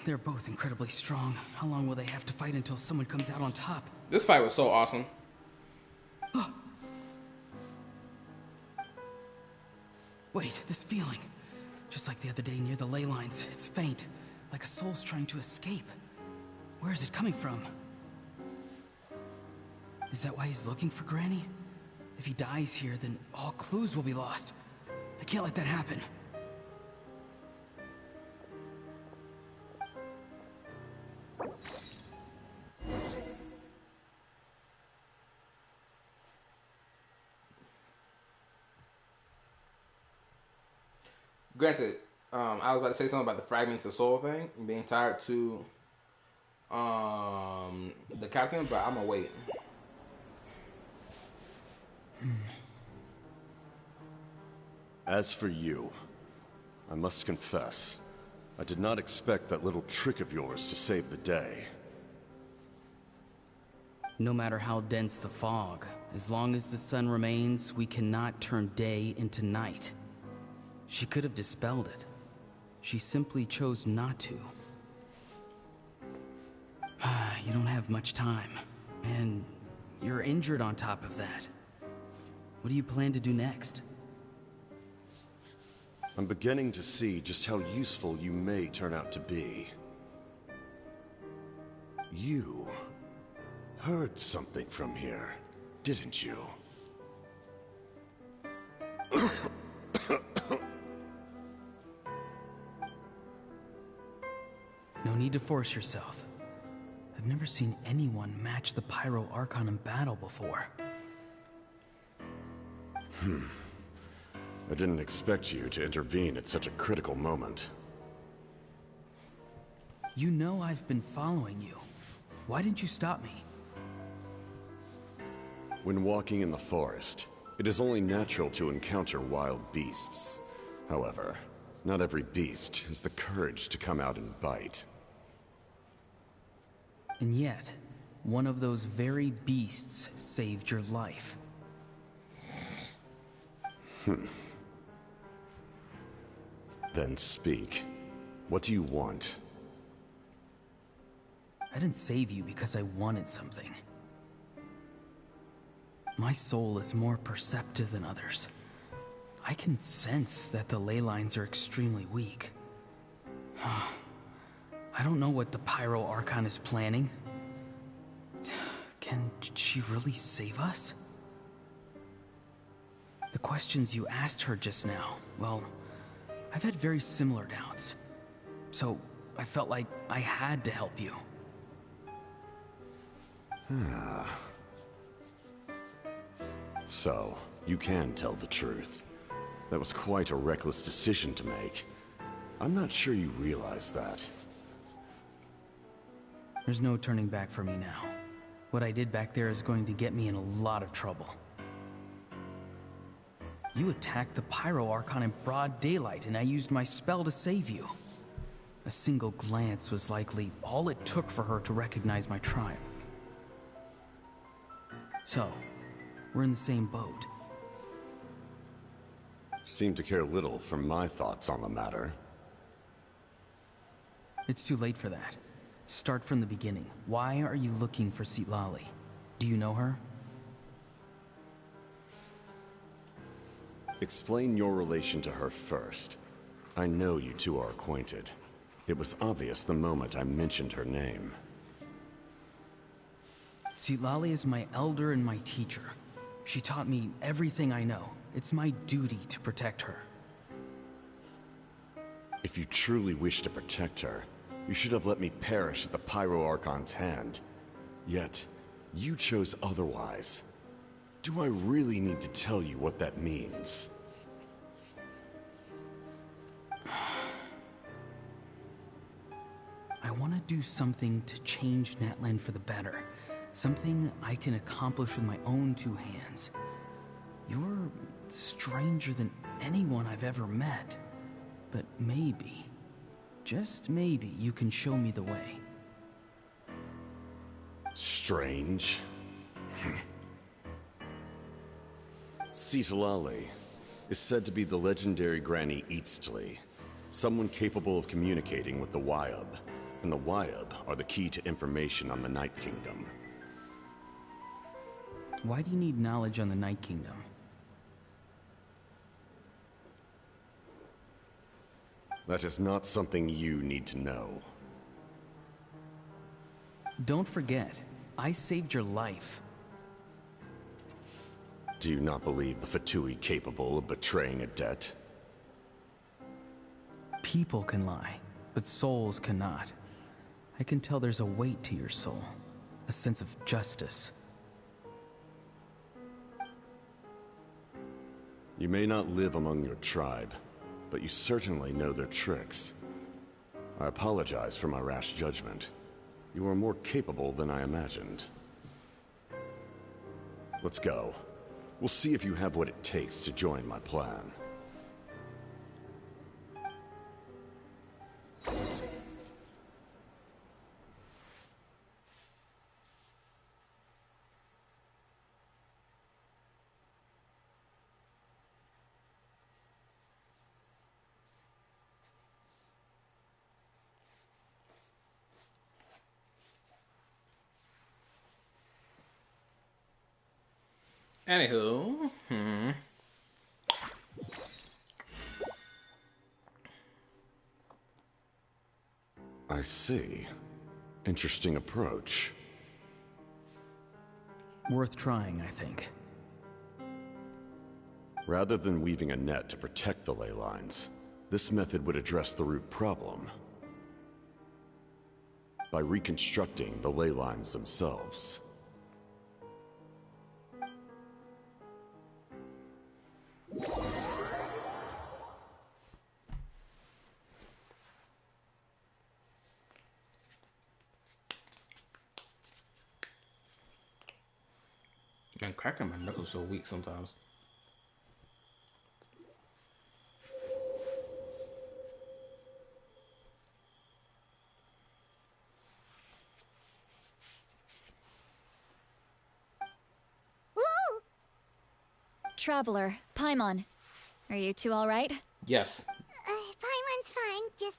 They're both incredibly strong. How long will they have to fight until someone comes out on top?
This fight was so awesome.
Wait, this feeling. Just like the other day near the ley lines. It's faint, like a soul's trying to escape. Where is it coming from? Is that why he's looking for Granny? If he dies here, then all clues will be lost. I can't let that happen.
Granted, I was about to say something about the fragments of soul thing being tied to the captain, but I'm gonna wait.
As for you, I must confess, I did not expect that little trick of yours to save the day.
No matter how dense the fog, as long as the sun remains, we cannot turn day into night. She could have dispelled it. She simply chose not to. You don't have much time, and you're injured on top of that. What do you plan to do next?
I'm beginning to see just how useful you may turn out to be. You heard something from here, didn't you?
No need to force yourself. I've never seen anyone match the Pyro Archon in battle before.
I didn't expect you to intervene at such a critical moment.
You know I've been following you. Why didn't you stop me?
When walking in the forest, it is only natural to encounter wild beasts. However, not every beast has the courage to come out and bite.
And yet, one of those very beasts saved your life.
Then speak. What do you want?
I didn't save you because I wanted something. My soul is more perceptive than others. I can sense that the ley lines are extremely weak. I don't know what the Pyro Archon is planning. Can she really save us? The questions you asked her just now, well, I've had very similar doubts. So I felt like I had to help you.
So, you can tell the truth. That was quite a reckless decision to make. I'm not sure you realize that.
There's no turning back for me now. What I did back there is going to get me in a lot of trouble. You attacked the Pyro Archon in broad daylight, and I used my spell to save you. A single glance was likely all it took for her to recognize my tribe. So, we're in the same boat.
Seem to care little for my thoughts on the matter.
It's too late for that. Start from the beginning. Why are you looking for Citlali? Do you know her?
Explain your relation to her first. I know you two are acquainted. It was obvious the moment I mentioned her name.
Citlali is my elder and my teacher. She taught me everything I know. It's my duty to protect her.
If you truly wish to protect her, you should have let me perish at the Pyro Archon's hand. Yet, you chose otherwise. Do I really need to tell you what that means?
I want to do something to change Natlan for the better. Something I can accomplish with my own two hands. You're stranger than anyone I've ever met. But maybe, just maybe, you can show me the way.
Strange? Citlali is said to be the legendary Granny Eastly, someone capable of communicating with the Wyub, and the Wyub are the key to information on the Night Kingdom.
Why do you need knowledge on the Night Kingdom?
That is not something you need to know.
Don't forget, I saved your life.
Do you not believe the Fatui capable of betraying a debt?
People can lie, but souls cannot. I can tell there's a weight to your soul, a sense of justice.
You may not live among your tribe, but you certainly know their tricks. I apologize for my rash judgment. You are more capable than I imagined. Let's go. We'll see if you have what it takes to join my plan.
Anywho,
I see. Interesting approach.
Worth trying, I think.
Rather than weaving a net to protect the ley lines, this method would address the root problem by reconstructing the ley lines themselves.
Man, cracking my knuckles so weak sometimes.
Woo!
Traveler, Paimon, are you two all right?
Yes.
Paimon's fine, just,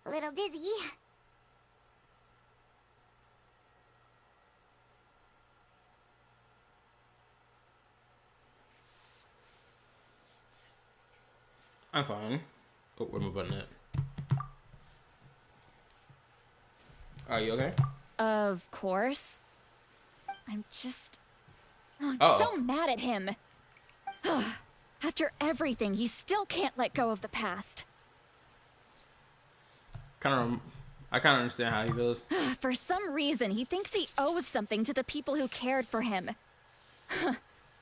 a little dizzy.
I'm fine. Oh, where my button at? Are you okay?
Of course. I'm just... I'm
Uh-oh.
so mad at him. After everything, he still can't let go of the past.
I kind of understand how he feels.
For some reason, he thinks he owes something to the people who cared for him.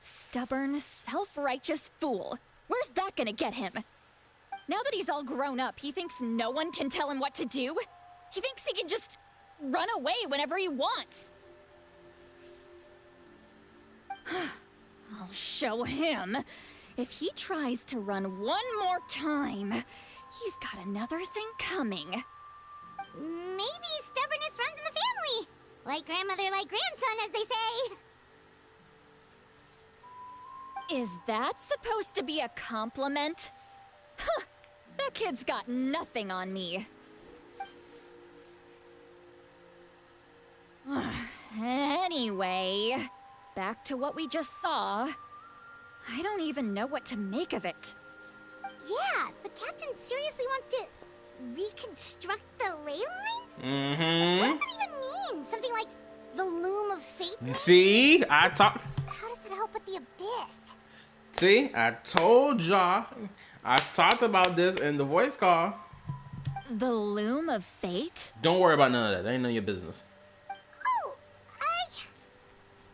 Stubborn, self-righteous fool. Where's that gonna get him? Now that he's all grown up, he thinks no one can tell him what to do? He thinks he can just run away whenever he wants. I'll show him. If he tries to run one more time, he's got another thing coming.
Maybe stubbornness runs in the family. Like grandmother, like grandson, as they say.
Is that supposed to be a compliment? Huh, that kid's got nothing on me. Anyway, back to what we just saw. I don't even know what to make of it.
Yeah, the captain seriously wants to reconstruct the ley lines?
Mm-hmm.
What does it even mean? Something like the loom of fate?
See?
How does that help with the abyss?
See? I told y'all. I talked about this in the voice call.
The loom of fate?
Don't worry about none of that. That ain't none of your business.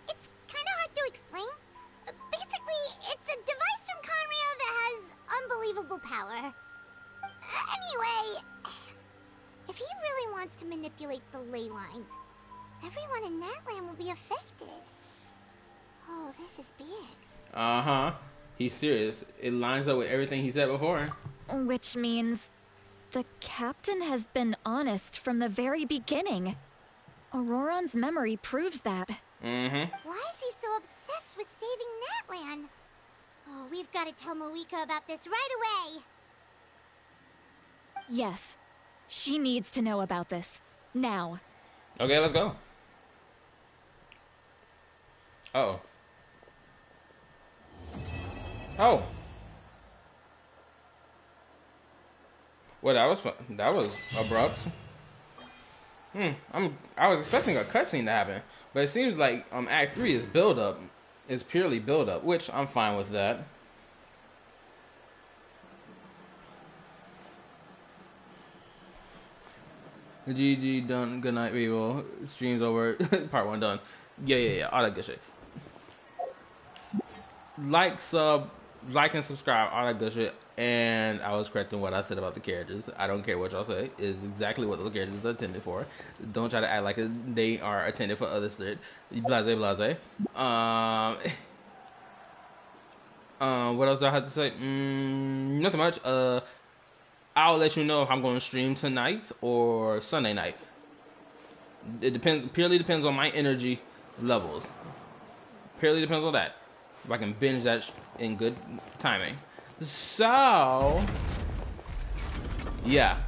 It's kind of hard to explain. Basically, it's a device from Conrio that has unbelievable power. Anyway, if he really wants to manipulate the ley lines, everyone in Natlan will be affected. Oh, this is big.
Uh-huh. He's serious. It lines up with everything he said before.
Which means the captain has been honest from the very beginning. Auroron's memory proves that.
Mm-hmm.
Why is he so obsessed with saving Natlan? Oh, we've got to tell Moika about this right away.
Yes, she needs to know about this. Now.
Okay, let's go. Uh-oh. Oh. Well, that was abrupt. I was expecting a cutscene to happen, but it seems like Act 3 is build up. It's purely build up, which I'm fine with that. GG done. Good night, people. Stream's over. Part 1 done. Yeah. All that good shit. Like, sub, like, and subscribe. All that good shit. And I was correct in what I said about the characters. I don't care what y'all say. It's exactly what those characters are intended for. Don't try to act like they are intended for other shit. Blase. What else do I have to say? Nothing much. I'll let you know if I'm going to stream tonight or Sunday night. It depends. Purely depends on my energy levels. Purely depends on that. If I can binge that in good timing. So, yeah.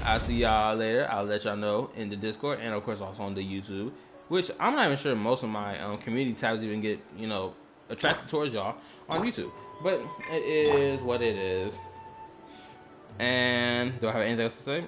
I'll see y'all later. I'll let y'all know in the Discord and of course also on the YouTube. Which I'm not even sure most of my community tabs even get, you know, attracted towards y'all on YouTube. But it is what it is. And do I have anything else to say?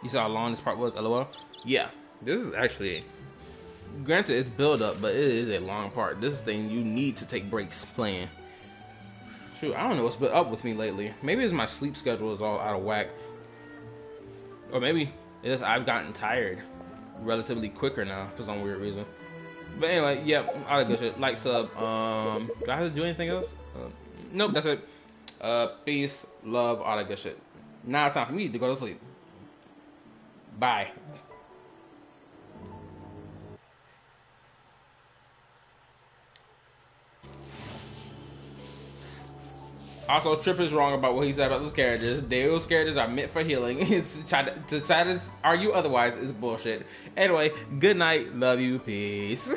You saw how long this part was, LOL? Yeah, this is actually, granted it's build up, but it is a long part. This thing you need to take breaks playing. Shoot, I don't know what's been up with me lately. Maybe it's my sleep schedule is all out of whack. Or maybe it is I've gotten tired relatively quicker now for some weird reason. But anyway, yeah, all that good shit. Like, sub. Do I have to do anything else? Nope, that's it. Peace, love, all that good shit. Now it's time for me to go to sleep. Bye. Also, Trip is wrong about what he said about those characters. Those characters are meant for healing. To try to argue otherwise is bullshit. Anyway, good night. Love you. Peace.